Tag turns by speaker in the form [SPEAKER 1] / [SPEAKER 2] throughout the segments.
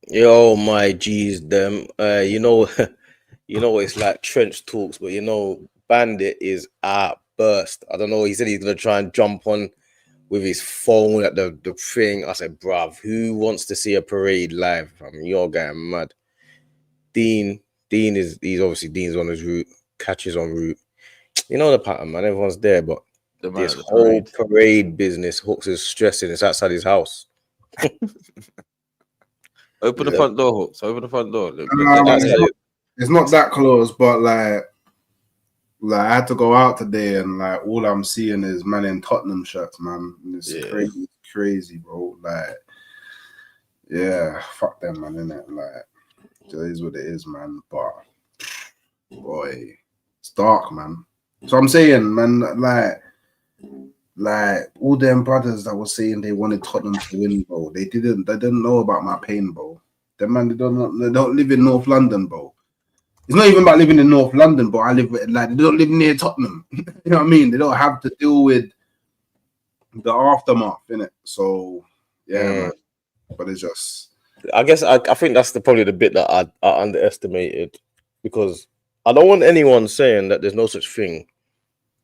[SPEAKER 1] Yo, my G's, them. You know, it's like trench talks, but Bandit is at burst. I don't know. He said he's gonna try and jump on with his phone at the thing. I said, bruv, who wants to see a parade live? I mean, you're getting mad. Dean, he's obviously Dean's on his route, catches en route. You know the pattern, man. Everyone's there, but this whole parade business, Hooks is stressing. It's outside his house.
[SPEAKER 2] Open the front door, Hooks. Open the front door.
[SPEAKER 3] It's not that close, but like I had to go out today, and like all I'm seeing is man in Tottenham shirts, man. It's crazy, bro. Like, yeah, fuck them, man. Innit? Like, it is what it is, man. But boy, it's dark, man. So I'm saying, man, like all them brothers that were saying they wanted Tottenham to win, bro. They didn't know about my pain, bro. Them man, they don't live in North London, bro. It's not even about living in North London, but they don't live near Tottenham. You know what I mean? They don't have to deal with the aftermath, innit? So yeah, man. But it's just,
[SPEAKER 1] I guess I think that's probably the bit that I underestimated, because I don't want anyone saying that there's no such thing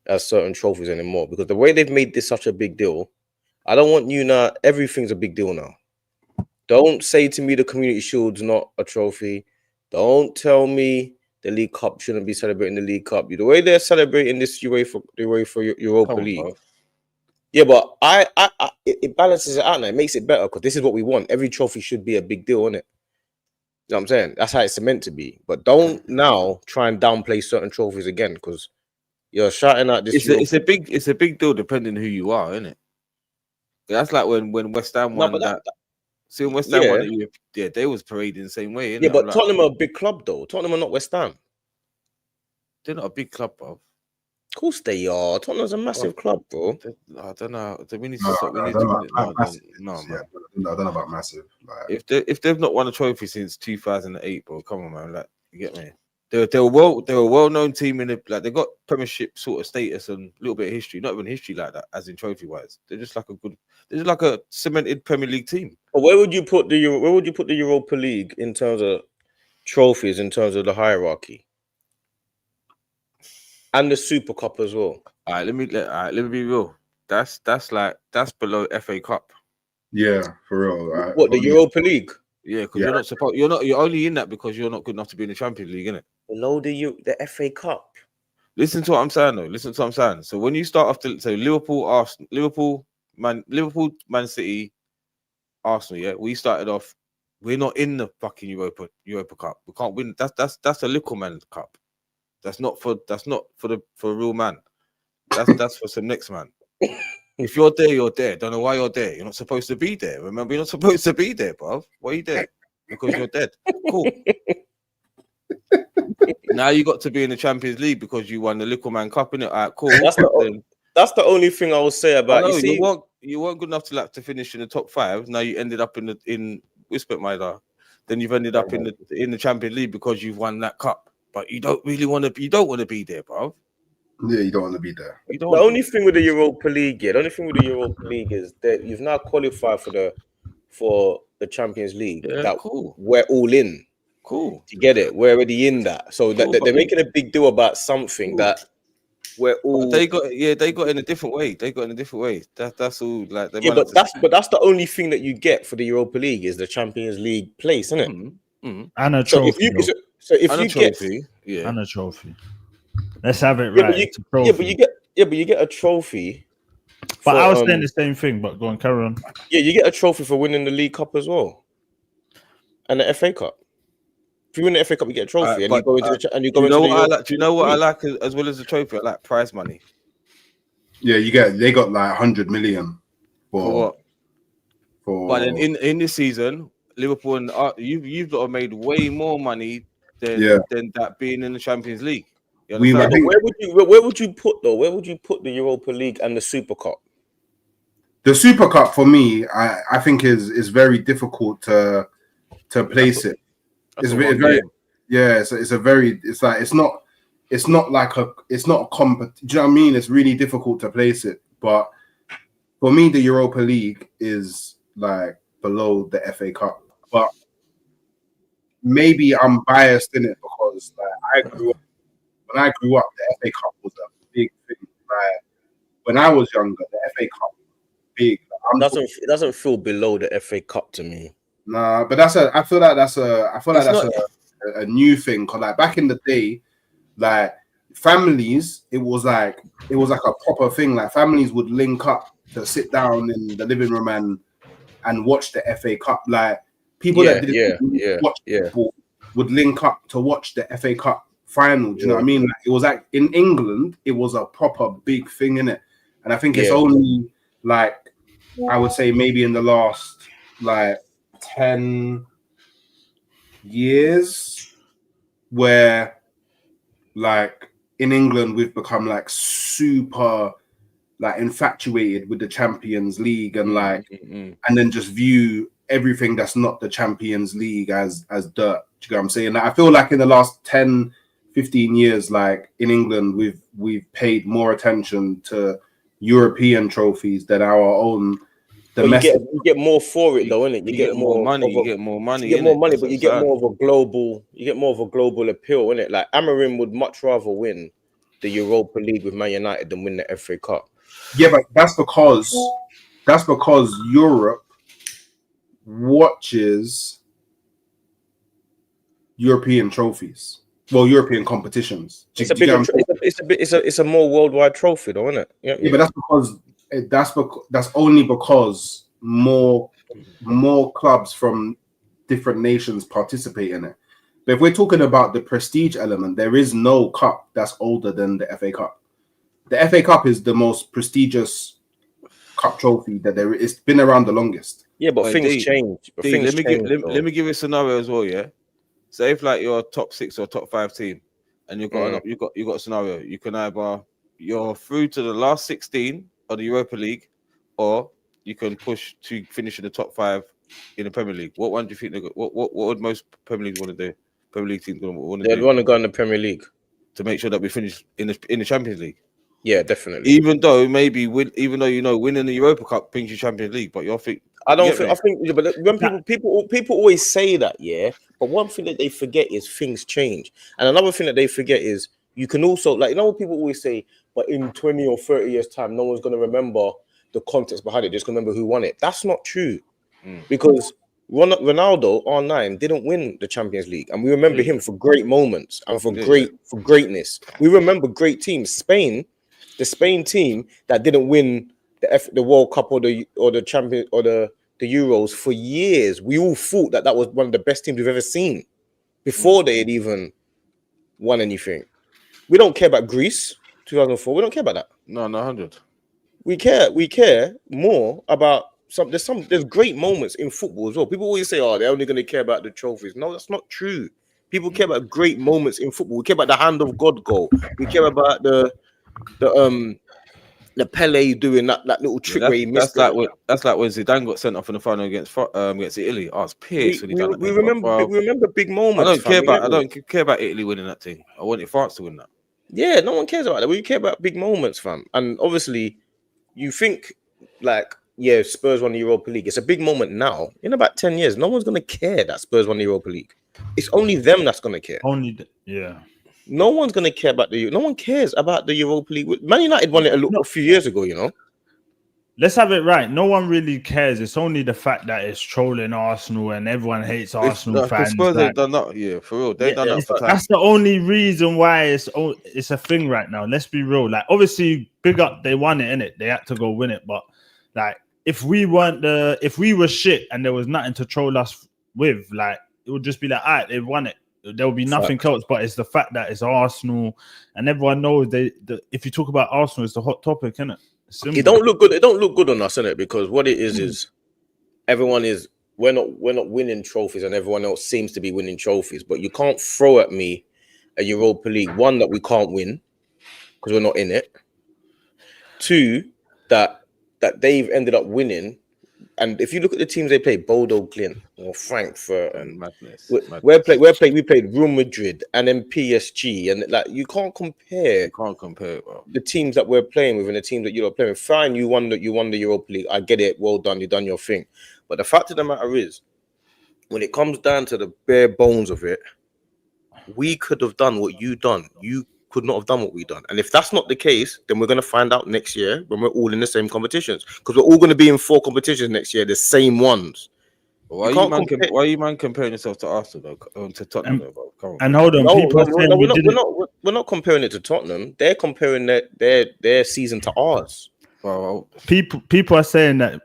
[SPEAKER 1] as certain trophies anymore, because the way they've made this such a big deal, I don't want you now. Everything's a big deal now. Don't say to me the Community Shield's not a trophy. Don't tell me the League Cup shouldn't be celebrating the League Cup. The way they're celebrating this Europa League.
[SPEAKER 2] On,
[SPEAKER 1] yeah, but it balances it out now. It makes it better, because this is what we want. Every trophy should be a big deal, isn't it? You know what I'm saying? That's how it's meant to be. But don't now try and downplay certain trophies again, because you're shouting out this.
[SPEAKER 2] It's a big deal depending who you are, isn't it? That's like when West Ham won that. See, when West Ham won it, they was parading the same way.
[SPEAKER 1] Yeah, but Tottenham are a big club, though. Tottenham are not West Ham.
[SPEAKER 2] They're not a big club, bro.
[SPEAKER 1] Of course they are. Tottenham's a massive club, bro.
[SPEAKER 2] I don't know. We need
[SPEAKER 3] to
[SPEAKER 2] stop.
[SPEAKER 3] I don't know about massive. Like,
[SPEAKER 2] if they've not won a trophy since 2008, bro, come on, man. Like, you get me? They're a well-known team in they got Premiership sort of status and a little bit of history, not even history like that, as in trophy-wise. They're just like a cemented Premier League team.
[SPEAKER 1] But where would you put the Europa League in terms of trophies, in terms of the hierarchy, and the Super Cup as well?
[SPEAKER 2] All right, let me be real. That's below FA Cup.
[SPEAKER 3] Yeah, for real. Right?
[SPEAKER 1] What, the Europa League?
[SPEAKER 2] Yeah, because you're only in that because you're not good enough to be in the Champions League, innit?
[SPEAKER 1] Below the FA Cup.
[SPEAKER 2] Listen to what I'm saying, though. So when you start off Liverpool, Man City, Arsenal, yeah, we started off. We're not in the fucking Europa Cup. We can't win. That's a little man cup. That's not for a real man. That's for some next man. If you're there, you're there. Don't know why you're there. You're not supposed to be there. Remember, you're not supposed to be there, bruv. Why are you there? Because you're dead. Cool. Now you got to be in the Champions League because you won the Little Man Cup, innit? All right, cool.
[SPEAKER 1] That's the only thing I will say about you.
[SPEAKER 2] You weren't good enough to finish in the top 5. Now you ended up in Whisper Maida. Then you've ended up in the Champions League because you've won that cup. But you don't want to be there, bruv.
[SPEAKER 3] Yeah, you don't want to be there.
[SPEAKER 1] The only thing with the Europa League is that you've now qualified for the Champions League.
[SPEAKER 2] Yeah, cool.
[SPEAKER 1] We're all in.
[SPEAKER 2] Cool.
[SPEAKER 1] To get it, we're already in that. So cool, they're making a big deal about something that we're all.
[SPEAKER 2] They got in a different way. That's all. Like,
[SPEAKER 1] but that's the only thing that you get for the Europa League is the Champions League place, isn't it?
[SPEAKER 2] Mm-hmm. Mm-hmm.
[SPEAKER 4] And a trophy.
[SPEAKER 2] And
[SPEAKER 4] a trophy. Let's have it right.
[SPEAKER 1] But you get a trophy.
[SPEAKER 4] But I was saying the same thing. But go on, carry on.
[SPEAKER 1] Yeah, you get a trophy for winning the League Cup as well, and the FA Cup. If you win the FA Cup, you get a trophy, and you go into the. And you go into the.
[SPEAKER 2] Do you know what I like as well as the trophy? I like prize money.
[SPEAKER 3] Yeah, they got like 100 million
[SPEAKER 2] for what? But in this season, Liverpool and you've got to made way more money than that being in the Champions League.
[SPEAKER 1] Where would you put the Europa League and the Super Cup?
[SPEAKER 3] The Super Cup for me, I think is very difficult to place it. It's not a comp. Do you know what I mean? It's really difficult to place it. But for me, the Europa League is like below the FA Cup. But maybe I'm biased in it because like when I grew up, the FA Cup was a big thing. Like when I was younger, the FA Cup was big. Like,
[SPEAKER 1] It doesn't feel below the FA Cup to me.
[SPEAKER 3] Nah, but I feel like that's a new thing. Cause like back in the day, like families, it was like a proper thing. Like families would link up to sit down in the living room and watch the FA Cup. Like people that didn't watch football would link up to watch the FA Cup final. Do you know what I mean? Like, it was like in England, it was a proper big thing in it. And I think it's only like I would say maybe in the last like 10 years where like in England we've become like super like infatuated with the Champions League and like and then just view everything that's not the Champions League as dirt. Do you know what I'm saying? Like, I feel like in the last 10-15 years, like in England, we've paid more attention to European trophies than our own domestic.
[SPEAKER 1] You get more for it though, innit?
[SPEAKER 2] You get more money. You get more money.
[SPEAKER 1] You get more money, but you get more of a global. You get more of a global appeal, innit? Like Amarim would much rather win the Europa League with Man United than win the FA Cup.
[SPEAKER 3] Yeah, but that's because Europe watches European trophies. Well, European competitions.
[SPEAKER 1] It's a more worldwide trophy, though, isn't it?
[SPEAKER 3] Yeah, but that's only because more clubs from different nations participate in it. But if we're talking about the prestige element, there is no cup that's older than the FA Cup. The FA Cup is the most prestigious cup trophy that there is. It's been around the longest.
[SPEAKER 1] Yeah, but things change.
[SPEAKER 2] Let me give you a scenario as well. Yeah, say if like you're a top 6 or top 5 team, and you got a scenario. You can either you're through to the last 16 of the Europa League, or you can push to finish in the top 5 in the Premier League. What one do you think? What would most Premier Leagues want to do? Premier League teams want to do?
[SPEAKER 1] They'd want to go in the Premier League
[SPEAKER 2] to make sure that we finish in the Champions League.
[SPEAKER 1] Yeah, definitely.
[SPEAKER 2] Even though winning the Europa Cup brings you Champions League, but you're think
[SPEAKER 1] but when people always say that, yeah. But one thing that they forget is things change, and another thing that they forget is you can also people always say, but in 20 or 30 years' time, no one's going to remember the context behind it. Just remember who won it. That's not true, because Ronaldo R9 didn't win the Champions League, and we remember him for great moments and for greatness. We remember great teams. The Spain team that didn't win the World Cup or the Champions or the Euros for years. We all thought that was one of the best teams we've ever seen before they had even won anything. We don't care about Greece 2004. We don't care about that.
[SPEAKER 2] No, 100.
[SPEAKER 1] We care more about there's great moments in football as well. People always say, "Oh, they're only going to care about the trophies." No, that's not true. People care about great moments in football. We care about the hand of God goal. We care about the Pele doing that little trick where he missed.
[SPEAKER 2] That's like when Zidane got sent off in the final against Italy. I was pissed when he done that.
[SPEAKER 1] We remember big moments.
[SPEAKER 2] I don't care about Italy winning that thing. I wanted France to win that.
[SPEAKER 1] Yeah, no one cares about that. We care about big moments, fam. And obviously, you think Spurs won the Europa League. It's a big moment now. In about 10 years, no one's gonna care that Spurs won the Europa League. It's only them that's gonna care. No one's gonna care about no one cares about the Europa League. Man United won it a few years ago,
[SPEAKER 4] Let's have it right. No one really cares. It's only the fact that it's trolling Arsenal and everyone hates Arsenal fans.
[SPEAKER 2] Spurs ain't done that, yeah, for real. They've done that for time.
[SPEAKER 4] That's the only reason why it's a thing right now. Let's be real. Like, obviously, big up, they won it, innit? They had to go win it. But like, if we were shit and there was nothing to troll us with, like, it would just be like, all right, they've won it. There will be nothing else, but it's the fact that it's Arsenal, and everyone knows if you talk about Arsenal, it's the hot topic, isn't it?
[SPEAKER 1] It don't look good. It don't look good on us, innit? Because what it is we're not winning trophies, and everyone else seems to be winning trophies. But you can't throw at me a Europa League, one, that we can't win because we're not in it. Two, that they've ended up winning. And if you look at the teams they play, Bodo Glimt or Frankfurt and
[SPEAKER 2] madness.
[SPEAKER 1] We played Real Madrid and then PSG, and like you can't compare. The teams that we're playing with and the teams that you're playing with. Fine, you won the Europa League. I get it. Well done. You done your thing. But the fact of the matter is, when it comes down to the bare bones of it, we could have done what you done. You could not have done what we done. And if that's not the case, then we're going to find out next year when we're all in the same competitions, because we're all going to be in 4 competitions next year, the same ones.
[SPEAKER 2] Why are you man comparing yourself to Arsenal though? To Tottenham though, bro? Come on.
[SPEAKER 4] And hold on,
[SPEAKER 1] No,
[SPEAKER 4] people are saying
[SPEAKER 1] we're not comparing it to Tottenham. They're comparing their season to ours.
[SPEAKER 2] Well,
[SPEAKER 4] people are saying that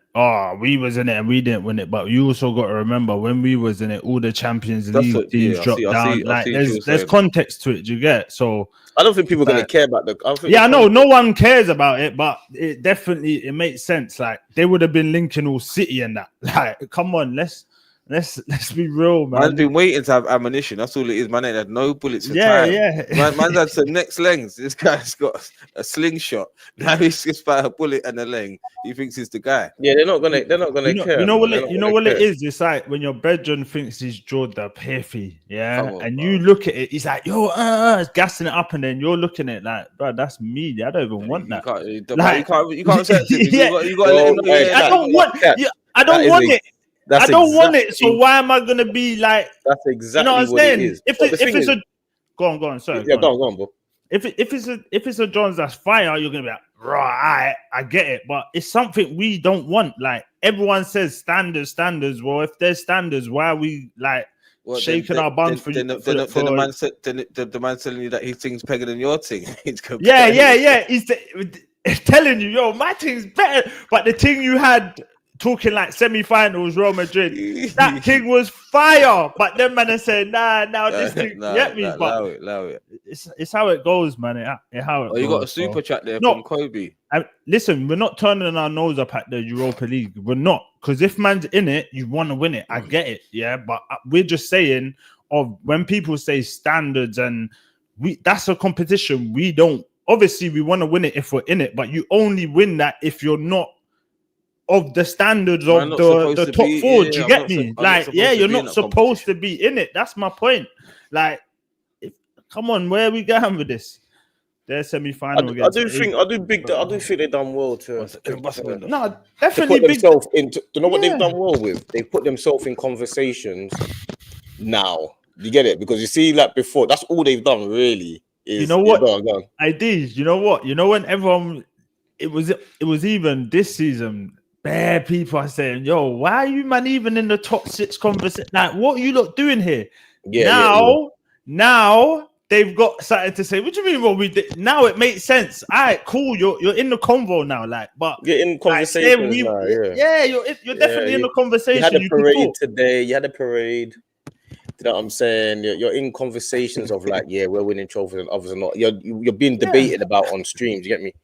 [SPEAKER 4] we was in it and we didn't win it, but you also got to remember when we was in it, all the Champions League teams dropped down. Like there's context to it. Do you get? So
[SPEAKER 1] I don't think people are going to care about the.
[SPEAKER 4] I know no one cares about it, but it definitely makes sense. Like they would have been linking all City and that. Like, come on, let's be real, man.
[SPEAKER 2] Man's been waiting to have ammunition. That's all it is. Man ain't had no bullets for time. Man's had some next lengths. This guy's got a slingshot. Now he's just by a bullet and a leng. He thinks he's the guy.
[SPEAKER 1] Yeah, they're not gonna care.
[SPEAKER 4] You know what it is? It's like when your brethren thinks he's Jordan Piffy, and you look at it, he's like, yo, it's gassing it up, and then you're looking at it like, bro, that's me. I don't even want that.
[SPEAKER 2] You can't accept it. You got to let him know.
[SPEAKER 4] I don't want. I don't want it. I don't want it. So why am I gonna be like?
[SPEAKER 1] That's exactly
[SPEAKER 4] what I'm saying.
[SPEAKER 1] It is.
[SPEAKER 4] If it's a go on, sorry.
[SPEAKER 1] Yeah, go on, bro.
[SPEAKER 4] If it's a Johns that's fire, you're gonna be like, right, I get it, but it's something we don't want. Like everyone says, standards. Well, if there's standards, why are we like shaking our buns for you?
[SPEAKER 2] The man telling you that he thinks bigger than your thing.
[SPEAKER 4] Yeah. He's telling you, yo, my thing's better, but the thing you had. Talking like semi-finals, Real Madrid. That thing was fire, but them man are saying, nah, this thing, get me.
[SPEAKER 2] Allow it.
[SPEAKER 4] It's how it goes, man. How it goes.
[SPEAKER 2] You got a super chat there from Kobe.
[SPEAKER 4] Listen, we're not turning our nose up at the Europa League. We're not, because if man's in it, you want to win it. I get it, yeah. But we're just saying, when people say standards and that's a competition. We don't. Obviously, we want to win it if we're in it, but you only win that if you're not. Of the standards of the top 4, do you get me? You're not supposed to be in it. That's my point. Like, come on, where are we going with this? Their semi-final.
[SPEAKER 1] I do think they done well to.
[SPEAKER 4] No, definitely.
[SPEAKER 1] You know what they've done well with? They put themselves in conversations now. You get it? Because you see, like before, that's all they've done really. Is,
[SPEAKER 4] you know what?
[SPEAKER 1] Go on.
[SPEAKER 4] You know what? You know when everyone, it was even this season. Bare people are saying, yo, why are you man even in the top 6 conversation? Like, what are you lot doing here? Now they've got something to say. What do you mean what we did? Now it makes sense. All right, cool. You're in the convo now, like, but
[SPEAKER 1] you're in conversation now,
[SPEAKER 4] you're definitely in the conversation.
[SPEAKER 1] You had a parade today. You had a parade. You know what I'm saying? You're in conversations of like, we're winning trophies and others are not. You're being debated about on streams. You get me?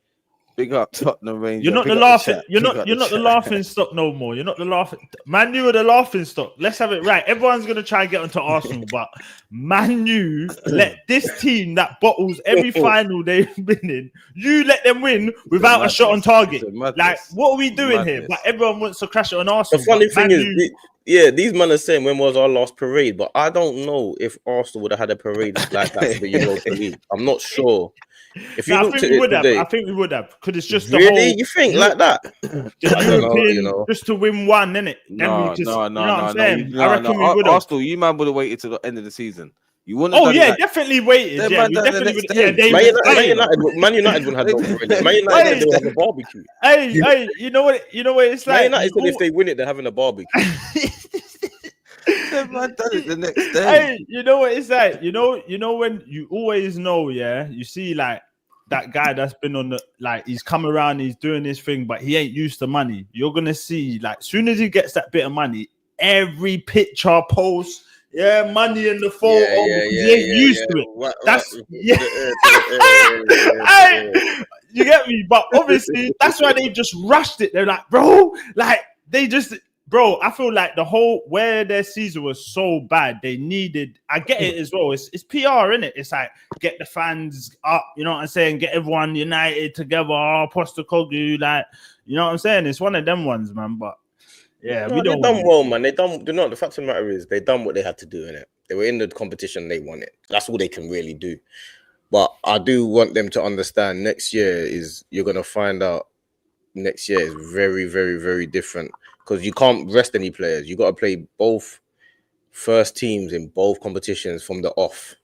[SPEAKER 2] Big up Tottenham Rangers.
[SPEAKER 4] You're not the laughing. You're not the laughing stock no more. You're not the laughing. Man U are the laughing stock. Let's have it right. Everyone's gonna try and get onto Arsenal, but Man U let this team that bottles every final they've been in. You let them win without a shot on target. Like, what are we doing here? But everyone wants to crash it on Arsenal.
[SPEAKER 1] The funny thing is, these men are saying when was our last parade, but I don't know if Arsenal would have had a parade like that for the Europa League. I'm not sure. If you
[SPEAKER 4] I think we would have. I think we would have, because it's just
[SPEAKER 1] really the whole, you think like that.
[SPEAKER 4] Just to win one, innit?
[SPEAKER 2] No.
[SPEAKER 4] I reckon we would have.
[SPEAKER 2] Arsenal, you man would have waited till the end of the season. You wouldn't.
[SPEAKER 4] Definitely waited. Man
[SPEAKER 1] United would have no parade. Man United will have a barbecue.
[SPEAKER 4] Hey, you know what it's like.
[SPEAKER 1] Man United, if they win it, they're having a barbecue.
[SPEAKER 2] Man done it the next day.
[SPEAKER 4] Hey, you know what it's like. You know when you always know, you see like that guy that's been on the, like, he's come around, he's doing his thing, but he ain't used to money. You're gonna see, like, soon as he gets that bit of money, every picture post, money in the photo, he ain't used to it. That's hey, you get me? But obviously, that's why they just rushed it. They're like, bro, like they just. Bro, I feel like the whole where their season was so bad, they needed. I get it as well. It's PR, innit? It's like get the fans up, you know what I'm saying? Get everyone united together. Postecoglou, like, you know what I'm saying? It's one of them ones, man. But we don't.
[SPEAKER 1] They done well, man. They done. You know, the fact of the matter is, they done what they had to do, innit? They were in the competition. They won it. That's all they can really do. But I do want them to understand. Next year you're gonna find out. Next year is very, very, very different. Because you can't rest any players. You got to play both first teams in both competitions from the off.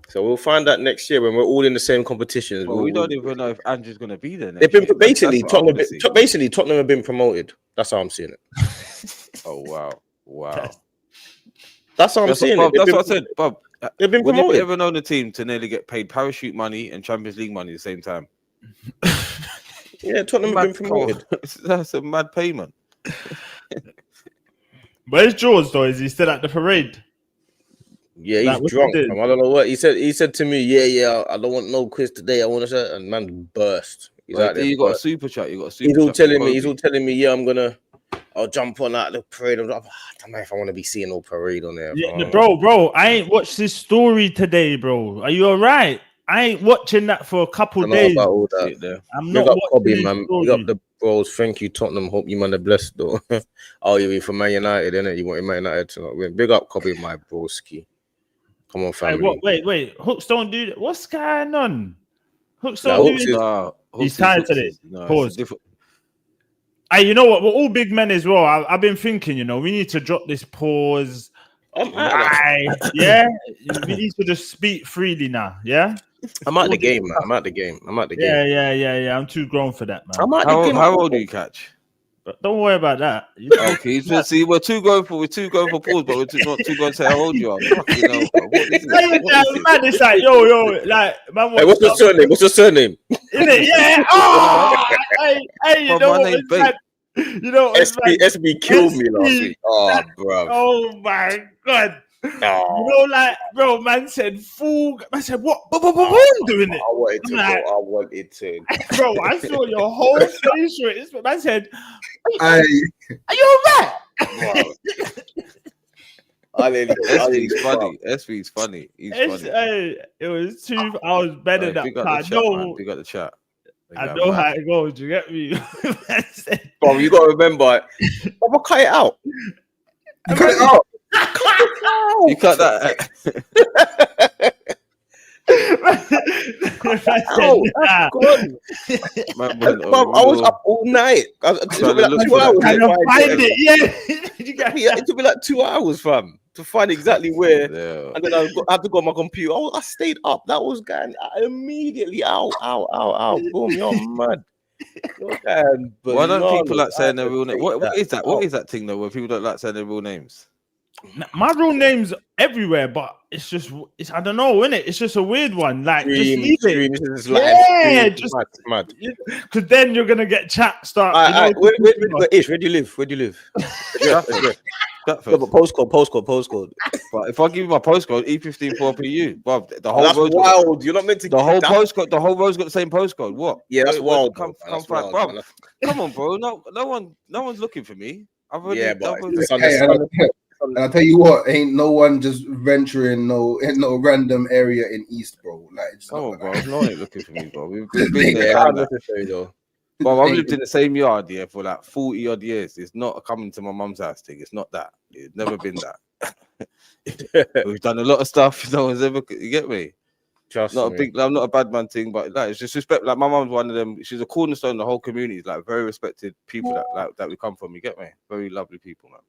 [SPEAKER 1] So we'll find out next year when we're all in the same competitions.
[SPEAKER 2] Well, we don't even know if Andrew's going to be there.
[SPEAKER 1] They've been basically
[SPEAKER 2] That's what I wanna see.
[SPEAKER 1] Tottenham have been promoted. That's how I'm seeing it.
[SPEAKER 2] Oh wow!
[SPEAKER 1] That's how I'm seeing it.
[SPEAKER 2] That's what I said, Bob.
[SPEAKER 1] They've been
[SPEAKER 2] When have
[SPEAKER 1] promoted.
[SPEAKER 2] you ever known a team to nearly get paid parachute money and Champions League money at the same time?
[SPEAKER 1] Yeah, Tottenham have been promoted.
[SPEAKER 2] That's a mad payment.
[SPEAKER 4] Where's George though? Is he still at the parade?
[SPEAKER 1] Yeah, he's
[SPEAKER 4] Like, what
[SPEAKER 1] drunk.
[SPEAKER 4] he did?
[SPEAKER 1] I don't know what he said. He said to me, "Yeah, I don't want no quiz today. I want to say," and man burst. He's
[SPEAKER 2] Right,
[SPEAKER 1] out there.
[SPEAKER 2] you got a super chat. You got a super.
[SPEAKER 1] He's all
[SPEAKER 2] chat
[SPEAKER 1] telling
[SPEAKER 2] from
[SPEAKER 1] me. He's
[SPEAKER 2] Kobe.
[SPEAKER 1] all telling me. Yeah, I'll jump on at the parade. I'm like, I don't know if I want to be seeing no parade on there.
[SPEAKER 4] Yeah, bro, I ain't watched this story today, bro. Are you all right? I ain't watching that for a couple
[SPEAKER 1] I know
[SPEAKER 4] days.
[SPEAKER 1] about all that.
[SPEAKER 4] I'm
[SPEAKER 1] Big
[SPEAKER 4] not
[SPEAKER 1] up Kobe,
[SPEAKER 4] watching
[SPEAKER 1] man.
[SPEAKER 4] this
[SPEAKER 1] Big
[SPEAKER 4] story.
[SPEAKER 1] up the bros. Thank you, Tottenham. Hope you man are blessed though. Oh, you be for Man United, innit? You want Man United to not win. Big up Kobe, my broski. Come on,
[SPEAKER 4] Hey,
[SPEAKER 1] family.
[SPEAKER 4] wait. Hooks don't do that. What's going on? Hooks
[SPEAKER 1] Nah,
[SPEAKER 4] don't
[SPEAKER 1] Hooks
[SPEAKER 4] do
[SPEAKER 1] is-
[SPEAKER 4] that. He's tired today. Pause.
[SPEAKER 2] Different.
[SPEAKER 4] Hey, you know what? We're all big men as well. I've been thinking, we need to drop this pause.
[SPEAKER 1] I'm out.
[SPEAKER 4] Yeah, we need to just speak freely now. Yeah,
[SPEAKER 1] I'm at the game, man. I'm at the game.
[SPEAKER 4] yeah. I'm too grown for that, man.
[SPEAKER 1] I'm at the game.
[SPEAKER 2] How old do you catch?
[SPEAKER 4] But don't worry about that.
[SPEAKER 2] Okay, so see, we're too going for pause, but we're not too going to say how old you are. Fucking hell, bro. What is this?
[SPEAKER 4] Man, it's like yo, like man.
[SPEAKER 1] Hey, what's your surname? What's your surname?
[SPEAKER 4] Innit? Yeah. Oh, hey, you
[SPEAKER 2] Bro,
[SPEAKER 4] know
[SPEAKER 2] my
[SPEAKER 4] what?
[SPEAKER 2] name's
[SPEAKER 4] It's like, you know, it's like,
[SPEAKER 1] SB killed me last week. Oh, bro.
[SPEAKER 4] oh my god.
[SPEAKER 1] Oh.
[SPEAKER 4] Bro, man said fool. Man said what? But I'm doing it.
[SPEAKER 1] I wanted to.
[SPEAKER 4] Like-
[SPEAKER 1] Bro. I wanted to.
[SPEAKER 4] Bro, I saw your whole face for it. Man said,
[SPEAKER 3] Hey,
[SPEAKER 4] "Are you alright?"
[SPEAKER 2] SV's funny. SV's funny. He's funny.
[SPEAKER 4] It was 2 hours better
[SPEAKER 2] Hey,
[SPEAKER 4] than
[SPEAKER 2] big up
[SPEAKER 4] that.
[SPEAKER 2] the chat, man. Big up the chat.
[SPEAKER 4] I know how it goes. You get me? Man said,
[SPEAKER 1] Bro, you gotta remember. Bro, cut it out.
[SPEAKER 3] you cut it out.
[SPEAKER 2] You cut that.
[SPEAKER 4] man said, nah.
[SPEAKER 2] Man,
[SPEAKER 1] Bro, I was up all night. It took me like 2 hours.
[SPEAKER 4] Can I find it? Yeah. You got
[SPEAKER 1] It took me like 2 hours, fam, to find exactly where.
[SPEAKER 2] Yeah.
[SPEAKER 1] And then I had to go on my computer. I stayed up. That was going immediately. Ow. Boom, you're mad.
[SPEAKER 2] Why don't people like saying their real name? What is that? What is that thing though? Where people don't like saying their real names?
[SPEAKER 4] my real name's everywhere, but it's I don't know, innit? It's just a weird one. Like, just leave it.
[SPEAKER 1] This is live.
[SPEAKER 4] Yeah,
[SPEAKER 1] Stream.
[SPEAKER 4] just
[SPEAKER 1] mad.
[SPEAKER 4] because then you're gonna get chat start.
[SPEAKER 1] Where do you live? Where do you live?
[SPEAKER 2] Stratford.
[SPEAKER 1] No, but postcode.
[SPEAKER 2] But if I give you my postcode, Ep.24 PU, bruv, the whole
[SPEAKER 1] That's
[SPEAKER 2] road's
[SPEAKER 1] wild. You're not meant to.
[SPEAKER 2] the whole postcode, the whole road's got the same postcode. What?
[SPEAKER 1] Yeah, that's wild.
[SPEAKER 2] Come
[SPEAKER 1] That's
[SPEAKER 2] find,
[SPEAKER 1] wild,
[SPEAKER 2] bruv.
[SPEAKER 1] man.
[SPEAKER 2] Come on, bro. No one's looking for me. I've already.
[SPEAKER 1] Yeah, but
[SPEAKER 2] I've already-
[SPEAKER 1] it's
[SPEAKER 3] And I tell you what, ain't no one just venturing no random area in East, bro. Like, it's
[SPEAKER 2] Come
[SPEAKER 3] not
[SPEAKER 2] on, bro.
[SPEAKER 3] like
[SPEAKER 2] No one ain't looking for me, bro. We've been
[SPEAKER 1] Yeah,
[SPEAKER 2] there.
[SPEAKER 1] not
[SPEAKER 2] done that.
[SPEAKER 1] necessary though.
[SPEAKER 2] Bro, I've lived in the same yard here for like 40 odd years. It's not a coming to my mum's house thing. It's not that. It's never been that. We've done a lot of stuff. No one's ever. You get me?
[SPEAKER 1] Trust
[SPEAKER 2] Not
[SPEAKER 1] me.
[SPEAKER 2] a big. I'm not a bad man thing, but like it's just respect. Like my mum's one of them. She's a cornerstone of the whole community. Like very respected people that we come from. You get me? Very lovely people, man.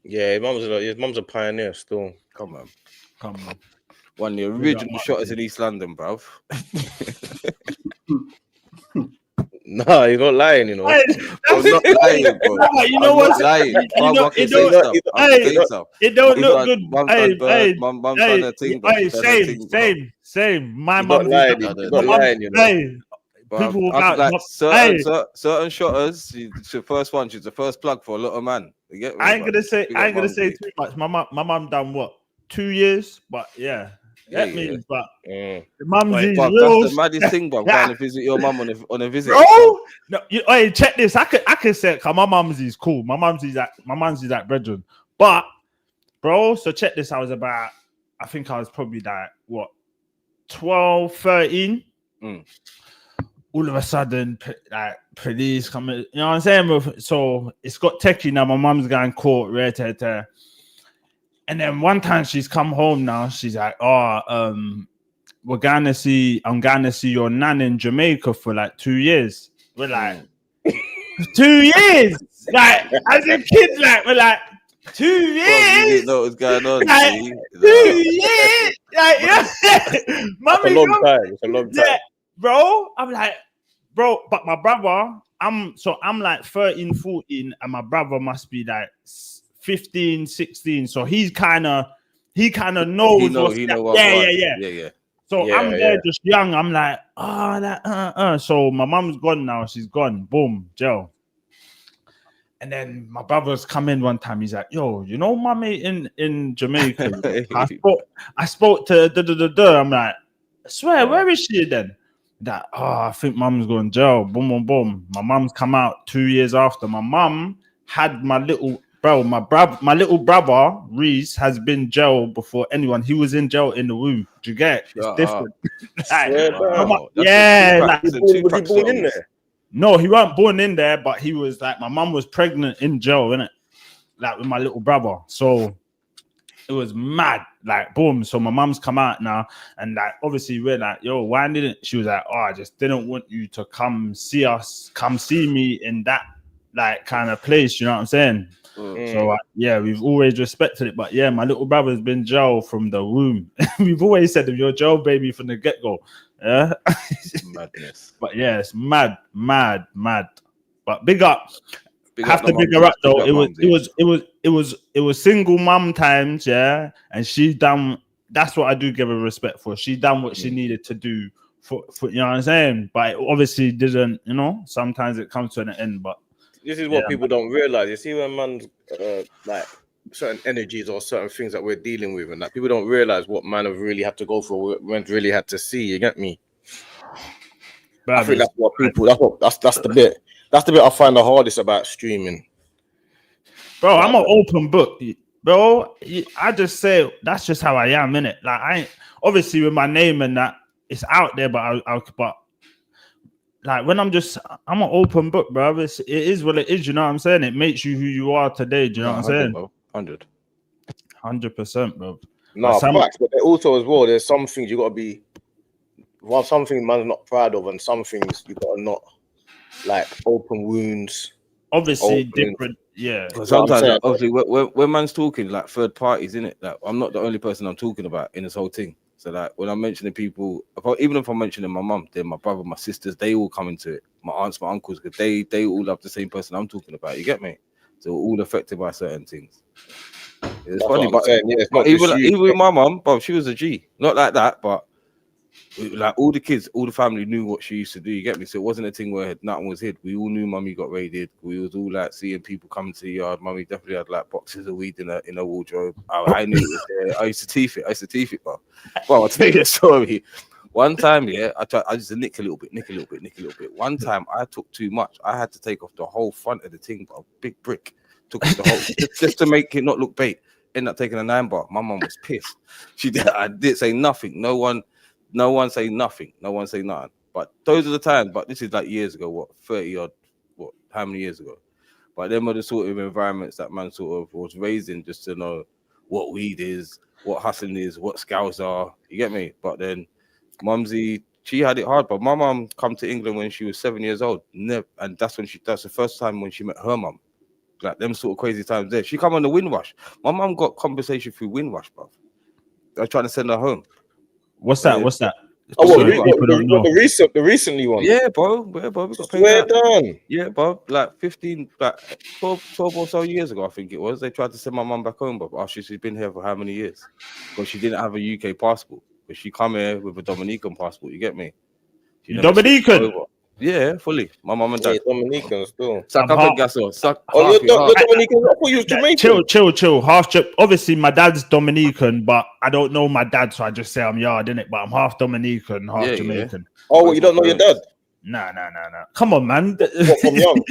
[SPEAKER 1] Yeah, his mum's a pioneer still.
[SPEAKER 2] Come on.
[SPEAKER 4] Come on.
[SPEAKER 2] One of the original shotters in East London, bruv.
[SPEAKER 1] Nah, you're not lying, you know.
[SPEAKER 4] Hey,
[SPEAKER 2] I'm not lying, bro.
[SPEAKER 4] you know
[SPEAKER 2] I'm
[SPEAKER 4] what?
[SPEAKER 2] not lying. Bruv, I can say stuff. I can say stuff.
[SPEAKER 4] It don't
[SPEAKER 2] He's
[SPEAKER 4] look
[SPEAKER 2] like,
[SPEAKER 4] good.
[SPEAKER 2] Mum's
[SPEAKER 4] Hey,
[SPEAKER 2] done bird, mum's done her thing, bro. She's done her thing, bro.
[SPEAKER 4] Same. My
[SPEAKER 1] He's not
[SPEAKER 4] mum.
[SPEAKER 1] lying. He's not lying, you know.
[SPEAKER 4] Hey,
[SPEAKER 2] Bruv,
[SPEAKER 4] people will
[SPEAKER 2] I've
[SPEAKER 4] vouch.
[SPEAKER 2] like certain shotters. She's the first one. She's the first plug for a lot of man. You get me?
[SPEAKER 4] I ain't
[SPEAKER 2] bruv?
[SPEAKER 4] gonna say.
[SPEAKER 2] Big
[SPEAKER 4] I ain't
[SPEAKER 2] up
[SPEAKER 4] gonna
[SPEAKER 2] Mumsy.
[SPEAKER 4] say too much. My mum done what 2 years, but yeah. Get me, but the mumsy's
[SPEAKER 2] Bruv,
[SPEAKER 4] real.
[SPEAKER 2] that's the maddest thing, bro. Going to visit your mum on a visit.
[SPEAKER 4] Bro, no, hey, check this. I could say it, 'cause my mumsy's cool. My mumsy's that brethren. But bro, so check this. I think I was probably like what 12, 13. All of a sudden, like police coming. You know what I'm saying? So it's got techie now. My mum's getting caught. And then one time she's come home now. She's like, I'm gonna see your nan in Jamaica for like 2 years. We're like, 2 years? Like, as a kid, like, we're like, 2 years.
[SPEAKER 2] You didn't know what was going on.
[SPEAKER 4] Like,
[SPEAKER 2] See?
[SPEAKER 4] 2 years. Like, yeah.
[SPEAKER 1] That's a
[SPEAKER 4] Mommy,
[SPEAKER 1] long time. It's a long time.
[SPEAKER 4] yeah, bro. I'm like, bro, but my brother, I'm like 13, 14, and my brother must be like 15, 16. So he kind of knows yeah. So I'm there just young. I'm like, So my mom's gone now. She's gone. Boom, jail. And then my brother's come in one time. He's like, yo, you know, mommy in Jamaica. I spoke to I'm like, I swear, where is she then? That I think mom's going jail. Boom, boom, boom. My mom's come out 2 years after. My mom had my little little brother, Reese, has been jail before anyone. He was in jail in the womb. Do you get it? It's different.
[SPEAKER 1] Was he born in there?
[SPEAKER 4] No, he wasn't born in there, but he was like, my mom was pregnant in jail, innit? Like with my little brother. So it was mad. Like, boom. So my mom's come out now, and like, obviously, we're like, yo, why didn't she was like, I just didn't want you to come see me in that like kind of place, you know what I'm saying? So we've always respected it. But yeah, my little brother's been jail from the womb. We've always said, you're jail baby from the get-go. Yeah.
[SPEAKER 2] Madness.
[SPEAKER 4] But yeah, it's mad. But big up. Have to big her up though. It was single mum times, yeah. And she done, that's what I do give her respect for. She done what she needed to do for you know what I'm saying? But it obviously didn't, you know, sometimes it comes to an end. But
[SPEAKER 1] this is what people don't realize. You see, when man's like certain energies or certain things that we're dealing with, and that people don't realize what man have really had to go for, when really had to see. You get me? But I think that's what people. That's the bit. That's the bit I find the hardest about streaming.
[SPEAKER 4] Bro, I'm an open book, bro. I just say that's just how I am, innit? Like, I ain't obviously with my name and that it's out there, but but like when I'm an open book, bro. It is what it is, you know what I'm saying? It makes you who you are today. Do you know what I'm saying?
[SPEAKER 2] Bro.
[SPEAKER 4] 100%, bro.
[SPEAKER 1] No, facts, but also as well, there's some things you gotta be. Well, some things man's not proud of, and some things you gotta not like open wounds.
[SPEAKER 4] Obviously, different. Yeah.
[SPEAKER 2] Sometimes, like, obviously, when man's talking like third parties, innit? Like, I'm not the only person I'm talking about in this whole thing. So like when I'm mentioning people, even if I'm mentioning my mum, then my brother, my sisters, they all come into it. My aunts, my uncles, because they all love the same person I'm talking about. You get me? So we're all affected by certain things. It's funny, but even with my mum, but she was a G. Not like that, but like all the kids, all the family knew what she used to do. You get me? So it wasn't a thing where nothing was hid. We all knew mummy got raided. We was all like seeing people coming to the yard. Mummy definitely had like boxes of weed in a wardrobe. I knew it was there. I used to teeth it, bro. Well, I'll tell you a story. One time, I just nick a little bit. One time I took too much. I had to take off the whole front of the thing, but a big brick. Took off the whole just to make it not look bait. Ended up taking a 9-bar. My mum was pissed. I did say nothing. No one say nothing. No one say nothing. But those are the times. But this is like years ago. 30 odd? How many years ago? But them are the sort of environments that man sort of was raised in, just to know what weed is, what hustling is, what scouts are. You get me? But then Mumsy, she had it hard. But my mum come to England when she was 7 years old. And that's the first time when she met her mum. Like them sort of crazy times there. She come on the Windrush. My mum got compensation through Windrush, bro. I was trying to send her home.
[SPEAKER 4] What's that?
[SPEAKER 1] Oh, the recently one.
[SPEAKER 2] Yeah, bro. We got paid
[SPEAKER 1] done.
[SPEAKER 2] Yeah, bro. Like 12 or so years ago, I think it was. They tried to send my mum back home, but after she's been here for how many years? Because she didn't have a UK passport. But she come here with a Dominican passport. You get me?
[SPEAKER 4] Dominican.
[SPEAKER 2] Yeah, fully. My mum and dad.
[SPEAKER 1] Yeah, Dominican still.
[SPEAKER 2] Suck up and gas on.
[SPEAKER 1] You're Dominican. I thought you was Jamaican.
[SPEAKER 4] Chill. Half chip. Obviously, my dad's Dominican, but I don't know my dad, so I just say I'm yard, innit? But I'm half Dominican, half Jamaican.
[SPEAKER 1] Yeah. Oh, you don't know your dad?
[SPEAKER 4] Nah. Come on, man.
[SPEAKER 1] From young?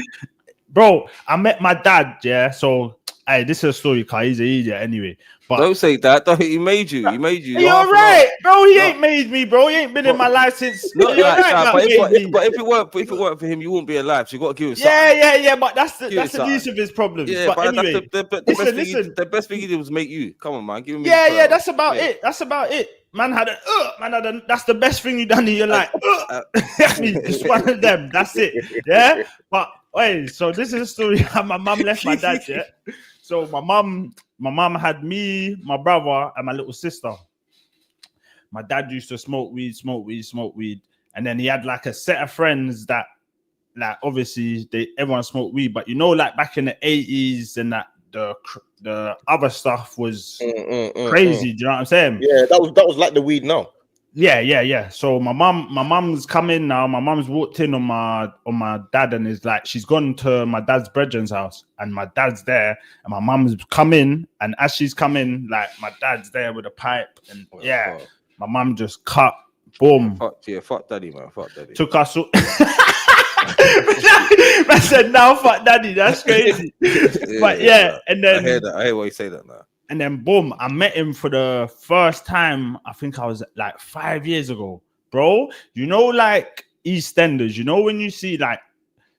[SPEAKER 4] Bro, I met my dad, yeah. So, hey, this is a story, cause he's an idiot anyway. But
[SPEAKER 2] don't say that. He made you.
[SPEAKER 4] You're right, bro. He ain't made me, bro. He ain't been in my life since.
[SPEAKER 2] Not like that. But if it weren't for him, you wouldn't be alive. So you got to give him something.
[SPEAKER 4] Yeah. But that's the least of his problems.
[SPEAKER 2] Yeah,
[SPEAKER 4] but anyway,
[SPEAKER 2] the best thing he did was make you. Come on, man. Give him.
[SPEAKER 4] Yeah. That's about it. Man had a. That's the best thing you done in your life. Just one of them. That's it. Yeah. But wait. So this is a story how my mum left my dad. Yeah. So my mum had me, my brother, and my little sister. My dad used to smoke weed, and then he had like a set of friends that, like, obviously everyone smoked weed, but you know, like back in the 80s and that the other stuff was crazy. Do you know what I'm saying?
[SPEAKER 1] Yeah, that was like the weed now.
[SPEAKER 4] Yeah. So my mum's come in now. My mum's walked in on my dad and is like, she's gone to my dad's brethren's house, and my dad's there, and my mum's come in, and as she's come in, like, my dad's there with a pipe, and my mum just cut, boom.
[SPEAKER 2] Fuck daddy, man. Fuck daddy.
[SPEAKER 4] Took us. I said, "Now, fuck daddy." That's crazy. But and then
[SPEAKER 2] I hear why you say that now.
[SPEAKER 4] And then boom, I met him for the first time. I think I was like 5 years ago, bro. You know, like EastEnders. You know when you see like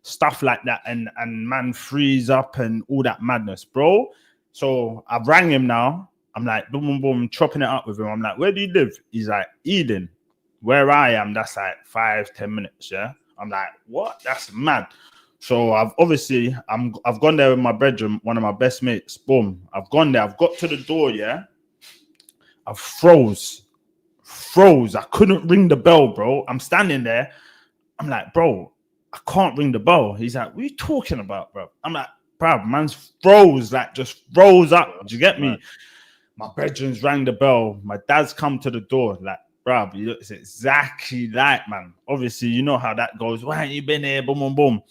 [SPEAKER 4] stuff like that, and man freeze up and all that madness, bro. So I've rang him now. I'm like, boom, chopping it up with him. I'm like, where do you live? He's like, Eden. Where I am, that's like 5-10 minutes. Yeah. I'm like, what? That's mad. So I've gone there with my brethren, one of my best mates. Boom. I've gone there. I've got to the door. Yeah. I froze. I couldn't ring the bell, bro. I'm standing there. I'm like, bro, I can't ring the bell. He's like, what are you talking about, bro? I'm like, bro, man's froze, like just froze up. Do you get me? My brethren's rang the bell. My dad's come to the door, like, bruv, he looks exactly like, man. Obviously, you know how that goes. Why ain't you been here? Boom, boom, boom.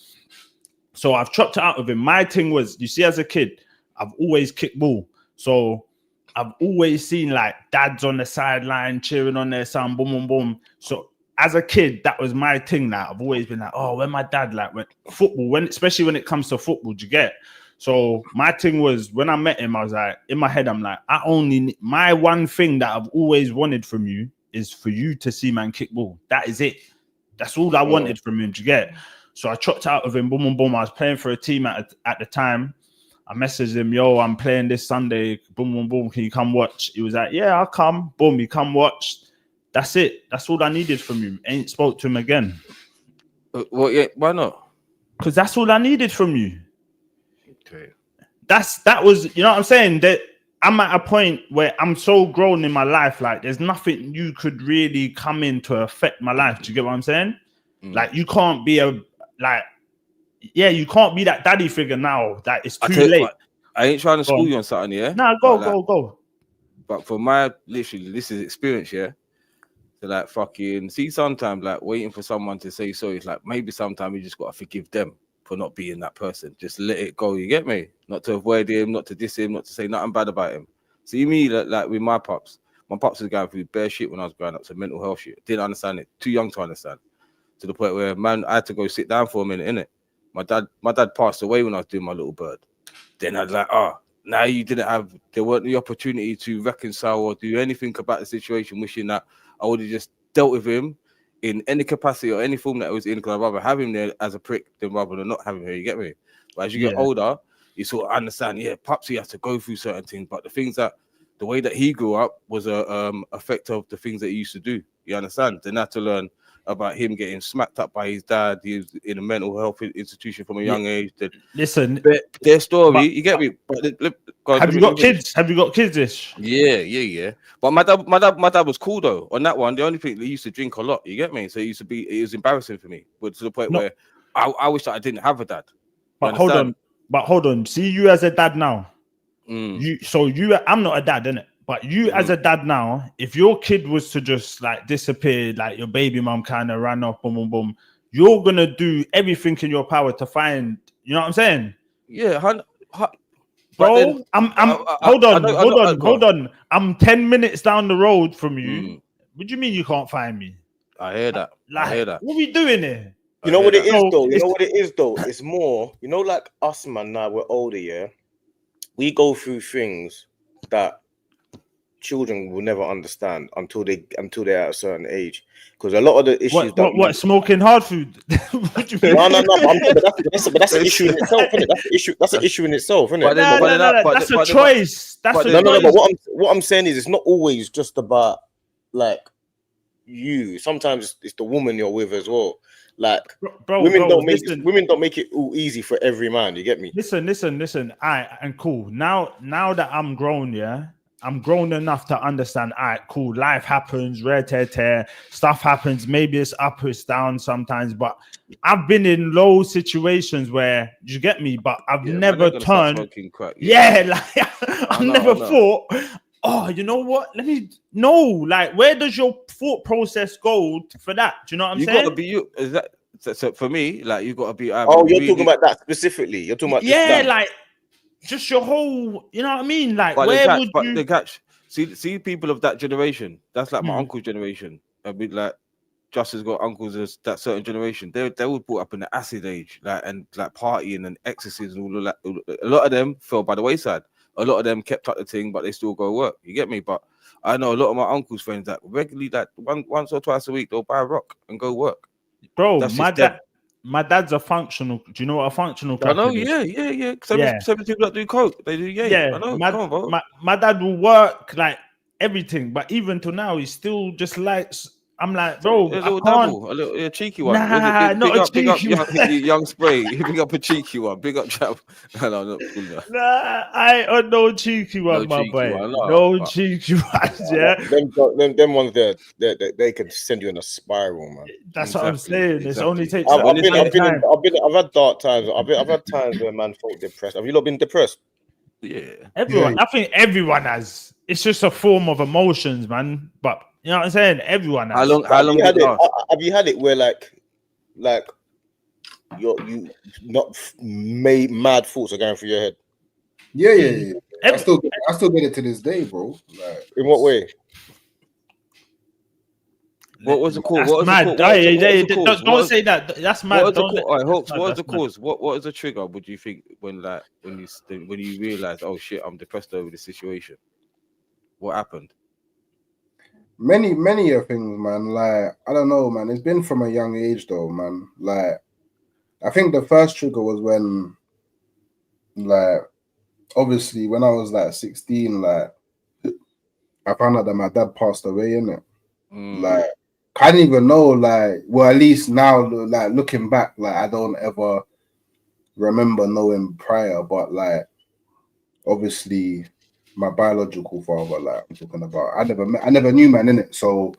[SPEAKER 4] So I've chopped it out with him. My thing was, you see, as a kid, I've always kicked ball. So I've always seen like dads on the sideline cheering on their son, boom, boom, boom. So as a kid, that was my thing. Now I've always been like, oh, when my dad like went football, especially when it comes to football, do you get? So my thing was, when I met him, I was like, in my head, I'm like, my one thing that I've always wanted from you is for you to see man kick ball. That is it. That's all I wanted from him, do you get? So I chopped out of him, boom, boom, boom. I was playing for a team at the time. I messaged him, yo, I'm playing this Sunday, boom, boom, boom. Can you come watch? He was like, yeah, I'll come. Boom, he come watch. That's it. That's all I needed from him. Ain't spoke to him again.
[SPEAKER 2] Well, yeah, why not?
[SPEAKER 4] Because that's all I needed from you.
[SPEAKER 2] Okay.
[SPEAKER 4] That was, you know what I'm saying? That I'm at a point where I'm so grown in my life, like there's nothing you could really come in to affect my life. Do you get what I'm saying? Like you can't be you can't be that daddy figure now. That it's too late.
[SPEAKER 2] What, I ain't trying to school you on something, yeah?
[SPEAKER 4] Nah, go.
[SPEAKER 2] But for my, literally, this is experience, yeah? So like fucking, see, sometimes like waiting for someone to say sorry, it's like maybe sometimes you just got to forgive them for not being that person. Just let it go, you get me? Not to avoid him, not to diss him, not to say nothing bad about him. See me, like with my pops was going through bare shit when I was growing up, so mental health shit. Didn't understand it, too young to understand. To the point where, man, I had to go sit down for a minute, innit? My dad passed away when I was doing my little bird. Then I'd like, now there weren't the opportunity to reconcile or do anything about the situation, wishing that I would have just dealt with him in any capacity or any form that I was in, because I'd rather have him there as a prick than rather than not have him here, you get me? But as you get older, you sort of understand, Popsy has to go through certain things, but the way that he grew up was a effect of the things that he used to do, you understand? Then I had to learn about him getting smacked up by his dad. He was in a mental health institution from a young age.
[SPEAKER 4] Listen,
[SPEAKER 2] their story, you get me? But
[SPEAKER 4] have you got kids? Have you got kids? Ish?
[SPEAKER 2] Yeah. But my dad was cool though. On that one, the only thing, he used to drink a lot. You get me? So it was embarrassing for me, but to the point where I wish that I didn't have a dad.
[SPEAKER 4] But hold on. See you as a dad now. I'm not a dad, innit? But you as a dad now, if your kid was to just like disappear, like your baby mom kind of ran off, boom, boom, boom, you're gonna do everything in your power to find. You know what I'm saying?
[SPEAKER 2] Yeah,
[SPEAKER 4] bro.
[SPEAKER 2] Then,
[SPEAKER 4] hold on. I'm 10 minutes down the road from you. What do you mean you can't find me?
[SPEAKER 2] I hear that. I hear that.
[SPEAKER 4] What are we doing here?
[SPEAKER 1] You know what it is though? It's more, like us, man, now we're older, yeah? We go through things that children will never understand until they're at a certain age. Because a lot of the issues
[SPEAKER 4] smoking hard food? What do you mean?
[SPEAKER 1] No, but that's an issue in itself, isn't it? That's an issue in itself, isn't it?
[SPEAKER 4] That's a choice. But
[SPEAKER 1] what I'm saying is, it's not always just about like you. Sometimes it's the woman you're with as well. Like
[SPEAKER 4] bro,
[SPEAKER 1] women don't
[SPEAKER 4] listen.
[SPEAKER 1] make it all easy for every man. You get me?
[SPEAKER 4] Listen. And cool. Now that I'm grown, yeah, I'm grown enough to understand. All right, cool. Life happens, rare tear, stuff happens. Maybe it's up, it's down sometimes, but I've been in low situations where you get me, but I've never turned.
[SPEAKER 2] Crack,
[SPEAKER 4] I've never thought. Oh, you know what? Like, where does your thought process go for that? Do you know what I'm saying?
[SPEAKER 2] You gotta be you. Is that so? For me, like, you gotta be.
[SPEAKER 1] Oh, you're talking about that specifically. You're talking about
[SPEAKER 4] like just your whole. You know what I mean? Like,
[SPEAKER 2] but
[SPEAKER 4] where
[SPEAKER 2] catch,
[SPEAKER 4] would
[SPEAKER 2] but
[SPEAKER 4] you?
[SPEAKER 2] the catch? See, people of that generation. That's like my uncle's generation. I mean, like, Justin's got uncles as that certain generation. They were brought up in the acid age, like, and like partying and ecstasies and all of that. A lot of them fell by the wayside. A lot of them kept up the thing, but they still go work. You get me? But I know a lot of my uncle's friends that regularly, that once or twice a week, they'll buy a rock and go work.
[SPEAKER 4] Bro, my dad's a functional. Do you know what a functional
[SPEAKER 2] I know,
[SPEAKER 4] is?
[SPEAKER 2] yeah. Some people that do coke, they do, I know. Come on, bro.
[SPEAKER 4] My dad will work like everything, but even to now, he's still just like. I'm like, bro,
[SPEAKER 2] a little dabble, a little cheeky one.
[SPEAKER 4] Nah, not a cheeky
[SPEAKER 2] one. Young Spray. Big up a cheeky one. Big up chap. No, not cool.
[SPEAKER 4] Nah, I ain't on no cheeky one, my boy. No cheeky ones, yeah.
[SPEAKER 1] Them ones there, they can send you in a spiral, man.
[SPEAKER 4] That's what I'm saying. It's only takes.
[SPEAKER 1] I've had dark times. I've had times where man felt depressed. Have you not been depressed?
[SPEAKER 2] Yeah.
[SPEAKER 4] I think everyone has. It's just a form of emotions, man. But you know what I'm saying? Everyone has.
[SPEAKER 2] How long have
[SPEAKER 1] you had it where like you not made mad thoughts are going through your head?
[SPEAKER 3] Yeah. I still get it to this day, bro. Like,
[SPEAKER 1] in what way?
[SPEAKER 2] What was the cause?
[SPEAKER 4] That's mad. Don't say that. That's mad.
[SPEAKER 2] What was the cause? What was the trigger? Would you think when you realize, oh shit, I'm depressed over the situation? What happened?
[SPEAKER 3] Many of things, man. Like, I don't know, man. It's been from a young age, though, man. Like, I think the first trigger was when, like, obviously when I was like 16, like, I found out that my dad passed away, innit? Like, I didn't even know, like, well, at least now, like, looking back, like, I don't ever remember knowing prior, but, like, obviously my biological father, like I'm talking about, I never knew, man, innit? So,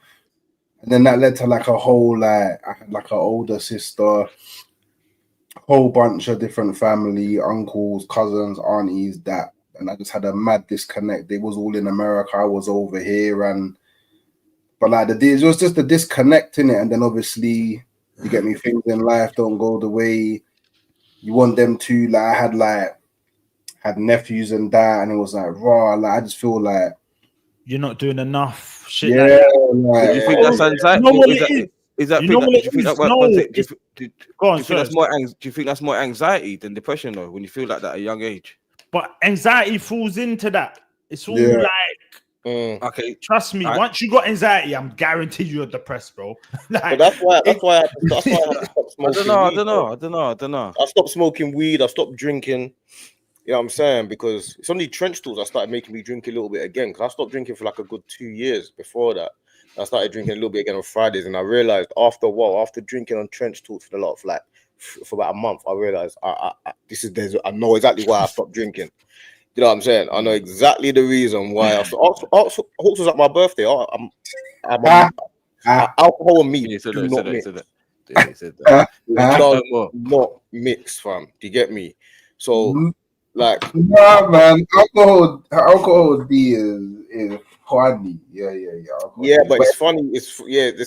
[SPEAKER 3] and then that led to like a whole, like, I had like an older sister, whole bunch of different family, uncles, cousins, aunties, and I just had a mad disconnect. They was all in America, I was over here, but like it was just a disconnect in it. And then obviously you get me, things in life don't go the way you want them to. Like I had nephews and that, and it was like raw. Like I just feel like
[SPEAKER 4] you're not doing enough shit.
[SPEAKER 3] Yeah,
[SPEAKER 2] do you think that's anxiety? Do you think that's more anxiety than depression, though? When you feel like that at a young age,
[SPEAKER 4] but anxiety falls into that. It's all like,
[SPEAKER 2] okay,
[SPEAKER 4] trust me. Once you got anxiety, I'm guaranteed you're depressed, bro.
[SPEAKER 1] Like, but that's why I had to stop smoking.
[SPEAKER 2] I don't know.
[SPEAKER 1] I stopped smoking weed. I stopped drinking. You know what I'm saying? Because it's only trench tools that started making me drink a little bit again. Because I stopped drinking for like a good 2 years before that. I started drinking a little bit again on Fridays, and I realized after a while, after drinking on trench tools for a lot of like for about a month, I realized I know exactly why I stopped drinking. You know what I'm saying? I know exactly the reason why I stopped. Hawks was at my birthday. Alcohol and me do not mix. Not mix, fam. Do you get me? So. Like,
[SPEAKER 3] nah, man, alcohol D is funny. Yeah.
[SPEAKER 1] Yeah, but it's funny. It's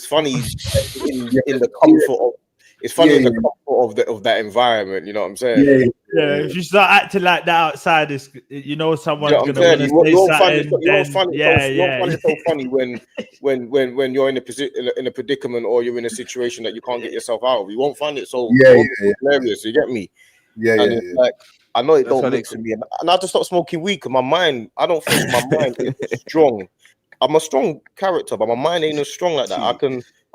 [SPEAKER 1] funny in the comfort of. It's funny in the comfort of that environment. You know what I'm saying?
[SPEAKER 4] Yeah. If you start acting like that outside, someone's gonna say something. It's so funny when you're in a predicament or you're in a situation that you can't get yourself out of. You won't find it so hilarious. You get me? It's like, I know it don't mix with me, and I just stop smoking weed because my mind. I don't think my mind is strong. I'm a strong character, but my mind ain't as strong like that.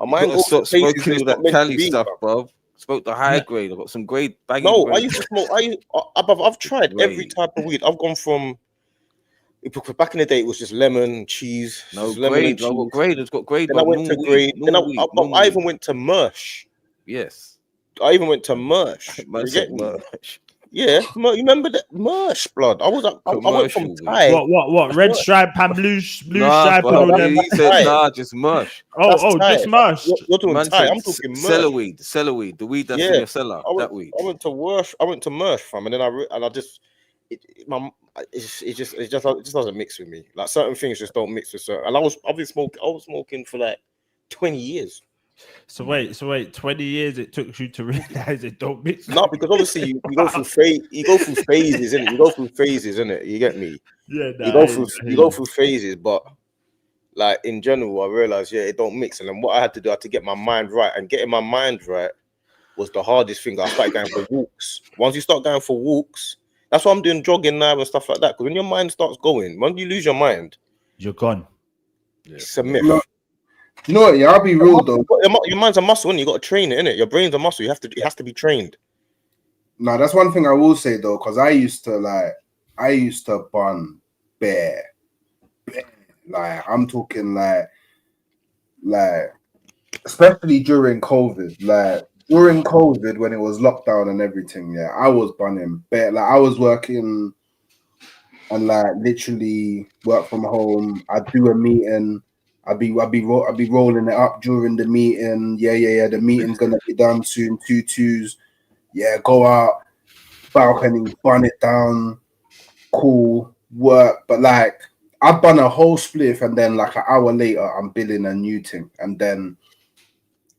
[SPEAKER 4] My mind
[SPEAKER 2] stop smoking that Cali stuff, bro. Smoke the high grade. I've got some grade.
[SPEAKER 1] No, I used to smoke. I've tried every type of weed. I've gone from. Back in the day, it was just lemon, cheese.
[SPEAKER 2] No, grade. I've got grade. It's got grade.
[SPEAKER 1] Then I went to grade. Then I even went to Mersh.
[SPEAKER 2] Yes.
[SPEAKER 1] I even went to Mersh.
[SPEAKER 2] Man
[SPEAKER 1] You
[SPEAKER 2] said
[SPEAKER 1] get me?
[SPEAKER 2] merch.
[SPEAKER 1] Yeah, you remember that Mersh, blood? I went from
[SPEAKER 2] Commercial,
[SPEAKER 1] Thai.
[SPEAKER 4] What? Red stripe and blue
[SPEAKER 2] Nah,
[SPEAKER 4] stripe and all
[SPEAKER 2] but
[SPEAKER 4] them.
[SPEAKER 2] he said,
[SPEAKER 1] Thai.
[SPEAKER 2] nah, just merch.
[SPEAKER 1] That's Thai.
[SPEAKER 4] Just Mersh.
[SPEAKER 1] You're talking
[SPEAKER 2] Man
[SPEAKER 1] Thai.
[SPEAKER 2] said
[SPEAKER 1] I'm talking
[SPEAKER 2] cellar
[SPEAKER 1] Mersh.
[SPEAKER 2] weed, the weed that's
[SPEAKER 1] Yeah.
[SPEAKER 2] in your cellar,
[SPEAKER 1] I
[SPEAKER 2] that weed.
[SPEAKER 1] went to Mersh. I went to Mersh, fam, and then I just it just doesn't mix with me. Like certain things just don't mix with certain. And I was smoking for like 20 years.
[SPEAKER 4] So wait, 20 years it took you to realize it don't mix.
[SPEAKER 1] No, because obviously you go through phases, innit? You go through phases, innit? You get me?
[SPEAKER 4] Yeah,
[SPEAKER 1] You go through phases, but like in general, I realized it don't mix. And then what I had to get my mind right, and getting my mind right was the hardest thing. I started going for walks. Once you start going for walks, that's why I'm doing jogging now and stuff like that. Because when your mind starts going, when you lose your mind,
[SPEAKER 4] you're gone.
[SPEAKER 1] it's a myth.
[SPEAKER 3] You know what? Yeah, I'll be real though.
[SPEAKER 1] Your mind's a muscle, and you got to train it, innit? Your brain's a muscle. It has to be trained.
[SPEAKER 3] No, that's one thing I will say though, because I used to bun bare. Like I'm talking like especially during COVID. Like during COVID when it was lockdown and everything, yeah, I was bunning bare. Like I was working and like literally work from home. I'd do a meeting. I'd be rolling it up during the meeting. Yeah. The meeting's gonna be done soon. 2-2s. Yeah, go out, balcony, bun it down, cool, work. But like I've done a whole spliff and then like an hour later I'm billing a new thing and then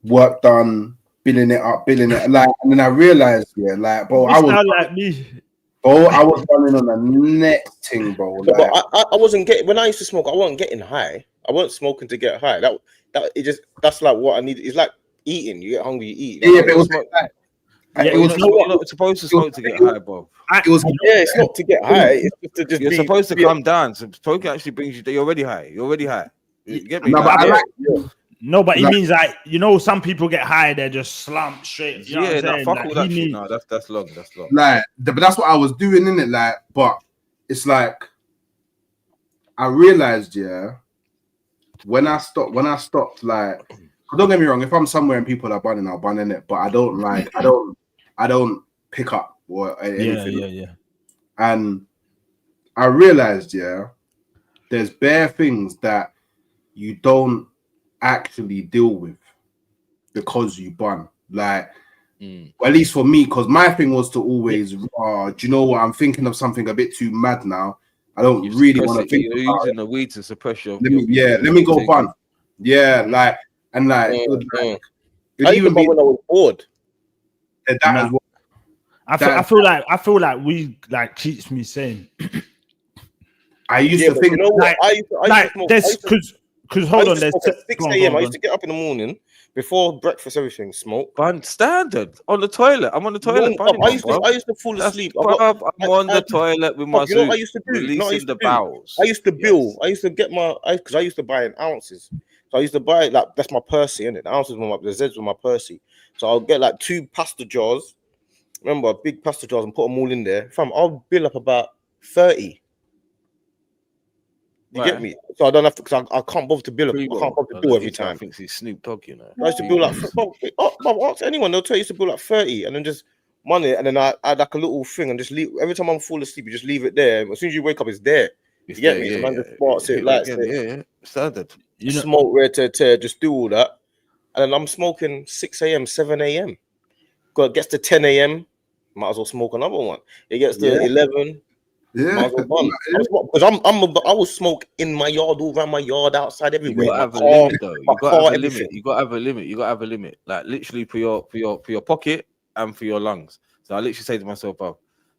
[SPEAKER 3] work done, billing it like, and then I realized, yeah, like bro, I was
[SPEAKER 4] like me.
[SPEAKER 3] Bro, I was running on the next thing, bro. Like,
[SPEAKER 1] but I wasn't getting, when I used to smoke, I wasn't getting high. I wasn't smoking to get high. That's like what I need. It's like eating. You get hungry, you eat.
[SPEAKER 3] Yeah, but it was like,
[SPEAKER 2] it was you're not supposed to smoke to get high, bro.
[SPEAKER 1] It's not to get high. It's just to just
[SPEAKER 2] You're supposed to come down. So smoking actually brings you. You're already high. You get me?
[SPEAKER 3] No, but
[SPEAKER 4] No, but it means like some people get high, they're just slumped straight. You know
[SPEAKER 2] Yeah, fuck all that shit. No, that's long.
[SPEAKER 3] Like, but that's what I was doing in it. Like, but it's like I realized, yeah, when I stopped, like, don't get me wrong. If I'm somewhere and people are bunning, I'll bun in it. But I don't pick up or anything.
[SPEAKER 4] Yeah.
[SPEAKER 3] And I realized, yeah, there's bare things that you don't actually deal with because you bun. Like, well, at least for me, because my thing was to always, do you know what? I'm thinking of something a bit too mad now. I don't really want to think.
[SPEAKER 2] You're using the weed to suppress your.
[SPEAKER 3] Let me go bun. Yeah, like, and like,
[SPEAKER 1] I even when I was bored.
[SPEAKER 3] That as well.
[SPEAKER 4] I feel like we like keeps me sane.
[SPEAKER 3] I used to think,
[SPEAKER 1] you know what? I used to smoke.
[SPEAKER 4] Because hold on, there's
[SPEAKER 1] 6 a.m. I used to get up in the morning before breakfast, everything smoke.
[SPEAKER 2] Bun standard on the toilet. I'm on the toilet.
[SPEAKER 1] I used to fall asleep.
[SPEAKER 2] I'm on the toilet with my.
[SPEAKER 1] You know what I used to do?
[SPEAKER 2] Releasing the bowels.
[SPEAKER 1] I used to bill. I used to get because I used to buy in ounces. So I used to buy like that's my Percy, innit? The ounces were the Zeds were my Percy. So I'll get like 2 pasta jars. Remember, big pasta jars and put them all in there. Fam, I'll bill up about 30. You get me? So I don't have to, because I can't bother to bill. I can't bother to bill every time.
[SPEAKER 2] I think he's Snoop Dogg, you know.
[SPEAKER 1] I used to bill like, ask anyone, they'll tell you to bill like 30 and then just money. And then I add like a little thing and just leave. Every time I'm fall asleep, you just leave it there. As soon as you wake up, it's there. You get me? So man just sparks it, lights it.
[SPEAKER 2] Yeah. Standard.
[SPEAKER 1] You smoke red to tear, just do all that. And then I'm smoking 6 a.m., 7 a.m. It gets to 10 a.m., might as well smoke another one. It gets to 11.
[SPEAKER 3] Yeah,
[SPEAKER 1] because I will smoke in my yard, all around my yard, outside, everywhere.
[SPEAKER 2] You gotta have a limit, though. You gotta have a limit. Like literally for your pocket and for your lungs. So I literally say to myself,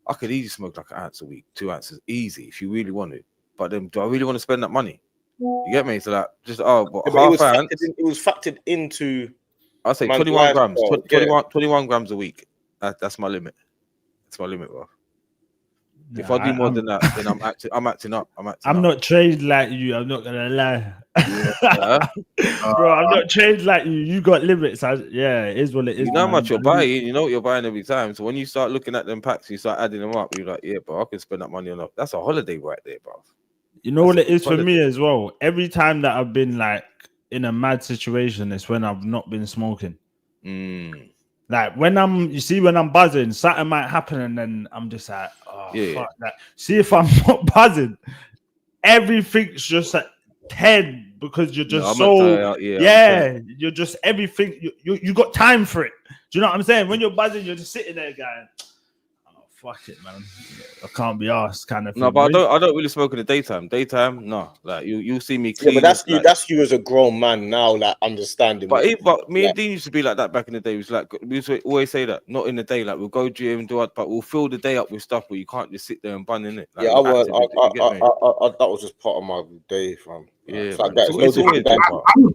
[SPEAKER 2] I could easily smoke like an ounce a week, 2 ounces, easy if you really want to. But then, do I really want to spend that money? You get me? So like, just but half ounce.
[SPEAKER 1] It was factored into.
[SPEAKER 2] I'll say 21 grams. 21 grams a week. That's my limit. That's my limit, bro. If I do more than that, then I'm acting up.
[SPEAKER 4] I'm not trained like you. I'm not gonna lie, bro. I'm not trained like you. You got limits. It is what it is.
[SPEAKER 2] You know how much you're buying. You know what you're buying every time. So when you start looking at them packs, you start adding them up. You're like, yeah, bro, I can spend that money on that. That's a holiday right there, bro.
[SPEAKER 4] You know what it is for me as well. Every time that I've been like in a mad situation, it's when I've not been smoking. Like when I'm buzzing, something might happen, and then I'm just like, oh fuck that. See, if I'm not buzzing, everything's just at 10 because you're just you're just everything. You got time for it. Do you know what I'm saying? When you're buzzing, you're just sitting there going, oh fuck it, man. I can't be asked, kind of thing.
[SPEAKER 2] No, but I don't really smoke in the daytime. Daytime, no. Like you'll see me clean.
[SPEAKER 1] Yeah, but that's you as a grown man now, like understanding.
[SPEAKER 2] But me and Dean used to be like that back in the day. It was like we used to always say that, not in the day, like we'll go gym, but we'll fill the day up with stuff where you can't just sit there and bun in it. Like,
[SPEAKER 1] yeah, that was just part of my day, fam.
[SPEAKER 2] Yeah,
[SPEAKER 1] it's like that. It's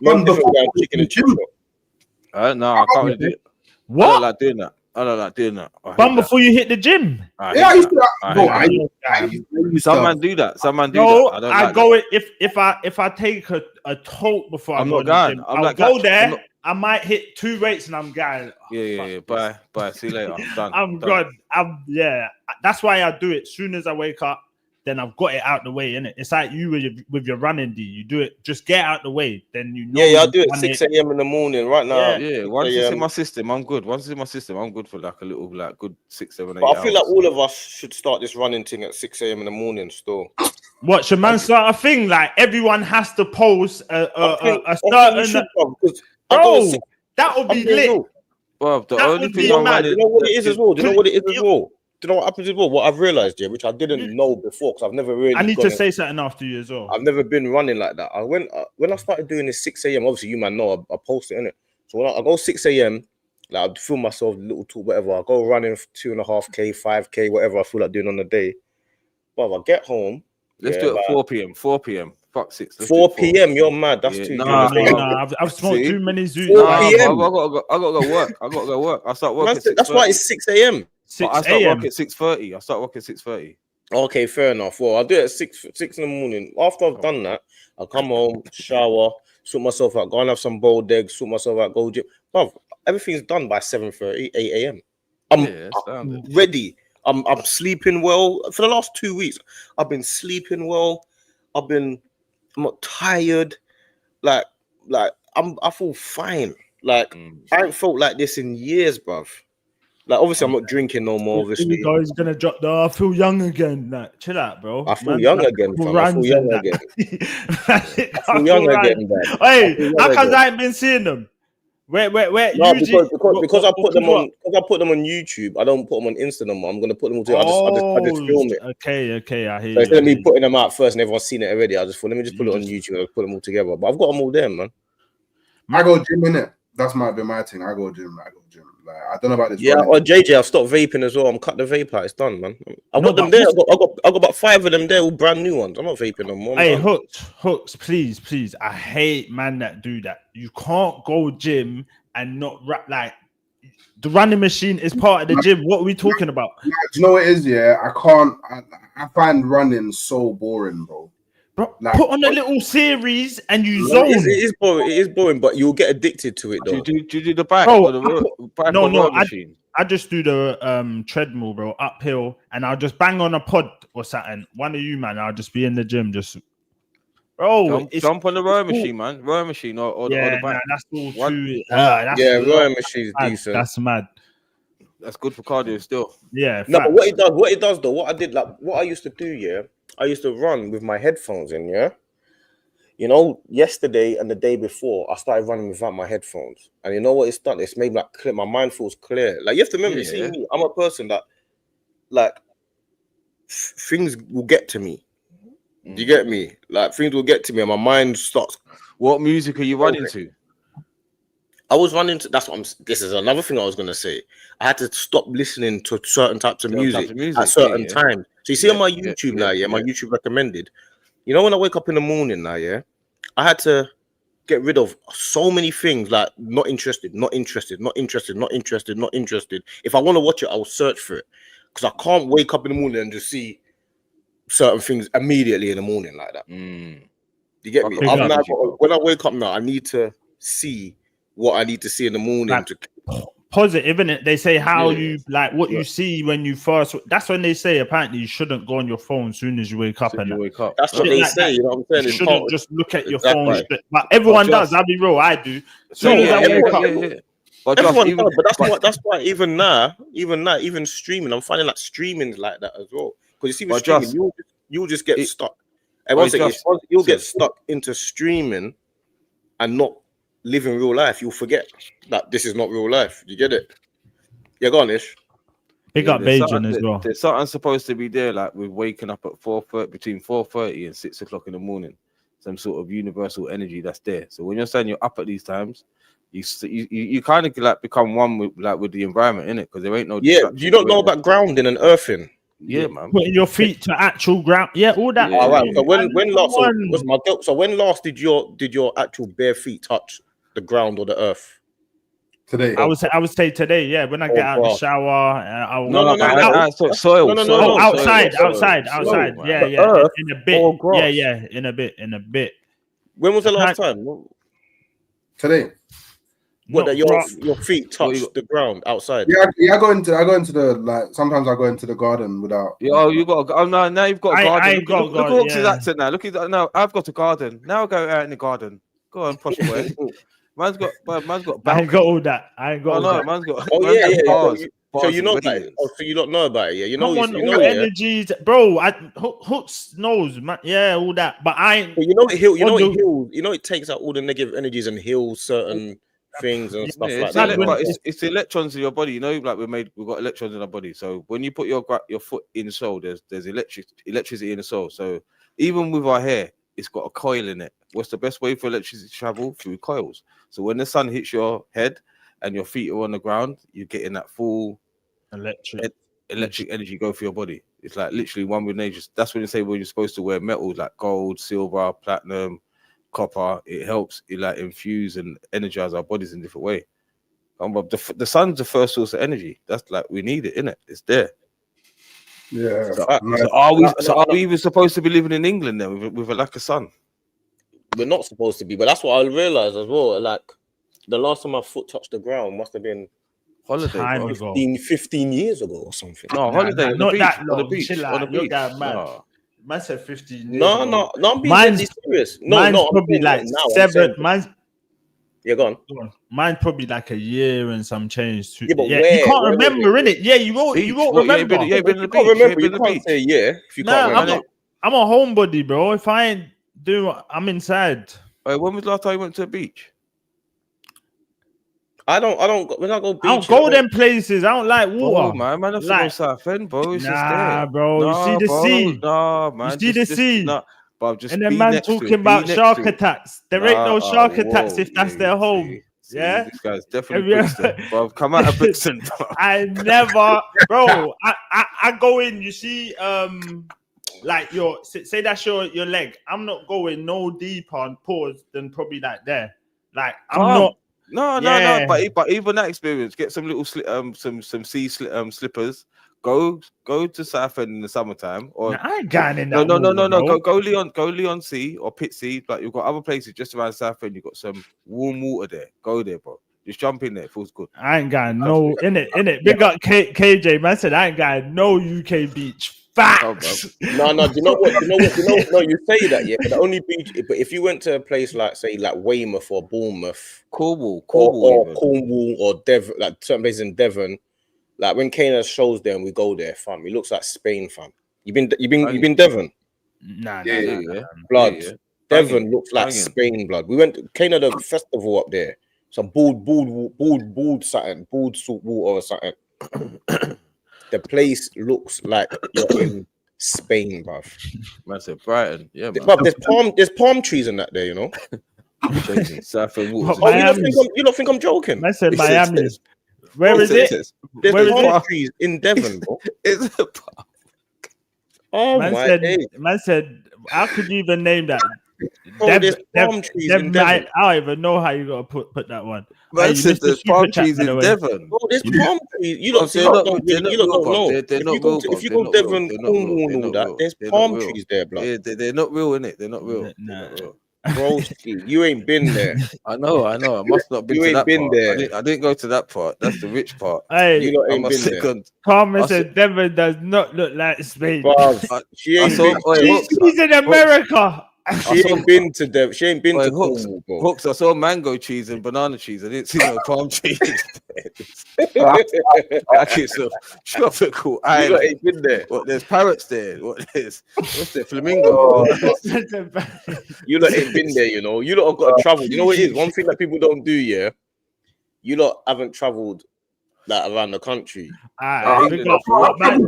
[SPEAKER 3] I'm before chicken and
[SPEAKER 1] chicken.
[SPEAKER 2] No, I can't really do it.
[SPEAKER 4] What?
[SPEAKER 2] I don't like doing that.
[SPEAKER 4] Bum before you hit the gym.
[SPEAKER 3] I used to.
[SPEAKER 2] Some man do that. Some man do
[SPEAKER 4] that.
[SPEAKER 2] I
[SPEAKER 4] go if I take a tote before I go to the gym, I'll go there. I might hit 2 weights and I'm going.
[SPEAKER 2] Yeah. Bye. See you later. I'm done.
[SPEAKER 4] I'm good. That's why I do it. As soon as I wake up, then I've got it out the way, innit? It's like you with your running, D. You do it, just get out the way. Then you know.
[SPEAKER 1] Yeah, I do it 6 a.m. in the morning right now.
[SPEAKER 2] Yeah. Once it's in my system, I'm good. I'm good for like a little, like good 6, 7, 8
[SPEAKER 1] But
[SPEAKER 2] hours.
[SPEAKER 1] I feel like all of us should start this running thing at 6 a.m. in the morning still.
[SPEAKER 4] What, should man start a thing? Like everyone has to post a certain... Bro, that would be lit.
[SPEAKER 2] Bro, the only thing
[SPEAKER 1] you know what it is as well? Do you know what it is as well? Do you know what happens as well? What I've realized, which I didn't know before, because I've never really.
[SPEAKER 4] I need to say something after you as well.
[SPEAKER 1] I've never been running like that. When I started doing this 6 a.m. Obviously, you man know I post it, innit? So when I go 6 a.m., like I film myself, little talk, whatever. I go running 2.5K, 5K, whatever I feel like doing on the day. But if I get home,
[SPEAKER 2] let's do it at 4 p.m. 4 p.m. Fuck 6.
[SPEAKER 1] 4 p.m. You're mad. That's too.
[SPEAKER 4] Nah. I've smoked too many zoots.
[SPEAKER 1] 4 p.m.
[SPEAKER 2] I gotta go work. I start working.
[SPEAKER 1] That's why it's 6 a.m.
[SPEAKER 4] 6
[SPEAKER 2] I start work at 6:30. I start working at 6:30.
[SPEAKER 1] Okay, fair enough. Well, I'll do it at 6 in the morning. After I've done that, I'll come home, shower, sort myself out, go and have some boiled eggs, sort myself out, go gym. But everything's done by 7:30, 8 a.m. I'm ready. I'm sleeping well. For the last 2 weeks, I've been sleeping well. I'm not tired. Like I feel fine. Like I ain't felt like this in years, bruv. Like obviously I'm not drinking no more. Obviously,
[SPEAKER 4] guys gonna drop the I feel young again. Like chill out, bro.
[SPEAKER 1] I feel young again, fam. I feel young again. I feel young again, man.
[SPEAKER 4] Hey, how come I ain't been seeing them? Where?
[SPEAKER 1] No, because I put them on. Because I put them on YouTube. I don't put them on Insta no more. I'm gonna put them all together. I just film it.
[SPEAKER 4] Okay. I hear
[SPEAKER 1] you. Instead of me putting them out first and everyone's seen it already, I just thought let me just put it on YouTube and put them all together. But I've got them all there, man.
[SPEAKER 3] I go gym in it. That's might be my thing. I go gym. Like I don't know about this.
[SPEAKER 1] Yeah, or JJ, I've stopped vaping as well. I'm cut the vape out. It's done, man. I've got them there. I got about 5 of them there, all brand new ones. I'm not vaping no more.
[SPEAKER 4] Hey, hooks, please. I hate man that do that. You can't go gym and not rap. Like the running machine is part of the gym. What are we talking about?
[SPEAKER 3] Do you know what it is? Yeah, I can't. I find running so boring, bro.
[SPEAKER 4] Bro, like, put on a little series and you zone.
[SPEAKER 1] It is boring, but you'll get addicted to it though.
[SPEAKER 2] Do you do the bike?
[SPEAKER 4] Bro,
[SPEAKER 2] or the bike
[SPEAKER 4] no,
[SPEAKER 2] machine?
[SPEAKER 4] I just do the treadmill, bro, uphill, and I'll just bang on a pod or something. One of you, man, I'll just be in the gym, just
[SPEAKER 2] jump on the rowing machine, man. Rowing machine or the bike.
[SPEAKER 4] Nah, that's all too.
[SPEAKER 1] Rowing machine is decent.
[SPEAKER 4] That's mad.
[SPEAKER 2] That's good for cardio still.
[SPEAKER 4] Yeah.
[SPEAKER 1] No, but what it does though, what I used to do, yeah. I used to run with my headphones in, yeah. You know, yesterday and the day before, I started running without my headphones, and you know what it's done? It's made like clear. My mind feels clear. Like you have to remember, you see me. I'm a person that, like, things will get to me. Do you get me? Like things will get to me, and my mind starts.
[SPEAKER 2] What music are you running to?
[SPEAKER 1] I was running to. This is another thing I was gonna say. I had to stop listening to certain types of music at certain times. So you see on my YouTube now, my YouTube recommended. You know, when I wake up in the morning now, I had to get rid of so many things like not interested. If I want to watch it, I'll search for it because I can't wake up in the morning and just see certain things immediately in the morning like that. You get me? When I wake up now, I need to see what I need to see in the morning.
[SPEAKER 4] Like, positive, isn't it? They say how you like what you see when you first. That's when they say apparently you shouldn't go on your phone as soon as you wake up.
[SPEAKER 1] That's what they say. You know what I'm saying?
[SPEAKER 4] You shouldn't just look at your phone. But everyone does. I'll be real. I do. As soon as I wake up,
[SPEAKER 2] But just
[SPEAKER 1] Everyone
[SPEAKER 2] even,
[SPEAKER 1] does, but that's why even now, even streaming, I'm finding like streaming's like that as well. Because you see with
[SPEAKER 2] But
[SPEAKER 1] streaming,
[SPEAKER 2] just-
[SPEAKER 1] you'll just get
[SPEAKER 2] it-
[SPEAKER 1] stuck. And one
[SPEAKER 2] but
[SPEAKER 1] second,
[SPEAKER 2] just-
[SPEAKER 1] you'll get
[SPEAKER 2] so-
[SPEAKER 1] stuck into streaming and not living real life. You'll forget that this is not real life. You get it? Yeah, go on, Ish.
[SPEAKER 4] Big up
[SPEAKER 2] there's
[SPEAKER 4] Bajan
[SPEAKER 2] something-
[SPEAKER 4] as well.
[SPEAKER 2] There's something supposed to be there, like with waking up at 4:30, between 4:30 and 6 o'clock in the morning. Some sort of universal energy that's there. So when you're saying you're up at these times, you kind of like become one with the environment in it, because there ain't no.
[SPEAKER 1] Yeah, you don't know about grounding and earthing.
[SPEAKER 2] Yeah, man.
[SPEAKER 4] Putting your feet to actual ground. Yeah, all that.
[SPEAKER 2] Yeah.
[SPEAKER 1] All right. So when last? So,
[SPEAKER 4] Come on.
[SPEAKER 1] so when last did your actual bare feet touch the ground or the earth?
[SPEAKER 3] Today.
[SPEAKER 4] I would say today, yeah. When I get out of the
[SPEAKER 1] bro.
[SPEAKER 4] shower, I'll
[SPEAKER 1] No,
[SPEAKER 2] soil.
[SPEAKER 1] No,
[SPEAKER 2] soil,
[SPEAKER 4] outside,
[SPEAKER 2] soil,
[SPEAKER 4] outside.
[SPEAKER 2] man.
[SPEAKER 4] Yeah,
[SPEAKER 1] The earth
[SPEAKER 4] in a bit.
[SPEAKER 1] or grass?
[SPEAKER 4] Yeah, in a bit.
[SPEAKER 1] When was the last time?
[SPEAKER 3] Today.
[SPEAKER 1] What
[SPEAKER 4] Not
[SPEAKER 1] that your
[SPEAKER 4] rock.
[SPEAKER 1] feet touched the ground outside?
[SPEAKER 3] Yeah, I go into the like. Sometimes I go into the garden without.
[SPEAKER 2] Yo, you got. Oh no, now you've got a
[SPEAKER 4] I
[SPEAKER 2] garden.
[SPEAKER 4] ain't got a
[SPEAKER 2] Look
[SPEAKER 4] garden,
[SPEAKER 2] at Hawks'
[SPEAKER 4] yeah.
[SPEAKER 2] accent now. Look at that. No, I've got a garden. Now I go out in the garden. Go on, posh boy. man's got.
[SPEAKER 4] I ain't
[SPEAKER 2] balcony.
[SPEAKER 4] got all that. I ain't got
[SPEAKER 2] Oh
[SPEAKER 4] all
[SPEAKER 2] no,
[SPEAKER 4] that.
[SPEAKER 2] man's got.
[SPEAKER 1] Oh
[SPEAKER 2] man's
[SPEAKER 1] yeah,
[SPEAKER 2] got
[SPEAKER 1] yeah.
[SPEAKER 2] bars,
[SPEAKER 1] So
[SPEAKER 2] bars
[SPEAKER 1] you know
[SPEAKER 2] and
[SPEAKER 1] that?
[SPEAKER 2] radiance.
[SPEAKER 1] Oh, so you don't know about it? Yeah, you know.
[SPEAKER 4] Come on,
[SPEAKER 1] You
[SPEAKER 4] all
[SPEAKER 1] know, yeah.
[SPEAKER 4] energies, bro. Hooks knows, man. Yeah, all that. But I ain't.
[SPEAKER 1] But you know it heals. You know
[SPEAKER 4] On
[SPEAKER 1] it
[SPEAKER 4] the-
[SPEAKER 1] heals. You know it takes out all the negative energies and heals certain things and stuff
[SPEAKER 2] Yeah,
[SPEAKER 1] like
[SPEAKER 2] it's,
[SPEAKER 1] that.
[SPEAKER 4] when-
[SPEAKER 2] but it's the electrons in your body. You know, like we've got electrons in our body. So when you put your foot in the soul, there's electricity in the soul. So even with our hair, it's got a coil in it. What's the best way for electricity to travel? Through coils. So when the sun hits your head and your feet are on the ground, you're getting that full
[SPEAKER 4] Electric.
[SPEAKER 2] electric energy go through your body. It's like literally one with nature. That's when you say when you're supposed to wear metals like gold, silver, platinum, copper. It helps it like infuse and energize our bodies in a different way. But the sun's the first source of energy. That's like we need it, innit? It's there.
[SPEAKER 3] Yeah.
[SPEAKER 2] So are we even supposed to be living in England then with a lack of sun?
[SPEAKER 1] We're not supposed to be, but that's what I realized as well. Like the last time my foot touched the ground must have been
[SPEAKER 2] Holiday,
[SPEAKER 4] Time
[SPEAKER 2] bro.
[SPEAKER 4] ago.
[SPEAKER 1] 15 years ago or something.
[SPEAKER 2] No, holiday on the
[SPEAKER 4] not
[SPEAKER 2] beach.
[SPEAKER 4] that
[SPEAKER 2] On the
[SPEAKER 4] long.
[SPEAKER 2] beach.
[SPEAKER 4] Chill
[SPEAKER 2] On the
[SPEAKER 4] out. You're
[SPEAKER 2] beach.
[SPEAKER 4] that mad.
[SPEAKER 2] No.
[SPEAKER 4] Man said 15 years
[SPEAKER 1] No,
[SPEAKER 4] ago.
[SPEAKER 1] I'm being
[SPEAKER 4] Mine's-
[SPEAKER 1] deadly serious. No,
[SPEAKER 4] Mine's
[SPEAKER 1] I'm
[SPEAKER 4] probably
[SPEAKER 1] saying
[SPEAKER 4] like
[SPEAKER 1] now, I'm
[SPEAKER 4] 7.
[SPEAKER 1] saying-
[SPEAKER 4] Mine's
[SPEAKER 1] Yeah, go on.
[SPEAKER 4] Mine's probably like a year and some change.
[SPEAKER 1] Yeah, but
[SPEAKER 4] you
[SPEAKER 1] where
[SPEAKER 4] can't
[SPEAKER 1] was
[SPEAKER 4] remember, innit? Yeah, you won't
[SPEAKER 2] Beach.
[SPEAKER 4] remember.
[SPEAKER 2] Yeah, been on the
[SPEAKER 1] You can't
[SPEAKER 2] beach.
[SPEAKER 1] remember. You
[SPEAKER 2] Been on the
[SPEAKER 1] can't
[SPEAKER 2] beach.
[SPEAKER 1] say yeah if you
[SPEAKER 4] Nah,
[SPEAKER 1] can't
[SPEAKER 4] I'm
[SPEAKER 1] remember.
[SPEAKER 4] I'm a homebody, bro. If I ain't doing, I'm inside.
[SPEAKER 2] When was the last time you went to a beach?
[SPEAKER 1] I don't. When I go beach,
[SPEAKER 4] I don't go them places. I don't like water.
[SPEAKER 2] Oh man, have to go
[SPEAKER 4] Like-
[SPEAKER 2] South End, bro. It's just
[SPEAKER 4] Nah,
[SPEAKER 2] there.
[SPEAKER 4] bro. You see the
[SPEAKER 2] bro.
[SPEAKER 4] sea.
[SPEAKER 2] Nah, man.
[SPEAKER 4] You see the sea.
[SPEAKER 2] Nah, but just
[SPEAKER 4] And then
[SPEAKER 2] be
[SPEAKER 4] man
[SPEAKER 2] next to
[SPEAKER 4] talking
[SPEAKER 2] it, be
[SPEAKER 4] about
[SPEAKER 2] next
[SPEAKER 4] shark
[SPEAKER 2] to it.
[SPEAKER 4] attacks. There ain't no shark attacks
[SPEAKER 2] whoa,
[SPEAKER 4] if that's
[SPEAKER 2] yeah,
[SPEAKER 4] their home.
[SPEAKER 2] see,
[SPEAKER 4] Yeah?
[SPEAKER 2] this guy's definitely
[SPEAKER 4] Have you
[SPEAKER 2] Brixton. Bro, come out of Brixton.
[SPEAKER 4] I never, bro. I go in. You see, like your say that's your leg. I'm not going no deeper on pause than probably like there. Like I'm not.
[SPEAKER 2] No.
[SPEAKER 4] Yeah.
[SPEAKER 2] But even that experience, get some little some sea slippers. Go to Southend in the summertime, or
[SPEAKER 4] Nah, I ain't going in
[SPEAKER 2] no.
[SPEAKER 4] that. water, bro.
[SPEAKER 2] Go Leon Sea or Pit Sea. Like you've got other places just around Southend. You've got some warm water there. Go there, bro. Just jump in there. It feels good.
[SPEAKER 4] I ain't going no in it. Big up KJ, man. Said I ain't going no UK beach. Facts.
[SPEAKER 1] No. Do you know what? No, you say that, yeah. But the only beach. But if you went to a place like, say, like Weymouth or Bournemouth,
[SPEAKER 2] Cornwall,
[SPEAKER 1] or
[SPEAKER 2] even.
[SPEAKER 1] Cornwall or Devon, like certain places in Devon, like when Kane has shows there and we go there, fam. It looks like Spain, fam. You've been Devon,
[SPEAKER 4] Nah.
[SPEAKER 1] blood.
[SPEAKER 2] Yeah.
[SPEAKER 1] Devon looks like
[SPEAKER 2] Banging.
[SPEAKER 1] Spain, blood. We went. Kane had a festival up there. Some bald something, bald salt water or something. The place looks like you're in Spain, bruv.
[SPEAKER 2] Man said Brighton. Yeah, man.
[SPEAKER 1] Bruv, there's palm trees in that there, you know.
[SPEAKER 2] Southend Waters.
[SPEAKER 1] Oh,
[SPEAKER 4] Miami.
[SPEAKER 1] you don't think I'm joking?
[SPEAKER 4] I said
[SPEAKER 2] It's-
[SPEAKER 4] Miami.
[SPEAKER 2] it's-
[SPEAKER 4] Where is it?
[SPEAKER 1] There's
[SPEAKER 4] Where is
[SPEAKER 1] palm
[SPEAKER 4] it?
[SPEAKER 1] trees in Devon, bro.
[SPEAKER 2] It's a
[SPEAKER 1] Oh
[SPEAKER 4] Man
[SPEAKER 1] my
[SPEAKER 4] said,
[SPEAKER 1] days.
[SPEAKER 4] man said, how could you even name that?
[SPEAKER 1] Bro, there's palm trees in Devon.
[SPEAKER 4] I don't even know how you gotta put that one.
[SPEAKER 2] Man
[SPEAKER 4] you
[SPEAKER 2] said
[SPEAKER 4] missed the
[SPEAKER 2] there's
[SPEAKER 4] super
[SPEAKER 2] palm
[SPEAKER 4] chat,
[SPEAKER 2] trees
[SPEAKER 4] by the
[SPEAKER 2] in
[SPEAKER 4] way.
[SPEAKER 2] Devon.
[SPEAKER 1] Bro, there's palm trees. You don't see.
[SPEAKER 2] They're not
[SPEAKER 1] You
[SPEAKER 2] real,
[SPEAKER 1] don't know.
[SPEAKER 2] bro. They're not real,
[SPEAKER 1] If you
[SPEAKER 2] bro.
[SPEAKER 1] go
[SPEAKER 2] They're not
[SPEAKER 1] Devon,
[SPEAKER 2] real. They're not
[SPEAKER 1] Cornwall,
[SPEAKER 2] real.
[SPEAKER 1] and all
[SPEAKER 2] They're not
[SPEAKER 1] that,
[SPEAKER 2] real.
[SPEAKER 1] there's
[SPEAKER 2] They're not
[SPEAKER 1] palm
[SPEAKER 2] real.
[SPEAKER 1] trees there, blood.
[SPEAKER 2] Yeah, they're not real, innit? They're not real. They're
[SPEAKER 4] Nah.
[SPEAKER 2] not real.
[SPEAKER 1] Bro, you ain't been there.
[SPEAKER 2] I know. I must not been
[SPEAKER 1] You
[SPEAKER 2] to
[SPEAKER 1] ain't
[SPEAKER 2] that
[SPEAKER 1] been
[SPEAKER 2] part.
[SPEAKER 1] there.
[SPEAKER 2] I didn't go to that part. That's the rich part.
[SPEAKER 4] Hey,
[SPEAKER 1] You lot
[SPEAKER 2] I'm
[SPEAKER 1] ain't
[SPEAKER 2] a
[SPEAKER 1] been there.
[SPEAKER 2] second.
[SPEAKER 4] Carmen
[SPEAKER 2] I
[SPEAKER 4] said Devon does not look like Spain.
[SPEAKER 1] Bruv, she
[SPEAKER 2] I
[SPEAKER 1] ain't
[SPEAKER 2] saw-
[SPEAKER 1] been.
[SPEAKER 2] Oi, Hawks,
[SPEAKER 4] He's in America.
[SPEAKER 1] She ain't been to Dev. She ain't been
[SPEAKER 2] Wait,
[SPEAKER 1] to Cornwall, bro.
[SPEAKER 2] Hooks, I saw mango cheese and banana cheese. I didn't see no palm trees. Like it's a tropical
[SPEAKER 1] You
[SPEAKER 2] island.
[SPEAKER 1] lot ain't been there.
[SPEAKER 2] What, there's parrots there. What's there? Flamingo.
[SPEAKER 1] You lot ain't been there, you know. You lot have got to travel. You know what it is? One thing that people don't do, yeah. You lot haven't traveled like around the country.
[SPEAKER 4] Big up, man.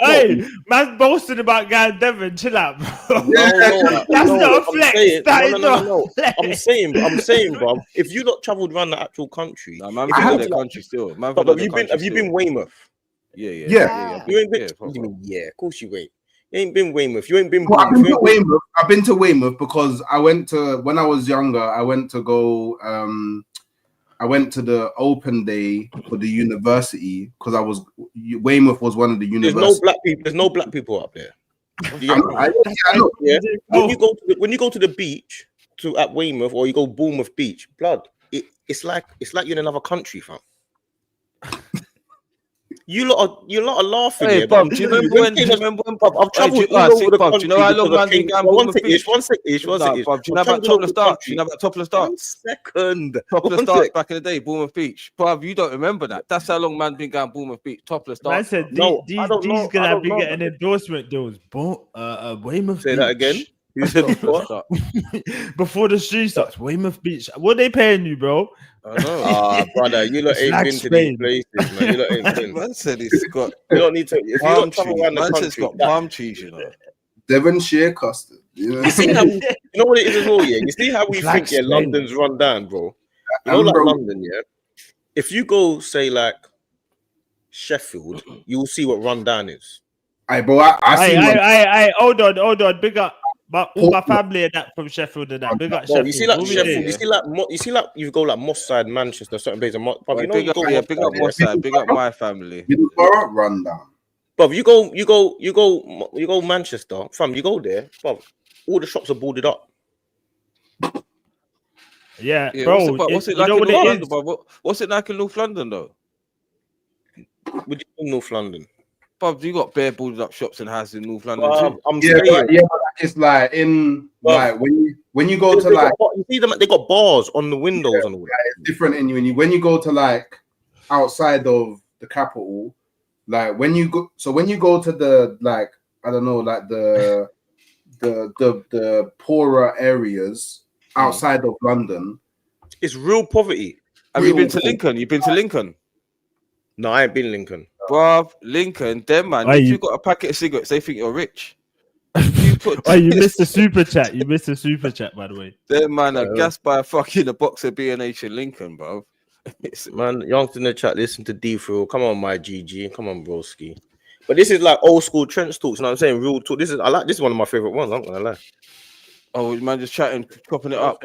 [SPEAKER 4] Hey, man's boasting about going Devon. Chill out, bro.
[SPEAKER 1] No,
[SPEAKER 4] That's not a flex.
[SPEAKER 1] No. I'm saying, bro. If you lot traveled around the actual country,
[SPEAKER 2] Nah, man, have their country still. Man,
[SPEAKER 1] have you been Weymouth?
[SPEAKER 2] Yeah.
[SPEAKER 1] You ain't been. Yeah, of course you ain't. You ain't been Weymouth. You ain't been.
[SPEAKER 3] Well, I've been to Weymouth because I went to when I was younger. I went to go. I went to the open day for the university because Weymouth was one of the universities.
[SPEAKER 1] There's no black people up there.
[SPEAKER 3] I know.
[SPEAKER 1] Yeah. When you go to the beach at Weymouth or you go Bournemouth Beach, blood. It's like you're in another country, fam. You lot are laughing.
[SPEAKER 2] Hey,
[SPEAKER 1] here,
[SPEAKER 2] Bob, do you remember when?
[SPEAKER 1] I've travelled all over the country.
[SPEAKER 2] Do you know how long man been going Bournemouth Beach?
[SPEAKER 1] One second.
[SPEAKER 2] Do you know about Topless Start? Do you know about Topless Start?
[SPEAKER 1] 1 second.
[SPEAKER 2] Topless Start back in the day, Bournemouth Beach. Bob, you don't remember that. That's how long man been going Bournemouth Beach. Topless Start.
[SPEAKER 4] I said these gonna be getting endorsement deals. Weymouth.
[SPEAKER 1] Say that again. You said what?
[SPEAKER 4] Before the street starts, Weymouth Beach. What they paying you, bro?
[SPEAKER 2] I know.
[SPEAKER 1] Brother, you lot ain't been to these places, man. You lot ain't been.
[SPEAKER 2] Man said he's got.
[SPEAKER 1] You don't need to. If you don't travel around the
[SPEAKER 2] man
[SPEAKER 1] country,
[SPEAKER 2] said he's got palm cheese, you know.
[SPEAKER 3] Devonshire custard.
[SPEAKER 1] You see how you know what it is as well, yeah. You see how we think, yeah, London's run down, bro. You know, like London, yeah. If you go say like Sheffield, you will see what run down is.
[SPEAKER 3] Hey, bro, I
[SPEAKER 4] hold on, big up. All my family and that from Sheffield and that. Big up Sheffield.
[SPEAKER 1] You see like Sheffield, you see like you go like Moss Side, Manchester, certain places.
[SPEAKER 2] Big up Moss Side, big up my family.
[SPEAKER 3] Middlesbrough run down.
[SPEAKER 1] But you go Manchester, fam. You go there, but all the shops are boarded up.
[SPEAKER 4] Yeah, bro.
[SPEAKER 2] What's it like in North London? What's it like in North London though?
[SPEAKER 1] Would you in North London?
[SPEAKER 2] Bob, you got bare boarded up shops and houses in North London too.
[SPEAKER 3] It's like in like when you go to like
[SPEAKER 1] you see them, they got bars on the windows and all.
[SPEAKER 3] It's different in when you go to like outside of the capital, like when you go to the like I don't know like the poorer areas outside of London,
[SPEAKER 1] it's real poverty.
[SPEAKER 2] Have you been to Lincoln? You've been to Lincoln?
[SPEAKER 1] No, I ain't been Lincoln.
[SPEAKER 2] Bruv, Lincoln, them man, if you got a packet of cigarettes, they think you're rich.
[SPEAKER 4] You missed the super chat. You missed the super chat, by the way.
[SPEAKER 2] Them man are gassed by a box of B&H in Lincoln, bro.
[SPEAKER 1] Man, youngster in the chat, listen to D-Thrill. Come on, my GG. Come on, broski. But this is like old school trench talks, you know what I'm saying? Real talk. This is one of my favorite ones, I'm gonna lie.
[SPEAKER 2] Oh, man, just chatting, chopping it up.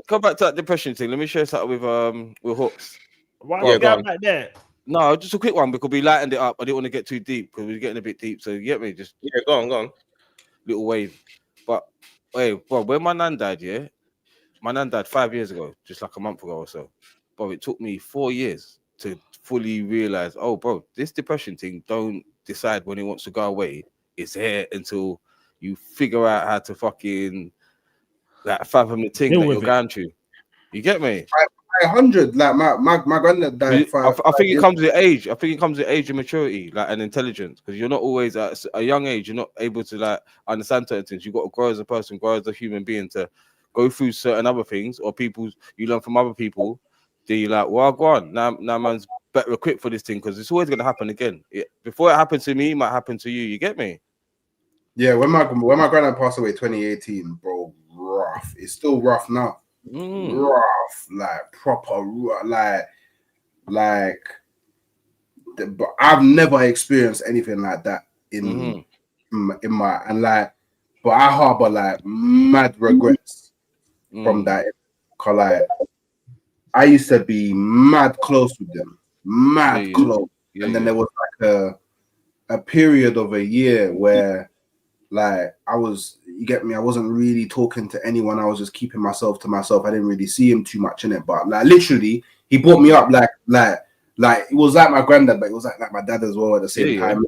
[SPEAKER 2] Come back to that depression thing. Let me share something with Hooks.
[SPEAKER 4] Why go back there?
[SPEAKER 2] No, just a quick one because we lightened it up. I didn't want to get too deep because we're getting a bit deep. So you get me? Just
[SPEAKER 1] go on.
[SPEAKER 2] Little wave. But hey, bro, when my nan died, my nan died 5 years ago, just like a month ago or so. But it took me 4 years to fully realize, oh, bro, this depression thing don't decide when it wants to go away. It's here until you figure out how to fucking like fathom the thing that you're going through. You get me?
[SPEAKER 3] 100, like my granddad died.
[SPEAKER 2] I think it comes with age. I think it comes with age and maturity, like and intelligence. Because you're not always at a young age. You're not able to like understand certain things. You got to grow as a person, grow as a human being to go through certain other things or people you learn from other people. Then you like, well, go on. Now man's better equipped for this thing because it's always gonna happen again. Before it happened to me, it might happen to you. You get me?
[SPEAKER 3] Yeah. When my granddad passed away 2018, bro, rough. It's still rough now. Rough, like proper, but I've never experienced anything like that in my and like, but I harbor like mad regrets from that. Cause like I used to be mad close with them, close, and then there was like a period of a year where. Like I was, you get me? I wasn't really talking to anyone. I was just keeping myself to myself. I didn't really see him too much in it, but like literally, he brought me up like it was like my granddad, but it was like my dad as well at the same time.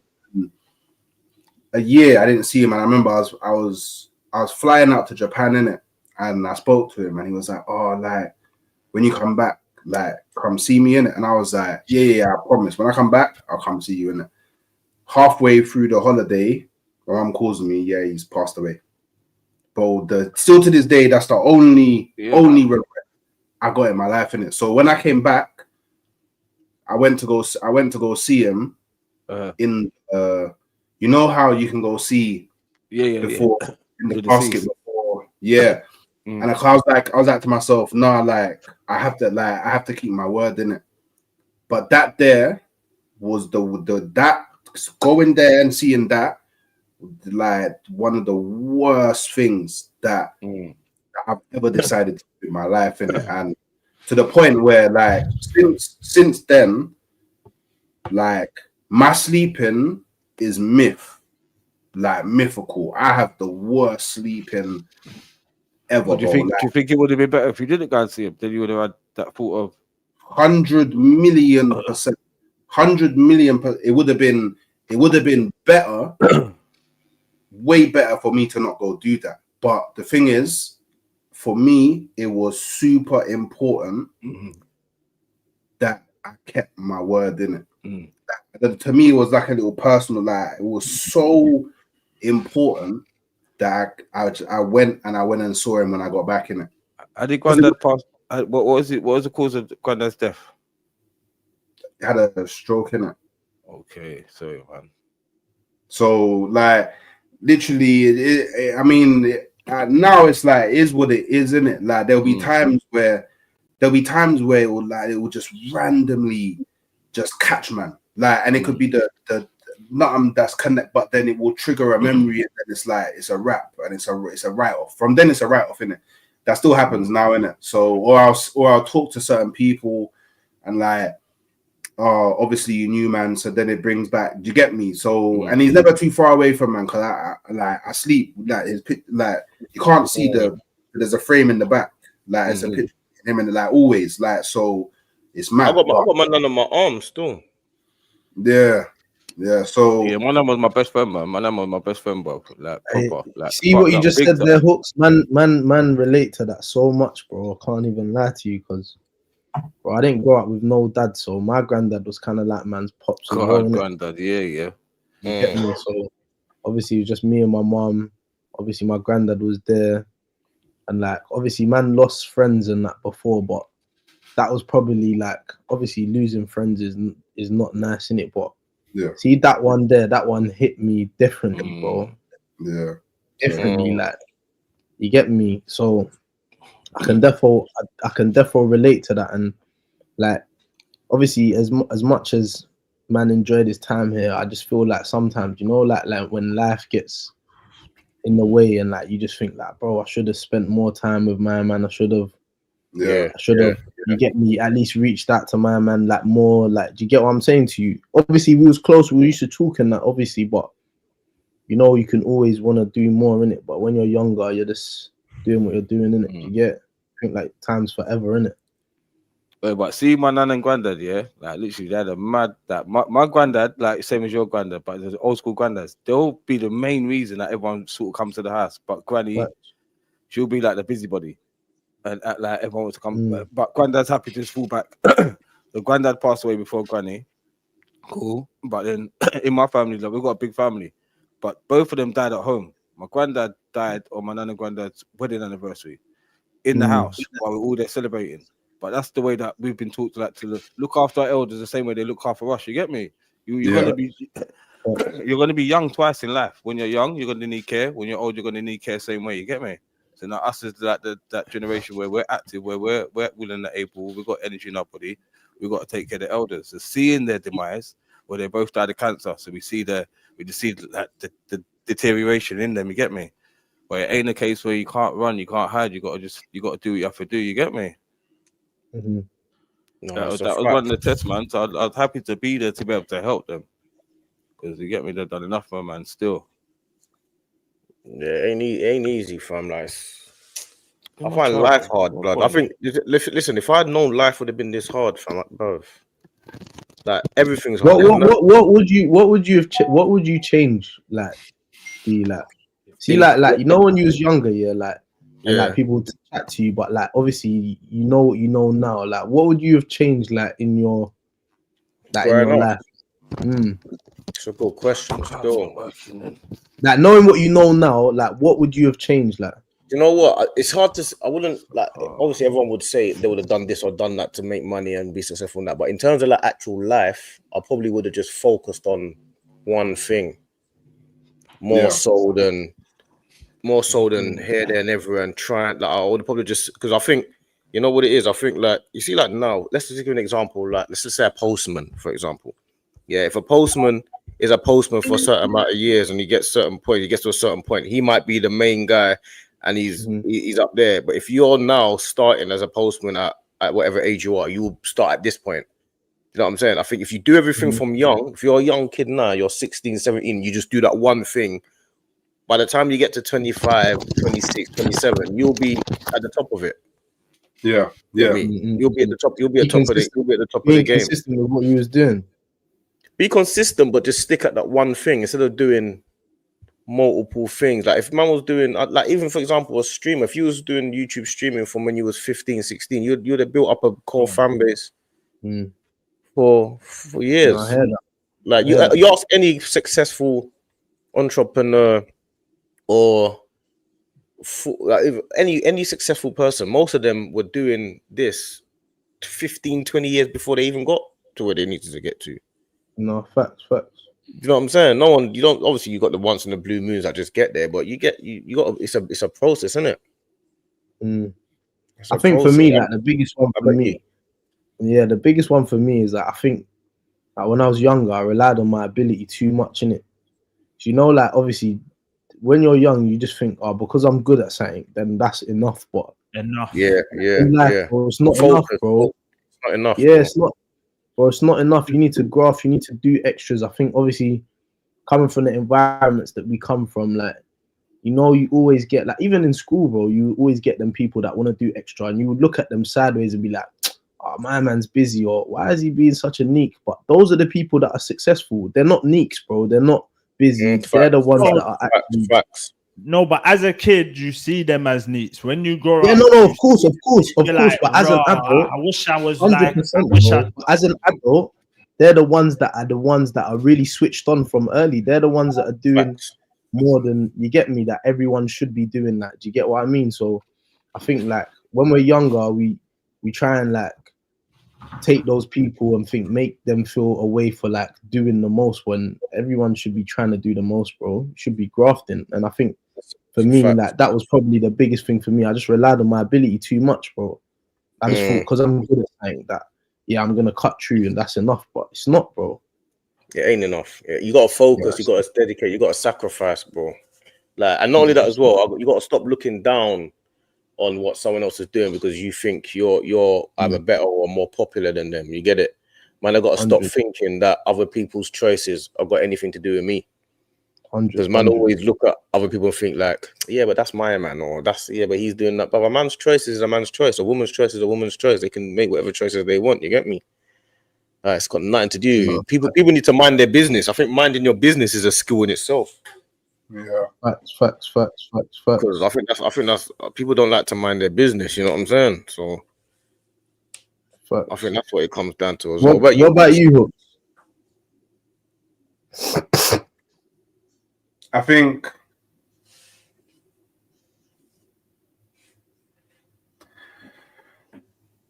[SPEAKER 3] A year I didn't see him, and I remember I was I was flying out to Japan, innit? And I spoke to him, and he was like, "Oh, like when you come back, like come see me, innit?" And I was like, "Yeah, I promise. When I come back, I'll come see you, innit?" Halfway through the holiday, my mum calls me. Yeah, he's passed away. But still to this day, that's the only regret I got in my life, innit? So when I came back, I went to go see him in you know how you can go see before in the casket before, and I was like to myself, nah, like I have to keep my word in it. But that there was that going there and seeing that, like one of the worst things that I've ever decided to do in my life, in it, and to the point where like since then, like my sleeping is mythical. I have the worst sleeping ever.
[SPEAKER 2] Do you think it would have been better if you didn't go and see him? Then you would have had that thought of
[SPEAKER 3] 100 million %. 100 million. It would have been better, way better for me to not go do that. But the thing is, for me, it was super important that I kept my word in it. That, to me, it was like a little personal. Like it was so important that I went and saw him when I got back in it.
[SPEAKER 2] I did Granddad pass. What was it? What was the cause of Granddad's death?
[SPEAKER 3] He had a stroke in it.
[SPEAKER 2] Okay, sorry, man.
[SPEAKER 3] So like, literally, I mean, now it's like, it is what it is, isn't it? Like there'll be times where it will just randomly just catch man. Like, and it could be the nothing that's connect, but then it will trigger a memory, and then it's like it's a wrap, and it's a write off. From then it's a write off, innit? That still happens now, innit? So or I'll talk to certain people, and like, obviously you knew man, so then it brings back. Do you get me? So and he's never too far away from man, because I sleep like his like you can't see there's a frame in the back, like it's a picture of him, and like always like, so it's mad.
[SPEAKER 1] I got my none on my arm still.
[SPEAKER 3] Yeah, so
[SPEAKER 2] my name was my best friend, man. My name was my best friend, bro. Like proper. Like,
[SPEAKER 5] see what you just said there, Hooks. Man, relate to that so much, bro. I can't even lie to you, because bro, I didn't grow up with no dad, so my granddad was kind of like man's pops.
[SPEAKER 2] Granddad, yeah.
[SPEAKER 5] You get me? So obviously it was just me and my mom. Obviously my granddad was there, and like obviously man lost friends and that before, but that was probably like, obviously losing friends is not nice, innit? But see that one there, that one hit me differently, bro.
[SPEAKER 3] Yeah,
[SPEAKER 5] differently. Like, you get me? So I can therefore relate to that. And like, obviously, as much as man enjoyed his time here, I just feel like sometimes, you know, like when life gets in the way, and like you just think like, bro, I should have spent more time with my man. I should have. You get me? At least reached out to my man, like more. Like, do you get what I'm saying to you? Obviously, we was close. We used to talk and that, obviously, but you know, you can always want to do more in it. But when you're younger, you're just doing what you're doing in it. You get? I think like time's forever in it.
[SPEAKER 2] But see, my nan and granddad, yeah, like literally, they had a mad that my granddad, like same as your granddad, but the old school granddads, they'll be the main reason that everyone sort of comes to the house. But granny, she'll be like the busybody. And like everyone wants to come, but granddad's happy to just fall back. The granddad passed away before granny, cool. But then in my family, like, we've got a big family, but both of them died at home. My granddad died on my nan and granddad's wedding anniversary in the house while we're all there celebrating. But that's the way that we've been taught to, like, to look after our elders the same way they look after us. You get me? You're gonna be young twice in life. When you're young, you're gonna need care. When you're old, you're gonna need care same way. You get me? So now us is like that generation where we're active, where we're willing and able, we've got energy in our body, we've got to take care of the elders. So seeing their demise, where they both died of cancer, so we just see like the deterioration in them. You get me? But it ain't a case where you can't run, you can't hide. You got to do what you have to do. You get me?
[SPEAKER 5] Mm-hmm.
[SPEAKER 2] No, that was one of the tests, man. So I was happy to be there to be able to help them, because you get me, they've done enough, man. Still.
[SPEAKER 1] Yeah, ain't easy, fam. Like, I find life hard, blood. I think, listen, if I had known life would have been this hard, fam, like, bro, like everything's hard.
[SPEAKER 5] What would you change? Like, be like, See, like you know when you was younger, yeah, like and
[SPEAKER 1] Yeah.
[SPEAKER 5] like people would chat to you, but like obviously you know what you know now. Like, what would you have changed like in your
[SPEAKER 1] Growing up.
[SPEAKER 5] life?
[SPEAKER 1] It's a good question. Still,
[SPEAKER 5] Like knowing what you know now, like what would you have changed? Like,
[SPEAKER 1] you know what? It's hard to. I wouldn't like. Obviously, everyone would say they would have done this or done that to make money and be successful in that. But in terms of like actual life, I probably would have just focused on one thing more so than here, there, and everywhere, and trying. Like I would probably just because I think you know what it is. I think like you see, like now, let's just give an example. Like let's just say a postman, for example. Yeah, if a postman is a postman for a certain amount of years and he gets to a certain point, he might be the main guy and he's up there. But if you're now starting as a postman at whatever age you are, you will start at this point. You know what I'm saying? I think if you do everything from young, if you're a young kid now, you're 16, 17, you just do that one thing. By the time you get to 25, 26, 27, you'll be at the top of it.
[SPEAKER 3] Yeah.
[SPEAKER 1] You'll be at the top. You'll be at the top of the game.
[SPEAKER 5] Consistent with what you was doing.
[SPEAKER 1] Be consistent, but just stick at that one thing instead of doing multiple things. Like if man was doing, like even for example, a streamer, if you was doing YouTube streaming from when you was 15, 16, you'd have built up a core fan base for years.
[SPEAKER 5] No, I hear that.
[SPEAKER 1] Like you ask any successful entrepreneur or like any successful person, most of them were doing this 15, 20 years before they even got to where they needed to get to.
[SPEAKER 5] No, facts.
[SPEAKER 1] You know what I'm saying? No one, you don't. Obviously, you got the once in the blue moons that just get there, but you got. It's a process, isn't it?
[SPEAKER 5] I think for me, like the biggest one for me, the biggest one for me is that I think like when I was younger, I relied on my ability too much in it. So, you know, like obviously, when you're young, you just think, oh, because I'm good at something, then that's enough. But
[SPEAKER 1] yeah.
[SPEAKER 5] Bro, it's not enough, bro.
[SPEAKER 1] It's not enough.
[SPEAKER 5] Yeah, it's not. Bro, it's not enough. You need to graft. You need to do extras. I think obviously, coming from the environments that we come from, like, you know, you always get like even in school, bro, you always get them people that want to do extra, and you would look at them sideways and be like, oh, my man's busy, or why is he being such a neek? But those are the people that are successful. They're not neeks, bro. They're not busy. They're the ones that are actually
[SPEAKER 1] facts.
[SPEAKER 4] No, but as a kid, you see them as neats. When you grow
[SPEAKER 5] yeah,
[SPEAKER 4] up,
[SPEAKER 5] no, of course.
[SPEAKER 4] Like,
[SPEAKER 5] But as an adult,
[SPEAKER 4] I wish I was
[SPEAKER 5] 100%, as an adult, they're the ones that are really switched on from early. They're the ones that are doing more than, you get me, that everyone should be doing that. Do you get what I mean? So I think like when we're younger, we try and like take those people and make them feel a way for like doing the most, when everyone should be trying to do the most, bro. Should be grafting. And I think for me, like that was probably the biggest thing for me. I just relied on my ability too much, bro. I just thought because I'm good at saying that, yeah, I'm gonna cut through and that's enough, but it's not, bro.
[SPEAKER 1] It ain't enough. Yeah, you gotta focus. You gotta dedicate. You gotta sacrifice, bro. Like, and not only that as well, you gotta stop looking down on what someone else is doing because you think you're either better or more popular than them. You get it, man? I gotta stop thinking that other people's choices have got anything to do with me. Because man always look at other people and think like, yeah, but that's my man, or but he's doing that. But a man's choice is a man's choice. A woman's choice is a woman's choice. They can make whatever choices they want. You get me? It's got nothing to do. No. People need to mind their business. I think minding your business is a skill in itself.
[SPEAKER 3] Yeah,
[SPEAKER 5] facts.
[SPEAKER 1] Because I think that's people don't like to mind their business. You know what I'm saying? So I think that's what it comes down to as well.
[SPEAKER 5] What about you?
[SPEAKER 3] I think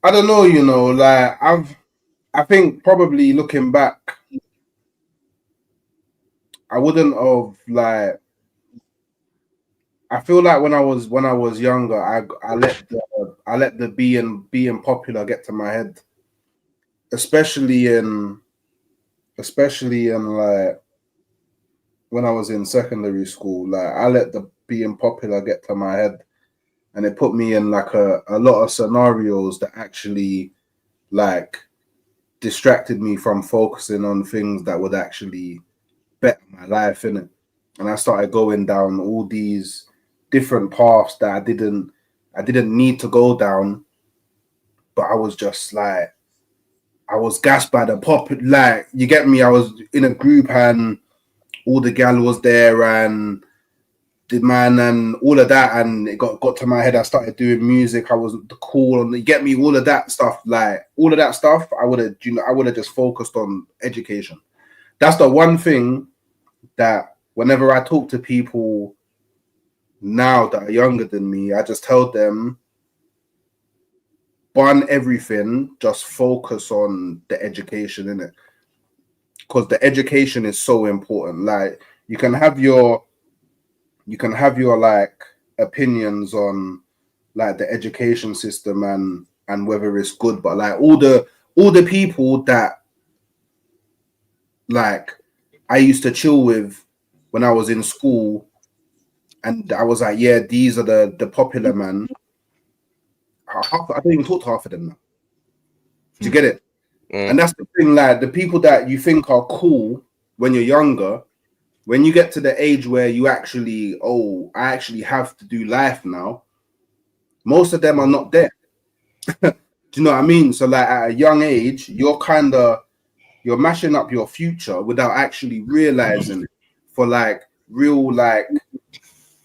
[SPEAKER 3] I don't know, you know, like I think probably looking back, I wouldn't have like. I feel like when I was younger, I let the being popular get to my head, especially in like when I was in secondary school. Like I let the being popular get to my head, and it put me in like a lot of scenarios that actually like distracted me from focusing on things that would actually better my life, innit? And I started going down all these different paths that I didn't need to go down, but I was just like, I was gassed by the pop. Like, you get me? I was in a group and all the gal was there, and the man and all of that, and it got to my head. I started doing music. I was cool, and you get me, all of that stuff. Like all of that stuff, I would have just focused on education. That's the one thing that whenever I talk to people now that are younger than me, I just tell them, bun everything, just focus on the education, innit? Because the education is so important. Like you can have your like opinions on like the education system and whether it's good, but like all the people that like I used to chill with when I was in school, and I was like, yeah, these are the popular man. I don't even talk to half of them now. Do you get it? And that's the thing, like the people that you think are cool when you're younger, when you get to the age where you actually, I actually have to do life now, most of them are not there. Do you know what I mean? So like at a young age, you're mashing up your future without actually realizing it, for like real, like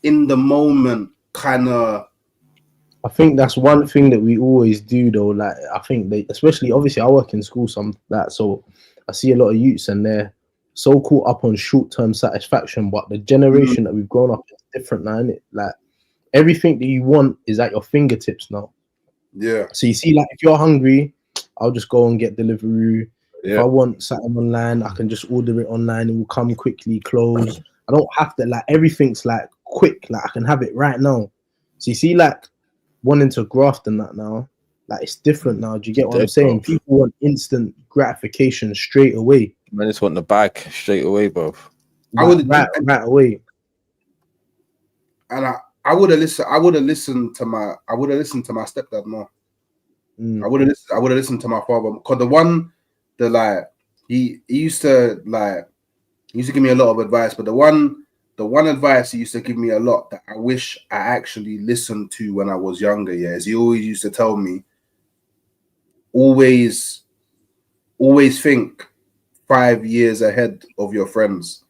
[SPEAKER 3] in the moment kind of.
[SPEAKER 5] I think that's one thing that we always do though. Like I think they, especially obviously I work in school so I see a lot of youths and they're so caught up on short-term satisfaction, but the generation that we've grown up is different now, innit? Like everything that you want is at your fingertips now.
[SPEAKER 3] Yeah.
[SPEAKER 5] So you see, like if you're hungry, I'll just go and get delivery. If I want something online, I can just order it online. It will come quickly, close. I don't have to, like everything's like quick. Like I can have it right now. So you see, like wanting to graft and that now, like it's different now. Do you get what I'm saying? People want instant gratification straight away.
[SPEAKER 2] Man, just want the bag straight away, bro.
[SPEAKER 5] Right away.
[SPEAKER 3] And I would have listened to my stepdad more. I would have listened to my father, because he used to give me a lot of advice, but the one advice he used to give me a lot that I wish I actually listened to when I was younger, is he always used to tell me, always think 5 years ahead of your friends.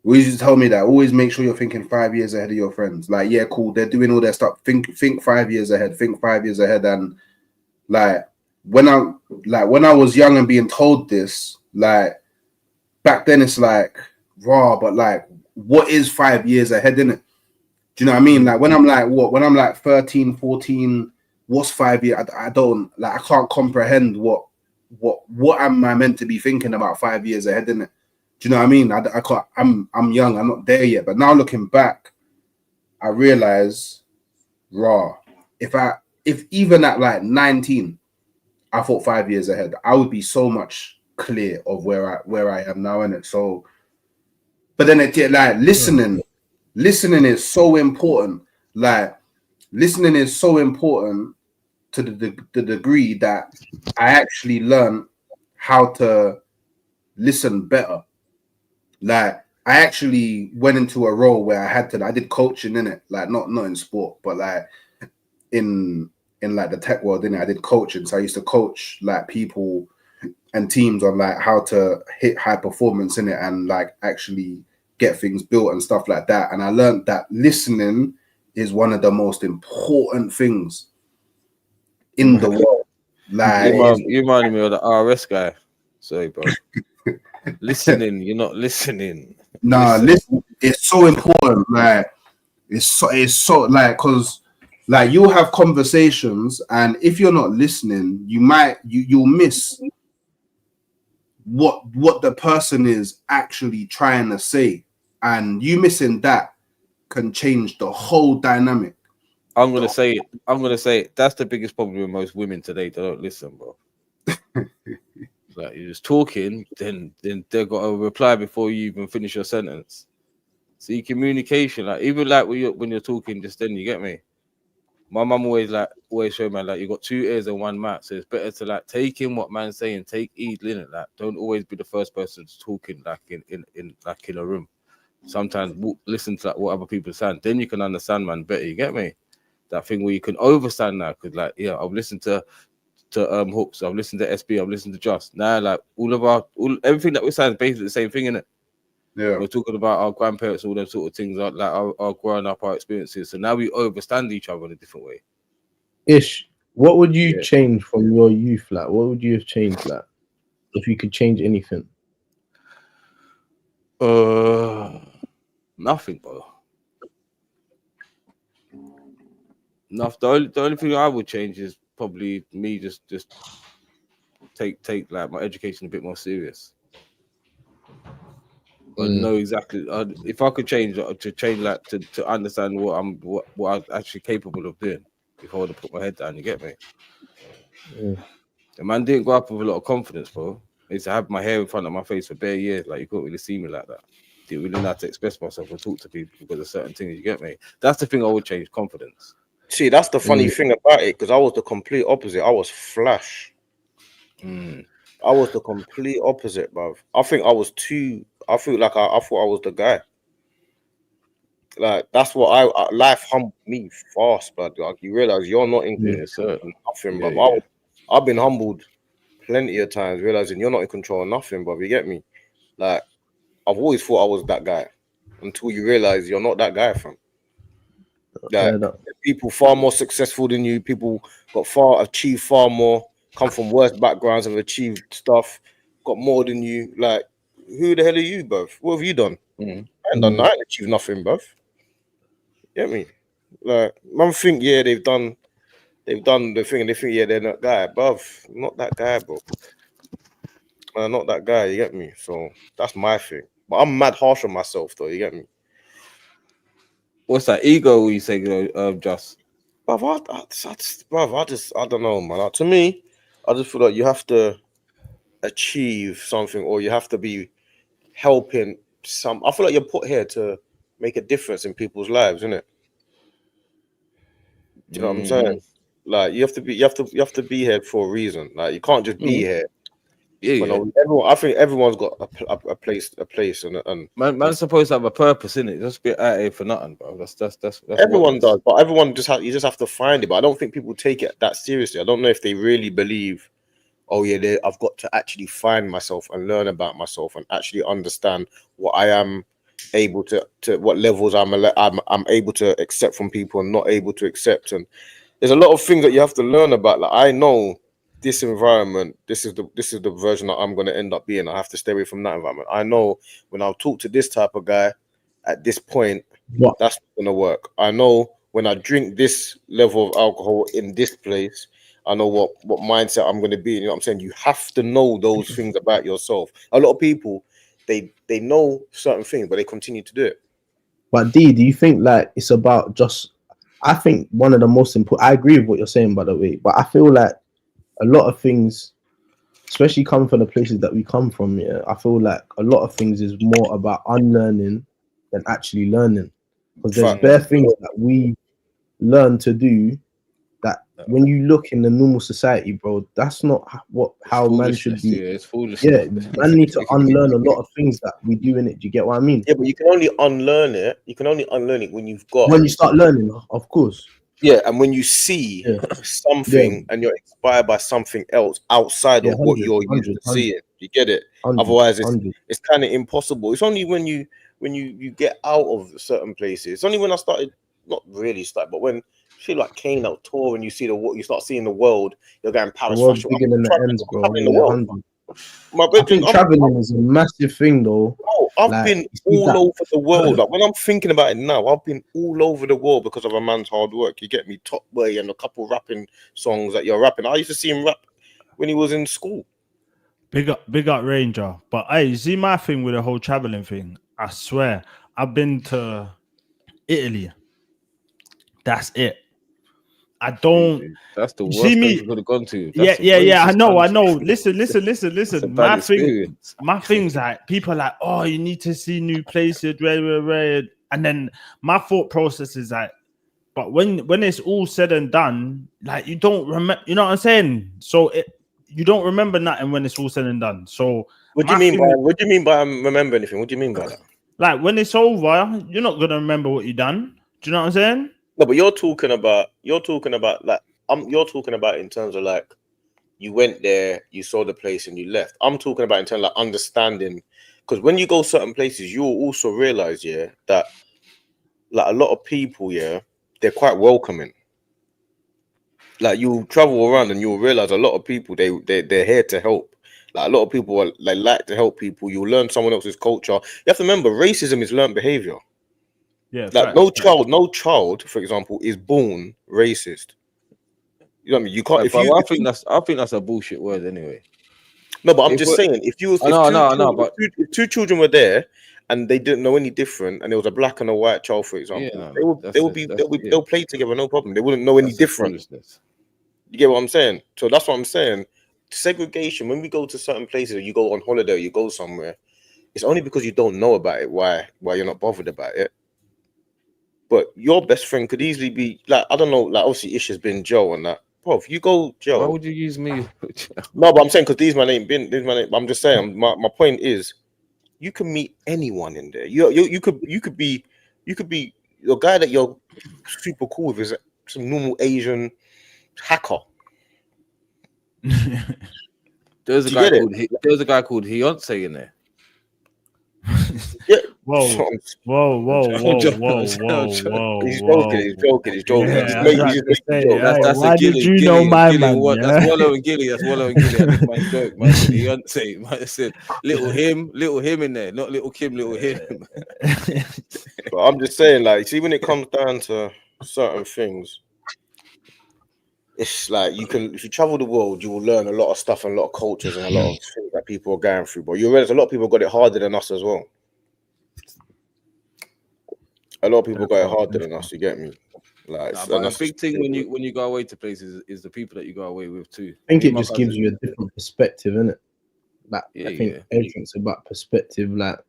[SPEAKER 3] He used to tell me that, always make sure you're thinking 5 years ahead of your friends. Like, yeah, cool, they're doing all their stuff. Think 5 years ahead. And like when I was young and being told this, like back then it's like raw, but like what is 5 years ahead, innit? Do you know what I mean? Like when I'm like 13, 14, what's 5 years? I don't, like, I can't comprehend what am I meant to be thinking about 5 years ahead, innit? Do you know what I mean? I can't, I'm young, I'm not there yet. But now looking back, I realize, if even at like 19, I thought 5 years ahead, I would be so much clear of where I am now, innit? So, but then listening is so important. Like listening is so important to the degree that I actually learned how to listen better. Like I actually went into a role where I did coaching in it, like not in sport, but like in like the tech world, I did coaching. So I used to coach like people and teams on like how to hit high performance in it and like actually get things built and stuff like that. And I learned that listening is one of the most important things in the world. Like
[SPEAKER 2] you reminded me of the RS guy. Sorry, bro. Listening, you're not listening.
[SPEAKER 3] Nah, listen, it's so important. Like it's so like, because like you'll have conversations, and if you're not listening, you'll miss what the person is actually trying to say, and you missing that can change the whole dynamic.
[SPEAKER 2] I'm gonna say it. That's the biggest problem with most women today. They don't listen, bro. Like you're just talking, then they've got to reply before you even finish your sentence. See, communication, like even like when you're talking, just then, you get me. My mum always show me like you got 2 ears and 1 mouth, so it's better to like take in what man's saying, take heed in it. Like don't always be the first person talking like in a room. Sometimes listen to like what other people are saying, then you can understand man better. You get me? That thing where you can overstand now, because like I've listened to Hooks, I've listened to SB, I've listened to Just. Now like everything that we're saying is basically the same thing, innit?
[SPEAKER 3] Yeah.
[SPEAKER 2] We're talking about our grandparents, all them sort of things, like our growing up, our experiences. So now we understand each other in a different way.
[SPEAKER 5] Ish, what would you
[SPEAKER 2] Yeah.
[SPEAKER 5] change from your youth? Like, what would you have changed? Like, if you could change anything?
[SPEAKER 2] Nothing, bro. Nothing. The only thing I would change is probably me just take like my education a bit more serious. But know exactly if I could change to change like to understand what I'm actually capable of doing if I would have put my head down. You get me? The man didn't go up with a lot of confidence, bro. I used to have my hair in front of my face for bare years, like you couldn't really see me like that. Didn't really know how to express myself and talk to people because of certain things. You get me? That's the thing I would change: confidence.
[SPEAKER 1] See, that's the funny thing about it, because I was the complete opposite. I was flash. I was the complete opposite, bruv. I think I was too. I feel like I thought I was the guy. Like that's what life humbled me fast, but like you realize you're not in control of nothing, bruv. I've been humbled plenty of times, realizing you're not in control of nothing, bruv. You get me? Like I've always thought I was that guy until you realize you're not that guy, fam. Like people far more successful than you, people achieved far more, come from worse backgrounds, have achieved stuff, got more than you. Like, who the hell are you, bruv? What have you done? I ain't done. I ain't achieved nothing, bruv. Get me? Like, man think they've done the thing, and they think they're that guy, bruv. I'm not that guy, bro. Not that guy. You get me? So that's my thing. But I'm mad harsh on myself, though. You get me?
[SPEAKER 2] What's that ego you say, just?
[SPEAKER 1] Bruv, I don't know, man. To me, I just feel like you have to achieve something, or you have to be helping some. I feel like you're put here to make a difference in people's lives, isn't it? Do you know what I'm saying? Like you have to be here for a reason. Like you can't just be here. I think everyone's got a place, and
[SPEAKER 2] man's supposed to have a purpose, innit? Just be out here for nothing, bro. That's
[SPEAKER 1] everyone does, but everyone you just have to find it. But I don't think people take it that seriously. I don't know if they really believe, oh yeah, I've got to actually find myself and learn about myself and actually understand what I am able to what levels I'm able to accept from people and not able to accept. And there's a lot of things that you have to learn about. Like I know this environment, this is the version that I'm going to end up being. I have to stay away from that environment. I know when I'll talk to this type of guy at this point, that's not going to work. I know when I drink this level of alcohol in this place, I know what mindset I'm going to be. You know what I'm saying? You have to know those things about yourself. A lot of people, they know certain things, but they continue to do it.
[SPEAKER 5] But do you think like it's about just? I think one of the most important. I agree with what you're saying, by the way. But I feel like a lot of things, especially coming from the places that we come from, I feel like a lot of things is more about unlearning than actually learning. Because there's bare things that we learn to do that when you look in the normal society, bro, that's not how man should be.
[SPEAKER 2] Yeah, it's foolish.
[SPEAKER 5] Yeah, man need to unlearn a lot of things that we do in it. Do you get what I mean?
[SPEAKER 1] Yeah, but you can only unlearn it. You can only unlearn it when you start learning,
[SPEAKER 5] of course.
[SPEAKER 1] Yeah, and when you see something and you're inspired by something else outside of what you're used to seeing, you get it. Otherwise, it's kind of impossible. It's only when you get out of certain places. It's only when I started, not really start, but when shit like Kane out tour and you see you start seeing the world. You're going Paris fashion.
[SPEAKER 5] Bigger than the ends, bro.
[SPEAKER 1] In the world.
[SPEAKER 5] I think traveling is a massive thing, though.
[SPEAKER 1] Bro, I've been all over the world. Like when I'm thinking about it now, I've been all over the world because of a man's hard work. You get me, Top Boy and a couple rapping songs that you're rapping. I used to see him rap when he was in school.
[SPEAKER 4] Big up Ranger. But hey, you see my thing with the whole traveling thing. I swear, I've been to Italy. That's it. I don't.
[SPEAKER 2] That's the worst place you could have gone to.
[SPEAKER 4] Yeah. I know. Listen. My thing's like people are like, oh, you need to see new places, and then my thought process is like, but when it's all said and done, like you don't remember. You know what I'm saying? So you don't remember nothing when it's all said and done. So
[SPEAKER 1] what do you mean by remember anything? What do you mean by that?
[SPEAKER 4] Like when it's over, you're not gonna remember what you done. Do you know what I'm saying?
[SPEAKER 1] No, but you're talking about you're talking about in terms of like you went there, you saw the place and you left. I'm talking about in terms of like understanding because when you go certain places, you will also realize, yeah, that like a lot of people, yeah, they're quite welcoming. Like you travel around and you'll realize a lot of people they're here to help. Like a lot of people are like to help people. You'll learn someone else's culture. You have to remember, racism is learned behavior.
[SPEAKER 4] Yeah,
[SPEAKER 1] Like no child, for example, is born racist. You know what I mean? You can't.
[SPEAKER 2] I think that's a bullshit word anyway.
[SPEAKER 1] No, but I'm just saying, if two children were there and they didn't know any different, and there was a black and a white child, for example, they'll play together, no problem. They wouldn't know any different. You get what I'm saying? So that's what I'm saying. Segregation. When we go to certain places, or you go on holiday, or you go somewhere, it's only because you don't know about it. Why you're not bothered about it? But your best friend could easily be like, I don't know, like obviously Ish has been Joe and that. Bro, if you go Joe,
[SPEAKER 2] why would you use me?
[SPEAKER 1] No, but I'm saying because these man ain't been. I'm just saying. My point is, you can meet anyone in there. You could be the guy that you're super cool with is some normal Asian hacker.
[SPEAKER 2] There's a guy called Beyonce in there.
[SPEAKER 1] Yeah.
[SPEAKER 4] Whoa.
[SPEAKER 1] He's joking.
[SPEAKER 4] Yeah,
[SPEAKER 2] That's
[SPEAKER 4] why did you know my man?
[SPEAKER 2] That's Wallow and Gilly. That's Wallow and Gilly. That's my joke. Man said Beyonce. Man said little him in there, not little Kim, little him.
[SPEAKER 1] But I'm just saying, like, see, when it comes down to certain things, it's like you can, if you travel the world, you will learn a lot of stuff and a lot of cultures and a lot of things that people are going through. But you realize a lot of people got it harder than us as well. A lot of people got it harder than us. You get me? Like,
[SPEAKER 2] but a big thing when you go away to places is the people that you go away with too.
[SPEAKER 5] I think it just gives you a different perspective, innit? Like I think everything's about perspective. Like,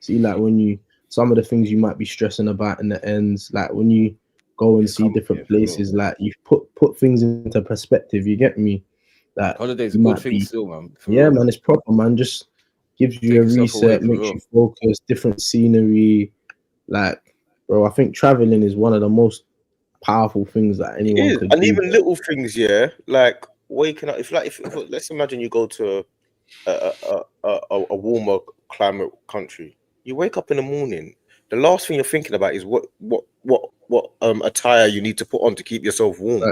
[SPEAKER 5] see, like when you some of the things you might be stressing about in the ends, like when you go and see different places, like you put things into perspective. You get me? Like
[SPEAKER 2] holidays are good things still, man.
[SPEAKER 5] Man, it's proper, man. Just gives you a reset, makes you focus, different scenery. Like, bro, I think traveling is one of the most powerful things that anyone could do.
[SPEAKER 1] And even little things, yeah, like waking up. If let's imagine you go to a warmer climate country, you wake up in the morning. The last thing you're thinking about is what attire you need to put on to keep yourself warm.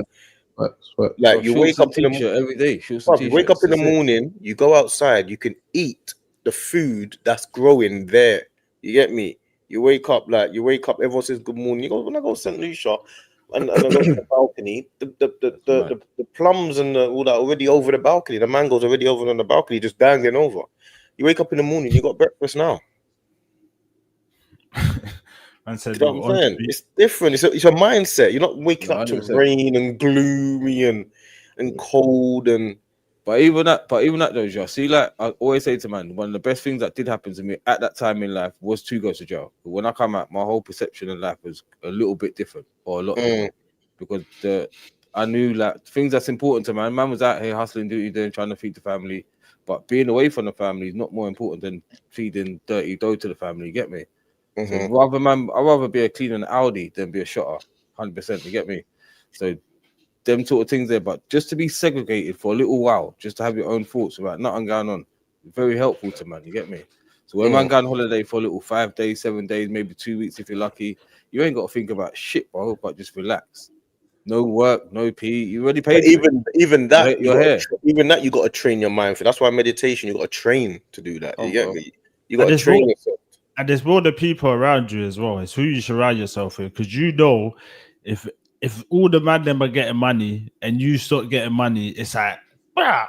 [SPEAKER 1] Like you wake up in the
[SPEAKER 2] every day.
[SPEAKER 1] You wake up in the morning, you go outside, you can eat the food that's growing there. You get me? You wake up, everyone says good morning. You go, when I go to St. Lucia and I go to the balcony, the plums and all that already over the balcony, the mangoes already over on the balcony, just dangling over. You wake up in the morning, you got breakfast now.
[SPEAKER 4] And said,
[SPEAKER 1] you know what I'm saying? It's different. It's a mindset. You're not waking up to rain and gloomy and cold and.
[SPEAKER 2] But even that though, Joe. See, like I always say to man, one of the best things that did happen to me at that time in life was to go to jail. But when I come out, my whole perception of life was a little bit different, or a lot different, because I knew like things that's important to man. Man was out here hustling, doing, trying to feed the family, but being away from the family is not more important than feeding dirty dough to the family. You get me? So I'd rather be a cleaner in Audi than be a shotter, 100%. You get me? So them sort of things there, but just to be segregated for a little while, just to have your own thoughts about nothing going on, very helpful to man. You get me? So when man go on holiday for a little 5 days, 7 days, maybe 2 weeks if you're lucky, you ain't got to think about shit, bro. But just relax. No work, no pee. You already paid.
[SPEAKER 1] Even that, you got to train your mind for. That's why meditation, you got to train to do that. You get me? You got to train yourself.
[SPEAKER 4] And there's more the people around you as well. It's who you surround yourself with, because you know if all the man them are getting money and you start getting money, it's like, bruh,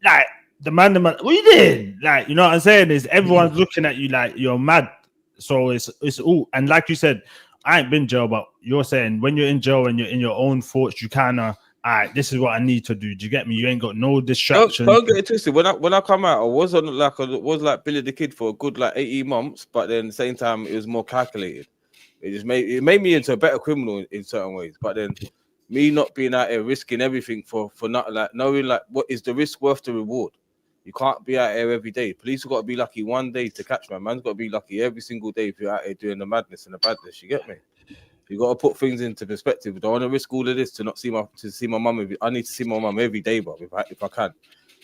[SPEAKER 4] like the man them, what you did? Like, you know what I'm saying? Is everyone's looking at you like you're mad. So it's all, and like you said, I ain't been jail, but you're saying when you're in jail and you're in your own thoughts, you kind of, all right, this is what I need to do. Do you get me? You ain't got no distraction.
[SPEAKER 2] Don't get it twisted. When I come out, I was like Billy the Kid for a good like 18 months, but then at the same time it was more calculated. It made me into a better criminal in certain ways. But then me not being out here risking everything for not like knowing like what is the risk worth the reward. You can't be out here every day. Police have got to be lucky one day to catch man. Man's got to be lucky every single day if you're out here doing the madness and the badness. You get me? You got to put things into perspective. I don't want to risk all of this to see my mum. I need to see my mum every day, bro. If I can,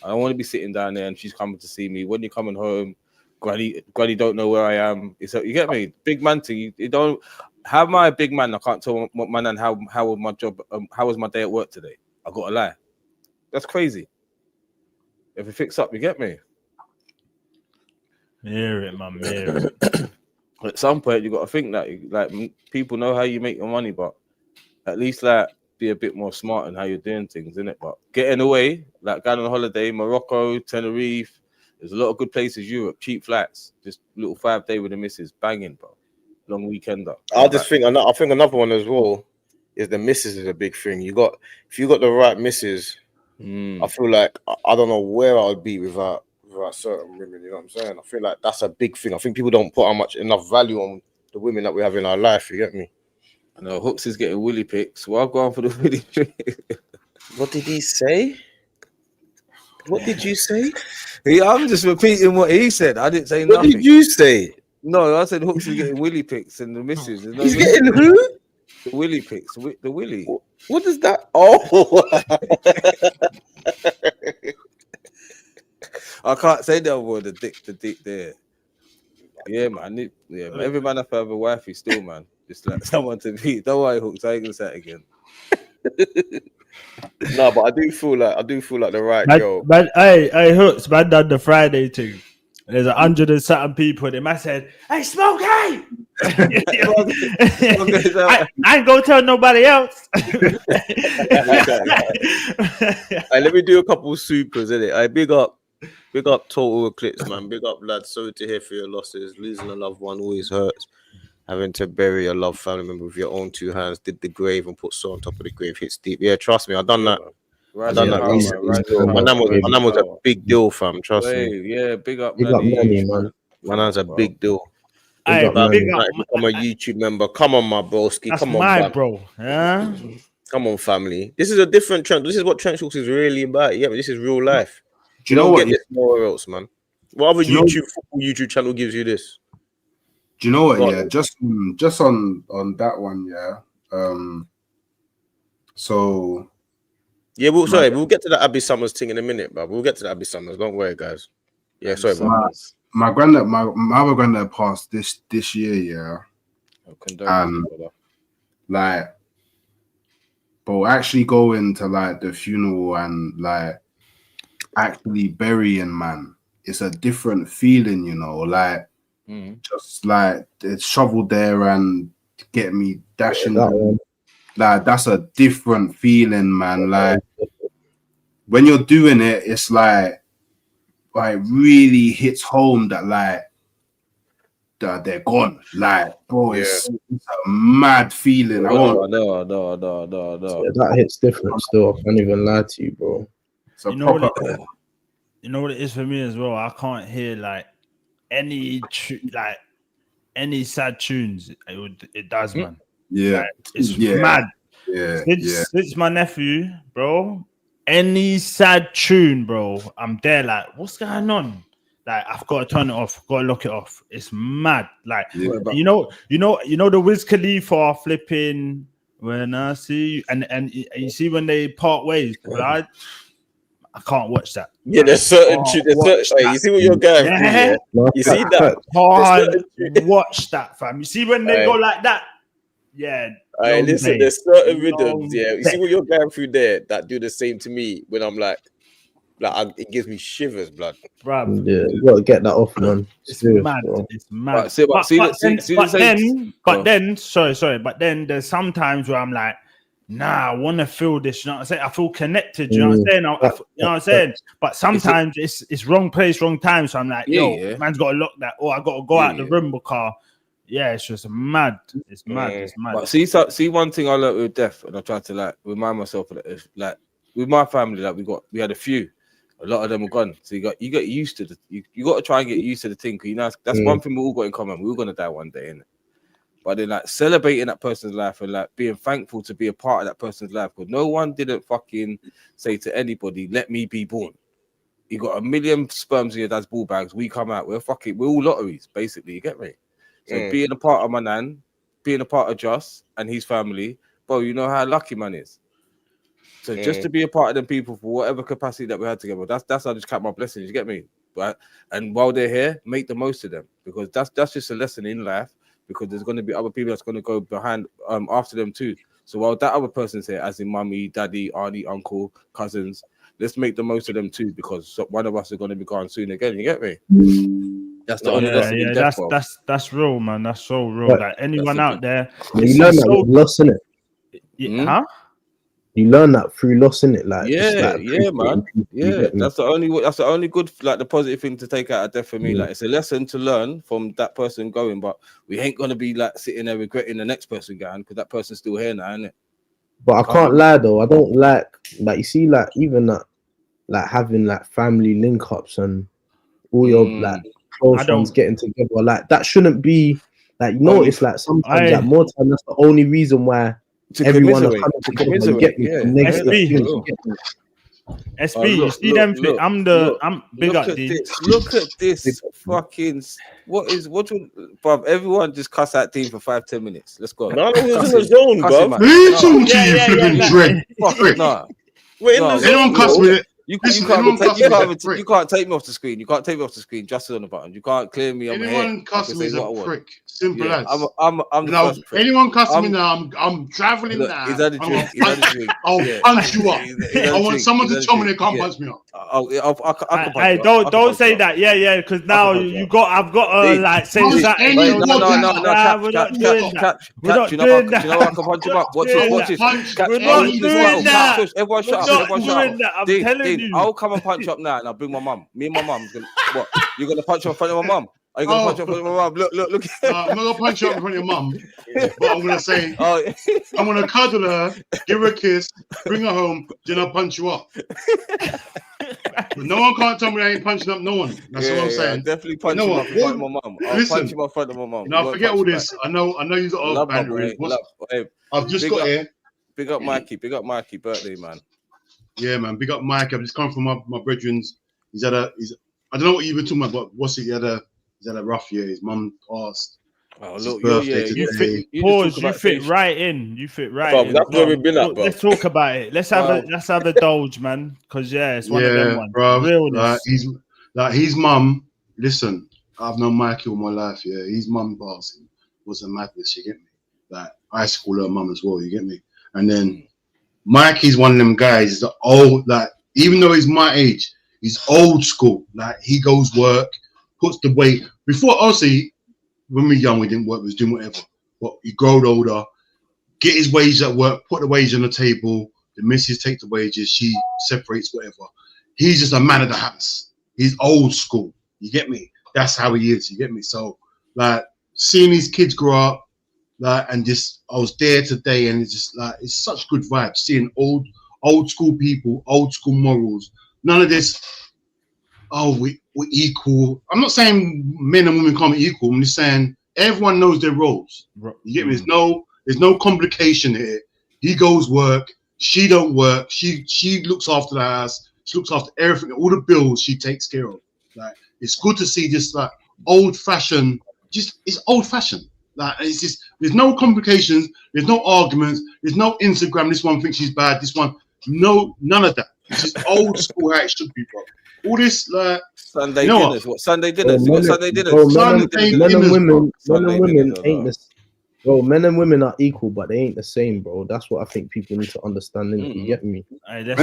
[SPEAKER 2] I don't want to be sitting down there and she's coming to see me. When you're coming home, Granny don't know where I am. It's you get me, big man thing. You don't. How am I a big man? I can't tell my nan how was my job. How was my day at work today? I gotta lie. That's crazy. If it fix up, you get me.
[SPEAKER 4] Hear it, man. Hear it.
[SPEAKER 2] At some point, you got to think that like people know how you make your money, but at least like be a bit more smart in how you're doing things, innit? But getting away, like going on holiday, Morocco, Tenerife, there's a lot of good places. Europe, cheap flights, just little 5 day with the missus, banging, bro. Long weekend up.
[SPEAKER 1] I think another one as well is the missus is a big thing. If you got the right missus, I feel like I don't know where I would be without certain women. You know what I'm saying? I feel like that's a big thing. I think people don't put enough value on the women that we have in our life. You get me?
[SPEAKER 2] I know Hooks is getting willy pics. Well, I'll go on for the willy pics.
[SPEAKER 1] What did he say? What did you say?
[SPEAKER 2] I'm just repeating what he said. I didn't say
[SPEAKER 1] What
[SPEAKER 2] nothing.
[SPEAKER 1] did you say?
[SPEAKER 2] No, I said Hooks is getting willy pics and the missus. No
[SPEAKER 1] He's getting who?
[SPEAKER 2] The willy pics. The willy.
[SPEAKER 1] What is that? Oh.
[SPEAKER 2] I can't say that word. The dick there. Yeah, man. Every man have to have a wifey still, man. Just like someone to beat. Don't worry, Hooks. I ain't gonna say it again.
[SPEAKER 1] No, but I do feel like the right girl.
[SPEAKER 4] But hey, Hooks, man, done the Friday thing. There's 100 and something people. They might said, "Hey, Smoke, hey!" I ain't gonna tell nobody else.
[SPEAKER 1] Hey, let me do a couple of supers, innit? I big up Total Eclipse, man. Big up, lads. Sorry to hear for your losses. Losing a loved one always hurts. Having to bury a loved family member with your own 2 hands, did the grave and put soul on top of the grave hits deep. Yeah, trust me, I've done that.
[SPEAKER 2] Right,
[SPEAKER 1] I've done that recently. My nan was a big deal, fam. Trust me.
[SPEAKER 2] Yeah, big up,
[SPEAKER 5] Nanny, man.
[SPEAKER 1] My nan's a big deal.
[SPEAKER 4] Hey,
[SPEAKER 5] Big up,
[SPEAKER 4] big up,
[SPEAKER 1] Become a YouTube member. Come on, my broski.
[SPEAKER 4] that's
[SPEAKER 1] Come on,
[SPEAKER 4] my
[SPEAKER 1] fam.
[SPEAKER 4] bro. Yeah.
[SPEAKER 1] Come on, family. This is a different trend. This is what Trench Talks is really about. Yeah, this is real life.
[SPEAKER 3] Do you know what?
[SPEAKER 1] Get this nowhere else, man. What other football YouTube channel gives you this?
[SPEAKER 3] Do you know what?
[SPEAKER 1] Go
[SPEAKER 3] Yeah,
[SPEAKER 1] on.
[SPEAKER 3] just on that one. Yeah. So
[SPEAKER 1] Yeah, we'll get to that Abby Summers thing in a minute, but we'll get to that Abby Summers. Don't worry, guys. Yeah, sorry, bro.
[SPEAKER 3] my granddad, my other granddad passed this year. Yeah. Like, but actually going to like the funeral and like actually burying, man, it's a different feeling, you know. Like, just like it's shoveled there and get me dashing. Like, that's a different feeling, man. Like, when you're doing it, it's like really hits home that like that they're gone. Like, bro, it's a mad feeling.
[SPEAKER 2] No.
[SPEAKER 5] Yeah, that hits different still. I can't even lie to you, bro.
[SPEAKER 3] So
[SPEAKER 4] You know what it is for me as well. I can't hear like any sad tunes. It does, man.
[SPEAKER 3] Yeah,
[SPEAKER 4] like, it's mad.
[SPEAKER 3] Yeah,
[SPEAKER 4] Since my nephew, bro. Any sad tune, bro. I'm there. Like, what's going on? Like, I've got to turn it off. Got to lock it off. It's mad. Like, you know the Wiz Khalifa flipping when I see you, and you see when they part ways. But I can't watch that.
[SPEAKER 1] Yeah, there's certain tunes. You see what you're going through. Yeah? You see that?
[SPEAKER 4] Can't watch that, fam. You see when they go like that. Yeah.
[SPEAKER 1] Listen, there's certain rhythms. Yeah, you see what you're going through there that do the same to me when I'm like it gives me shivers, blood.
[SPEAKER 4] Bruv.
[SPEAKER 5] Yeah, you gotta get that off, man.
[SPEAKER 4] It's mad. Bro. It's mad. But then there's sometimes where I'm like, nah, I want to feel this. You know what I'm saying? I feel connected. You know what I'm saying? You know what I'm saying? But sometimes it's wrong place, wrong time. So I'm like, man's got to lock that, or I got to go out the room because. Yeah, it's just mad. It's mad. It's mad.
[SPEAKER 2] But see one thing I learned with death, and I tried to like remind myself of it. Like with my family, like we had a few. A lot of them are gone. So you get used to you got to try and get used to the thing. Cause you know that's one thing we all got in common. We're all gonna die one day, innit? But then like celebrating that person's life and like being thankful to be a part of that person's life. Because no one didn't fucking say to anybody, "Let me be born." You got 1 million sperms in your dad's ball bags. We come out. We're all lotteries, basically. You get me? So being a part of my nan, being a part of Joss and his family, bro, you know how lucky man is. So just to be a part of them people for whatever capacity that we had together, that's how I just count my blessings. You get me? right? And while they're here, make the most of them, because that's just a lesson in life. Because there's going to be other people that's going to go behind after them too. So while that other person's here, as in mummy, daddy, auntie, uncle, cousins, let's make the most of them too, because one of us are going to be gone soon again. You get me? That's the only lesson in death, bro.
[SPEAKER 4] That's real, man. That's so real.
[SPEAKER 5] But
[SPEAKER 4] like anyone out there,
[SPEAKER 5] you learn that with loss, innit?
[SPEAKER 4] Huh?
[SPEAKER 5] You learn that through loss, innit? Like,
[SPEAKER 2] man. Yeah, that's the only good, like the positive thing to take out of death for me. Like, it's a lesson to learn from that person going, but we ain't gonna be like sitting there regretting the next person going, because that person's still here now, innit?
[SPEAKER 5] But I can't lie though, I don't like you see, like even that, like having like family link ups and all your like close ones getting together, like that shouldn't be like, you know, it's like sometimes like more time that's the only reason why everyone is coming together. You get me?
[SPEAKER 4] SB, you see them? I'm big
[SPEAKER 2] look
[SPEAKER 4] up
[SPEAKER 2] at this. Look at this fucking. Bruv, everyone just cuss that team for 5-10 minutes. Let's go.
[SPEAKER 1] No, we was in the zone, bruv.
[SPEAKER 3] Listen to you flipping dread.
[SPEAKER 1] We're in the zone.
[SPEAKER 3] Anyone cuss with it?
[SPEAKER 2] You can't take me off the screen. You can't take me off the screen. Just on the button. You can't clear me.
[SPEAKER 3] Anyone cuss me is a prick. Simple as.
[SPEAKER 2] I'm the first prick.
[SPEAKER 3] Anyone cuss me now, I'm traveling now.
[SPEAKER 2] Is that a drink?
[SPEAKER 3] I'll punch you up. I want someone to tell me they can't punch me up.
[SPEAKER 4] Hey, don't say that. Yeah, because now I've got to like say that.
[SPEAKER 2] No. We're not doing that. You know I can punch him up. Watch this.
[SPEAKER 4] We're not doing that.
[SPEAKER 2] Everyone shut up.
[SPEAKER 4] I'm telling you.
[SPEAKER 2] I'll come and punch up now, and I'll bring my mum. Me and my mum's gonna. What? You're gonna punch up in front of my mum? Are you gonna punch up in front of my mum? Look.
[SPEAKER 3] I'm not gonna punch you up in front of your mum, but I'm gonna say, I'm gonna cuddle her, give her a kiss, bring her home, then I'll punch you up. But no one can't tell me I ain't punching up no one. That's what I'm saying.
[SPEAKER 2] Definitely punch him up in front of my mum. I'll punch him up in front of my mum.
[SPEAKER 3] Now forget all this. I know you got all bantering. I've just got here.
[SPEAKER 2] Big up Mikey. Birthday, man.
[SPEAKER 3] Yeah, man. Big up Mike. I've just come from my brethren's. I don't know what you were talking about, but what's it? He had a rough year. His mum passed.
[SPEAKER 2] Oh, look,
[SPEAKER 4] you fit right in. You fit right in.
[SPEAKER 1] That's where we've been at, bro.
[SPEAKER 4] Let's talk about it. Let's have a Doge, man. Because it's one of them ones.
[SPEAKER 3] Bro. His mum. Listen, I've known Mikey all my life. Yeah, his mum passing was a madness. You get me? Like I school her mum as well. You get me? And then Mikey's one of them guys that even though he's my age, he's old school. Like he goes work, puts the weight. Before, obviously, when we were young, we didn't work, we was doing whatever. But he growed older, get his wages at work, put the wages on the table, the missus takes the wages, she separates whatever. He's just a man of the house. He's old school. You get me? That's how he is, you get me? So like seeing these kids grow up, and just I was there today, and it's just like it's such good vibes seeing old school people, old school morals. None of this. Oh, we're equal. I'm not saying men and women can't be equal. I'm just saying everyone knows their roles. You get me? There's no complication here. He goes work. She don't work. She looks after the house. She looks after everything. All the bills she takes care of. Like it's good to see this like old fashioned. Just it's old fashioned. Like it's just there's no complications, there's no arguments, there's no Instagram. This one thinks she's bad. This one, none of that. It's just old school how it should be, bro. All this like
[SPEAKER 2] Sunday dinners. What Sunday dinners? Sunday dinners.
[SPEAKER 5] Men and women ain't the bro. Men and women are equal, but they ain't the same, bro. That's what I think people need to understand. You get me?
[SPEAKER 3] It's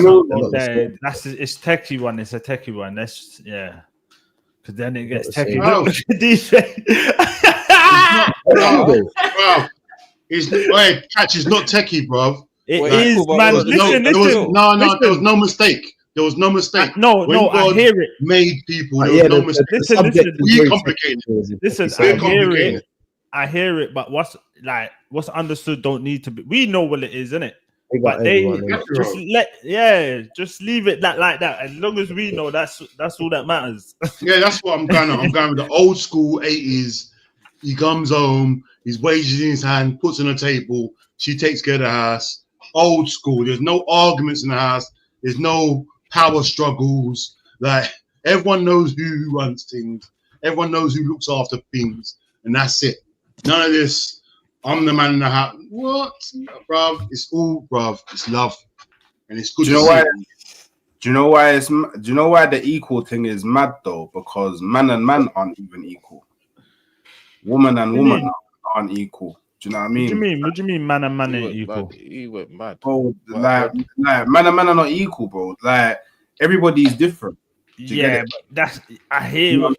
[SPEAKER 5] techie
[SPEAKER 4] one. It's a techie one. That's because then it gets techie.
[SPEAKER 3] It's not techie, bro.
[SPEAKER 4] It is, man. Listen.
[SPEAKER 3] There was no mistake. There was no mistake.
[SPEAKER 4] I hear it.
[SPEAKER 3] Made people. There was no mistake.
[SPEAKER 4] Listen.
[SPEAKER 3] We complicated.
[SPEAKER 4] Listen, I hear it. But what's understood don't need to be. We know what it is, isn't it? But they just leave it like that. As long as we know, that's all that matters.
[SPEAKER 3] Yeah, that's what I'm going. I'm going with the old school 80s. He comes home, his wages in his hand, puts on the table. She takes care of the house. Old school. There's no arguments in the house. There's no power struggles. Like everyone knows who runs things. Everyone knows who looks after things, and that's it. None of this. I'm the man in the house. What, bruv? It's all, bruv. It's love, and it's good. Do you Do you know why the equal thing is mad though? Because man and man aren't even equal. Woman and woman aren't equal. Do you know what I mean?
[SPEAKER 4] What do you mean man and man ain't equal?
[SPEAKER 2] He went mad.
[SPEAKER 3] Bro, like man and man are not equal, bro. Like everybody's different.
[SPEAKER 4] Yeah, but that's I hear.
[SPEAKER 3] You know,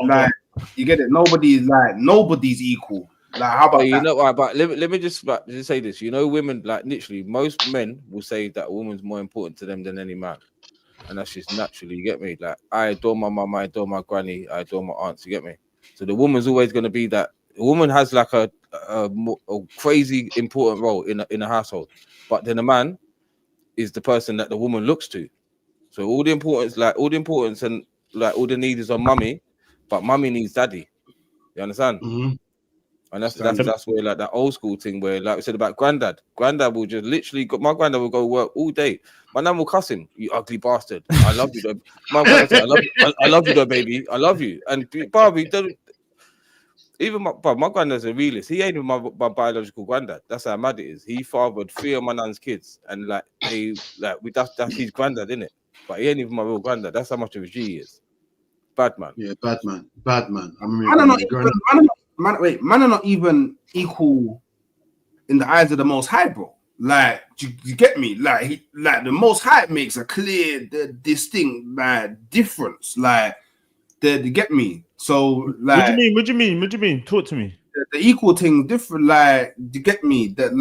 [SPEAKER 3] like you get it. Nobody's equal. Like how about
[SPEAKER 2] you
[SPEAKER 3] that?
[SPEAKER 2] know? But let me just say this. You know, women, like literally, most men will say that a woman's more important to them than any man, and that's just naturally. You get me? Like I adore my mum, I adore my granny, I adore my aunts. You get me? So the woman's always going to be that. A woman has like a crazy important role in a household, but then a man is the person that the woman looks to. So all the importance and like all the need is on mummy, but mummy needs daddy. You understand?
[SPEAKER 6] Mm-hmm.
[SPEAKER 2] And that's where like that old school thing where, like we said about granddad will just literally my granddad will go work all day. My nan will cuss him, you ugly bastard. I love you though. My granddad said, I love you though, baby. I love you. And Barbie don't even my granddad's a realist. He ain't even my biological granddad. That's how mad it is. He fathered 3 of my nan's kids, and like that's his granddad, innit? But he ain't even my real granddad. That's how much of a G he is. Bad man.
[SPEAKER 6] Yeah, bad man. I mean,
[SPEAKER 3] man are not even equal in the eyes of the Most High, bro. Like, you get me? Like, the Most High makes a clear, distinct, difference. Like, you get me? So, like,
[SPEAKER 4] what do you mean? Talk to me.
[SPEAKER 3] The equal thing different. Like, you get me? That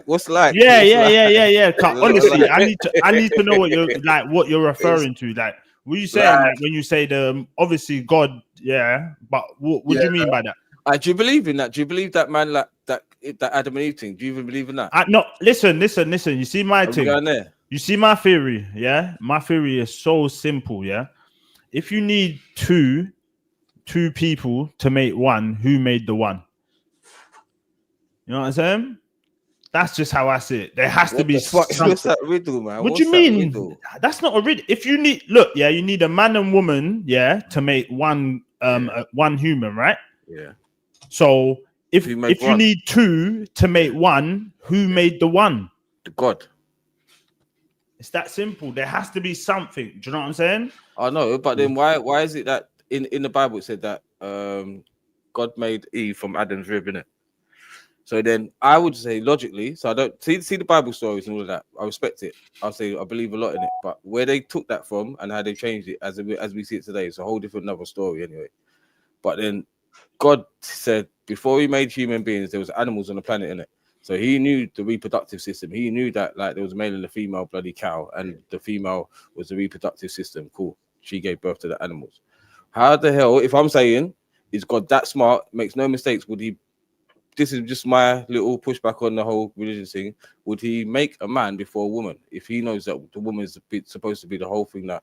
[SPEAKER 2] what's like?
[SPEAKER 4] Yeah. Honestly, I need to know what you're referring to. Like, what are you saying? Like, when you say obviously God, yeah. But what do you mean by that?
[SPEAKER 2] Do you believe in that? Do you believe that man like that Adam and Eve thing? Do you even believe in that?
[SPEAKER 4] No. Listen. You see my thing. You see my theory. Yeah, my theory is so simple. Yeah, if you need two people to make one, who made the one? You know what I'm saying? That's just how I see it. There has to be
[SPEAKER 2] what's that riddle, man?
[SPEAKER 4] What do you mean? That's not a riddle. If you need you need a man and woman, to make one one human, right?
[SPEAKER 2] Yeah.
[SPEAKER 4] So if you need 2 to make one, who made the one?
[SPEAKER 2] The God.
[SPEAKER 4] It's that simple. There has to be something. Do you know what I'm saying?
[SPEAKER 2] I know, but then why is it that in the Bible it said that God made Eve from Adam's rib, innit? So then I would say logically, so I don't see the Bible stories and all of that. I respect it. I'll say I believe a lot in it, but where they took that from and how they changed it as we see it today, it's a whole different another story anyway. But then God said before he made human beings, there was animals on the planet, innit? So he knew the reproductive system. He knew that like there was a male and a female bloody cow, and the female was the reproductive system. Cool. She gave birth to the animals. How the hell, if I'm saying, is God that smart, makes no mistakes, would he? This is just my little pushback on the whole religious thing. Would he make a man before a woman if he knows that the woman is supposed to be the whole thing that?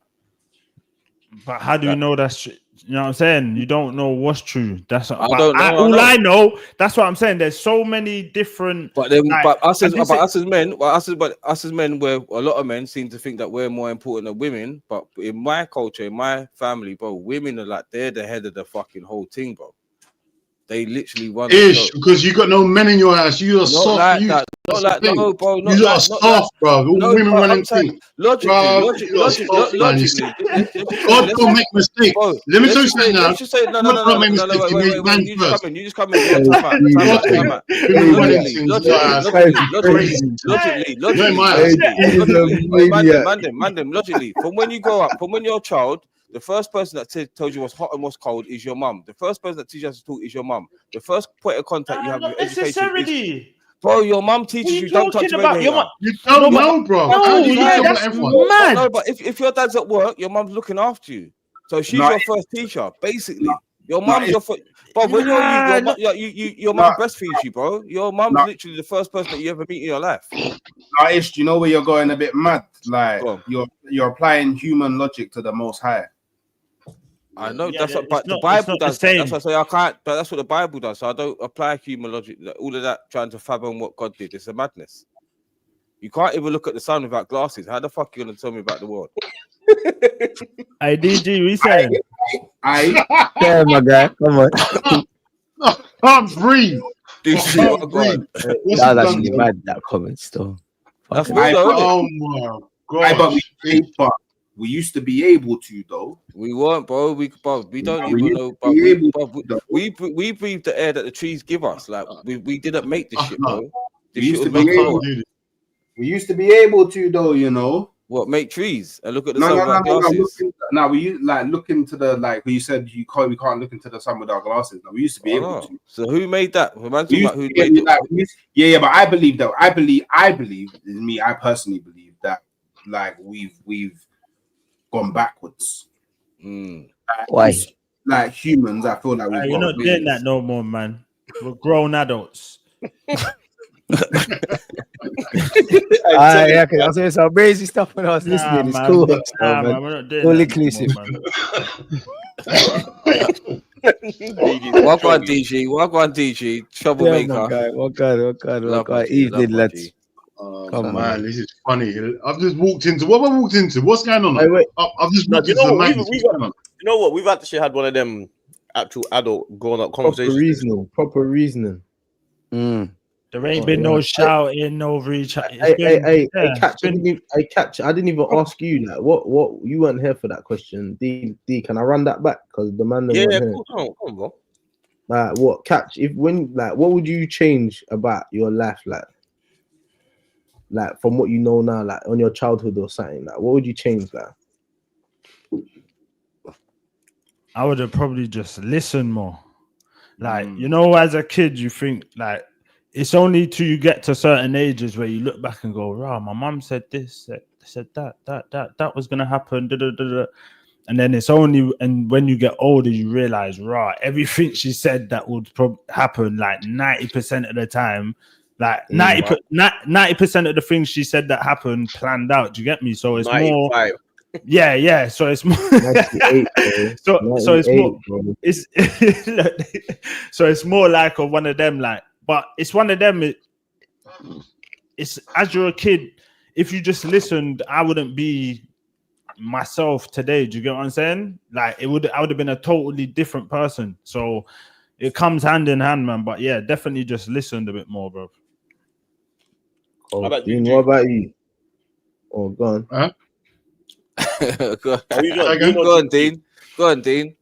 [SPEAKER 4] But how do you know that's true? You know what I'm saying? You don't know what's true. That's what I know. That's what I'm saying. There's so many different.
[SPEAKER 2] But then, us as men, where a lot of men seem to think that we're more important than women. But in my culture, in my family, bro, women are like they're the head of the fucking whole thing, bro. They literally run.
[SPEAKER 6] Because you got no men in your house. You are soft.
[SPEAKER 2] Like that. Not like that. No, bro. Not
[SPEAKER 6] you
[SPEAKER 2] like,
[SPEAKER 6] are soft, bro. All
[SPEAKER 2] no,
[SPEAKER 6] women running
[SPEAKER 2] things. Logically.
[SPEAKER 6] God don't make mistakes.
[SPEAKER 2] Bro,
[SPEAKER 6] let me tell you something now.
[SPEAKER 2] Let's just say no.
[SPEAKER 6] Wait.
[SPEAKER 2] You just come in. Logically, from when you grow up, from when you're a child, the first person that tells you what's hot and what's cold is your mum. The first person that teaches you how to talk is your mum. The first point of contact you have with education is... Bro, your mum teaches you don't touch about your mum.
[SPEAKER 6] You don't know, bro.
[SPEAKER 4] That's mad.
[SPEAKER 2] No, but if your dad's at work, your mum's looking after you. So she's your first teacher, basically. Your mum's your first... But when your mum breastfeeds you, bro. Your mum's literally the first person that you ever meet in your life.
[SPEAKER 3] Ish, do you know where you're going a bit mad? Like, you're applying human logic to the Most High.
[SPEAKER 2] I know but the Bible does. That's what I say I can't. But that's what the Bible does. So I don't apply human logic. All of that trying to fathom what God did. It's a madness. You can't even look at the sun without glasses. How the fuck are you gonna tell me about the world?
[SPEAKER 4] Hey DG, we saying.
[SPEAKER 5] Yeah, my guy. Come on.
[SPEAKER 6] Can't breathe.
[SPEAKER 5] That was actually mad. That comment still.
[SPEAKER 2] That's
[SPEAKER 5] Okay.
[SPEAKER 2] real, though, isn't it?
[SPEAKER 6] Oh my
[SPEAKER 3] Aye,
[SPEAKER 6] god.
[SPEAKER 3] but we used to be able to though.
[SPEAKER 2] We weren't, bro. We don't
[SPEAKER 3] We
[SPEAKER 2] even
[SPEAKER 3] used
[SPEAKER 2] know.
[SPEAKER 3] to
[SPEAKER 2] But
[SPEAKER 3] be able to, though.
[SPEAKER 2] we breathe the air that the trees give us. Like we didn't make this shit, bro.
[SPEAKER 3] We
[SPEAKER 2] This shit
[SPEAKER 3] used
[SPEAKER 2] was
[SPEAKER 3] to be
[SPEAKER 2] made
[SPEAKER 3] able
[SPEAKER 2] for
[SPEAKER 3] to. We used to be able to though, you know.
[SPEAKER 2] what? Make trees and look at the
[SPEAKER 3] No,
[SPEAKER 2] sun
[SPEAKER 3] no, no,
[SPEAKER 2] without
[SPEAKER 3] no, no.
[SPEAKER 2] glasses.
[SPEAKER 3] Now we used like look into the like you said we can't look into the sun without glasses. Now we used to be able to.
[SPEAKER 2] So who made that? Man,
[SPEAKER 3] We
[SPEAKER 2] talking
[SPEAKER 3] used
[SPEAKER 2] about who
[SPEAKER 3] to be
[SPEAKER 2] made
[SPEAKER 3] able,
[SPEAKER 2] it.
[SPEAKER 3] like, yeah, but I believe that I believe is me. I personally believe that like we've gone backwards.
[SPEAKER 2] Mm.
[SPEAKER 5] Why?
[SPEAKER 3] Like humans, I feel like we've
[SPEAKER 4] You're
[SPEAKER 3] got
[SPEAKER 4] not doing that no more, man. We're grown adults.
[SPEAKER 7] Yeah, because I was saying some crazy stuff when I was listening. It's
[SPEAKER 4] man.
[SPEAKER 7] cool.
[SPEAKER 4] Nah,
[SPEAKER 7] man.
[SPEAKER 4] man, we're not doing
[SPEAKER 7] All
[SPEAKER 4] that
[SPEAKER 7] inclusive.
[SPEAKER 4] no more,
[SPEAKER 2] Walk on DG, walk on DG,
[SPEAKER 7] Yeah,
[SPEAKER 2] troublemaker.
[SPEAKER 7] my guy. What kind?
[SPEAKER 2] Love my G, love
[SPEAKER 7] Evening,
[SPEAKER 2] my
[SPEAKER 7] lads.
[SPEAKER 2] G.
[SPEAKER 7] Come on.
[SPEAKER 6] Man, this is funny. I've just walked into what have I walked into? What's going on?
[SPEAKER 5] Hey, wait.
[SPEAKER 6] I've just
[SPEAKER 1] No,
[SPEAKER 6] walked
[SPEAKER 1] you
[SPEAKER 6] into
[SPEAKER 1] know
[SPEAKER 6] the
[SPEAKER 1] what?
[SPEAKER 6] madness.
[SPEAKER 1] We've
[SPEAKER 6] What's going on?
[SPEAKER 1] You know what? We've actually had one of them actual adult grown-up
[SPEAKER 5] Proper
[SPEAKER 1] conversations.
[SPEAKER 5] reasoning.
[SPEAKER 4] There ain't been no shouting over each other.
[SPEAKER 5] Hey, catch. I didn't even ask you that. What you weren't here for that question. D, can I run that back? Because the man that
[SPEAKER 1] Yeah,
[SPEAKER 5] weren't here.
[SPEAKER 1] come on, bro.
[SPEAKER 5] What catch? What would you change about your life, like from what you know now, like on your childhood or something? Like, what would you change, like?
[SPEAKER 4] I would have probably just listened more. Like, you know, as a kid, you think like it's only till you get to certain ages where you look back and go, "Wow, my mum said this, said that was gonna happen." Da, da, da, da. And then it's only, and when you get older, you realize, right, everything she said that would happen like 90% of the time, like 90% of the things she said that happened planned out. Do you get me? So it's
[SPEAKER 1] 95.
[SPEAKER 4] more. Yeah. So it's more.
[SPEAKER 5] 98, bro.
[SPEAKER 4] so it's more.
[SPEAKER 5] 98, bro.
[SPEAKER 4] It's so it's more like of one of them, like, but it's one of them. It's as you're a kid, if you just listened, I wouldn't be myself today. Do you get what I'm saying? Like I would have been a totally different person. So it comes hand in hand, man. But yeah, definitely just listened a bit more, bro.
[SPEAKER 1] How about
[SPEAKER 5] Dean,
[SPEAKER 1] you,
[SPEAKER 5] what about you? Oh, go on.
[SPEAKER 2] Go
[SPEAKER 6] Again?
[SPEAKER 2] on, Dean. Go on, Dean.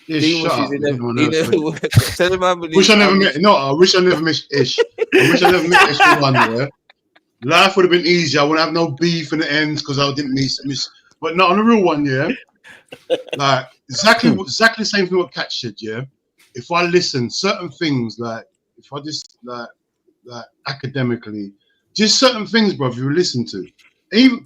[SPEAKER 6] Yeah,
[SPEAKER 2] Dean
[SPEAKER 6] shut up.
[SPEAKER 2] wishes
[SPEAKER 6] Everyone else went.
[SPEAKER 2] tell him how many.
[SPEAKER 6] Wish I never met. No, I wish I never met Ish. I wish I never met Ish for one. Yeah, life would have been easier. I wouldn't have no beef in the ends because I didn't miss. But not on the real one. Yeah, like exactly the same thing what Kat said. Yeah, if I listen certain things, like if I just like academically, just certain things, bro. If you listen to,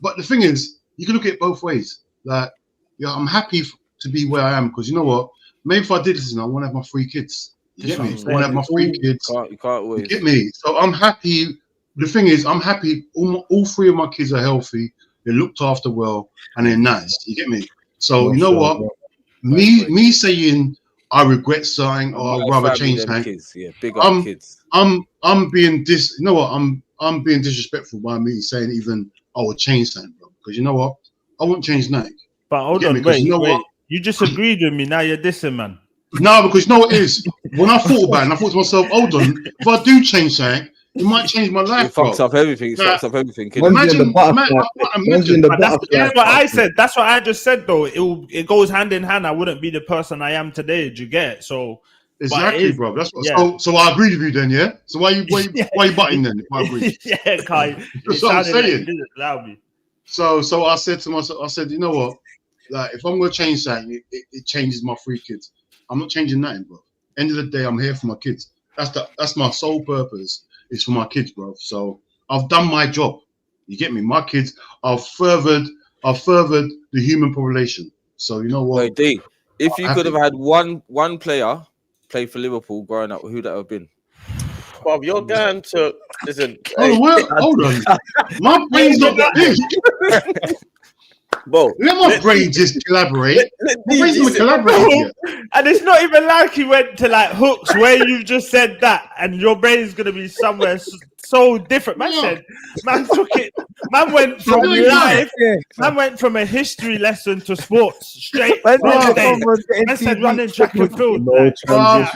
[SPEAKER 6] but the thing is, you can look at it both ways. Like, yeah, I'm happy to be where I am because you know what? Maybe if I did listen, I want to have my 3 kids. You get me? I want to have my 3 kids.
[SPEAKER 2] You can't always.
[SPEAKER 6] You get me? So I'm happy. The thing is, I'm happy. All 3 of my kids are healthy. They're looked after well, and they're nice. You get me? So you know what? Me saying I regret something or I'd rather change something.
[SPEAKER 2] Kids, yeah, big up kids.
[SPEAKER 6] I'm being You know what? I'm being disrespectful by me saying even I would change something, bro. Because you know what? I won't change nothing.
[SPEAKER 4] But hold on, wait. You just agreed with me. Now you're dissing, man.
[SPEAKER 6] No, because you know what it is? When I thought about it, and I thought to myself, hold on, if I do change something, it might change my life.
[SPEAKER 2] It fucks up everything. It fucks up everything.
[SPEAKER 6] Imagine
[SPEAKER 4] that's what I said. That's what I just said, though. It goes hand in hand. I wouldn't be the person I am today. Do you get it? So
[SPEAKER 6] exactly, bro. That's what. So I agree with you then, yeah. So why you butting then? If I agree,
[SPEAKER 4] yeah, Kai.
[SPEAKER 6] That's what I'm saying. So I said to myself, you know what? Like, if I'm gonna change something, it changes my 3 kids. I'm not changing nothing, bro. End of the day, I'm here for my kids. That's my sole purpose. It's for my kids, bro. So I've done my job. You get me? My kids are furthered the human population. So you know what?
[SPEAKER 2] Wait, D, if you could have had one player play for Liverpool growing up, who that have been?
[SPEAKER 1] Bob, you're going to listen.
[SPEAKER 6] Hold on. My brain's not that big.
[SPEAKER 1] Bro,
[SPEAKER 6] let my brain just collaborate. My brain's not collaborating.
[SPEAKER 4] And it's not even like he went to like hooks where you just said that, and your brain's gonna be somewhere so different. Man took it. Man went from life. Man went from a history lesson to sports straight. Man said running track and field.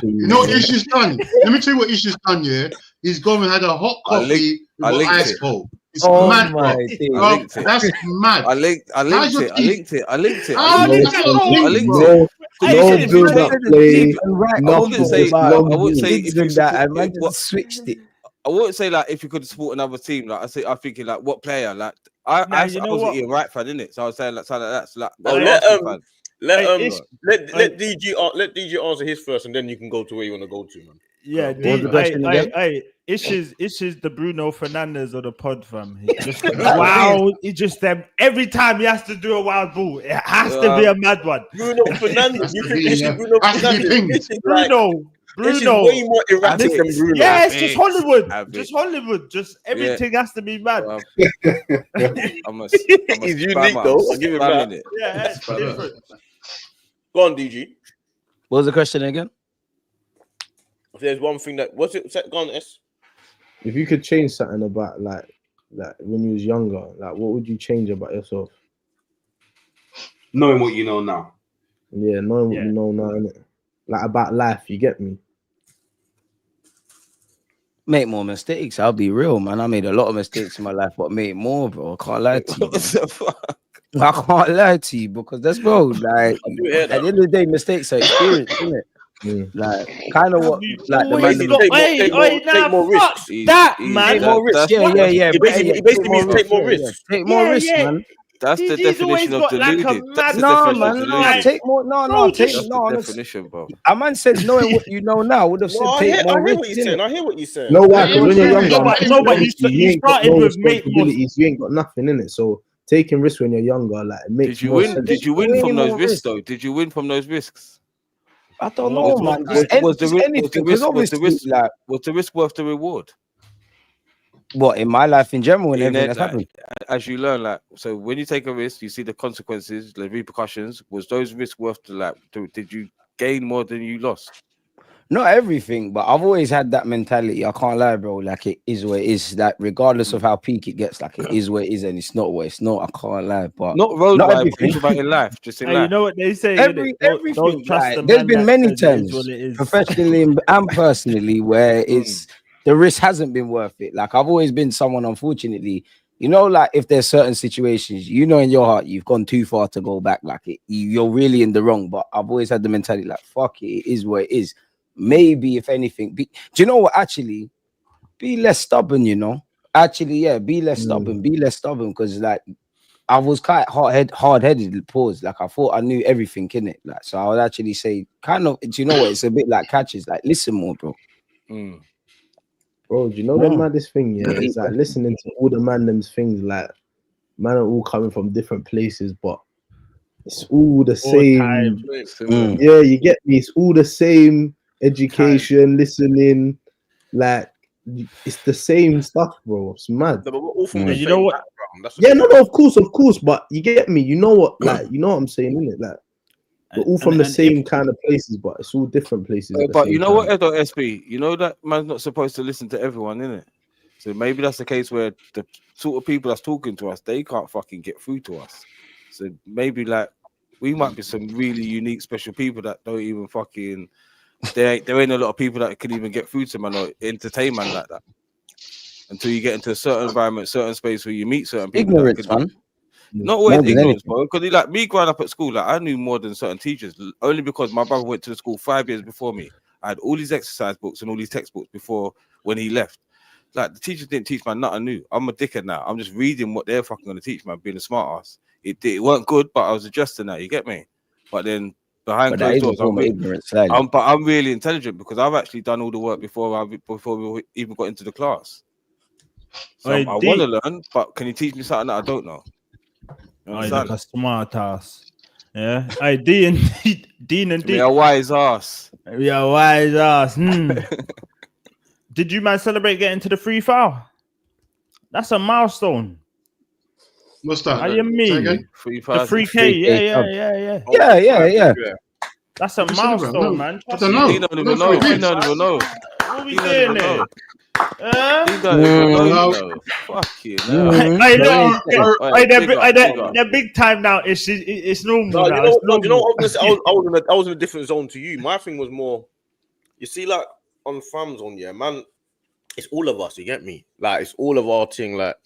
[SPEAKER 6] You know what Ish has done? Let me tell you what Ish has done. Yeah, he's gone and had a hot coffee with an ice cold. It's
[SPEAKER 7] Oh
[SPEAKER 6] mad,
[SPEAKER 7] my
[SPEAKER 6] bro.
[SPEAKER 7] days.
[SPEAKER 6] Bro,
[SPEAKER 2] I linked it.
[SPEAKER 6] that's mad.
[SPEAKER 2] I linked
[SPEAKER 6] How's your
[SPEAKER 2] it. I
[SPEAKER 6] teeth?
[SPEAKER 2] linked it. I linked it.
[SPEAKER 6] How
[SPEAKER 2] I
[SPEAKER 6] did
[SPEAKER 2] linked
[SPEAKER 6] that
[SPEAKER 2] it.
[SPEAKER 6] not
[SPEAKER 2] I
[SPEAKER 6] link,
[SPEAKER 2] linked
[SPEAKER 6] bro?
[SPEAKER 2] it.
[SPEAKER 5] No,
[SPEAKER 2] So
[SPEAKER 5] no
[SPEAKER 2] you said if you
[SPEAKER 5] build up
[SPEAKER 2] take,
[SPEAKER 5] play.
[SPEAKER 7] Right,
[SPEAKER 2] I wouldn't say.
[SPEAKER 5] Just long
[SPEAKER 2] I wouldn't
[SPEAKER 5] view.
[SPEAKER 2] say if you
[SPEAKER 7] that,
[SPEAKER 2] support.
[SPEAKER 7] and man
[SPEAKER 2] What
[SPEAKER 7] just switched it.
[SPEAKER 2] I wouldn't say like if you could support another team. Like I'm thinking like what player. Like I
[SPEAKER 4] Now,
[SPEAKER 2] was
[SPEAKER 4] you know
[SPEAKER 2] an
[SPEAKER 4] what?
[SPEAKER 2] Ian Wright fan, innit? So I was saying like something like that. So like
[SPEAKER 1] Oh,
[SPEAKER 2] I'm an
[SPEAKER 1] let
[SPEAKER 2] Arsenal fan.
[SPEAKER 1] let DG answer his first, and then you can go to where you want to go to, man.
[SPEAKER 4] Yeah,
[SPEAKER 5] What was the question again?
[SPEAKER 4] Ish is the Bruno Fernandes of the pod, fam. He just wow, he just every time he has to do a wild ball, it has to be a mad one.
[SPEAKER 1] Bruno Fernandes,
[SPEAKER 6] Has
[SPEAKER 1] you
[SPEAKER 6] to
[SPEAKER 1] think
[SPEAKER 6] be,
[SPEAKER 1] this
[SPEAKER 6] yeah.
[SPEAKER 1] is Bruno
[SPEAKER 6] Has to be
[SPEAKER 1] Fernandes?
[SPEAKER 6] pinged.
[SPEAKER 1] This is like, this is
[SPEAKER 4] Bruno.
[SPEAKER 1] way more erratic than
[SPEAKER 2] Habits.
[SPEAKER 1] Bruno.
[SPEAKER 4] Yeah, it's just
[SPEAKER 2] Habits.
[SPEAKER 4] Hollywood.
[SPEAKER 2] Habits.
[SPEAKER 4] Just Hollywood. Just everything has to be mad.
[SPEAKER 2] Well, I'm a
[SPEAKER 1] He's unique though. I'll give him that.
[SPEAKER 2] It.
[SPEAKER 4] Yeah, it's different.
[SPEAKER 1] Go on, DG.
[SPEAKER 7] What was the question again?
[SPEAKER 1] If there's one thing that what's it? Go on, S.
[SPEAKER 5] If you could change something about like when you was younger, like what would you change about yourself?
[SPEAKER 3] Knowing what you know now.
[SPEAKER 5] Yeah, knowing what
[SPEAKER 4] Yeah.
[SPEAKER 5] you know now, innit? Like about life, you get me?
[SPEAKER 7] Make more mistakes. I'll be real, man. I made a lot of mistakes in my life, but made more, bro. I can't lie to you.
[SPEAKER 2] What the fuck?
[SPEAKER 7] I can't lie to you because that's bro. Like
[SPEAKER 1] I do hear
[SPEAKER 7] at the
[SPEAKER 1] that.
[SPEAKER 7] end of the day, mistakes are experience, isn't it?
[SPEAKER 5] Mm.
[SPEAKER 7] Like kind of what like the
[SPEAKER 4] Always
[SPEAKER 7] man.
[SPEAKER 4] got-
[SPEAKER 1] Take more
[SPEAKER 4] fuck
[SPEAKER 1] risks.
[SPEAKER 4] that,
[SPEAKER 2] Easy.
[SPEAKER 4] man.
[SPEAKER 7] Take more risks.
[SPEAKER 2] That's-
[SPEAKER 7] Yeah.
[SPEAKER 1] He basically means take more
[SPEAKER 7] yeah.
[SPEAKER 1] risks.
[SPEAKER 7] Take more
[SPEAKER 4] Yeah,
[SPEAKER 7] risks,
[SPEAKER 4] yeah.
[SPEAKER 7] man.
[SPEAKER 2] That's the
[SPEAKER 4] DG's always
[SPEAKER 2] definition of
[SPEAKER 4] got like a
[SPEAKER 2] deluded. That's the
[SPEAKER 4] mad-
[SPEAKER 7] No,
[SPEAKER 2] definition of
[SPEAKER 7] man. No,
[SPEAKER 2] deluded.
[SPEAKER 7] take more. No,
[SPEAKER 4] Bro,
[SPEAKER 7] take
[SPEAKER 2] That's
[SPEAKER 7] no.
[SPEAKER 2] the definition, bro.
[SPEAKER 7] A man said knowing what you know now would have said
[SPEAKER 1] No, I
[SPEAKER 7] take
[SPEAKER 1] hear
[SPEAKER 7] more
[SPEAKER 1] what
[SPEAKER 7] risks.
[SPEAKER 1] you're saying. I hear what you're saying.
[SPEAKER 5] No, why? Because when you're younger,
[SPEAKER 4] No, but
[SPEAKER 5] obviously,
[SPEAKER 4] you
[SPEAKER 5] ain't got
[SPEAKER 4] started
[SPEAKER 5] no
[SPEAKER 4] with make more.
[SPEAKER 5] responsibilities. You ain't got nothing in it. So taking risks when you're younger, like it makes
[SPEAKER 2] Did you
[SPEAKER 5] more
[SPEAKER 2] win?
[SPEAKER 5] sense.
[SPEAKER 2] Did you win
[SPEAKER 7] Way
[SPEAKER 2] from those
[SPEAKER 7] more
[SPEAKER 2] risks
[SPEAKER 7] risks.
[SPEAKER 2] though? Did you win from those risks?
[SPEAKER 7] I don't
[SPEAKER 4] Was-
[SPEAKER 7] know, man.
[SPEAKER 4] was-
[SPEAKER 7] Just anything. Because obviously, like,
[SPEAKER 2] was the risk worth the reward?
[SPEAKER 7] what in my life in general and
[SPEAKER 2] In
[SPEAKER 7] everything
[SPEAKER 2] it,
[SPEAKER 7] that's
[SPEAKER 2] like,
[SPEAKER 7] happened.
[SPEAKER 2] as you learn, like, so when you take a risk, you see the consequences, the repercussions. Was those risks worth the like? Did you gain more than you lost?
[SPEAKER 7] Not everything, but I've always had that mentality. I can't lie, bro. Like it is what it is. Like regardless of how peak it gets, like it is what it is, and it's not what it's not. I can't lie, but
[SPEAKER 2] Not road
[SPEAKER 7] Not
[SPEAKER 2] life,
[SPEAKER 7] everything.
[SPEAKER 2] but about in life, just in
[SPEAKER 4] Hey, you
[SPEAKER 2] life.
[SPEAKER 4] know what they say?
[SPEAKER 7] everything.
[SPEAKER 4] Don't trust the
[SPEAKER 7] There's
[SPEAKER 4] man
[SPEAKER 7] been
[SPEAKER 4] that
[SPEAKER 7] many
[SPEAKER 4] says it is
[SPEAKER 7] times,
[SPEAKER 4] what it is.
[SPEAKER 7] professionally and personally, where it's the risk hasn't been worth it. Like I've always been someone, unfortunately, you know, like if there's certain situations, you know, in your heart you've gone too far to go back. Like you're really in the wrong. But I've always had the mentality, like fuck it, it is what it is. Maybe if anything, do you know what? Actually, be less stubborn. You know, actually, yeah, be less stubborn. Be less stubborn because like I was quite hard-headed. Pause. Like I thought I knew everything in it. Like so, I would actually say, kind of. Do you know what? It's a bit like catches. Like listen more, bro.
[SPEAKER 5] Bro, do you know the maddest thing? Yeah, it's like listening to all the them's things. Like man are all coming from different places, but it's all the same.
[SPEAKER 4] time.
[SPEAKER 5] Yeah, you get me. It's all the same education, listening. Like it's the same stuff, bro. It's mad.
[SPEAKER 1] No, but we're all from
[SPEAKER 4] Yeah,
[SPEAKER 1] the
[SPEAKER 4] you
[SPEAKER 1] same
[SPEAKER 4] know what?
[SPEAKER 1] background. That's
[SPEAKER 5] Yeah, no, of course, but you get me. You know what? Like, you know what I'm saying, innit? Like, we're all from the same kind of places, but it's all different places. at the
[SPEAKER 2] But
[SPEAKER 5] same
[SPEAKER 2] you know
[SPEAKER 5] time.
[SPEAKER 2] what, Edo SB, you know that man's not supposed to listen to everyone, innit? So maybe that's the case where the sort of people that's talking to us, they can't fucking get through to us. So maybe like we might be some really unique, special people that don't even fucking. There ain't a lot of people that can even get through to man or entertain man like that. Until you get into a certain environment, certain space where you meet certain people.
[SPEAKER 7] Ignorance, man.
[SPEAKER 2] Not always
[SPEAKER 7] More than
[SPEAKER 2] ignorance,
[SPEAKER 7] anything.
[SPEAKER 2] bro. Because like me growing up at school, like I knew more than certain teachers. Only because my brother went to the school 5 years before me. I had all these exercise books and all these textbooks before when he left. Like the teachers didn't teach man nothing new. I'm a dickhead now. I'm just reading what they're fucking gonna teach man, being a smart ass. It weren't good, but I was adjusting that. You get me? But then behind
[SPEAKER 7] But that
[SPEAKER 2] closed
[SPEAKER 7] is a
[SPEAKER 2] doors,
[SPEAKER 7] form of ignorance, slightly.
[SPEAKER 2] but I'm really intelligent because I've actually done all the work before we even got into the class. So
[SPEAKER 4] Oi,
[SPEAKER 2] I want to learn, but can you teach me something that I don't know? You
[SPEAKER 4] I
[SPEAKER 2] understand?
[SPEAKER 4] like a smart ass. Yeah. I Dean and
[SPEAKER 2] Me a wise ass.
[SPEAKER 4] Yeah, wise ass. Did you man celebrate getting to the free foul? That's a milestone.
[SPEAKER 6] What's that?
[SPEAKER 4] How you mean?
[SPEAKER 2] Free
[SPEAKER 4] The 3K, yeah.
[SPEAKER 7] Yeah.
[SPEAKER 4] That's a
[SPEAKER 6] We celebrate, no.
[SPEAKER 4] milestone, man.
[SPEAKER 6] I don't know.
[SPEAKER 2] He don't even know. He don't even know.
[SPEAKER 4] What are we
[SPEAKER 2] He don't
[SPEAKER 4] doing
[SPEAKER 2] even
[SPEAKER 4] there?
[SPEAKER 2] know. He don't even know. Fuck you.
[SPEAKER 4] They're big time now. It's normal now.
[SPEAKER 1] You know, I was in a different zone to you. My thing was more, you see, like on FamZone, yeah, man, it's all of us. You get me? Like it's all of our thing. Like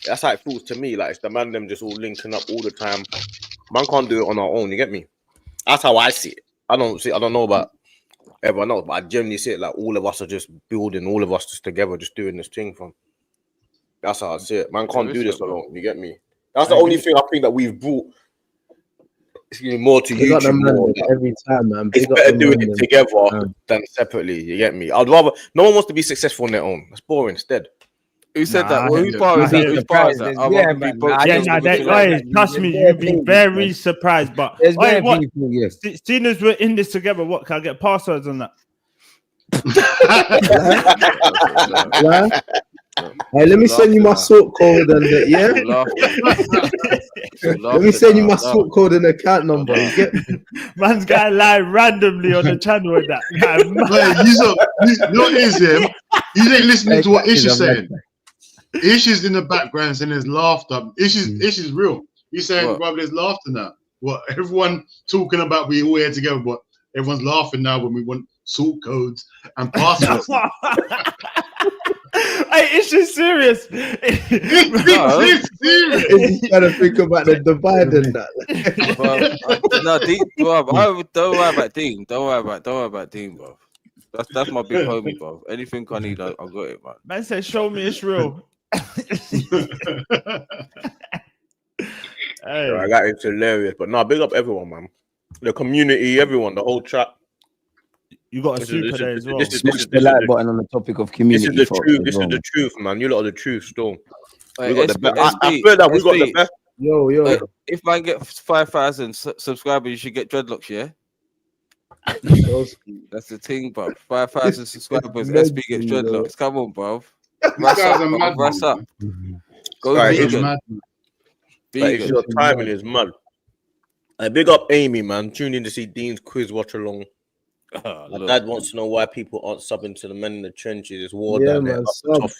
[SPEAKER 1] That's how it feels to me. Like it's the man them just all linking up all the time. Man can't do it on our own. You get me? That's how I see it. I don't know about everyone else, but I generally see it like all of us are just building, all of us just together, just doing this thing from. That's how I see it. Man can't do this alone. You get me? That's the only thing I think that we've brought more to YouTube. More,
[SPEAKER 5] every time, man.
[SPEAKER 1] It's better doing it together than separately. You get me? I'd rather. No one wants to be successful on their own. That's boring. Instead.
[SPEAKER 2] Who said that? Well, whose bar is that? Whose bar is that?
[SPEAKER 4] Trust me, you'd be very surprised. But seeing as we're in this together, what can I get passwords on that?
[SPEAKER 5] Hey, let me send you my sort code and let me send you my sort code and account number. You get me?
[SPEAKER 4] Man's guy live randomly on the channel with that.
[SPEAKER 6] You know what it is, him? You ain't listening to what Ish is saying. Ish is in the background and there's laughter. Ish is real. He's saying, brother, there's laughter now. What everyone talking about, we all here together, but everyone's laughing now when we want sort codes and passwords.
[SPEAKER 4] Hey, it's just serious.
[SPEAKER 5] It's serious. He's trying to think about the divide and that.
[SPEAKER 2] Don't worry about Dean. Don't worry about Dean, bro. That's my big homie, bro. Anything I need, I got it, man.
[SPEAKER 4] Man said, "Show me it's real."
[SPEAKER 1] Hey. I got it's hilarious, but no, big up everyone, man. The community, everyone, the whole chat.
[SPEAKER 4] You got a super there as well.
[SPEAKER 7] This is the like button on the topic of community.
[SPEAKER 1] This is the truth. This is the truth, man. You lot are the truth, still. We got the best. I feel that we got the best.
[SPEAKER 5] Yo.
[SPEAKER 2] If man get 5,000 subscribers, you should get dreadlocks, yeah? That's the thing, bro. 5,000 subscribers, SB gets dreadlocks. Come on, bro. Rest up. Go vegan.
[SPEAKER 1] Your timing is mad. Big up Amy, man. Tune in to see Dean's quiz watch along. My dad wants to know why people aren't subbing to the men in the trenches. It's war down there.
[SPEAKER 5] Sub.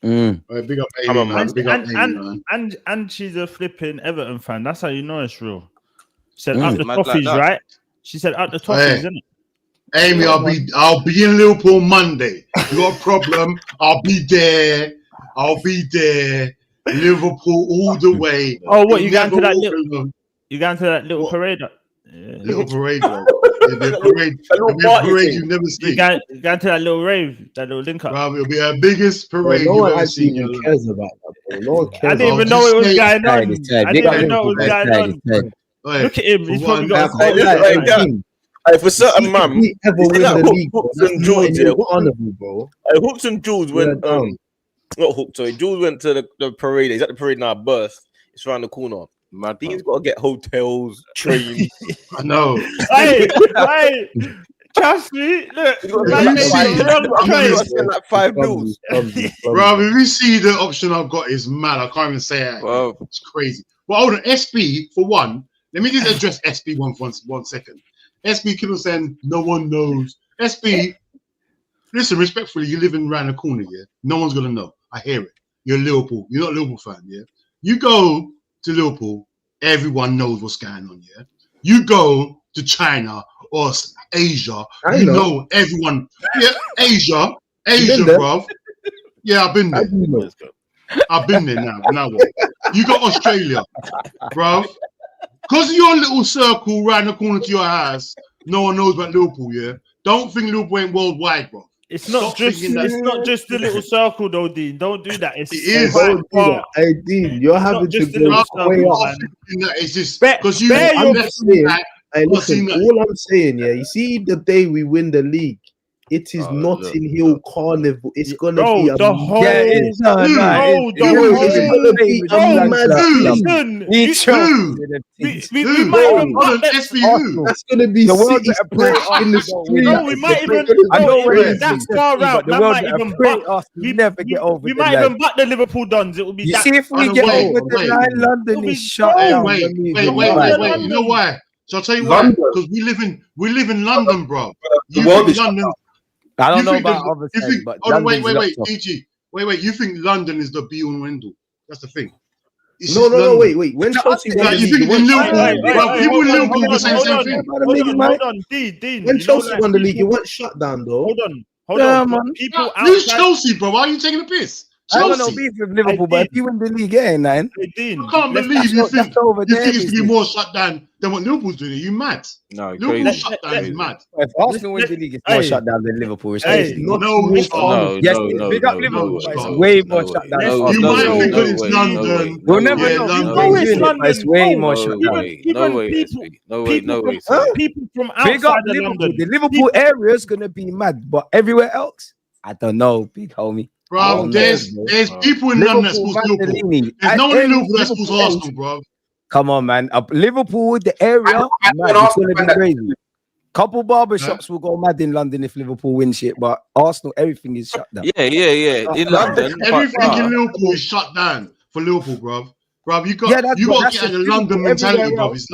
[SPEAKER 6] Big up Amy, man. Big up Amy, man.
[SPEAKER 4] And she's a flipping Everton fan. That's how you know it's real. She said up the toffees, like right? She said up the toffees, isn't it?
[SPEAKER 6] Amy, I'll be in Liverpool Monday. You got a problem? I'll be there. Liverpool all the way.
[SPEAKER 4] Oh, what you going to that little? You going to that little parade?
[SPEAKER 6] Yeah. Little parade, bro. Parade you never see.
[SPEAKER 4] You going to that little rave, that little link up.
[SPEAKER 6] Bro, it'll be the biggest parade you've ever seen.
[SPEAKER 5] No one cares about that, bro. No one cares.
[SPEAKER 4] I didn't even know it was going on. I didn't even know it was going on. Look at him. He's probably got a
[SPEAKER 1] for certain man, Hooks and Jules went. Not Hooks. Sorry, Jules went to the parade. He's at the parade now. Burst. It's around the corner. Dean's got to get hotels, trains.
[SPEAKER 6] I know.
[SPEAKER 4] Hey, trust me. Look,
[SPEAKER 1] like 5 bills.
[SPEAKER 6] Bro, if you see the option I've got is mad. I can't even say it. Wow. It's crazy. Well, hold on. SB for one. Let me just address SB one second. SB Kittle saying no one knows. SB, listen, respectfully, you're living around the corner, yeah? No one's gonna know. I hear it. You're Liverpool. You're not a Liverpool fan, yeah? You go to Liverpool, everyone knows what's going on, yeah? You go to China or Asia, you know everyone. Yeah, Asia, bruv. Yeah, I've been there. I've been there now. Now what? You got Australia, bruv. Because of your little circle right in the corner to your house, no one knows about Liverpool, yeah? Don't think Liverpool ain't worldwide, bro.
[SPEAKER 4] It's not just the little circle though, Dean. Don't do that. It
[SPEAKER 6] is.
[SPEAKER 5] Hey, Dean, you're having to go way off.
[SPEAKER 6] It's just because you.
[SPEAKER 5] Hey, listen, all I'm saying, yeah, you see the day we win the league, it is Notting Hill Carnival. It's gonna be
[SPEAKER 4] the whole.
[SPEAKER 5] That's gonna be City splash in the street.
[SPEAKER 4] No, we might even. That's far out. We might even butt the Liverpool Dons. It will be.
[SPEAKER 7] See if we get over the line, London is shut down.
[SPEAKER 6] Wait. You know why? So I'll tell you why. Because we live in London, bro.
[SPEAKER 7] The world is London. I don't know about other things, but
[SPEAKER 6] wait, DG. Wait. You think London is the be all and end all? That's the thing.
[SPEAKER 5] No, wait. When Chelsea won the league,
[SPEAKER 6] people in Liverpool were saying the same thing.
[SPEAKER 4] Hold on, Dean.
[SPEAKER 5] When Chelsea won the league, it went shut down, though.
[SPEAKER 4] Hold on.
[SPEAKER 6] People outside. Who's Chelsea, bro? Why are you taking a piss?
[SPEAKER 7] I got no
[SPEAKER 6] Chelsea.
[SPEAKER 7] beef with Liverpool, but if you win the league, it ain't nothing.
[SPEAKER 4] Hey, Dean,
[SPEAKER 6] I can't
[SPEAKER 4] let's-
[SPEAKER 6] believe you think
[SPEAKER 7] over
[SPEAKER 6] you
[SPEAKER 7] there,
[SPEAKER 6] think it should be
[SPEAKER 7] business.
[SPEAKER 6] more shut down than what Liverpool's doing. Are you mad?
[SPEAKER 2] No,
[SPEAKER 6] Liverpool
[SPEAKER 2] crazy.
[SPEAKER 6] shut down is mad.
[SPEAKER 7] If Arsenal win the league, it's more
[SPEAKER 4] Hey.
[SPEAKER 7] shut down than Liverpool.
[SPEAKER 4] Hey.
[SPEAKER 7] Respectively.
[SPEAKER 3] Not
[SPEAKER 6] No,
[SPEAKER 3] to
[SPEAKER 6] it's
[SPEAKER 3] walk
[SPEAKER 6] not.
[SPEAKER 3] on.
[SPEAKER 2] No,
[SPEAKER 7] Yes,
[SPEAKER 2] no,
[SPEAKER 7] big
[SPEAKER 2] no,
[SPEAKER 7] up
[SPEAKER 2] no,
[SPEAKER 7] Liverpool,
[SPEAKER 2] no,
[SPEAKER 7] but it's
[SPEAKER 2] no,
[SPEAKER 7] way
[SPEAKER 2] no
[SPEAKER 7] more
[SPEAKER 2] way.
[SPEAKER 7] shut down.
[SPEAKER 2] No,
[SPEAKER 6] You
[SPEAKER 2] no
[SPEAKER 6] might
[SPEAKER 2] way,
[SPEAKER 6] think
[SPEAKER 2] no
[SPEAKER 6] that it's
[SPEAKER 2] way,
[SPEAKER 6] London.
[SPEAKER 2] no way,
[SPEAKER 7] We'll
[SPEAKER 2] no
[SPEAKER 7] never
[SPEAKER 2] way,
[SPEAKER 6] Yeah,
[SPEAKER 7] know.
[SPEAKER 6] London.
[SPEAKER 7] You
[SPEAKER 2] no
[SPEAKER 7] know
[SPEAKER 2] way,
[SPEAKER 7] it's London, but it's way more
[SPEAKER 2] no
[SPEAKER 7] shut down.
[SPEAKER 2] way, no way, SB. No way, no way.
[SPEAKER 4] People,
[SPEAKER 2] SB.
[SPEAKER 4] people from
[SPEAKER 7] Big up
[SPEAKER 4] outside of
[SPEAKER 7] Liverpool.
[SPEAKER 4] London.
[SPEAKER 7] The Liverpool area is gonna be mad, but everywhere else, I don't know, big homie.
[SPEAKER 6] Bro,
[SPEAKER 7] Oh,
[SPEAKER 6] there's
[SPEAKER 7] no,
[SPEAKER 6] people in London that
[SPEAKER 7] Liverpool,
[SPEAKER 6] supports Liverpool.
[SPEAKER 7] Mandolini.
[SPEAKER 6] There's no one in Liverpool that
[SPEAKER 7] Liverpool
[SPEAKER 6] supports
[SPEAKER 7] ends.
[SPEAKER 6] Arsenal, bro.
[SPEAKER 7] Come on, man. Liverpool, the area,
[SPEAKER 3] I
[SPEAKER 7] man,
[SPEAKER 3] an
[SPEAKER 7] it's
[SPEAKER 3] Arsenal
[SPEAKER 7] gonna
[SPEAKER 3] fan
[SPEAKER 7] be
[SPEAKER 3] that-
[SPEAKER 7] crazy. Couple barbershops will go mad in London if Liverpool win shit, but Arsenal, everything is shut down.
[SPEAKER 2] Yeah. In London,
[SPEAKER 6] Everything in Liverpool is shut down for Liverpool, bro. Bro, you got
[SPEAKER 7] Yeah, that's-
[SPEAKER 6] you got
[SPEAKER 7] that's
[SPEAKER 6] to get
[SPEAKER 7] the
[SPEAKER 6] the
[SPEAKER 7] thing.
[SPEAKER 6] London
[SPEAKER 7] Everywhere
[SPEAKER 6] mentality, bro.
[SPEAKER 7] else.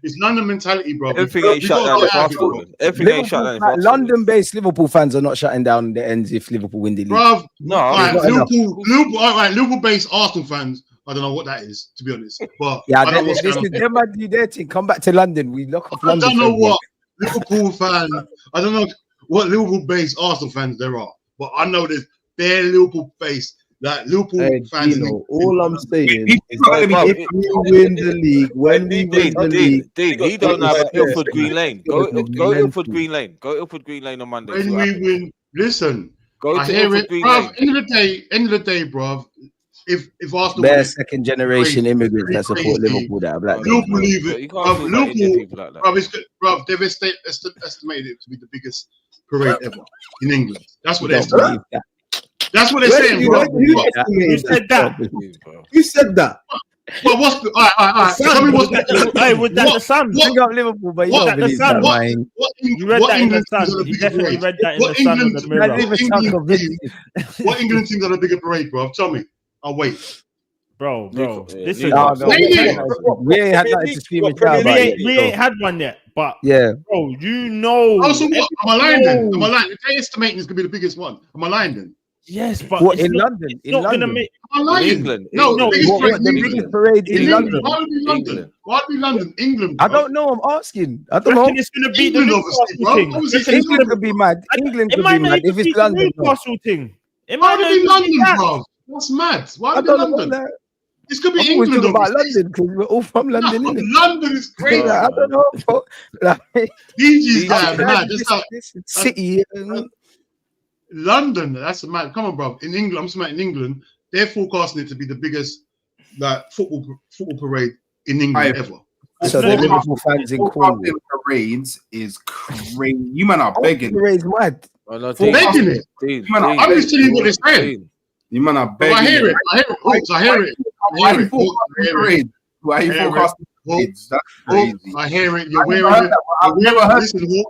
[SPEAKER 6] It's London mentality, bro.
[SPEAKER 2] everything ain't
[SPEAKER 6] You
[SPEAKER 2] shut
[SPEAKER 6] gotta
[SPEAKER 2] down
[SPEAKER 6] get
[SPEAKER 2] if
[SPEAKER 6] out of it,
[SPEAKER 2] Arsenal
[SPEAKER 6] bro.
[SPEAKER 2] win. Everything ain't shut down if Arsenal win.
[SPEAKER 7] London-based Liverpool fans are not shutting down the ends if Liverpool win the league.
[SPEAKER 6] Bro,
[SPEAKER 2] No,
[SPEAKER 6] right,
[SPEAKER 7] it's not
[SPEAKER 6] Liverpool, all right, Liverpool-based Arsenal fans. I don't know what that is, to be honest. But
[SPEAKER 7] Yeah,
[SPEAKER 6] I don't know what's
[SPEAKER 7] this
[SPEAKER 6] going
[SPEAKER 7] is
[SPEAKER 6] on.
[SPEAKER 7] them might do their thing. Come back to London. We lock off
[SPEAKER 6] I
[SPEAKER 7] London.
[SPEAKER 6] don't know
[SPEAKER 7] fans,
[SPEAKER 6] what Liverpool fan. I don't know what Liverpool-based Arsenal fans there are, but I know there's bare Liverpool-based like Liverpool
[SPEAKER 5] Hey,
[SPEAKER 6] fans.
[SPEAKER 5] Dino, all I'm saying is
[SPEAKER 3] It's not gonna be
[SPEAKER 5] if we win the league, when we win the league,
[SPEAKER 2] Dean, he don't know about Ilford Green Lane. Go
[SPEAKER 5] mental.
[SPEAKER 2] Ilford Green Lane. Go Ilford Green Lane on Monday. see
[SPEAKER 6] When
[SPEAKER 2] what
[SPEAKER 6] we
[SPEAKER 2] happens.
[SPEAKER 6] win, listen.
[SPEAKER 2] Go
[SPEAKER 6] I
[SPEAKER 2] to
[SPEAKER 6] hear
[SPEAKER 2] Ilford
[SPEAKER 6] it,
[SPEAKER 2] Green
[SPEAKER 6] bro.
[SPEAKER 2] Lane.
[SPEAKER 6] End of the day, bro. If Arsenal
[SPEAKER 7] They're
[SPEAKER 6] win,
[SPEAKER 7] second generation
[SPEAKER 6] Crazy.
[SPEAKER 7] immigrants that support
[SPEAKER 6] Crazy.
[SPEAKER 7] Liverpool that are black.
[SPEAKER 6] Liverpool leave it.
[SPEAKER 2] You can't feel like Indian people like that.
[SPEAKER 6] Bro, they've estimated it to be the biggest parade ever in England. That's what they
[SPEAKER 7] Don't
[SPEAKER 6] estimate.
[SPEAKER 7] believe that.
[SPEAKER 6] That's what they're
[SPEAKER 3] Where
[SPEAKER 6] saying,
[SPEAKER 3] did you
[SPEAKER 6] bro.
[SPEAKER 3] know? Who
[SPEAKER 6] What?
[SPEAKER 3] estimated
[SPEAKER 4] Who said that?
[SPEAKER 2] Please, bro.
[SPEAKER 3] Who said that?
[SPEAKER 6] Well, what's the all right. Tell me what's
[SPEAKER 4] Hey, was that the Sun?
[SPEAKER 6] what-
[SPEAKER 7] Big up Liverpool, but you
[SPEAKER 6] what-
[SPEAKER 7] don't believe
[SPEAKER 4] what-
[SPEAKER 7] that,
[SPEAKER 6] what-
[SPEAKER 7] man.
[SPEAKER 4] You read that in the
[SPEAKER 6] England teams are
[SPEAKER 4] Sun.
[SPEAKER 6] the
[SPEAKER 4] You
[SPEAKER 6] bigger
[SPEAKER 4] definitely
[SPEAKER 6] parade?
[SPEAKER 4] read that in
[SPEAKER 6] What
[SPEAKER 4] the Sun or
[SPEAKER 6] England-
[SPEAKER 4] the
[SPEAKER 7] That
[SPEAKER 4] Mirror.
[SPEAKER 7] even sounds
[SPEAKER 6] England
[SPEAKER 7] convincing.
[SPEAKER 6] What England teams are the bigger parade, bro? Tell me. I'll wait.
[SPEAKER 4] Bro.
[SPEAKER 2] Newcastle.
[SPEAKER 4] Listen,
[SPEAKER 7] No, no,
[SPEAKER 6] Say
[SPEAKER 7] we
[SPEAKER 6] it.
[SPEAKER 7] ain't had nothing to scream and shout
[SPEAKER 4] we
[SPEAKER 7] about
[SPEAKER 4] ain't,
[SPEAKER 7] it.
[SPEAKER 4] we ain't had one yet, but
[SPEAKER 7] Yeah,
[SPEAKER 4] bro, you know.
[SPEAKER 6] Oh, so what? Am I lying then? Am I
[SPEAKER 4] knows.
[SPEAKER 6] lying? If they estimating it's gonna be the biggest one, am I lying then?
[SPEAKER 4] Yes, but
[SPEAKER 7] what
[SPEAKER 4] it's
[SPEAKER 7] in
[SPEAKER 4] not,
[SPEAKER 7] London?
[SPEAKER 4] it's
[SPEAKER 7] In
[SPEAKER 4] not gonna
[SPEAKER 7] London,
[SPEAKER 4] make.
[SPEAKER 6] Am I lying?
[SPEAKER 2] England.
[SPEAKER 6] No,
[SPEAKER 2] England.
[SPEAKER 6] the biggest
[SPEAKER 7] what,
[SPEAKER 6] parade
[SPEAKER 7] the
[SPEAKER 6] in
[SPEAKER 7] biggest
[SPEAKER 6] England.
[SPEAKER 7] parade in
[SPEAKER 6] England.
[SPEAKER 7] London?
[SPEAKER 6] Why would it be London?
[SPEAKER 2] England.
[SPEAKER 6] Why would it be London? England.
[SPEAKER 7] I
[SPEAKER 6] bro.
[SPEAKER 7] don't know. I'm asking. I don't
[SPEAKER 4] I
[SPEAKER 7] know.
[SPEAKER 4] reckon it's gonna be the
[SPEAKER 6] England, obviously,
[SPEAKER 4] Newcastle
[SPEAKER 6] bro.
[SPEAKER 4] thing.
[SPEAKER 6] Obviously,
[SPEAKER 4] It's gonna
[SPEAKER 7] England
[SPEAKER 6] England.
[SPEAKER 7] could be mad. England
[SPEAKER 4] It
[SPEAKER 7] could
[SPEAKER 4] might
[SPEAKER 7] be
[SPEAKER 4] not
[SPEAKER 7] mad
[SPEAKER 4] even
[SPEAKER 7] if
[SPEAKER 4] be
[SPEAKER 7] it's
[SPEAKER 4] the
[SPEAKER 7] London. No.
[SPEAKER 4] Newcastle thing. It
[SPEAKER 6] Why
[SPEAKER 4] might
[SPEAKER 6] would
[SPEAKER 4] not
[SPEAKER 6] it be
[SPEAKER 4] even
[SPEAKER 6] London,
[SPEAKER 4] that.
[SPEAKER 6] bro? That's mad. Why
[SPEAKER 7] I
[SPEAKER 6] would it be
[SPEAKER 7] don't know.
[SPEAKER 6] London?
[SPEAKER 7] Like,
[SPEAKER 6] It's gonna
[SPEAKER 7] I'm
[SPEAKER 6] be
[SPEAKER 7] always
[SPEAKER 6] England,
[SPEAKER 7] talking about
[SPEAKER 6] obviously.
[SPEAKER 7] London because we're all from London,
[SPEAKER 6] No,
[SPEAKER 7] innit?
[SPEAKER 6] London is crazy.
[SPEAKER 7] Like, I don't know. Bro. Like,
[SPEAKER 6] DG's guy,
[SPEAKER 7] London,
[SPEAKER 6] mad. That's how
[SPEAKER 7] this city.
[SPEAKER 6] London. That's a mad. Come on, bro. In England, I'm saying in England, they're forecasting it to be the biggest like football parade in England
[SPEAKER 3] Aye.
[SPEAKER 6] ever.
[SPEAKER 7] So the Liverpool fans in Cornwall.
[SPEAKER 3] Parades is crazy. You man are begging.
[SPEAKER 7] Parade's mad.
[SPEAKER 2] Oh, no,
[SPEAKER 3] Full
[SPEAKER 2] Dean,
[SPEAKER 6] begging it.
[SPEAKER 2] Dean,
[SPEAKER 3] Man,
[SPEAKER 2] Dean,
[SPEAKER 6] I'm just telling you what they're saying.
[SPEAKER 2] Dean.
[SPEAKER 3] You man are
[SPEAKER 6] But I
[SPEAKER 3] begging.
[SPEAKER 6] hear it. I hear it. Hawks, I hear it.
[SPEAKER 3] Why
[SPEAKER 6] I
[SPEAKER 3] you
[SPEAKER 6] hear it.
[SPEAKER 3] forecasting
[SPEAKER 6] I hear it.
[SPEAKER 3] parades? Why you
[SPEAKER 6] I hear it.
[SPEAKER 3] forecasting parades? That's
[SPEAKER 6] Hawks,
[SPEAKER 3] crazy.
[SPEAKER 6] I hear it. You're
[SPEAKER 3] I've never
[SPEAKER 6] wearing
[SPEAKER 3] heard
[SPEAKER 6] it.
[SPEAKER 3] that. I've never heard.
[SPEAKER 6] Listen,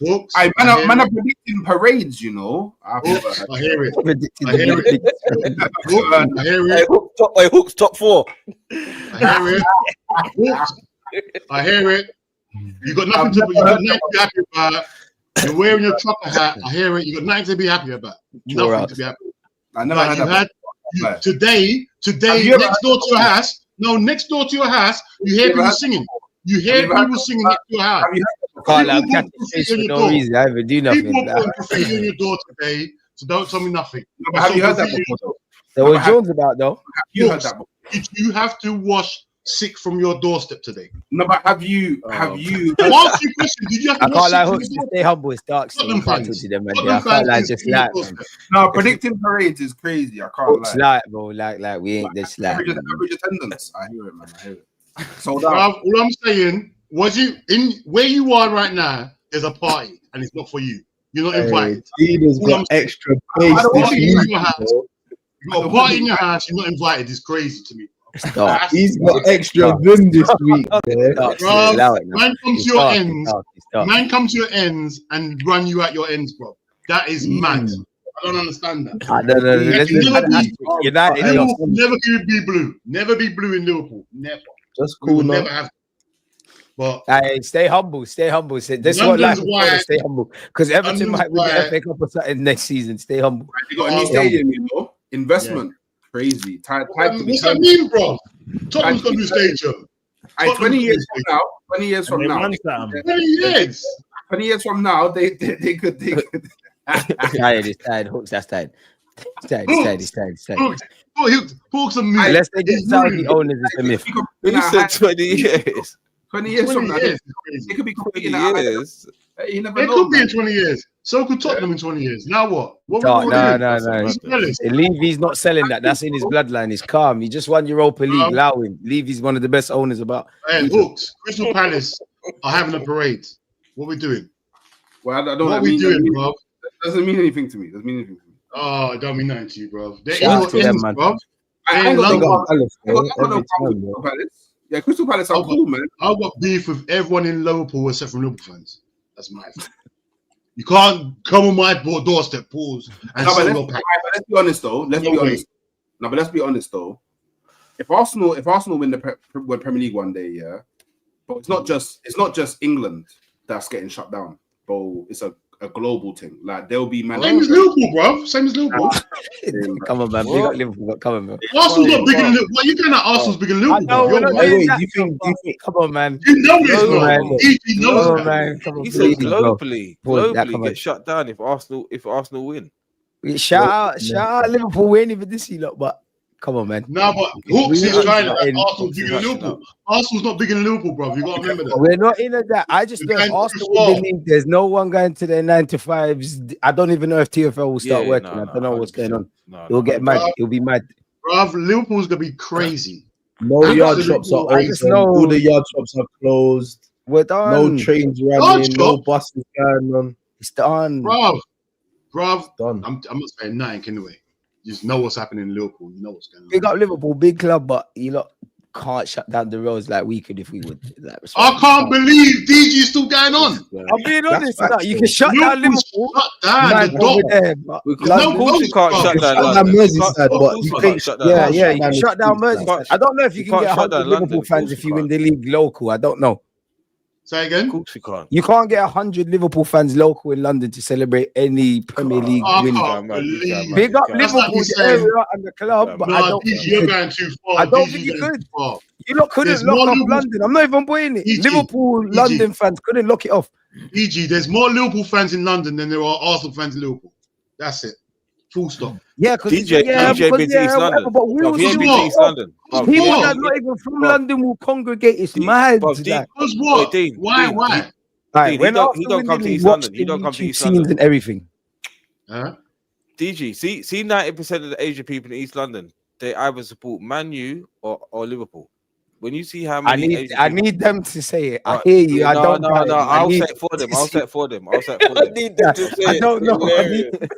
[SPEAKER 6] Hawks.
[SPEAKER 3] I
[SPEAKER 6] I hear
[SPEAKER 3] man are
[SPEAKER 6] it.
[SPEAKER 3] predicting parades. You know. I've never
[SPEAKER 6] Hawks,
[SPEAKER 3] heard
[SPEAKER 6] I hear it.
[SPEAKER 7] Predicted
[SPEAKER 6] I
[SPEAKER 7] the
[SPEAKER 6] hear it.
[SPEAKER 7] biggest-
[SPEAKER 6] Hawks, I hear
[SPEAKER 1] Hey,
[SPEAKER 6] it.
[SPEAKER 1] Hook's top four.
[SPEAKER 6] I hear it. Hawks, I hear it. You got nothing to be happy about. You're wearing your trucker hat. I hear it. You got nothing to be happy about. Nothing to be happy.
[SPEAKER 3] I never
[SPEAKER 6] Like
[SPEAKER 3] heard
[SPEAKER 6] you
[SPEAKER 3] that.
[SPEAKER 6] had today,
[SPEAKER 3] Have you ever
[SPEAKER 6] next door to your house. No, next door to your house, you hear
[SPEAKER 3] Have you
[SPEAKER 6] people
[SPEAKER 3] ever-
[SPEAKER 6] singing. You hear
[SPEAKER 3] Have you ever-
[SPEAKER 6] people singing next to your house.
[SPEAKER 3] Have you
[SPEAKER 7] Can't like,
[SPEAKER 6] People
[SPEAKER 7] catch
[SPEAKER 6] put
[SPEAKER 7] his face
[SPEAKER 6] graffiti on
[SPEAKER 7] for
[SPEAKER 6] your
[SPEAKER 7] no
[SPEAKER 6] door.
[SPEAKER 7] reason. I even do nothing.
[SPEAKER 6] People
[SPEAKER 7] Like,
[SPEAKER 6] put graffiti on your door today, so don't tell me nothing.
[SPEAKER 3] No, but have you heard that
[SPEAKER 6] Graffiti-
[SPEAKER 3] before? Though?
[SPEAKER 7] there was Jones about though.
[SPEAKER 3] Have you heard that before?
[SPEAKER 6] Did you have to wash sick from your doorstep today?
[SPEAKER 3] No, but have you?
[SPEAKER 2] Oh.
[SPEAKER 3] Have you?
[SPEAKER 6] To answer your question, did you have
[SPEAKER 7] I
[SPEAKER 6] to
[SPEAKER 7] can't
[SPEAKER 6] wash
[SPEAKER 7] lie,
[SPEAKER 6] sick from
[SPEAKER 7] Hooks.
[SPEAKER 6] your
[SPEAKER 7] Just
[SPEAKER 6] doorstep?
[SPEAKER 7] stay humble. It's dark still. You
[SPEAKER 6] Tottenham
[SPEAKER 7] can't talk
[SPEAKER 6] fans.
[SPEAKER 7] to them, man.
[SPEAKER 6] Tottenham
[SPEAKER 7] I can't lie,
[SPEAKER 6] fans
[SPEAKER 7] just
[SPEAKER 6] is from your
[SPEAKER 7] like,
[SPEAKER 6] doorstep.
[SPEAKER 3] No, predicting parades is crazy. I can't
[SPEAKER 7] Hooks
[SPEAKER 3] lie.
[SPEAKER 7] like, bro. Like, we ain't this like.
[SPEAKER 3] Average attendance. I hear it, man. I hear it. Sold
[SPEAKER 6] Bruv,
[SPEAKER 3] out.
[SPEAKER 6] all I'm saying was you in where you are right now. There's a party, and it's not for you. You're not invited.
[SPEAKER 5] Dino's
[SPEAKER 6] All I'm
[SPEAKER 5] got
[SPEAKER 6] saying-
[SPEAKER 5] extra
[SPEAKER 6] I
[SPEAKER 5] bass
[SPEAKER 6] don't
[SPEAKER 5] this
[SPEAKER 6] want you in
[SPEAKER 5] week.
[SPEAKER 6] your house.
[SPEAKER 5] bro.
[SPEAKER 6] You got a party in your house. You're not invited. It's crazy to me.
[SPEAKER 7] Dark.
[SPEAKER 5] He's got extra vim this week. Yeah.
[SPEAKER 7] Dark,
[SPEAKER 6] Bruv,
[SPEAKER 7] allow it now.
[SPEAKER 6] man, come to
[SPEAKER 7] It's
[SPEAKER 6] your
[SPEAKER 7] dark, it's
[SPEAKER 6] ends.
[SPEAKER 7] dark, it's dark.
[SPEAKER 6] Man, come to your ends and run you at your ends, bro. That is mad. I don't understand that.
[SPEAKER 7] I don't know.
[SPEAKER 6] Yeah,
[SPEAKER 7] Let's
[SPEAKER 6] you
[SPEAKER 7] just
[SPEAKER 6] never
[SPEAKER 7] add
[SPEAKER 6] be-
[SPEAKER 7] asterisk. United.
[SPEAKER 6] Liverpool never be blue. Never be blue in Liverpool. Never.
[SPEAKER 5] Just
[SPEAKER 6] We will
[SPEAKER 5] cool now.
[SPEAKER 6] never have. But
[SPEAKER 7] Hey, stay humble. Stay humble. This is what life
[SPEAKER 6] London's
[SPEAKER 7] is
[SPEAKER 6] why-
[SPEAKER 7] for. Stay humble. Because Everton
[SPEAKER 6] London's
[SPEAKER 7] might win the
[SPEAKER 6] why-
[SPEAKER 7] FA Cup or something next season. Stay humble.
[SPEAKER 3] They got a new stadium, you know. Investment. Crazy. Time to be
[SPEAKER 6] what's that
[SPEAKER 3] turned.
[SPEAKER 6] mean, bro? Tottenham's got a new stadium.
[SPEAKER 3] Aye, 20 years from now. 20 years
[SPEAKER 4] And
[SPEAKER 3] from
[SPEAKER 4] they
[SPEAKER 3] now.
[SPEAKER 4] won something.
[SPEAKER 6] 20 years.
[SPEAKER 3] 20 years from now, they could.
[SPEAKER 7] Tired. It's tired. Hooks. That's tired.
[SPEAKER 6] Hawks and me.
[SPEAKER 7] Unless they get Saudi owners, it's a myth.
[SPEAKER 2] You said 20 years.
[SPEAKER 3] 20 years from now,
[SPEAKER 6] 20 years.
[SPEAKER 3] it could be
[SPEAKER 2] 20
[SPEAKER 3] competing at
[SPEAKER 2] years.
[SPEAKER 3] You never
[SPEAKER 6] It
[SPEAKER 3] know,
[SPEAKER 6] could be
[SPEAKER 3] man.
[SPEAKER 6] in 20 years. So could Tottenham in 20 years. Now what? What
[SPEAKER 7] No.
[SPEAKER 6] Let's tell us.
[SPEAKER 7] Levy's not selling that. That's in his bloodline. He's calm. He just won Europa League. Allow him. Levy's one of the best owners about.
[SPEAKER 6] Hey, Hawks, Crystal Palace are having a parade. What we doing?
[SPEAKER 3] Well, I don't
[SPEAKER 6] What
[SPEAKER 3] know.
[SPEAKER 6] we doing, bro?
[SPEAKER 3] That doesn't mean anything to me.
[SPEAKER 6] Oh, it don't mean nothing to you, bro. They're
[SPEAKER 7] Shout out
[SPEAKER 6] in
[SPEAKER 7] to
[SPEAKER 6] your
[SPEAKER 7] them,
[SPEAKER 6] ends,
[SPEAKER 7] man.
[SPEAKER 6] bro.
[SPEAKER 3] I ain't got
[SPEAKER 6] London.
[SPEAKER 3] no problem. I
[SPEAKER 5] Every
[SPEAKER 3] got no problem
[SPEAKER 5] time,
[SPEAKER 3] with
[SPEAKER 5] bro.
[SPEAKER 3] Crystal Palace. Yeah, Crystal Palace are cool, man.
[SPEAKER 6] I've got beef with everyone in Liverpool except from Liverpool fans. That's my fault. You can't come on my doorstep, pause, and
[SPEAKER 3] No, but
[SPEAKER 6] sell
[SPEAKER 3] let's,
[SPEAKER 6] your pack.
[SPEAKER 3] let's be honest though. Let's be honest. No, but let's be honest though. If Arsenal win the Premier League one day, yeah, but it's not just England that's getting shut down, bro. It's a global thing. Like there'll be man.
[SPEAKER 6] Same as Liverpool, bro. Same as Liverpool.
[SPEAKER 7] Come on, man. Big up Liverpool. But come on, man.
[SPEAKER 6] Arsenal's not bigger than Liverpool. Why you doing that? Arsenal's bigger than Liverpool.
[SPEAKER 7] know,
[SPEAKER 6] You're
[SPEAKER 7] we're not
[SPEAKER 6] right.
[SPEAKER 7] doing
[SPEAKER 5] Wait, do you think?
[SPEAKER 7] Come on, man.
[SPEAKER 6] You know this,
[SPEAKER 7] No,
[SPEAKER 6] man.
[SPEAKER 7] man.
[SPEAKER 6] He knows
[SPEAKER 7] Oh
[SPEAKER 6] that.
[SPEAKER 7] man, come on,
[SPEAKER 2] He said
[SPEAKER 7] please, bro.
[SPEAKER 2] globally
[SPEAKER 7] Boy, that come on.
[SPEAKER 2] get shut down if Arsenal win.
[SPEAKER 7] Shout out Liverpool. We ain't even this year, lot, but come on, man.
[SPEAKER 6] No, but Hawks
[SPEAKER 7] We
[SPEAKER 6] is
[SPEAKER 7] not
[SPEAKER 6] trying to
[SPEAKER 7] in-
[SPEAKER 6] Arsenal's bigger than Liverpool. Arsenal's not bigger than Liverpool, bro. You got to remember that.
[SPEAKER 7] We're not into that. I just know
[SPEAKER 6] We're
[SPEAKER 7] if
[SPEAKER 6] going
[SPEAKER 7] Arsenal
[SPEAKER 6] too far.
[SPEAKER 7] will league, there's no one going to their 9 to 5s. I don't even know if TFL will start working. I don't know what's going on. It'll get mad. It'll be mad.
[SPEAKER 6] Bro, Liverpool's going to be crazy.
[SPEAKER 5] No
[SPEAKER 6] I
[SPEAKER 5] yard
[SPEAKER 6] just
[SPEAKER 5] shops are
[SPEAKER 7] I just
[SPEAKER 5] open.
[SPEAKER 7] know-
[SPEAKER 5] All the yard shops are closed.
[SPEAKER 7] We're done.
[SPEAKER 5] No trains
[SPEAKER 6] Yard
[SPEAKER 5] running. No
[SPEAKER 6] shop?
[SPEAKER 5] buses going on.
[SPEAKER 7] It's done.
[SPEAKER 6] Bro,
[SPEAKER 5] Done.
[SPEAKER 6] I'm not saying nothing anyway. You just know what's happening in Liverpool. You know what's going on.
[SPEAKER 7] Big up Liverpool, big club, but you lot can't shut down the roads like we could if we would. Like,
[SPEAKER 6] I can't believe DG is still going on.
[SPEAKER 7] I'm being honest.
[SPEAKER 5] facts,
[SPEAKER 7] Now. You can shut down
[SPEAKER 6] Liverpool's
[SPEAKER 7] Liverpool.
[SPEAKER 6] shut down
[SPEAKER 7] Man,
[SPEAKER 6] the
[SPEAKER 7] over
[SPEAKER 6] dog.
[SPEAKER 7] there, but
[SPEAKER 6] No,
[SPEAKER 2] Of course you can't shut down
[SPEAKER 5] Shut down
[SPEAKER 2] London.
[SPEAKER 5] Merseyside,
[SPEAKER 2] Of
[SPEAKER 5] but
[SPEAKER 2] course
[SPEAKER 5] you
[SPEAKER 2] can't
[SPEAKER 5] can't
[SPEAKER 2] shut down
[SPEAKER 7] yeah,
[SPEAKER 2] London.
[SPEAKER 7] yeah, you can shut down
[SPEAKER 5] streets,
[SPEAKER 7] Merseyside. I don't know if you
[SPEAKER 2] You
[SPEAKER 7] can
[SPEAKER 2] can't
[SPEAKER 7] get
[SPEAKER 2] shut down
[SPEAKER 7] 100
[SPEAKER 2] London,
[SPEAKER 7] Liverpool
[SPEAKER 2] of
[SPEAKER 7] fans
[SPEAKER 2] course
[SPEAKER 7] if
[SPEAKER 2] you
[SPEAKER 7] you win
[SPEAKER 2] can't.
[SPEAKER 7] the league local. I don't know.
[SPEAKER 6] Say again.
[SPEAKER 2] Of course we can't.
[SPEAKER 7] You can't get 100 Liverpool fans local in London to celebrate any Premier League
[SPEAKER 6] I
[SPEAKER 7] win.
[SPEAKER 6] can't
[SPEAKER 2] man, you
[SPEAKER 6] believe
[SPEAKER 2] can, man.
[SPEAKER 7] Big up
[SPEAKER 6] That's like
[SPEAKER 7] Liverpool,
[SPEAKER 6] me
[SPEAKER 7] the
[SPEAKER 6] saying-
[SPEAKER 7] area and the club, but I
[SPEAKER 6] No,
[SPEAKER 7] don't
[SPEAKER 6] DG,
[SPEAKER 7] think you
[SPEAKER 6] you're
[SPEAKER 7] could.
[SPEAKER 6] going too far.
[SPEAKER 7] I don't
[SPEAKER 6] DG,
[SPEAKER 7] think you
[SPEAKER 6] you're going
[SPEAKER 7] could.
[SPEAKER 6] too far.
[SPEAKER 7] You lot couldn't
[SPEAKER 6] There's
[SPEAKER 7] lock
[SPEAKER 6] more
[SPEAKER 7] off
[SPEAKER 6] Liverpool-
[SPEAKER 7] London. I'm not even putting it.
[SPEAKER 6] EG,
[SPEAKER 7] Liverpool,
[SPEAKER 6] EG.
[SPEAKER 7] London fans couldn't lock it off.
[SPEAKER 6] DG, there's more Liverpool fans in London than there are Arsenal fans in Liverpool. That's it. Full stop.
[SPEAKER 7] Yeah, because
[SPEAKER 2] DJ been to East
[SPEAKER 7] whatever,
[SPEAKER 2] London.
[SPEAKER 7] but we
[SPEAKER 2] Bruv,
[SPEAKER 7] will
[SPEAKER 2] he ain't
[SPEAKER 7] still
[SPEAKER 2] been
[SPEAKER 6] what?
[SPEAKER 2] to East London. Bruv,
[SPEAKER 7] people
[SPEAKER 6] what?
[SPEAKER 7] that not even from
[SPEAKER 2] Bruv.
[SPEAKER 7] London will congregate. It's
[SPEAKER 2] Dean,
[SPEAKER 7] mad.
[SPEAKER 2] bruv, Dean,
[SPEAKER 7] like.
[SPEAKER 6] Because what?
[SPEAKER 2] Dean,
[SPEAKER 6] Why?
[SPEAKER 2] Dean,
[SPEAKER 6] Why?
[SPEAKER 2] Dean.
[SPEAKER 7] Like,
[SPEAKER 2] Dean,
[SPEAKER 7] when
[SPEAKER 2] he don't
[SPEAKER 7] Arsenal
[SPEAKER 2] come
[SPEAKER 7] win
[SPEAKER 2] to
[SPEAKER 7] the
[SPEAKER 2] East
[SPEAKER 7] league,
[SPEAKER 2] London.
[SPEAKER 7] watch
[SPEAKER 2] He
[SPEAKER 7] the
[SPEAKER 2] don't come to
[SPEAKER 7] YouTube
[SPEAKER 2] East
[SPEAKER 7] scenes
[SPEAKER 2] London.
[SPEAKER 7] and everything.
[SPEAKER 6] Huh?
[SPEAKER 2] DG, see 90% of the Asian people in East London, they either support Man U or Liverpool. When you see how many Asian
[SPEAKER 7] I
[SPEAKER 2] people-
[SPEAKER 7] need them to say it. I
[SPEAKER 2] Alright,
[SPEAKER 7] hear you. I
[SPEAKER 2] no,
[SPEAKER 7] don't.
[SPEAKER 2] no,
[SPEAKER 7] doubt
[SPEAKER 2] no.
[SPEAKER 7] it. I
[SPEAKER 2] I'll
[SPEAKER 7] need
[SPEAKER 2] say it for them.
[SPEAKER 7] to
[SPEAKER 2] I'll
[SPEAKER 7] see
[SPEAKER 2] say it for them. I'll say it for them.
[SPEAKER 1] need them to say
[SPEAKER 7] I
[SPEAKER 1] it.
[SPEAKER 7] don't know. I
[SPEAKER 1] Hilarious.
[SPEAKER 7] need-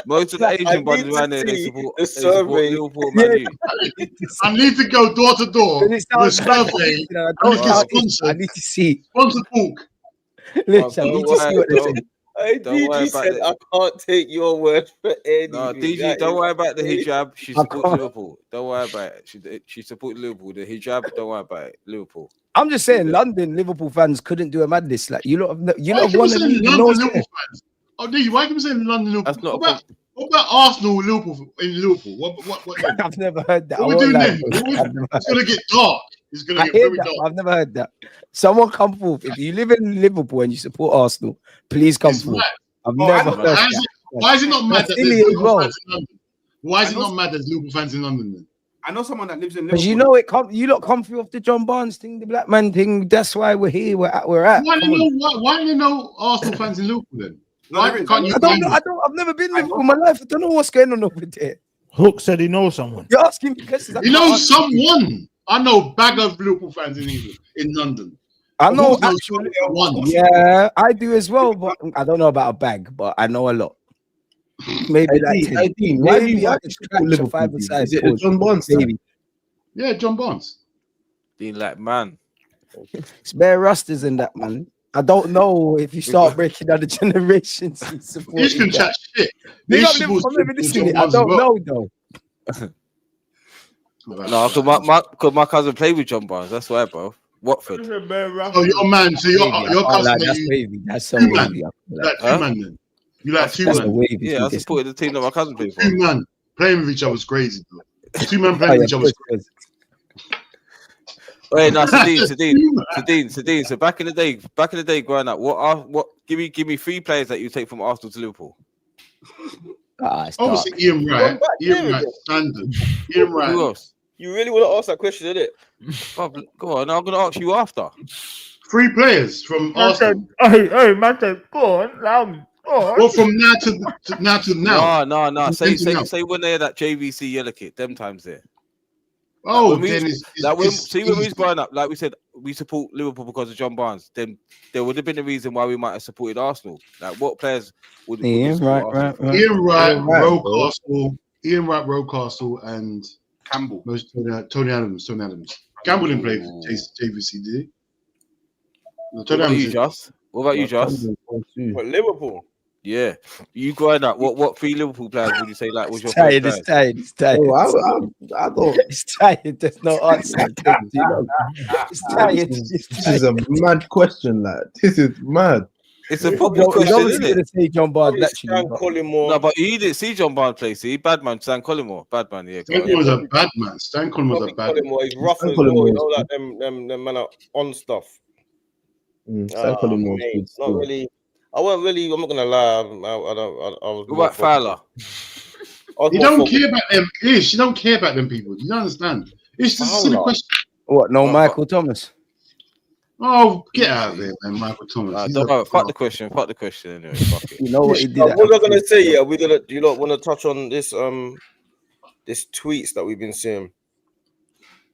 [SPEAKER 2] Most of the
[SPEAKER 1] I
[SPEAKER 2] Asian
[SPEAKER 1] need
[SPEAKER 2] brothers
[SPEAKER 1] to
[SPEAKER 2] around there, they
[SPEAKER 1] see
[SPEAKER 2] support
[SPEAKER 1] the
[SPEAKER 2] Liverpool,
[SPEAKER 1] survey.
[SPEAKER 2] Man U.
[SPEAKER 6] I need to go door to door
[SPEAKER 7] When it
[SPEAKER 6] with a
[SPEAKER 7] sounds bad,
[SPEAKER 6] survey.
[SPEAKER 7] I
[SPEAKER 6] I
[SPEAKER 7] don't
[SPEAKER 6] need to
[SPEAKER 7] doubt it.
[SPEAKER 6] sponsor.
[SPEAKER 7] I need to see.
[SPEAKER 6] Sponsor talk.
[SPEAKER 7] Listen, I
[SPEAKER 2] don't
[SPEAKER 7] need to see what they
[SPEAKER 2] worry,
[SPEAKER 7] say.
[SPEAKER 1] Hey,
[SPEAKER 2] Don't worry
[SPEAKER 1] DG
[SPEAKER 2] about
[SPEAKER 1] said,
[SPEAKER 2] it.
[SPEAKER 1] I can't take your word for anything.
[SPEAKER 2] No, DG,
[SPEAKER 1] That
[SPEAKER 2] don't
[SPEAKER 1] is
[SPEAKER 2] worry about the
[SPEAKER 1] crazy.
[SPEAKER 2] hijab. She
[SPEAKER 7] I
[SPEAKER 2] supports
[SPEAKER 7] can't.
[SPEAKER 2] Liverpool. Don't worry about it. She supports Liverpool. The hijab, don't worry about it. Liverpool.
[SPEAKER 7] I'm just saying, London Liverpool fans couldn't do a madness. Like you lot have, you
[SPEAKER 6] Why
[SPEAKER 7] lot have
[SPEAKER 6] keep
[SPEAKER 7] won the
[SPEAKER 6] saying
[SPEAKER 7] league.
[SPEAKER 6] London
[SPEAKER 7] No,
[SPEAKER 6] Liverpool fans? Oh, DG, why keep saying London Liverpool?
[SPEAKER 2] That's not
[SPEAKER 6] What about Arsenal Liverpool in Liverpool? What then?
[SPEAKER 7] I've never heard that.
[SPEAKER 6] What
[SPEAKER 7] I
[SPEAKER 6] we
[SPEAKER 7] won't
[SPEAKER 6] doing
[SPEAKER 7] lie,
[SPEAKER 6] then?
[SPEAKER 7] bro. I've never
[SPEAKER 6] It's gonna get dark. It's gonna
[SPEAKER 7] I
[SPEAKER 6] get
[SPEAKER 7] hear
[SPEAKER 6] very
[SPEAKER 7] that,
[SPEAKER 6] dark.
[SPEAKER 7] but I've never heard that. Someone come forth. If you live in Liverpool and you support Arsenal, please come
[SPEAKER 6] It's
[SPEAKER 7] forth.
[SPEAKER 6] mad.
[SPEAKER 7] I've
[SPEAKER 6] Oh,
[SPEAKER 7] never heard
[SPEAKER 6] why is
[SPEAKER 7] that.
[SPEAKER 6] why is it not mad
[SPEAKER 7] That's
[SPEAKER 6] that there's
[SPEAKER 7] silly as
[SPEAKER 6] Liverpool
[SPEAKER 7] well.
[SPEAKER 6] fans in London? Why is
[SPEAKER 3] I
[SPEAKER 6] it
[SPEAKER 3] know-
[SPEAKER 6] not mad there's Liverpool fans in London then?
[SPEAKER 3] I know someone that lives in
[SPEAKER 7] Because
[SPEAKER 3] Liverpool.
[SPEAKER 7] you know it come, you lot come through off the John Barnes thing, the black man thing. That's why we're here. We're at.
[SPEAKER 6] Why
[SPEAKER 7] Come
[SPEAKER 6] do
[SPEAKER 7] on.
[SPEAKER 6] you know Arsenal fans in Liverpool then?
[SPEAKER 3] No,
[SPEAKER 6] Why
[SPEAKER 3] there is.
[SPEAKER 6] can't you?
[SPEAKER 7] I don't
[SPEAKER 6] name
[SPEAKER 7] know.
[SPEAKER 6] it?
[SPEAKER 7] I've never been Liverpool in my life. I don't know what's going on over there.
[SPEAKER 4] Hook said he knows someone.
[SPEAKER 7] You're asking me questions. I
[SPEAKER 6] You
[SPEAKER 7] can't
[SPEAKER 6] know
[SPEAKER 7] answer.
[SPEAKER 6] someone. I know a bag of Liverpool fans in England, in London.
[SPEAKER 7] I know
[SPEAKER 6] Who's
[SPEAKER 7] actually.
[SPEAKER 6] one.
[SPEAKER 7] Yeah, I do as well, but I don't know about a bag, but I know a lot. Maybe like 10.
[SPEAKER 5] Dean, why do
[SPEAKER 7] Maybe
[SPEAKER 5] you
[SPEAKER 7] I
[SPEAKER 5] like
[SPEAKER 7] could
[SPEAKER 5] to
[SPEAKER 7] scratch
[SPEAKER 5] support
[SPEAKER 7] a
[SPEAKER 5] Liverpool?
[SPEAKER 7] 5
[SPEAKER 5] Dean?
[SPEAKER 7] side
[SPEAKER 5] Is it the
[SPEAKER 7] pause.
[SPEAKER 5] John Barnes time?
[SPEAKER 7] Maybe.
[SPEAKER 6] Yeah, John Barnes.
[SPEAKER 2] Being like, man.
[SPEAKER 7] It's bare rusters in that, man. I don't know if you start breaking down the generations. and supporting
[SPEAKER 6] This can
[SPEAKER 7] that.
[SPEAKER 6] chat shit.
[SPEAKER 7] Big
[SPEAKER 6] These
[SPEAKER 7] up Liverpool,
[SPEAKER 6] supposed
[SPEAKER 7] I'm
[SPEAKER 6] to
[SPEAKER 7] never
[SPEAKER 6] be
[SPEAKER 7] listening.
[SPEAKER 6] John
[SPEAKER 7] I
[SPEAKER 6] Barnes
[SPEAKER 7] don't
[SPEAKER 6] as well.
[SPEAKER 7] know though.
[SPEAKER 2] No, because my cousin played with John Barnes. That's why, bro. Watford.
[SPEAKER 6] Oh, you're a man. So your
[SPEAKER 7] Wavy. I
[SPEAKER 6] cousin
[SPEAKER 7] can't lie,
[SPEAKER 6] that
[SPEAKER 7] that's
[SPEAKER 6] you
[SPEAKER 7] wavy. That's so
[SPEAKER 6] Two man.
[SPEAKER 7] wavy. I feel
[SPEAKER 6] you
[SPEAKER 7] like.
[SPEAKER 6] like two
[SPEAKER 2] Huh?
[SPEAKER 6] man then. You like two
[SPEAKER 7] That's a
[SPEAKER 6] man.
[SPEAKER 7] wavy.
[SPEAKER 2] Yeah, I
[SPEAKER 7] thing.
[SPEAKER 2] supported the team that my cousin played for.
[SPEAKER 6] Two man playing with each other is crazy, bro. Two man
[SPEAKER 7] Oh,
[SPEAKER 6] playing
[SPEAKER 7] yeah,
[SPEAKER 6] with each other.
[SPEAKER 7] pause.
[SPEAKER 2] Wait, no, Sadine. So back in the day, growing up, what give me 3 players that you take from Arsenal to Liverpool?
[SPEAKER 7] It's dark.
[SPEAKER 6] Obviously, Ian Wright.
[SPEAKER 1] back
[SPEAKER 6] Ian
[SPEAKER 1] there
[SPEAKER 6] Wright,
[SPEAKER 1] again.
[SPEAKER 6] standard. Ian Wright.
[SPEAKER 2] Who else?
[SPEAKER 1] You really want to ask that question, innit?
[SPEAKER 2] Go on, I'm gonna ask you after.
[SPEAKER 6] 3 players from Arsenal.
[SPEAKER 4] Hey, man, go on,
[SPEAKER 6] Well, from now to now.
[SPEAKER 2] No.
[SPEAKER 6] From then to now.
[SPEAKER 2] Say when they had that JVC yellow kit, them times there.
[SPEAKER 6] Oh,
[SPEAKER 2] when we-
[SPEAKER 6] then it's
[SPEAKER 2] Like when
[SPEAKER 6] easy.
[SPEAKER 2] we was growing up, like we said, we support Liverpool because of John Barnes. Then there would have been a reason why we might have supported Arsenal. Like what players would
[SPEAKER 7] Yeah,
[SPEAKER 2] we support
[SPEAKER 7] right.
[SPEAKER 2] Arsenal?
[SPEAKER 6] Ian Wright,
[SPEAKER 5] Ian Wright,
[SPEAKER 6] Ian Wright, Rocastle, and
[SPEAKER 3] Campbell.
[SPEAKER 6] Tony Adams. Campbell didn't play for JVC, did he? No,
[SPEAKER 2] What
[SPEAKER 6] Tony
[SPEAKER 2] about
[SPEAKER 6] Adams
[SPEAKER 2] you,
[SPEAKER 6] did.
[SPEAKER 2] Joss? What about you, Joss?
[SPEAKER 1] But Liverpool.
[SPEAKER 2] Yeah, you growing up, what 3 Liverpool players would you say like was your
[SPEAKER 7] Tired,
[SPEAKER 2] first
[SPEAKER 7] it's
[SPEAKER 2] players?
[SPEAKER 7] tired, it's tired.
[SPEAKER 5] Oh, I don't.
[SPEAKER 7] It's tired. There's no answer. You know? It's tired.
[SPEAKER 5] This is a mad question, lad. This is mad.
[SPEAKER 2] It's a
[SPEAKER 7] He's
[SPEAKER 2] football question,
[SPEAKER 7] obviously
[SPEAKER 2] isn't
[SPEAKER 7] going
[SPEAKER 2] it?
[SPEAKER 7] to say John Barnes,
[SPEAKER 1] Probably
[SPEAKER 7] actually.
[SPEAKER 1] Stan
[SPEAKER 7] but-
[SPEAKER 1] Collymore.
[SPEAKER 2] No, but you didn't see John Barnes play. See, bad man, Stan Collymore, bad man. Yeah, go
[SPEAKER 6] Stan
[SPEAKER 2] on.
[SPEAKER 6] Collymore was a bad man. Stan Collymore was a bad man.
[SPEAKER 1] Collymore, he's rough
[SPEAKER 5] Stan
[SPEAKER 1] as well.
[SPEAKER 5] Collymore
[SPEAKER 1] You
[SPEAKER 5] is
[SPEAKER 1] know, like them man are on stuff.
[SPEAKER 5] Stan Collymore was
[SPEAKER 1] Mate,
[SPEAKER 5] good
[SPEAKER 1] not
[SPEAKER 5] still.
[SPEAKER 1] really. I wasn't really. I'm not gonna lie. I was.
[SPEAKER 2] What about Fowler?
[SPEAKER 6] You don't care about them. Ish, you don't care about them people. You don't understand. It's just a silly
[SPEAKER 1] Fowler.
[SPEAKER 6] question.
[SPEAKER 7] What? No, Michael Thomas.
[SPEAKER 6] Oh, get out of there, man, Michael Thomas. He's
[SPEAKER 2] Don't
[SPEAKER 6] a-
[SPEAKER 2] worry, fuck the question. Fuck the question anyway. Fuck it.
[SPEAKER 7] You know what he did?
[SPEAKER 1] What was I gonna say? Yeah, we're gonna. Do you lot want to touch on this? This tweets that we've been seeing.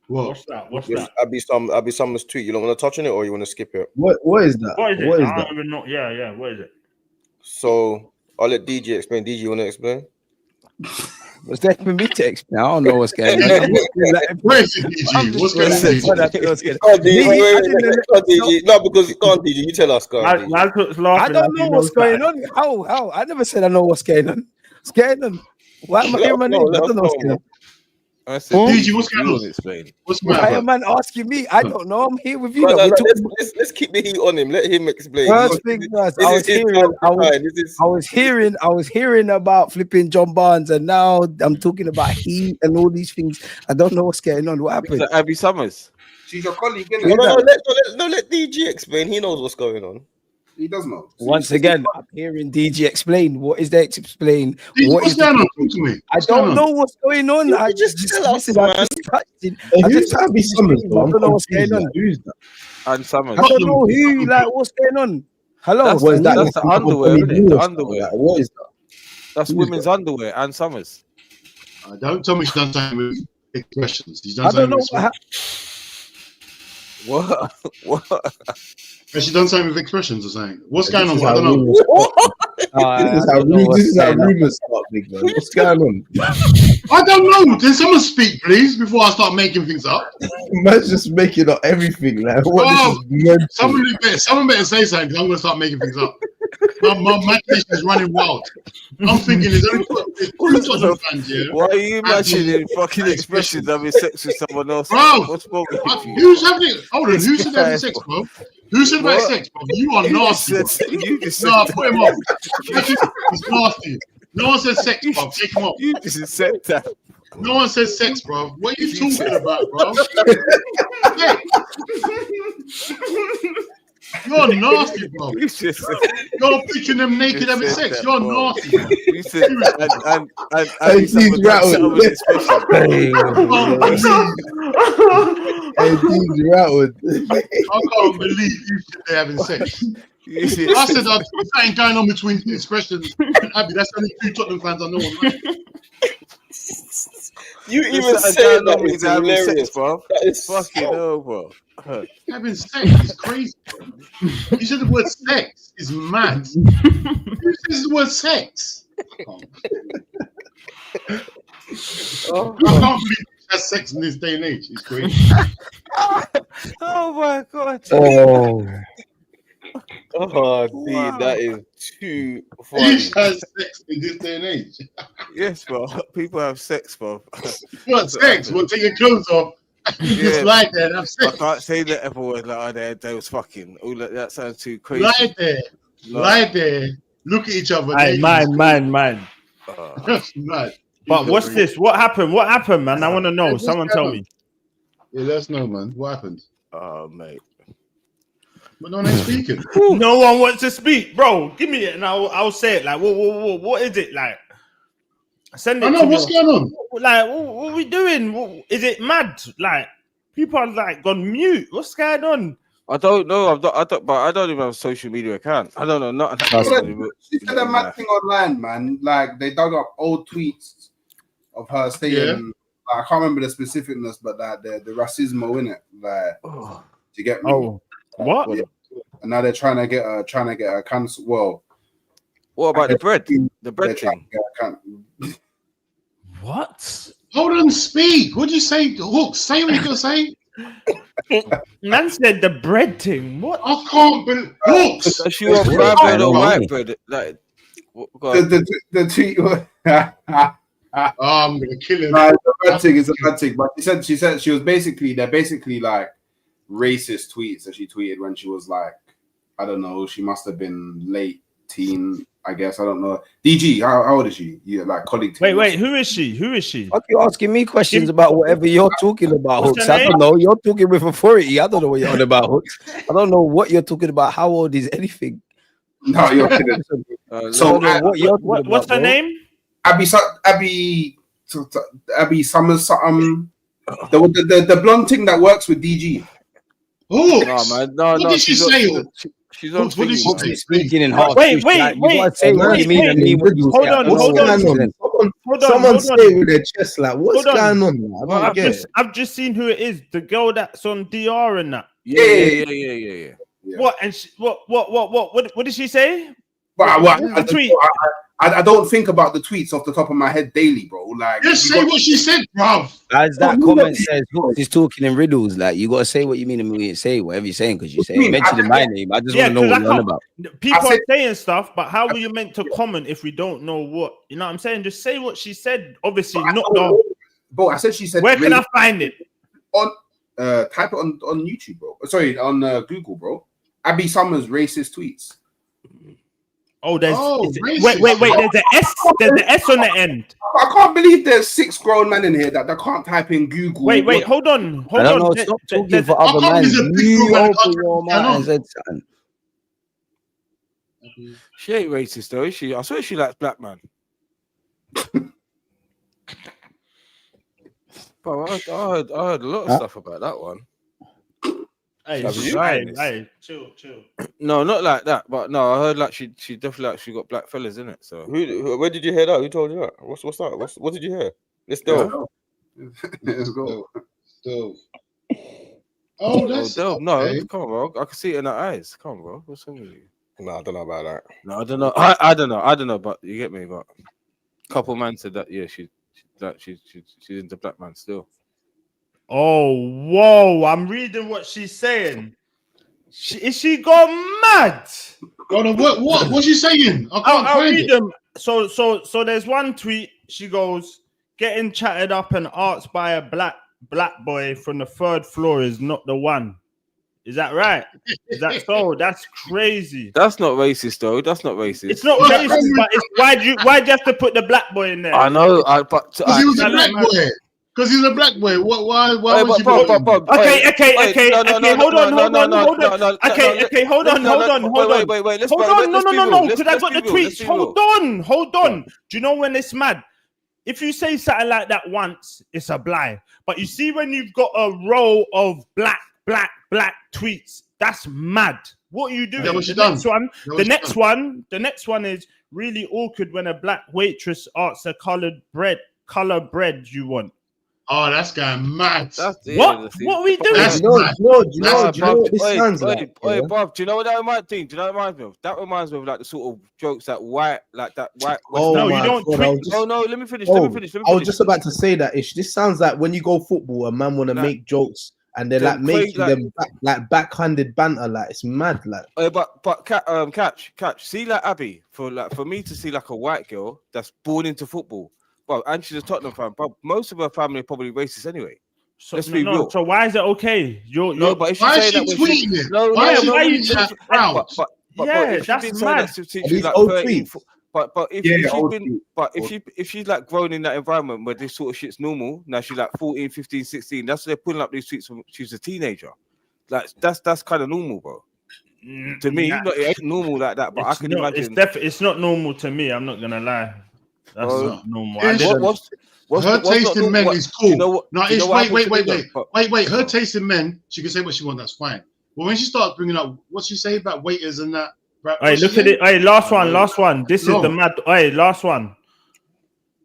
[SPEAKER 6] What?
[SPEAKER 4] What's
[SPEAKER 1] This
[SPEAKER 4] that?
[SPEAKER 1] Abby Summers tweet. You don't want to touch on it, or you want to skip it?
[SPEAKER 5] What is that?
[SPEAKER 4] What is it?
[SPEAKER 5] What is
[SPEAKER 4] I
[SPEAKER 5] that?
[SPEAKER 4] don't even know. Yeah. What is it?
[SPEAKER 1] So I'll let DJ explain. DJ, you want to explain?
[SPEAKER 7] Was that for me to explain? I don't know what's going on.
[SPEAKER 6] Where is it, DG? What's going on? DG?
[SPEAKER 1] Go on, DJ. Wait. Go on, DJ. No, because go on, DJ. You tell us, go on, DJ.
[SPEAKER 4] Malcolm's
[SPEAKER 7] I
[SPEAKER 4] laughing.
[SPEAKER 7] don't
[SPEAKER 4] like
[SPEAKER 7] know
[SPEAKER 4] he
[SPEAKER 7] what's
[SPEAKER 4] knows
[SPEAKER 7] going
[SPEAKER 4] that.
[SPEAKER 7] on. How? I never said I know what's going on. What's going on? Why am I hearing my name? I don't know what's going on.
[SPEAKER 2] I said,
[SPEAKER 6] DG, what's
[SPEAKER 2] you
[SPEAKER 6] going
[SPEAKER 2] want to
[SPEAKER 6] on?
[SPEAKER 2] explain.
[SPEAKER 6] What's the
[SPEAKER 7] Why
[SPEAKER 6] matter?
[SPEAKER 7] am man asking me? I don't know. I'm here with you.
[SPEAKER 1] No,
[SPEAKER 7] though.
[SPEAKER 1] no,
[SPEAKER 7] We're talking about
[SPEAKER 1] let's keep the heat on him. Let him explain.
[SPEAKER 7] first thing first. I was hearing about flipping John Barnes, and now I'm talking about he and all these things. I don't know what's going on. What happened?
[SPEAKER 2] Is that Abby Summers?
[SPEAKER 3] She's your colleague,
[SPEAKER 1] No,
[SPEAKER 3] innit?
[SPEAKER 1] let DG explain. He knows what's going on.
[SPEAKER 3] He does know.
[SPEAKER 7] Once again, I'm hearing DG explain. What is there to explain?
[SPEAKER 6] DG,
[SPEAKER 7] What
[SPEAKER 6] what's
[SPEAKER 7] is
[SPEAKER 6] going on? Talk to me.
[SPEAKER 7] I
[SPEAKER 6] What's going
[SPEAKER 7] don't
[SPEAKER 6] on?
[SPEAKER 7] know what's going on. I
[SPEAKER 1] just tell us,
[SPEAKER 7] listen, I
[SPEAKER 1] man.
[SPEAKER 7] just touched it.
[SPEAKER 5] Hey,
[SPEAKER 7] I
[SPEAKER 5] who's
[SPEAKER 7] just
[SPEAKER 5] Abby Summers,
[SPEAKER 7] I
[SPEAKER 5] though? I'm
[SPEAKER 7] don't know what's
[SPEAKER 5] confused.
[SPEAKER 7] going on.
[SPEAKER 5] Like, who's that?
[SPEAKER 2] And Summers.
[SPEAKER 7] I don't know who. Like, what's going on? Hello.
[SPEAKER 2] That's
[SPEAKER 5] What is that?
[SPEAKER 2] That's the underwear, isn't it? The underwear.
[SPEAKER 5] Like, what is that?
[SPEAKER 2] That's women's underwear and Summers.
[SPEAKER 6] Don't tell me she's done something with expressions. She's done
[SPEAKER 7] I don't
[SPEAKER 6] something
[SPEAKER 7] know.
[SPEAKER 6] with
[SPEAKER 2] What?
[SPEAKER 6] Has she done something with expressions or something? What's going on?
[SPEAKER 5] This is
[SPEAKER 6] I
[SPEAKER 5] how
[SPEAKER 6] don't know.
[SPEAKER 5] rumors start. This
[SPEAKER 7] I don't know
[SPEAKER 5] this
[SPEAKER 7] what's
[SPEAKER 5] is how
[SPEAKER 7] going on.
[SPEAKER 5] rumors start, big man. What's going on?
[SPEAKER 6] I don't know. Can someone speak, please, before I start making things up?
[SPEAKER 5] Man's just making up everything. Like, what
[SPEAKER 6] Oh,
[SPEAKER 5] this is mental.
[SPEAKER 6] Someone better say something, because I'm going to start making things up. My imagination is running wild. I'm thinking there's only two Tottenham fans here.
[SPEAKER 2] Why are you imagining fucking expressions having sex with someone else?
[SPEAKER 6] Bro,
[SPEAKER 2] What's wrong with you?
[SPEAKER 6] Who's having it? Hold on, who said having sex, bro? Who said about
[SPEAKER 2] What?
[SPEAKER 6] sex, bro? You are nasty. Bro.
[SPEAKER 2] You just said
[SPEAKER 6] No,
[SPEAKER 2] that.
[SPEAKER 6] put him off. It's nasty. No one says sex, bro. Take him off.
[SPEAKER 2] You just said that.
[SPEAKER 6] No one says sex, bro. What are you talking about, bro? You're nasty, bro.
[SPEAKER 2] You just said
[SPEAKER 6] You're picturing them naked having
[SPEAKER 2] said
[SPEAKER 6] sex.
[SPEAKER 2] that,
[SPEAKER 6] You're
[SPEAKER 2] bro.
[SPEAKER 6] nasty, bro.
[SPEAKER 2] You said and
[SPEAKER 5] Hey, he's rattled.
[SPEAKER 7] Hey,
[SPEAKER 5] Hey, he's rattled.
[SPEAKER 6] I can't believe you said they're having sex. I said there's something going on between expressions and Abby. That's only two Tottenham fans I know.
[SPEAKER 1] You even said that is
[SPEAKER 2] having sex,
[SPEAKER 1] hilarious.
[SPEAKER 2] bro.
[SPEAKER 1] That is
[SPEAKER 2] Fucking
[SPEAKER 1] so-
[SPEAKER 2] hell, bro.
[SPEAKER 6] Having sex is crazy. Bro. You said the word sex is mad. Who says the word sex? I can't believe you have sex in this day and age. It's crazy.
[SPEAKER 2] Oh my god.
[SPEAKER 1] Oh, dude,
[SPEAKER 2] Wow.
[SPEAKER 1] that is too
[SPEAKER 6] You
[SPEAKER 1] funny.
[SPEAKER 6] has sex in this day and age.
[SPEAKER 2] Yes, bro. People have sex, bro.
[SPEAKER 6] What sex? We'll take your clothes off. Just lie there and have
[SPEAKER 2] I
[SPEAKER 6] sex.
[SPEAKER 2] can't say that everyone like they was fucking. Oh, that sounds too crazy.
[SPEAKER 6] Lie there. Lie there. Look at each other.
[SPEAKER 4] Hey, man.
[SPEAKER 6] That's mad.
[SPEAKER 4] But what's this? What happened? What happened, man? I want to know.
[SPEAKER 6] What's
[SPEAKER 4] Someone tell
[SPEAKER 6] happened?
[SPEAKER 4] me.
[SPEAKER 6] Yeah, let us know, man. What happened?
[SPEAKER 2] Oh, mate.
[SPEAKER 6] But no one ain't speaking.
[SPEAKER 4] No one wants to speak, bro. Give me it, and I'll say it. Like, what is it like? Send it
[SPEAKER 6] I know
[SPEAKER 4] to me.
[SPEAKER 6] what's going on.
[SPEAKER 4] Like, what are we doing? Is it mad? Like, people are like gone mute. What's going on?
[SPEAKER 2] I don't know. But I don't even have a social media account. I don't know nothing.
[SPEAKER 3] She said a mad thing online, man. Like they dug up old tweets of her saying, I can't remember the specificness, but that the racismo in it, like, to get me.
[SPEAKER 4] Oh, what?
[SPEAKER 3] Yeah. And now they're trying to get her cancelled. Well,
[SPEAKER 2] what about the bread? The bread thing.
[SPEAKER 4] What?
[SPEAKER 6] Hold on, speak. What'd you say? Hook, say what you gonna say.
[SPEAKER 4] Man said the bread thing. What?
[SPEAKER 6] I can't believe Hooks.
[SPEAKER 2] So she want brown bread or white bread? Like,
[SPEAKER 3] the tweet.
[SPEAKER 6] I'm gonna kill him.
[SPEAKER 3] It's a bad thing. It's a bad thing. But she said they're basically like racist tweets that she tweeted when she was like, I don't know, she must have been late teen, I guess. I don't know. DG, how old is she? Yeah, like colleague.
[SPEAKER 4] Wait, who is she? Who is she?
[SPEAKER 7] Fuck you asking me questions about whatever you're talking about,
[SPEAKER 4] What's
[SPEAKER 7] Hooks.
[SPEAKER 4] her
[SPEAKER 7] I
[SPEAKER 4] name?
[SPEAKER 7] don't know. You're talking with authority. I don't know what you're on about, Hooks. I don't know what you're talking about. How old is anything?
[SPEAKER 3] No, you're kidding.
[SPEAKER 7] So
[SPEAKER 4] What's her name?
[SPEAKER 3] Abby Summers. The blonde thing that works with DG.
[SPEAKER 6] Hooks.
[SPEAKER 2] No, man. No,
[SPEAKER 6] What did she say?
[SPEAKER 2] She's on.
[SPEAKER 6] What did she say?
[SPEAKER 7] Speaking in half.
[SPEAKER 4] Wait,
[SPEAKER 7] You gotta say
[SPEAKER 4] wait,
[SPEAKER 7] what you mean and mean what you
[SPEAKER 4] hold
[SPEAKER 7] say.
[SPEAKER 4] on,
[SPEAKER 5] What's
[SPEAKER 4] hold on.
[SPEAKER 5] going on? Someone say with their chest, like, what's
[SPEAKER 4] Hold on.
[SPEAKER 5] going on? I don't get it.
[SPEAKER 4] I've just seen who it is. The girl that's on DR and that.
[SPEAKER 2] Yeah.
[SPEAKER 4] What? And what did she say?
[SPEAKER 3] But
[SPEAKER 4] The tweet.
[SPEAKER 3] I don't think about the tweets off the top of my head daily, bro. Like,
[SPEAKER 6] Just say what she said, bruv.
[SPEAKER 7] As that comment says, Hooks is talking in riddles. Like, you gotta say what you mean and you say whatever you're saying because you say mentioning my name. I just want to know what you're on about.
[SPEAKER 4] People are saying stuff, but how are you meant to comment if we don't know what? You know what I'm saying? Just say what she said. Obviously, not the.
[SPEAKER 3] Bro, I said she said.
[SPEAKER 4] Where can I find it?
[SPEAKER 3] On type it on YouTube, bro. Sorry, on Google, bro. Abby Summers racist tweets.
[SPEAKER 4] Oh, there's
[SPEAKER 6] racist.
[SPEAKER 4] wait. There's an S. There's an S on the end.
[SPEAKER 3] I can't believe there's 6 grown men in here that can't type in Google.
[SPEAKER 4] Wait, hold on.
[SPEAKER 7] I don't know. Stop talking for other man. You open your mouth and said something.
[SPEAKER 2] She ain't racist though, is she? I swear she likes black man. Bro, I heard a lot of stuff about that one.
[SPEAKER 4] Hey, chill.
[SPEAKER 2] No, not like that, but no, I heard like she definitely like she got black fellas in it. So
[SPEAKER 1] Where did you hear that? Who told you that? What's that? What did you hear? Let's go.
[SPEAKER 3] Let's go.
[SPEAKER 6] Still. Oh, that's
[SPEAKER 2] no,
[SPEAKER 6] okay.
[SPEAKER 2] come on, bro. I can see it in her eyes. Come on, bro. What's wrong with you?
[SPEAKER 1] No, I don't know about that.
[SPEAKER 2] No, I don't know. I don't know, but you get me. But couple man said that. Yeah, she's into black man still.
[SPEAKER 4] Oh, whoa! I'm reading what she's saying. Is she gone mad?
[SPEAKER 6] Oh, no, what's she saying? I can't
[SPEAKER 4] I'll
[SPEAKER 6] find
[SPEAKER 4] read
[SPEAKER 6] it.
[SPEAKER 4] them. So there's one tweet. She goes, "Getting chatted up and asked by a black boy from the 3rd floor is not the one." Is that right? Is that so? That's crazy.
[SPEAKER 2] That's not racist though. That's not racist.
[SPEAKER 4] It's not racist, but it's why'd you have to put the black boy in there?
[SPEAKER 2] I know.
[SPEAKER 6] Because he was a black boy. Because he's a black boy. Why was you?
[SPEAKER 4] Okay. Hold on.
[SPEAKER 2] Wait. Let's
[SPEAKER 4] Hold on. No. Because I got the tweets. Hold on. Do you know when it's mad? If you say something like that once, it's a blind. But you see when you've got a row of black tweets, that's mad. What are you doing? The next one is really awkward when a black waitress asks a color bread you want.
[SPEAKER 6] Oh, that's going mad.
[SPEAKER 4] What are we doing?
[SPEAKER 6] That's
[SPEAKER 5] Do you
[SPEAKER 6] mad.
[SPEAKER 5] know what this sounds like?
[SPEAKER 2] Wait, Bob, do you know what that reminds me? Do you know what it reminds me of? That reminds me of like the sort of jokes that white.
[SPEAKER 5] Oh,
[SPEAKER 4] No,
[SPEAKER 5] my
[SPEAKER 4] you don't
[SPEAKER 5] God,
[SPEAKER 4] tweet.
[SPEAKER 2] No, let me finish.
[SPEAKER 5] I was just about to say that ish. This sounds like when you go football, a man want to make jokes and they're like making them backhanded banter. Like it's mad. Like,
[SPEAKER 2] catch. See, like Abby, for me to see like a white girl that's born into football. Well, and she's a Tottenham fan, but most of her family are probably racist anyway. Let's be real.
[SPEAKER 4] So why is it okay?
[SPEAKER 2] No, but if she
[SPEAKER 6] Why
[SPEAKER 2] say
[SPEAKER 6] is she
[SPEAKER 2] that
[SPEAKER 6] tweeting it?
[SPEAKER 2] No,
[SPEAKER 6] Why is she
[SPEAKER 2] no,
[SPEAKER 6] tweeting that out?
[SPEAKER 2] But
[SPEAKER 4] that's mad.
[SPEAKER 5] These old tweets.
[SPEAKER 2] If she's like grown in that environment where this sort of shit's normal, now she's like 14, 15, 16, that's why they're pulling up these tweets when she's a teenager. Like that's kind of normal, bro. To me, it ain't normal like that, but I can imagine.
[SPEAKER 4] It's not normal to me. I'm not gonna lie. That's not normal.
[SPEAKER 6] Ish, her taste in men is cool.
[SPEAKER 2] You know what?
[SPEAKER 6] No,
[SPEAKER 2] you
[SPEAKER 6] Ish,
[SPEAKER 2] know what
[SPEAKER 6] wait.
[SPEAKER 2] happened to me,
[SPEAKER 6] Wait. Her taste in men, she can say what she wants. That's fine. But when she starts bringing up what she say about waiters and that,
[SPEAKER 4] Hey, look at it. Hey, last one. This is
[SPEAKER 6] No.
[SPEAKER 4] the mad. Hey, last one.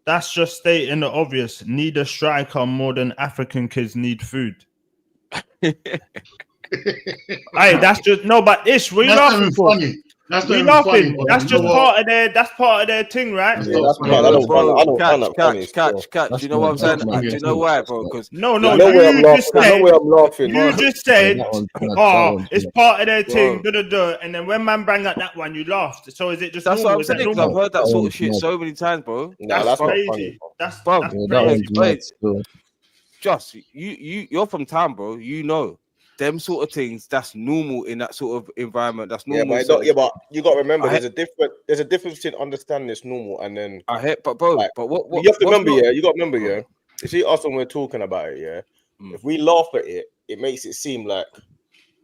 [SPEAKER 4] That's just stating the obvious. Need a striker more than African kids need food. Hey, that's just no. But Ish, we
[SPEAKER 6] That's
[SPEAKER 4] laughing
[SPEAKER 6] not
[SPEAKER 4] for?
[SPEAKER 6] funny. That's
[SPEAKER 4] We
[SPEAKER 6] not
[SPEAKER 4] laughing.
[SPEAKER 6] funny.
[SPEAKER 4] That's just part of their. That's part of their thing, right?
[SPEAKER 3] Yeah, that's
[SPEAKER 6] Bro,
[SPEAKER 3] not-
[SPEAKER 1] I don't find that funny.
[SPEAKER 2] Catch. You know what I'm saying?
[SPEAKER 3] That's not-
[SPEAKER 2] Do you know why, bro? Because
[SPEAKER 4] No.
[SPEAKER 1] There's no way I'm
[SPEAKER 4] You
[SPEAKER 1] laughing.
[SPEAKER 4] just
[SPEAKER 1] There's
[SPEAKER 4] said.
[SPEAKER 1] no way I'm laughing.
[SPEAKER 4] You just said,
[SPEAKER 5] That one's mad, that
[SPEAKER 4] "Oh,
[SPEAKER 5] one's
[SPEAKER 4] it's
[SPEAKER 5] mad.
[SPEAKER 4] part of their thing."
[SPEAKER 2] Bro.
[SPEAKER 4] And then when man bang at that one, you laughed. So is it just
[SPEAKER 2] that's what
[SPEAKER 4] normal?
[SPEAKER 2] I'm
[SPEAKER 4] Is that
[SPEAKER 2] saying. 'Cause
[SPEAKER 4] normal?
[SPEAKER 2] I've heard that sort of
[SPEAKER 5] Oh,
[SPEAKER 2] shit
[SPEAKER 5] no.
[SPEAKER 2] so many times, bro.
[SPEAKER 1] Nah, that's not
[SPEAKER 4] crazy.
[SPEAKER 1] funny.
[SPEAKER 4] That's
[SPEAKER 2] Bro,
[SPEAKER 4] that's
[SPEAKER 5] Yeah, that
[SPEAKER 4] crazy.
[SPEAKER 5] one's mad still.
[SPEAKER 2] Just you're from town, bro. You know them sort of things. That's normal in that sort of environment. That's
[SPEAKER 1] Yeah,
[SPEAKER 2] normal.
[SPEAKER 1] but, but you got to remember,
[SPEAKER 2] I
[SPEAKER 1] there's a difference between understanding it's normal and then.
[SPEAKER 2] I hate, but bro,
[SPEAKER 1] Like,
[SPEAKER 2] but what
[SPEAKER 1] you have to
[SPEAKER 2] what's
[SPEAKER 1] remember,
[SPEAKER 2] not-
[SPEAKER 1] yeah. You got to remember, yeah. You see us when we're talking about it, yeah. If we laugh at it, it makes it seem like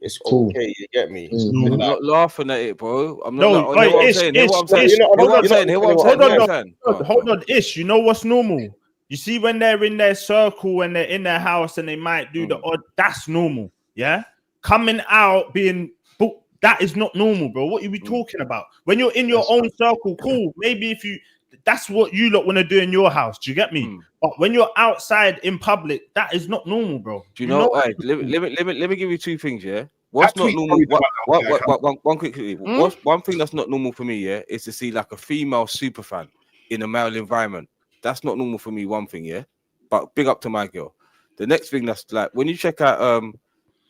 [SPEAKER 1] it's
[SPEAKER 5] Cool.
[SPEAKER 1] okay. You get me?
[SPEAKER 2] I'm
[SPEAKER 1] Like,
[SPEAKER 2] not laughing at it, bro. I'm not.
[SPEAKER 4] No,
[SPEAKER 2] hear
[SPEAKER 4] wait,
[SPEAKER 2] what I'm
[SPEAKER 4] Ish,
[SPEAKER 2] saying. Hear what I'm
[SPEAKER 4] Ish,
[SPEAKER 2] saying.
[SPEAKER 4] Ish,
[SPEAKER 2] Hear what I'm
[SPEAKER 1] hold
[SPEAKER 2] saying. Hear what I'm saying.
[SPEAKER 4] Hold on,
[SPEAKER 2] Hear what I'm saying.
[SPEAKER 4] Hold on, Ish. You know what's normal? You see when they're in their circle, when they're in their house, and they might do the odd. That's normal. Yeah, coming out being booked. That is not normal, bro. What are we talking about? When you're in your own circle, cool. Maybe if you. That's what you lot want to do in your house. Do you get me? But when you're outside in public, that is not normal, bro.
[SPEAKER 2] Do you know? Hey, let me give you two things. Yeah, what's not normal? One quickly. What's one thing that's not normal for me? Yeah, is to see like a female super fan in a male environment. That's not normal for me. One thing, yeah. But big up to my girl. The next thing that's like when you check out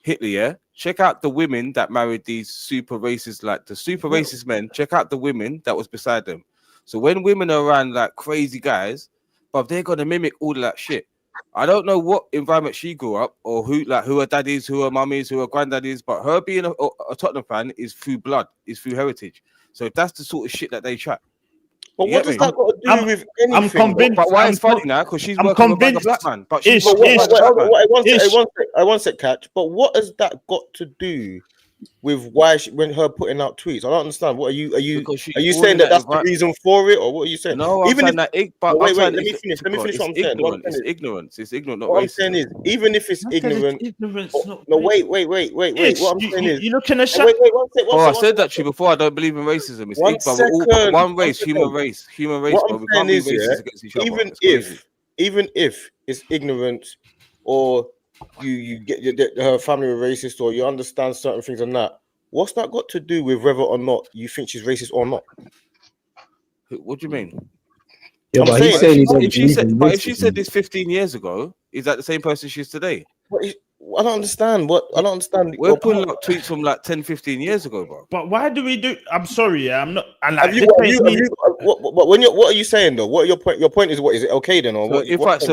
[SPEAKER 2] Hitler, yeah, check out the women that married these super racist, like the super racist men. Check out the women that was beside them. So when women are around like crazy guys, but they're gonna mimic all of that shit. I don't know what environment she grew up or who her daddies, who her mummies, who her granddaddies, but her being a Tottenham fan is through blood, is through heritage. So that's the sort of shit that they track.
[SPEAKER 1] but what does that got to do with anything?
[SPEAKER 4] I'm convinced.
[SPEAKER 2] But why it's funny now? Because she's
[SPEAKER 4] I'm
[SPEAKER 2] working with like a
[SPEAKER 4] convinced.
[SPEAKER 2] black man. But
[SPEAKER 4] Ish,
[SPEAKER 2] she's working with a black man.
[SPEAKER 1] I want to catch. But what has that got to do with why when her putting out tweets? I don't understand. What are you
[SPEAKER 2] Because she's
[SPEAKER 1] are you
[SPEAKER 2] born
[SPEAKER 1] saying
[SPEAKER 2] in
[SPEAKER 1] that that's
[SPEAKER 2] that
[SPEAKER 1] the reason for it, or what are you saying?
[SPEAKER 2] No, I'm
[SPEAKER 1] even
[SPEAKER 2] saying
[SPEAKER 1] if
[SPEAKER 2] that. But
[SPEAKER 1] wait,
[SPEAKER 2] I'm saying
[SPEAKER 1] let me finish. Let me finish what I'm saying. What I'm
[SPEAKER 2] It's
[SPEAKER 1] saying is,
[SPEAKER 2] ignorance. It's ignorant, not
[SPEAKER 1] what I'm
[SPEAKER 2] racism.
[SPEAKER 1] saying is, even if it's ignorant.
[SPEAKER 4] Ignorance.
[SPEAKER 1] No, wait.
[SPEAKER 4] Ish,
[SPEAKER 1] What I'm saying is,
[SPEAKER 4] you looking at
[SPEAKER 1] wait. One sec.
[SPEAKER 2] Oh, I said that to you before. I don't believe in racism. It's
[SPEAKER 1] One
[SPEAKER 2] but we're all
[SPEAKER 1] second,
[SPEAKER 2] one race,
[SPEAKER 1] one
[SPEAKER 2] human race,
[SPEAKER 1] What
[SPEAKER 2] bro.
[SPEAKER 1] I'm
[SPEAKER 2] We can't
[SPEAKER 1] saying
[SPEAKER 2] be
[SPEAKER 1] is,
[SPEAKER 2] racist against each other.
[SPEAKER 1] even
[SPEAKER 2] It's crazy.
[SPEAKER 1] if it's ignorance, or you get her family were racist, or you understand certain things and that. What's that got to do with whether or not you think she's racist or not?
[SPEAKER 2] What do you mean?
[SPEAKER 5] Yeah,
[SPEAKER 1] I'm
[SPEAKER 5] but
[SPEAKER 1] saying,
[SPEAKER 5] he's saying he don't
[SPEAKER 2] If she
[SPEAKER 5] believe
[SPEAKER 2] said,
[SPEAKER 5] in
[SPEAKER 2] but if she said
[SPEAKER 5] racism.
[SPEAKER 2] this 15 years ago, is that the same person she is today?
[SPEAKER 1] I don't understand. I don't understand.
[SPEAKER 2] We're pulling up tweets from like 10, 15 years ago, bro.
[SPEAKER 4] But why do we do? I'm sorry, yeah, I'm not. And like,
[SPEAKER 1] What are you saying though? What are your point? Your point is what? Is it okay then, or
[SPEAKER 2] So
[SPEAKER 1] what?
[SPEAKER 2] in fact,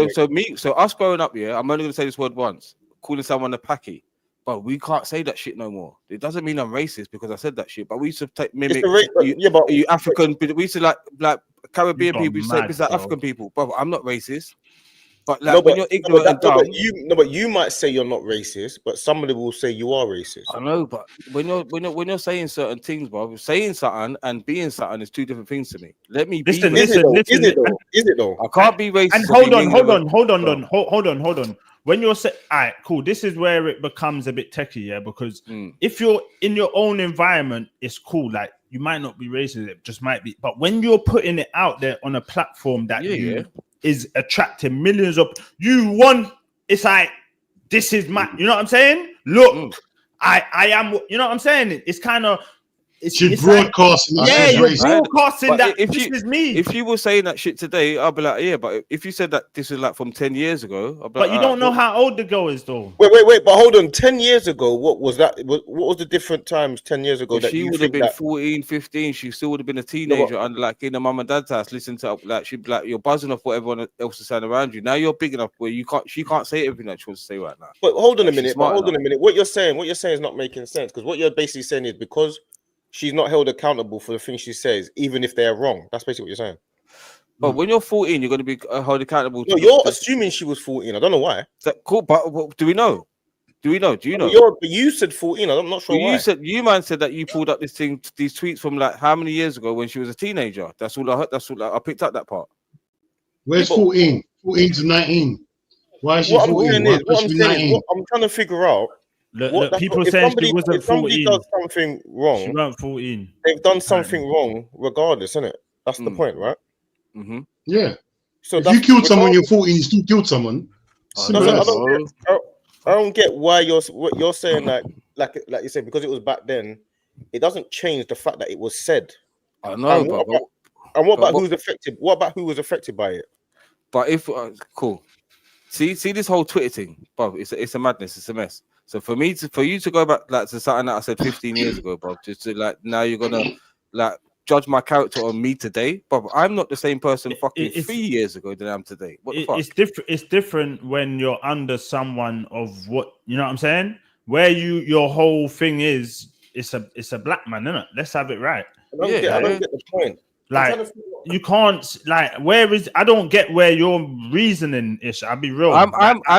[SPEAKER 2] so us growing up, yeah, I'm only gonna say this word once, calling someone a packy, but we can't say that shit no more. It doesn't mean I'm racist because I said that shit, but we used to mimic you African. We used to like Caribbean
[SPEAKER 4] You
[SPEAKER 2] people. You say it's like African people, but I'm not racist. But like when you're ignorant and dumb,
[SPEAKER 1] but you might say you're not racist, but somebody will say you are racist.
[SPEAKER 2] I know, but when you're saying certain things, bro, saying something and being something is two different things to me. Let me
[SPEAKER 4] listen,
[SPEAKER 2] be.
[SPEAKER 1] Is it though?
[SPEAKER 2] I can't be racist.
[SPEAKER 4] And hold on. When you're saying, all right, cool, this is where it becomes a bit techie, yeah, because if you're in your own environment, it's cool. Like you might not be racist, it just might be. But when you're putting it out there on a platform that is attracting millions of it's like this is my, you know what I'm saying? Look, I am, you know what I'm saying? It's kind of
[SPEAKER 6] she's broadcasting.
[SPEAKER 4] Yeah, you're broadcasting that this is me.
[SPEAKER 2] If you were saying that shit today, I'll be like, yeah, but if you said that this is like from 10 years ago, I'll be
[SPEAKER 4] but
[SPEAKER 2] like,
[SPEAKER 4] you don't know how old the girl is though.
[SPEAKER 1] Wait, but hold on. 10 years ago, what was that? What was the different times 10 years ago that
[SPEAKER 2] she
[SPEAKER 1] you
[SPEAKER 2] would
[SPEAKER 1] think
[SPEAKER 2] have been
[SPEAKER 1] that
[SPEAKER 2] 14, 15, she still would have been a teenager and like in the mum and dad's house, listening to like she'd be like, you're buzzing off what everyone else is saying around you. Now you're big enough where she can't say everything that she wants to say right now.
[SPEAKER 1] But hold on a minute. What you're saying is not making sense, because what you're basically saying is because she's not held accountable for the things she says, even if they're wrong. That's basically what you're saying.
[SPEAKER 2] But when you're 14, you're going to be held accountable.
[SPEAKER 1] No, you're assuming she was 14. I don't know why.
[SPEAKER 2] Cool, but do we know? Do you know?
[SPEAKER 1] But you said 14. I'm not sure why.
[SPEAKER 2] You said that you pulled up these tweets from like how many years ago when she was a teenager. That's all I heard. That's all I picked up that part.
[SPEAKER 6] Where's 14? 14 to 19. Why is she
[SPEAKER 1] What I'm
[SPEAKER 6] 14?
[SPEAKER 1] saying
[SPEAKER 6] Why
[SPEAKER 1] is, what
[SPEAKER 6] should
[SPEAKER 1] I'm
[SPEAKER 6] she be
[SPEAKER 1] saying is,
[SPEAKER 6] 19?
[SPEAKER 1] what I'm trying to figure out.
[SPEAKER 4] Look, people saying she wasn't
[SPEAKER 1] if somebody
[SPEAKER 4] 14.
[SPEAKER 1] does something
[SPEAKER 4] She
[SPEAKER 1] wrong,
[SPEAKER 4] weren't 14.
[SPEAKER 1] they've done something wrong, regardless, isn't it? That's the point, right?
[SPEAKER 2] Mm-hmm.
[SPEAKER 6] Yeah.
[SPEAKER 1] So
[SPEAKER 6] If you killed someone when you're 14, you still killed someone. Simple as.
[SPEAKER 1] I don't get why you're saying that, like you said, because it was back then. It doesn't change the fact that it was said.
[SPEAKER 2] I know,
[SPEAKER 1] and what about who's affected? What about who was affected by it?
[SPEAKER 2] But if cool, see this whole Twitter thing, bro. It's a madness. It's a mess. So for you to go back like to something that I said 15 years ago, bro, just to like now you're gonna like judge my character on me today, bro. I'm not the same person fucking 3 years ago than I am today. What the fuck?
[SPEAKER 4] It's different. It's different when you're under someone of what you know what I'm saying. Where your whole thing is, it's a black man, isn't it? Let's have it right.
[SPEAKER 1] I don't get the point.
[SPEAKER 4] Like you can't like where is I don't get where your reasoning is. I'll be real.
[SPEAKER 2] I'm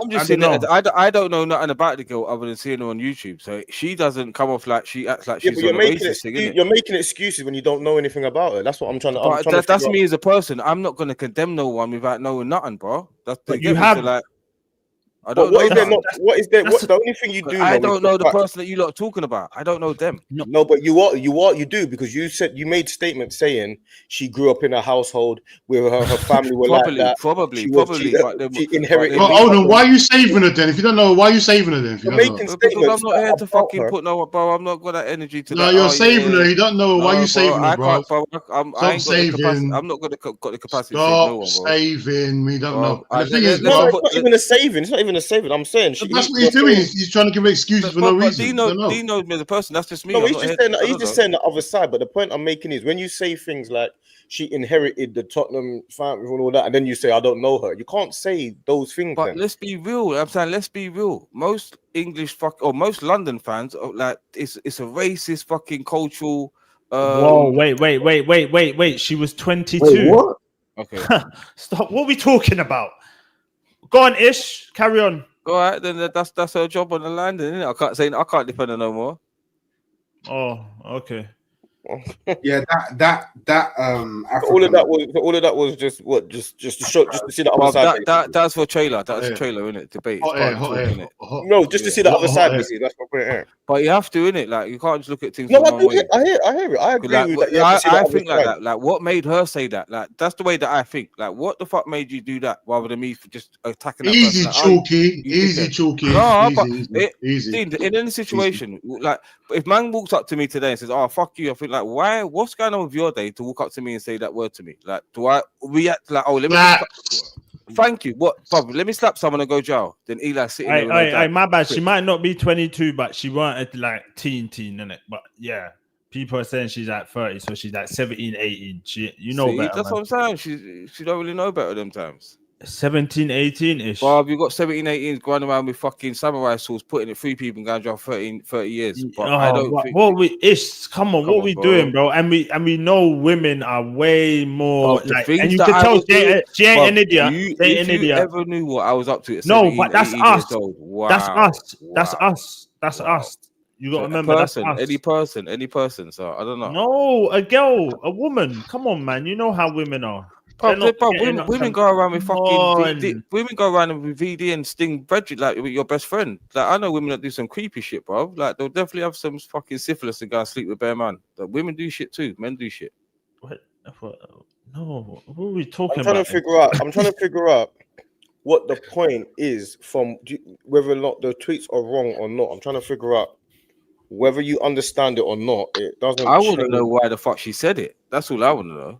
[SPEAKER 2] just saying that I don't know nothing about the girl other than seeing her on YouTube. So she doesn't come off like she acts like she's on a racist thing, innit?
[SPEAKER 1] You're making excuses when you don't know anything about her. That's what I'm trying to.
[SPEAKER 2] But that's me as a person. I'm not gonna condemn no one without knowing nothing, bro. That's
[SPEAKER 4] but you have
[SPEAKER 2] like.
[SPEAKER 1] I don't know. What is there? What's the only thing you do?
[SPEAKER 2] I don't know the person that you lot are talking about. I don't know them.
[SPEAKER 1] No, but you do because you said you made statements saying she grew up in a household where her family were
[SPEAKER 2] probably,
[SPEAKER 1] like that.
[SPEAKER 2] Probably.
[SPEAKER 1] She inherited.
[SPEAKER 6] Well, hold on. Why are you saving her then? If you don't know, why are you saving her then? If you don't know?
[SPEAKER 2] Because I'm not here to fucking put no, bro. I'm not got that energy to.
[SPEAKER 6] No, you're saving her. You don't know. Why are you saving her, bro?
[SPEAKER 2] Stop saving. I'm not got the capacity.
[SPEAKER 6] Stop saving. We don't know.
[SPEAKER 1] The thing is, no, it's not even a saving. It's not even a saving. I'm saying.
[SPEAKER 6] That's what he's doing. He's trying to give excuses for no reason.
[SPEAKER 2] Dino me as a person. That's just me.
[SPEAKER 1] No, he's just saying the other side. But the point I'm making is when you say things like she inherited the Tottenham family and all that, and then you say I don't know her. You can't say those things.
[SPEAKER 2] But let's be real. I'm saying let's be real. Most English or most London fans are like it's a racist fucking cultural.
[SPEAKER 4] Whoa! Wait! She was 22.
[SPEAKER 5] Wait, what?
[SPEAKER 2] Okay.
[SPEAKER 4] Stop. What are we talking about? Go on, Ish. Carry on.
[SPEAKER 2] All right, then that's her job on the land, isn't it? I can't defend her no more.
[SPEAKER 4] Oh, okay.
[SPEAKER 3] Yeah, that
[SPEAKER 1] all of that was just what just to show just to see the other side.
[SPEAKER 2] That's for trailer. That's a trailer, isn't it? Debate.
[SPEAKER 1] No, just to see the other side. That's what we're here.
[SPEAKER 2] But you have to, innit? Like you can't just look at things.
[SPEAKER 1] No, I hear it. I agree with that.
[SPEAKER 2] I think like that. Like what made her say that? Like that's the way that I think. Like what the fuck made you do that rather than me for just attacking?
[SPEAKER 6] Easy, Chalky. Easy, Chalky.
[SPEAKER 2] No, but easy. In any situation, like if man walks up to me today and says, "Oh fuck you," I think like, why? What's going on with your day to walk up to me and say that word to me? Like, do I react like, "Oh, let me"? Thank you. What? Probably. Let me slap someone and go jail. Then Eli sitting there.
[SPEAKER 4] My bad. She might not be 22, but she weren't like teen, innit? But yeah, people are saying she's at 30, so she's like 17, 18. You know better.
[SPEAKER 2] That's what I'm saying. She don't really know better them times.
[SPEAKER 4] 17, 18-ish.
[SPEAKER 2] Bob, you got 17, 18s going around with fucking samurai swords, putting it through people and going to drive 30 years. But I don't think...
[SPEAKER 4] What we doing, bro? And we know women are way more like, and you can tell she ain't an idiot.
[SPEAKER 2] If you ever knew what I was up to at
[SPEAKER 4] 17, no, but that's us.
[SPEAKER 2] Wow.
[SPEAKER 4] That's us. You got to remember that's us.
[SPEAKER 2] Any person. So I don't know.
[SPEAKER 4] No, a girl, a woman. Come on, man. You know how women are.
[SPEAKER 2] Women go around with fucking VD. Women go around with VD and sting bread like with your best friend. Like I know women that do some creepy shit, bro. Like they'll definitely have some fucking syphilis and go and sleep with bare man. Like, women do shit too. Men do shit.
[SPEAKER 4] What? No, what are we talking
[SPEAKER 1] about? I'm trying to figure out what the point is from whether or not the tweets are wrong or not. I'm trying to figure out whether you understand it or not. It doesn't.
[SPEAKER 2] I want to know why the fuck she said it. That's all I want to know.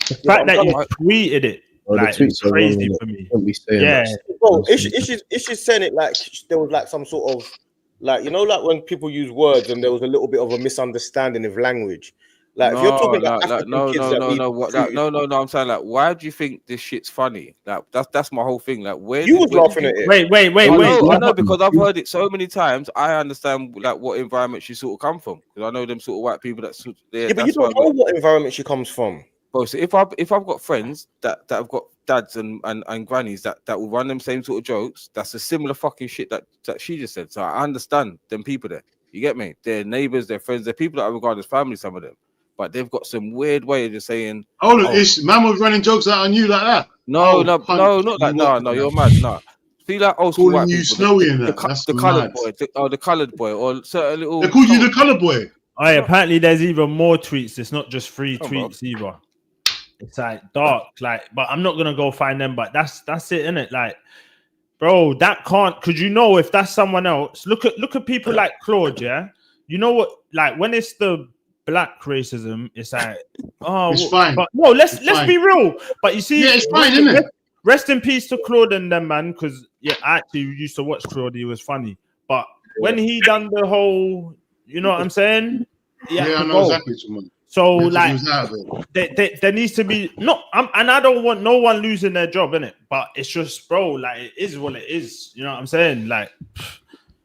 [SPEAKER 4] The fact that you tweeted it, like, it's crazy for me. Yeah,
[SPEAKER 1] bro, it's just saying it like there was like some sort of like, you know, like when people use words and there was a little bit of a misunderstanding of language. Like if you're talking about
[SPEAKER 2] no, I'm saying like, why do you think this shit's funny? Like that's my whole thing. Like where
[SPEAKER 1] you was laughing at it.
[SPEAKER 4] Wait.
[SPEAKER 2] I know because I've heard it so many times. I understand like what environment she sort of come from because I know them sort of white people that.
[SPEAKER 1] Yeah, but you don't know what environment she comes from.
[SPEAKER 2] So if I've got friends that have got dads and grannies that will run them same sort of jokes, that's a similar fucking shit that she just said. So I understand them people there. You get me? They're neighbors, they're friends, they're people that I regard as family. Some of them. but they've got some weird way of just saying,
[SPEAKER 6] Hold on, man was running jokes out on you like that.
[SPEAKER 2] no, not like no, you're mad, no. See like old school
[SPEAKER 6] Calling
[SPEAKER 2] white
[SPEAKER 6] you
[SPEAKER 2] people,
[SPEAKER 6] snowy and that. That's
[SPEAKER 2] the coloured
[SPEAKER 6] mad.
[SPEAKER 2] boy, the coloured boy, or certain little.
[SPEAKER 6] They called you the colour boy.
[SPEAKER 4] Oh, yeah, apparently there's even more tweets. It's not just 3
[SPEAKER 2] Oh,
[SPEAKER 4] tweets either. It's like dark, like, but I'm not gonna go find them. But that's it, innit? Like, bro, that can't. Cause you know, if that's someone else, look at people like Claude. Yeah, you know what? Like when it's the black racism, it's like, oh,
[SPEAKER 6] it's fine.
[SPEAKER 4] But no, let's be real. But you see,
[SPEAKER 6] yeah, it's fine, isn't it?
[SPEAKER 4] Rest in peace to Claude and them, man. Because yeah, I actually used to watch Claude. He was funny. But when he done the whole, you know what I'm saying?
[SPEAKER 6] Yeah, I know exactly what you mean.
[SPEAKER 4] So like, there needs to be and I don't want no one losing their job, innit? But it's just, bro, like it is what it is. You know what I'm saying? Like,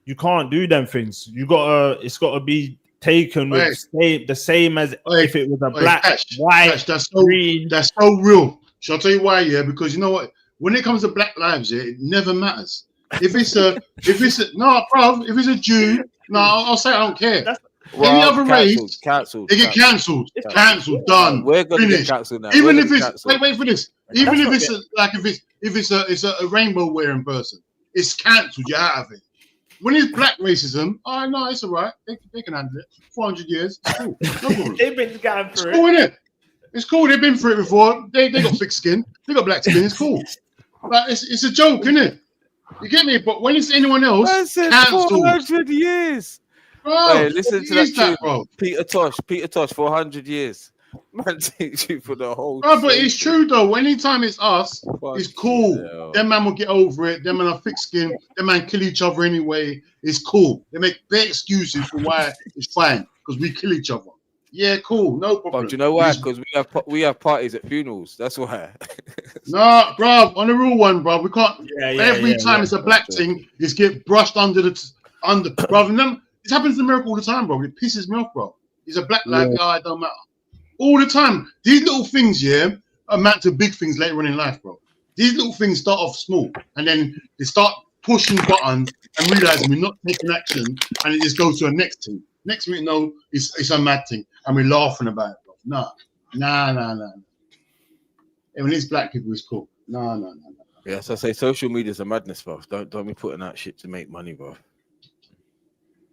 [SPEAKER 4] you can't do them things. It's gotta be taken with the same as if it was a black, white, green.
[SPEAKER 6] That's so real. Shall I tell you why? Yeah, because you know what? When it comes to black lives, yeah, it never matters. If it's a Jew, no, I'll say I don't care. Any other race,
[SPEAKER 2] cancelled.
[SPEAKER 6] They get cancelled. Cancelled. Done.
[SPEAKER 2] We're gonna
[SPEAKER 6] finished.
[SPEAKER 2] get cancelled now.
[SPEAKER 6] Even if it's wait for this. Even if it's a rainbow wearing person, it's cancelled. You're out of it. When it's black racism, oh no, it's all right. They can handle it. 400 years, it's cool. No problem.
[SPEAKER 4] They've been going through
[SPEAKER 6] it. Cool, innit? It's cool. They've been through it before. They got thick skin. They got black skin. It's cool. Like it's a joke, innit? You get me? But when it's anyone else, cancelled.
[SPEAKER 2] 400 years.
[SPEAKER 6] Bro,
[SPEAKER 2] hey, listen to that,
[SPEAKER 6] bro.
[SPEAKER 2] Peter Tosh, 400 years. Man, takes you for the whole.
[SPEAKER 6] Bro, but it's true though. Anytime it's us, it's cool. Yeah. Them man will get over it. Them man are thick skin. Them man kill each other anyway. It's cool. They make bad excuses for why it's fine because we kill each other. Yeah, cool, no problem.
[SPEAKER 2] But do you know why? Because we have parties at funerals. That's why.
[SPEAKER 6] No, bro, on the real one, bro. We can't. Every time it's a black thing, it's get brushed under. Bro, it happens in America all the time, bro. It pisses me off, bro. He's a black lad, it don't matter. All the time. These little things, amount to big things later on in life, bro. These little things start off small, and then they start pushing buttons and realizing we're not taking action, and it just goes to a next thing. Next thing you know, it's a mad thing, and we're laughing about it, bro. Nah. And when it's black people, it's cool. No.
[SPEAKER 2] Yes, I say social media is a madness, bro. Don't be putting out shit to make money, bro.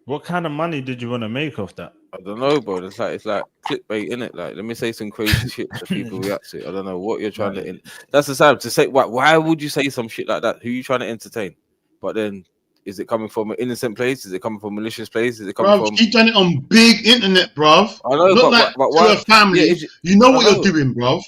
[SPEAKER 4] What kind of money did you want to make off that?
[SPEAKER 2] I don't know, bro. It's like clickbait, innit? Like, let me say some crazy shit that people react to. I don't know what you're trying to. That's the same to say. Why would you say some shit like that? Who are you trying to entertain? But then, is it coming from an innocent place? Is it coming from a malicious place? Is it coming from?
[SPEAKER 6] Keep doing it on big internet, bruv.
[SPEAKER 2] I know,
[SPEAKER 6] not but why? To a family, you know what you're doing, bruv.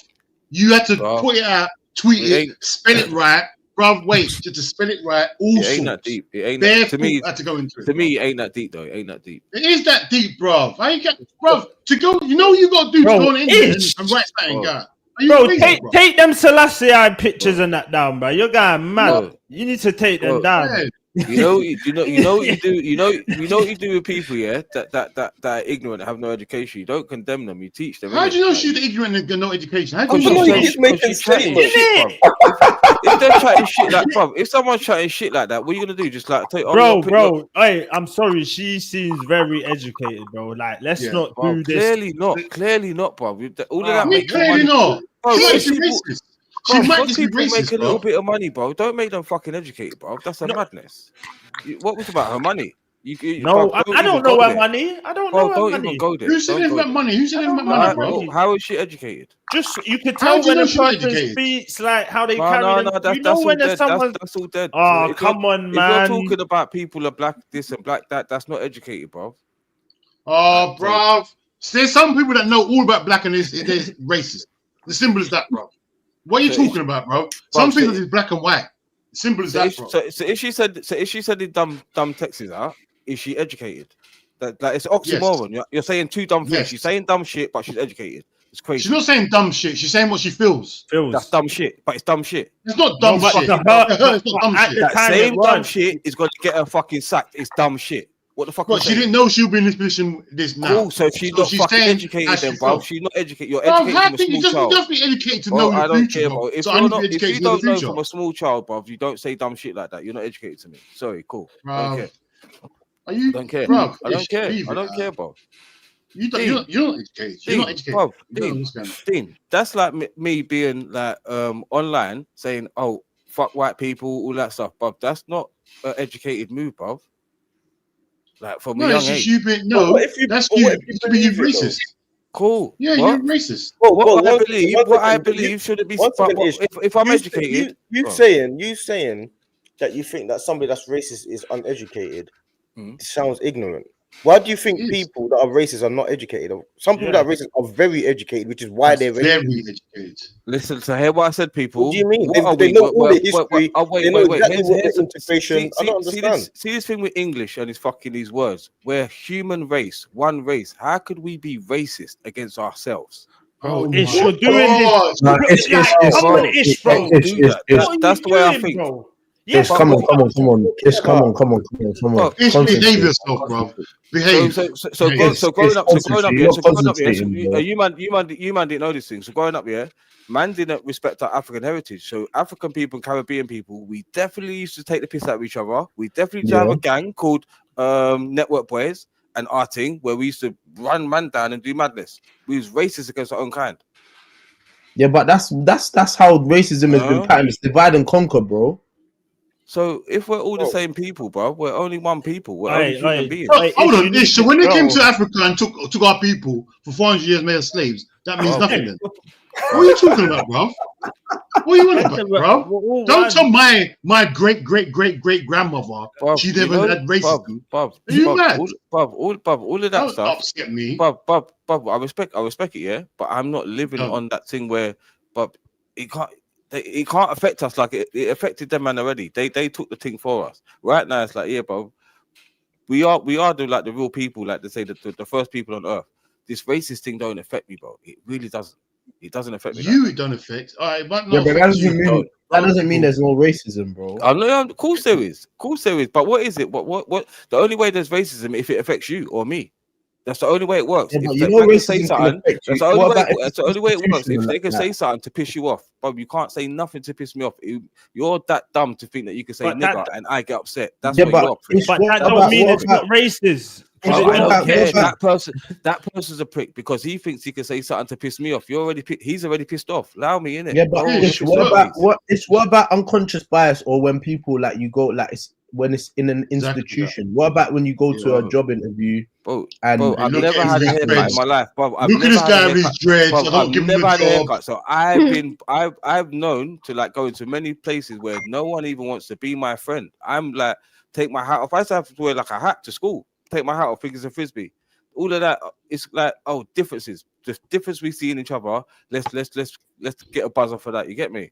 [SPEAKER 6] You had to put it out, tweet it, spell it right. Bruv, wait, just to spell it right. Also,
[SPEAKER 2] it ain't that deep. It ain't that, to me.
[SPEAKER 6] Had to go into it.
[SPEAKER 2] To me, it ain't that deep though. It ain't that deep.
[SPEAKER 6] It is that deep, bruv. Bruv, to go. You know what you got to do to go on the internet and write something, guy.
[SPEAKER 4] Bro, take them Selassie pictures and that down, bro. You're going mad. Bro. You need to take them down.
[SPEAKER 6] Yeah.
[SPEAKER 2] You know what you do. You know what you do with people, yeah. That are ignorant, have no education. You don't condemn them. You teach them.
[SPEAKER 6] How do you know she's ignorant and got no education? How do you
[SPEAKER 7] know?
[SPEAKER 6] know?
[SPEAKER 7] She's making statements.
[SPEAKER 2] If they're chatting shit like, bro, if someone's chatting shit like that, what are you gonna do? Just like take,
[SPEAKER 4] bro. Hey, I'm sorry. She seems very educated, bro. Like, let's not do this.
[SPEAKER 2] Clearly not, bro. All of that.
[SPEAKER 6] Clearly not.
[SPEAKER 2] Bro,
[SPEAKER 6] she might just be
[SPEAKER 2] people
[SPEAKER 6] racist,
[SPEAKER 2] make a little bit of money, bro. Don't make them fucking educated, bro. That's a madness. What was about her money? I
[SPEAKER 4] don't know her money. I don't know her money.
[SPEAKER 2] Even go there.
[SPEAKER 6] Who said anything about money? Who said anything about money, bro?
[SPEAKER 2] How is she educated?
[SPEAKER 4] Just you can tell when a person speaks, like how they carry. You know when there's someone.
[SPEAKER 2] That's all dead.
[SPEAKER 4] Oh, come on, man.
[SPEAKER 2] If you're talking about people are black this and black that, that's not educated, bro.
[SPEAKER 6] Oh, bro. There's some people that know all about black and they're racist. The simple as that, bro. What are you talking about, bro? Some things is black and white. Simple as that, bro.
[SPEAKER 2] So if she said the dumb texts out, is she educated? Like it's oxymoron. Yes. You're saying two dumb things. Yes. She's saying dumb shit, but she's educated. It's crazy.
[SPEAKER 6] She's not saying dumb shit. She's saying what she feels.
[SPEAKER 2] That's dumb shit, but it's dumb shit.
[SPEAKER 6] It's not dumb shit. It's not dumb shit.
[SPEAKER 2] That same dumb shit is going to get her fucking sacked. It's dumb shit. What the fuck?
[SPEAKER 6] But she didn't know she'll be in this position now.
[SPEAKER 2] Cool, so she's not fucking educated then, bro. She's not educated. You're educated from a small child.
[SPEAKER 6] You have to be educated to know the future, bro.
[SPEAKER 2] If you don't know from a small child, bro, you don't say dumb shit like that. You're not educated to me. Sorry, cool. I don't care.
[SPEAKER 6] Are you?
[SPEAKER 2] I don't care.
[SPEAKER 6] Bro,
[SPEAKER 2] I don't care. I don't care, bro.
[SPEAKER 6] You're not educated. You're not educated.
[SPEAKER 2] Bruv,
[SPEAKER 6] You don't know what's going on.
[SPEAKER 2] Dean, that's like me being like online saying, "Oh, fuck white people," all that stuff. But that's not an educated move, bruv. Like from a young age.
[SPEAKER 6] That's you being racist.
[SPEAKER 2] Cool.
[SPEAKER 6] Yeah,
[SPEAKER 2] what?
[SPEAKER 6] you're racist.
[SPEAKER 2] What I believe shouldn't be. If I'm educated,
[SPEAKER 1] you saying that you think that somebody that's racist is uneducated sounds ignorant. Why do you think people that are racist are not educated? Some people that are racist are very educated, which is why they're
[SPEAKER 6] very educated.
[SPEAKER 2] Listen, so hear what I said, people.
[SPEAKER 1] What do you mean? They know all the history. They know exactly what the integration. I don't understand.
[SPEAKER 2] See this thing with English and these words. We're human race, one race. How could we be racist against ourselves?
[SPEAKER 4] Bro, you're doing this.
[SPEAKER 2] That's the way I think.
[SPEAKER 5] Bro. Yes, come on.
[SPEAKER 6] Behave yourself, bro. Behave.
[SPEAKER 2] So growing up, you man didn't know this thing. So growing up, man didn't respect our African heritage. So African people and Caribbean people, we definitely used to take the piss out of each other. We definitely have a gang called Network Boys and Arting, where we used to run man down and do madness. We was racist against our own kind.
[SPEAKER 5] Yeah, but that's how racism has been patterned. It's divide and conquer, bro.
[SPEAKER 2] So if we're all the same people, bro, we're only one people. We're only human beings.
[SPEAKER 6] Hold on, Ish. So when they came to Africa and took our people for 400 years, made us slaves, that means nothing then. What are you talking about, bro? What are you on about, bro? Don't tell my great grandmother she never had racism. Are you mad?
[SPEAKER 2] All of that
[SPEAKER 6] Don't
[SPEAKER 2] stuff.
[SPEAKER 6] upset me.
[SPEAKER 2] Bob, I respect it, yeah. But I'm not living on that thing where, but it can't affect us like it affected them man already. They took the thing for us. Right now it's like, yeah, bro, we are the real people, like they say the first people on earth. This racist thing don't affect me, bro. It really doesn't. It doesn't affect me.
[SPEAKER 6] It don't affect. All right, but
[SPEAKER 5] no, but that doesn't mean there's no racism, bro.
[SPEAKER 2] Of course there is. But what is it? What? The only way there's racism if it affects you or me. That's the only way it works.
[SPEAKER 5] Yeah,
[SPEAKER 2] if they can say something, that's the only way it works. If they can say something to piss you off, but you can't say nothing to piss me off. You're that dumb to think that you can say nigger and I get upset. That's what you are.
[SPEAKER 4] But that don't mean it's not racist.
[SPEAKER 2] I don't care. That person's a prick because he thinks he can say something to piss me off. He's already pissed off. Allow me in it.
[SPEAKER 5] Yeah, but what about unconscious bias or when people like you go like when it's in an institution? What about when you go to a job interview?
[SPEAKER 2] Bro, I've never had a haircut in my life. Bro,
[SPEAKER 6] look at this guy with his dreads.
[SPEAKER 2] I've never had a haircut. So I've known to like go into many places where no one even wants to be my friend. I'm like, take my hat off. I used to have to wear like a hat to school. Take my hat off, think it's a frisbee. All of that, it's like, differences. The difference we see in each other. Let's get a buzz off for that. You get me?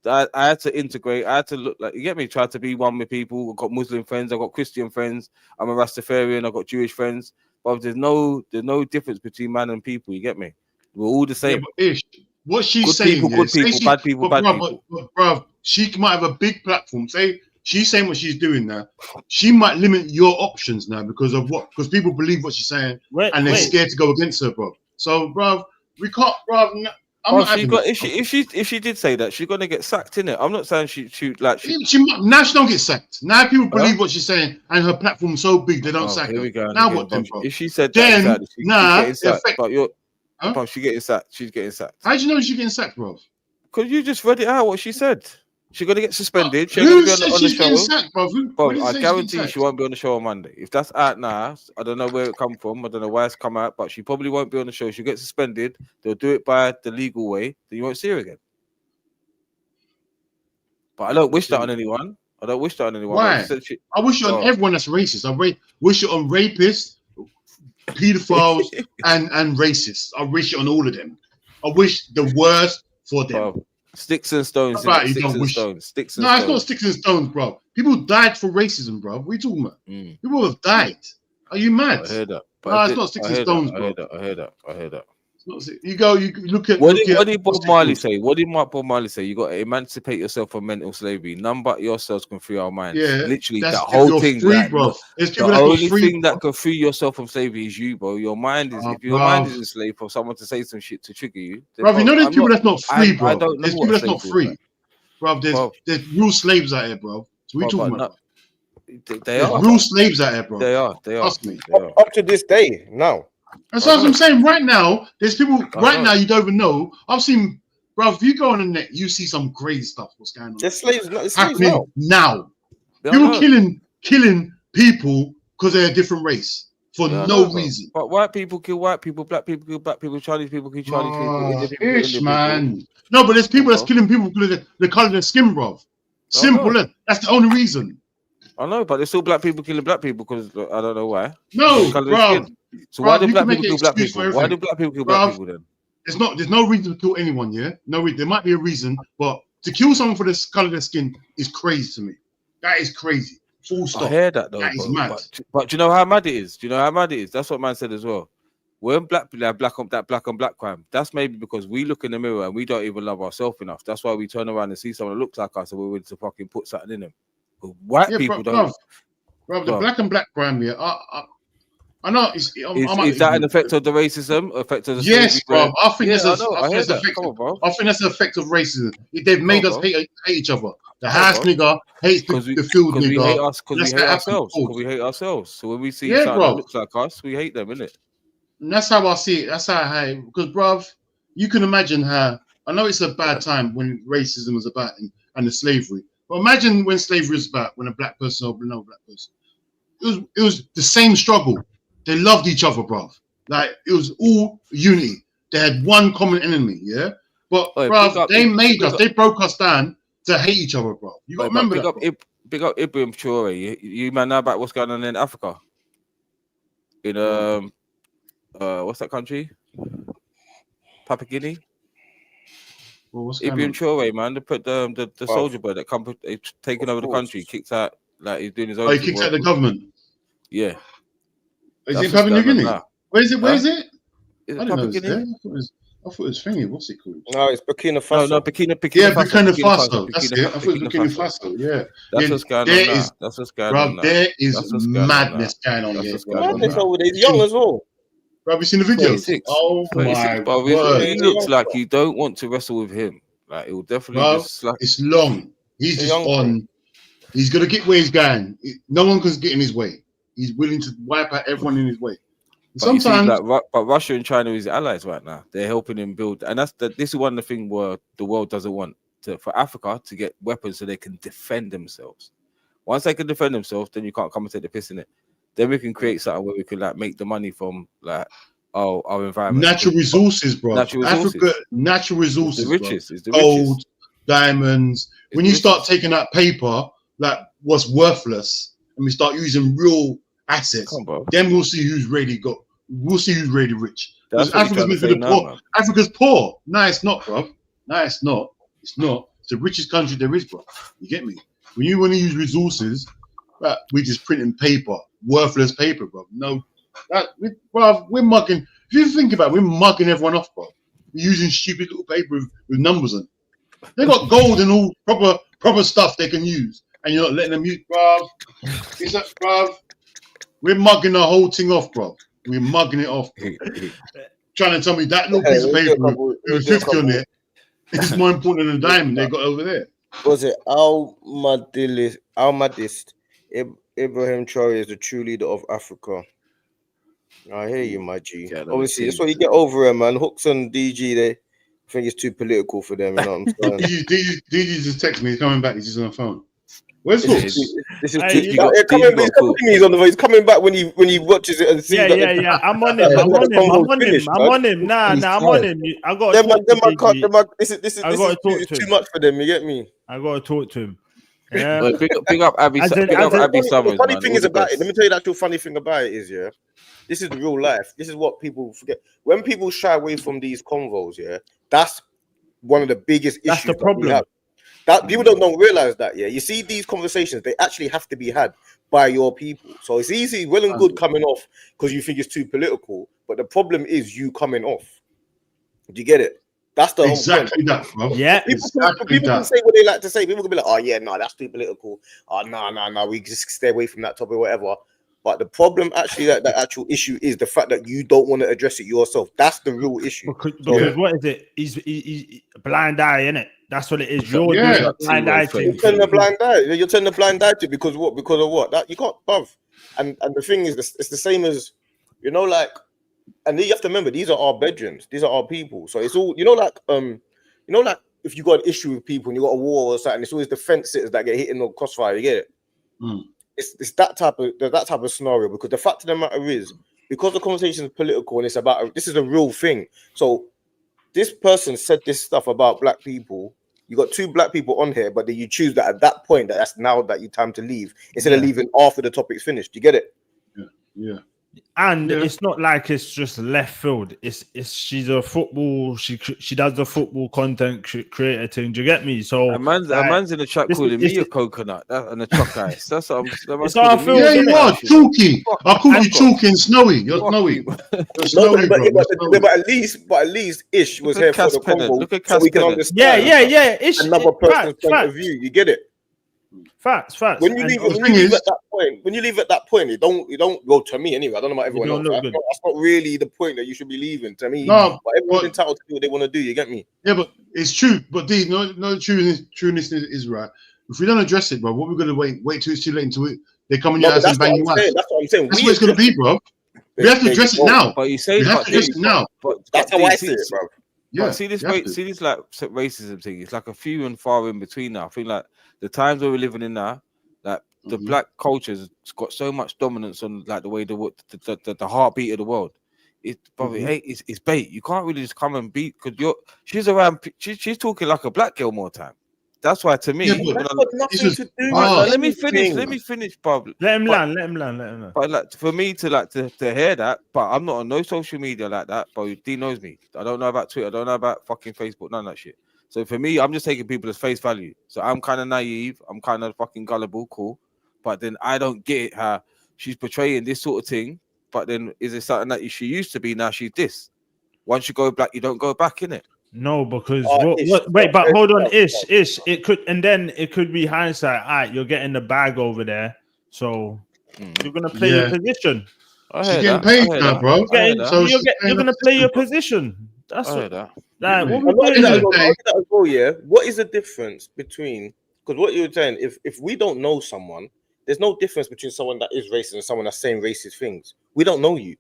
[SPEAKER 2] I had to integrate. I had to look like, you get me? Try to be one with people. I've got Muslim friends. I've got Christian friends. I'm a Rastafarian. I've got Jewish friends. But there's no difference between man and people. You get me? We're all the same.
[SPEAKER 6] Yeah, Ish, what she's saying,
[SPEAKER 2] good people, bad people, bad people.
[SPEAKER 6] Bro, she might have a big platform. Say she's saying what she's doing now. She might limit your options now because of what? Because people believe what she's saying and they're scared to go against her, bro. So, bro, we can't, bro.
[SPEAKER 2] If she did say that, she's gonna get sacked, innit? I'm not saying she now
[SPEAKER 6] she don't get sacked. Now people believe what she's saying, and her platform's so big they don't sack her.
[SPEAKER 2] We go
[SPEAKER 6] now what then, bro?
[SPEAKER 2] If she said
[SPEAKER 6] then
[SPEAKER 2] that, she's getting sacked.
[SPEAKER 6] But
[SPEAKER 2] she's getting sacked. She's getting sacked.
[SPEAKER 6] How do you know she's getting sacked, bro?
[SPEAKER 2] Because you just read it out what she said. She's gonna get suspended.
[SPEAKER 6] Who said she's getting sacked, bro?
[SPEAKER 2] I guarantee she won't be on the show on Monday. If that's out now, I don't know where it come from. I don't know why it's come out, but she probably won't be on the show. She'll get suspended. They'll do it by the legal way. Then you won't see her again. But I don't wish that on anyone. Why?
[SPEAKER 6] I wish it on everyone that's racist. I wish it on rapists, pedophiles, and racists. I wish it on all of them. I wish the worst for them.
[SPEAKER 2] Sticks and stones.
[SPEAKER 6] Right,
[SPEAKER 2] Sticks and stones.
[SPEAKER 6] It's not sticks and stones, bro. People died for racism, bro. What are you talking about? People have died. Are you mad?
[SPEAKER 2] I heard that.
[SPEAKER 6] No, it's not sticks and stones, bro.
[SPEAKER 2] I heard that.
[SPEAKER 6] You look at.
[SPEAKER 2] What did Bob Marley say? What did Bob Marley say? You got to emancipate yourself from mental slavery. None but yourselves can free our minds.
[SPEAKER 6] Yeah,
[SPEAKER 2] literally that whole thing.
[SPEAKER 6] Free, bro.
[SPEAKER 2] The only thing that can free yourself from slavery is you, bro. Your mind is. If your mind is enslaved for someone to say some shit to trigger you,
[SPEAKER 6] bro. You know there's people that's not free, bro.
[SPEAKER 2] I don't know.
[SPEAKER 6] There's people that's not free, bro. There's real slaves out here, bro. So we talking about.
[SPEAKER 2] They are
[SPEAKER 6] real slaves out here, bro.
[SPEAKER 2] They are.
[SPEAKER 6] Trust me.
[SPEAKER 1] Up to this day, now.
[SPEAKER 6] That's what I'm saying. Right now, there's people. Right
[SPEAKER 2] know.
[SPEAKER 6] now, you don't even know. I've seen, bro. If you go on the net, you see some crazy stuff. What's going on?
[SPEAKER 1] They're slaves. It's slaves
[SPEAKER 6] Happening now.
[SPEAKER 2] Yeah, I
[SPEAKER 6] People
[SPEAKER 2] know.
[SPEAKER 6] killing people because they're a different race for
[SPEAKER 2] Yeah, I
[SPEAKER 6] no
[SPEAKER 2] know, bro.
[SPEAKER 6] reason.
[SPEAKER 2] But white people kill white people, black people kill black people, Chinese people kill Chinese people, Indian people kill
[SPEAKER 6] Ish,
[SPEAKER 2] Indian
[SPEAKER 6] man.
[SPEAKER 2] people.
[SPEAKER 6] No, but there's people that's
[SPEAKER 2] bro.
[SPEAKER 6] killing people because of the color of their skin, bro. Simple. That's the only reason.
[SPEAKER 2] I know, but there's still black people killing black people because I don't know why.
[SPEAKER 6] No,
[SPEAKER 2] Colour of
[SPEAKER 6] bro.
[SPEAKER 2] skin. So why do
[SPEAKER 6] you
[SPEAKER 2] black
[SPEAKER 6] can make
[SPEAKER 2] people
[SPEAKER 6] an
[SPEAKER 2] kill black
[SPEAKER 6] excuse
[SPEAKER 2] people?
[SPEAKER 6] for
[SPEAKER 2] Why do
[SPEAKER 6] everything.
[SPEAKER 2] black people kill
[SPEAKER 6] Bruv,
[SPEAKER 2] black people then?
[SPEAKER 6] There's no reason to kill anyone, yeah? No reason. There might be a reason, but to kill someone for the color of their skin is crazy to me. That is crazy. Full stop.
[SPEAKER 2] I hear that though,
[SPEAKER 6] That is
[SPEAKER 2] bro.
[SPEAKER 6] mad.
[SPEAKER 2] But do you know how mad it is? Do you know how mad it is? That's what man said as well. When black people have black on black crime, that's maybe because we look in the mirror and we don't even love ourselves enough. That's why we turn around and see someone that looks like us and we're willing to fucking put something in them. But white people don't.
[SPEAKER 6] Bro, the black and black crime here. I know.
[SPEAKER 2] Is that an effect of the racism? Effect of the
[SPEAKER 6] yes, bro. I think
[SPEAKER 2] yeah,
[SPEAKER 6] that's
[SPEAKER 2] I hear that. Come on, bro.
[SPEAKER 6] I think that's an effect of racism. They've made us hate each other. The house nigga hates the field nigga.
[SPEAKER 2] We hate us because we hate ourselves. Because we hate ourselves. So when we see something that looks like us, we hate them, innit?
[SPEAKER 6] And that's how I see it. That's how I because, bruv, you can imagine how. I know it's a bad time when racism was about and the slavery. But imagine when slavery was about, when a black person or no black person. It was the same struggle. They loved each other, bruv. Like it was all unity. They had one common enemy, yeah. But bruv, they made us. They broke us down to hate each other, bruv. You got to remember that.
[SPEAKER 2] Big up Ibrahim Traore. You man know about what's going on in Africa? In what's that country? Papua Guinea.
[SPEAKER 6] Well,
[SPEAKER 2] Ibrahim Traore, man, they put the soldier boy that come taking over the country, kicked out, like he's doing his own.
[SPEAKER 6] Oh, he kicked out the government.
[SPEAKER 2] Yeah.
[SPEAKER 6] Is it Papua New Guinea? Where is it? Where is it?
[SPEAKER 2] I
[SPEAKER 6] didn't know it was there. I thought it was thingy. What's it called?
[SPEAKER 1] No, it's Burkina Faso.
[SPEAKER 2] No, Burkina
[SPEAKER 6] yeah,
[SPEAKER 2] Faso.
[SPEAKER 6] Burkina Faso. That's it. I thought it was Burkina Faso. Yeah.
[SPEAKER 2] That's what's going on now. That's what's going on now.
[SPEAKER 6] There is madness going on here.
[SPEAKER 1] Madness over there. He's young as well.
[SPEAKER 6] Bro, have you seen the videos?
[SPEAKER 2] 26.
[SPEAKER 6] Oh my
[SPEAKER 2] God. He looks like you don't want to wrestle with him. Like it will definitely just slap.
[SPEAKER 6] It's long. He's just on. He's gonna get where he's going. No one can get in his way. He's willing to wipe out everyone in his way. Sometimes,
[SPEAKER 2] but Russia and China is allies right now. They're helping him build, and this is one of the things where the world doesn't want for Africa to get weapons so they can defend themselves. Once they can defend themselves, then you can't come and take the piss in it. Then we can create something where we can like make the money from like our environment,
[SPEAKER 6] natural resources, bro. Africa, natural resources,
[SPEAKER 2] the richest, is the
[SPEAKER 6] gold, diamonds. When you start taking out paper, like what's worthless, and we start using real assets, then we'll see who's really got. We'll see who's really rich. Africa's meant for the poor. Man. Africa's poor. No, it's not, bro. No, it's not. It's not. It's the richest country there is, bro. You get me? When you want to use resources, we just printing paper, worthless paper, bro. No, we're mugging. If you think about it, we're mugging everyone off, bro. We're using stupid little paper with numbers on it. They got gold and all proper stuff they can use, and you're not letting them use, bro. It's like, bro. We're mugging the whole thing off, bro. We're mugging it off. Trying to tell me that little piece of paper with 50 on it is more important than the diamond they got over there.
[SPEAKER 1] Was it Al-Madist? Ibrahim Traore is the true leader of Africa. I hear you, my G. Yeah, obviously, that's what you get over him, man. Hooks and DG, they think it's too political for them. You know what I'm saying?
[SPEAKER 6] DG just texted me. He's coming back. He's just on the phone. Where's Hooks?
[SPEAKER 1] He's coming back when he watches it and sees that.
[SPEAKER 4] Yeah. I'm on him. I'm on him. Nah, I'm on him. I got to talk to him.
[SPEAKER 1] This is too much for them. You get me?
[SPEAKER 4] I got to talk to him.
[SPEAKER 2] Yeah. Big up Abby. Abby Summers.
[SPEAKER 1] The funny thing is about it. Let me tell you the actual funny thing about it is, yeah, this is the real life. This is what people forget. When people shy away from these convos, yeah, that's one of the biggest issues.
[SPEAKER 4] That's the problem.
[SPEAKER 1] That people don't realize that, yeah. You see, these conversations, they actually have to be had by your people. So it's easy, well and good coming off because you think it's too political, but the problem is you coming off. Do you get it? That's the
[SPEAKER 6] exactly whole point. That, bro.
[SPEAKER 4] Yeah,
[SPEAKER 1] people can say what they like to say. People can be like, "Oh yeah, no, that's too political. Oh no, we just stay away from that topic, whatever." But the problem, actually, that actual issue is the fact that you don't want to address it yourself. That's the real issue.
[SPEAKER 4] Because what is it? He's blind eye, innit? That's what it is. You're doing blind eye to.
[SPEAKER 1] You're turning a blind eye. You're turning a blind eye to because what? Because of what? That you can't, bruv. And the thing is, it's the same as, you know, like And you have to remember, these are our bedrooms. These are our people. So it's all, like if you got an issue with people and you got a war or something, it's always the fence sitters that get hit in the crossfire. You get it? It's that type of scenario, because the fact of the matter is, because the conversation is political and it's about, this is a real thing. So this person said this stuff about black people. You got 2 black people on here, but then you choose that at that point, that's now that you time to leave, instead of leaving after the topic's finished. You get it?
[SPEAKER 6] Yeah.
[SPEAKER 4] And it's not like it's just left field. It's she's a football. She does the football content creator thing. Do you get me? So
[SPEAKER 2] a man's in the chat calling me a coconut and a chalk ice. That's what
[SPEAKER 4] it's our field.
[SPEAKER 6] Yeah, you are chalky. I call you chalky and snowy. You're snowy. You're snowy, bro.
[SPEAKER 1] But at least Ish was here for the combo, so we can understand.
[SPEAKER 4] Yeah. Ish,
[SPEAKER 1] another person's point of view. You get it?
[SPEAKER 4] Facts.
[SPEAKER 1] When you leave at that point, you don't go to me anyway. I don't know about everyone else. That's not really the point that you should be leaving to me.
[SPEAKER 6] No,
[SPEAKER 1] but everyone's entitled to do what they want to do. You get me?
[SPEAKER 6] Yeah, but it's true. But D, no, trueness is right. If we don't address it, bro, what we're gonna wait till it's too late until they come in your house and bang you out.
[SPEAKER 1] That's what I'm saying.
[SPEAKER 6] That's what it's gonna be, bro. We have to address it now.
[SPEAKER 2] But you say
[SPEAKER 6] we have to address it now.
[SPEAKER 1] But that's how I see it, bro.
[SPEAKER 2] Yeah, see this like racism thing. It's like a few and far in between now. I think like the times where we're living in now, like the black culture's got so much dominance on like the way the heartbeat of the world. It's probably it's bait. You can't really just come and beat because she's around. She's talking like a black girl more time. That's why to me, let me finish, Bob.
[SPEAKER 4] Let him land.
[SPEAKER 2] But like for me to hear that, but I'm not on no social media like that. But D knows me. I don't know about Twitter. I don't know about fucking Facebook. None of that shit. So for me, I'm just taking people as face value. So I'm kind of naive. I'm kind of fucking gullible, cool. But then I don't get how she's portraying this sort of thing. But then is it something that she used to be? Now she's this. Once you go black, you don't go back in it.
[SPEAKER 4] No, because wait, but hold on, Ish. It could be hindsight. All right, you're getting the bag over there, so you're gonna play your position.
[SPEAKER 6] She's getting paid now, bro.
[SPEAKER 4] You're gonna play your position. That's what. Like, what
[SPEAKER 1] What is the difference between? Because what you're saying, if we don't know someone, there's no difference between someone that is racist and someone that's saying racist things. We don't know you.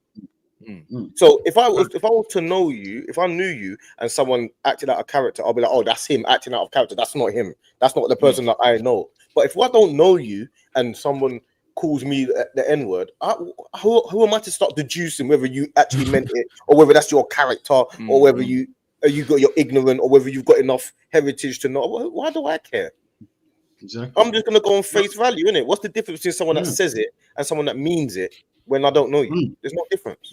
[SPEAKER 1] So if I was to know you, if I knew you and someone acted out of character, I'll be like, oh, that's him acting out of character. That's not him. That's not the person that I know. But if I don't know you and someone calls me the N-word, who am I to start deducing whether you actually meant it or whether that's your character or whether you're ignorant or whether you've got enough heritage to know? Why do I care?
[SPEAKER 6] Exactly.
[SPEAKER 1] I'm just gonna go on face value, innit? What's the difference between someone that says it and someone that means it when I don't know you? There's no difference.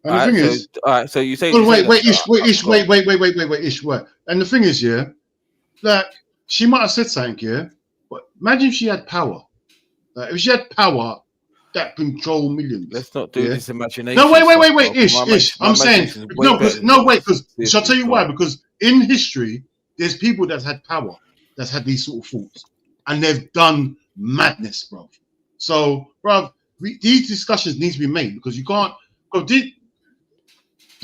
[SPEAKER 6] And the thing is,
[SPEAKER 2] all right. So you say,
[SPEAKER 6] wait, Ish. And the thing is, yeah, like she might have said something, yeah, but imagine if she had power. If she had power that control millions.
[SPEAKER 2] Let's not do this imagination.
[SPEAKER 6] No, wait, Ish. I'm saying because shall I tell you why? Because in history, there's people that's had power, that's had these sort of thoughts, and they've done madness, bro. So, bro, these discussions need to be made because you can't. The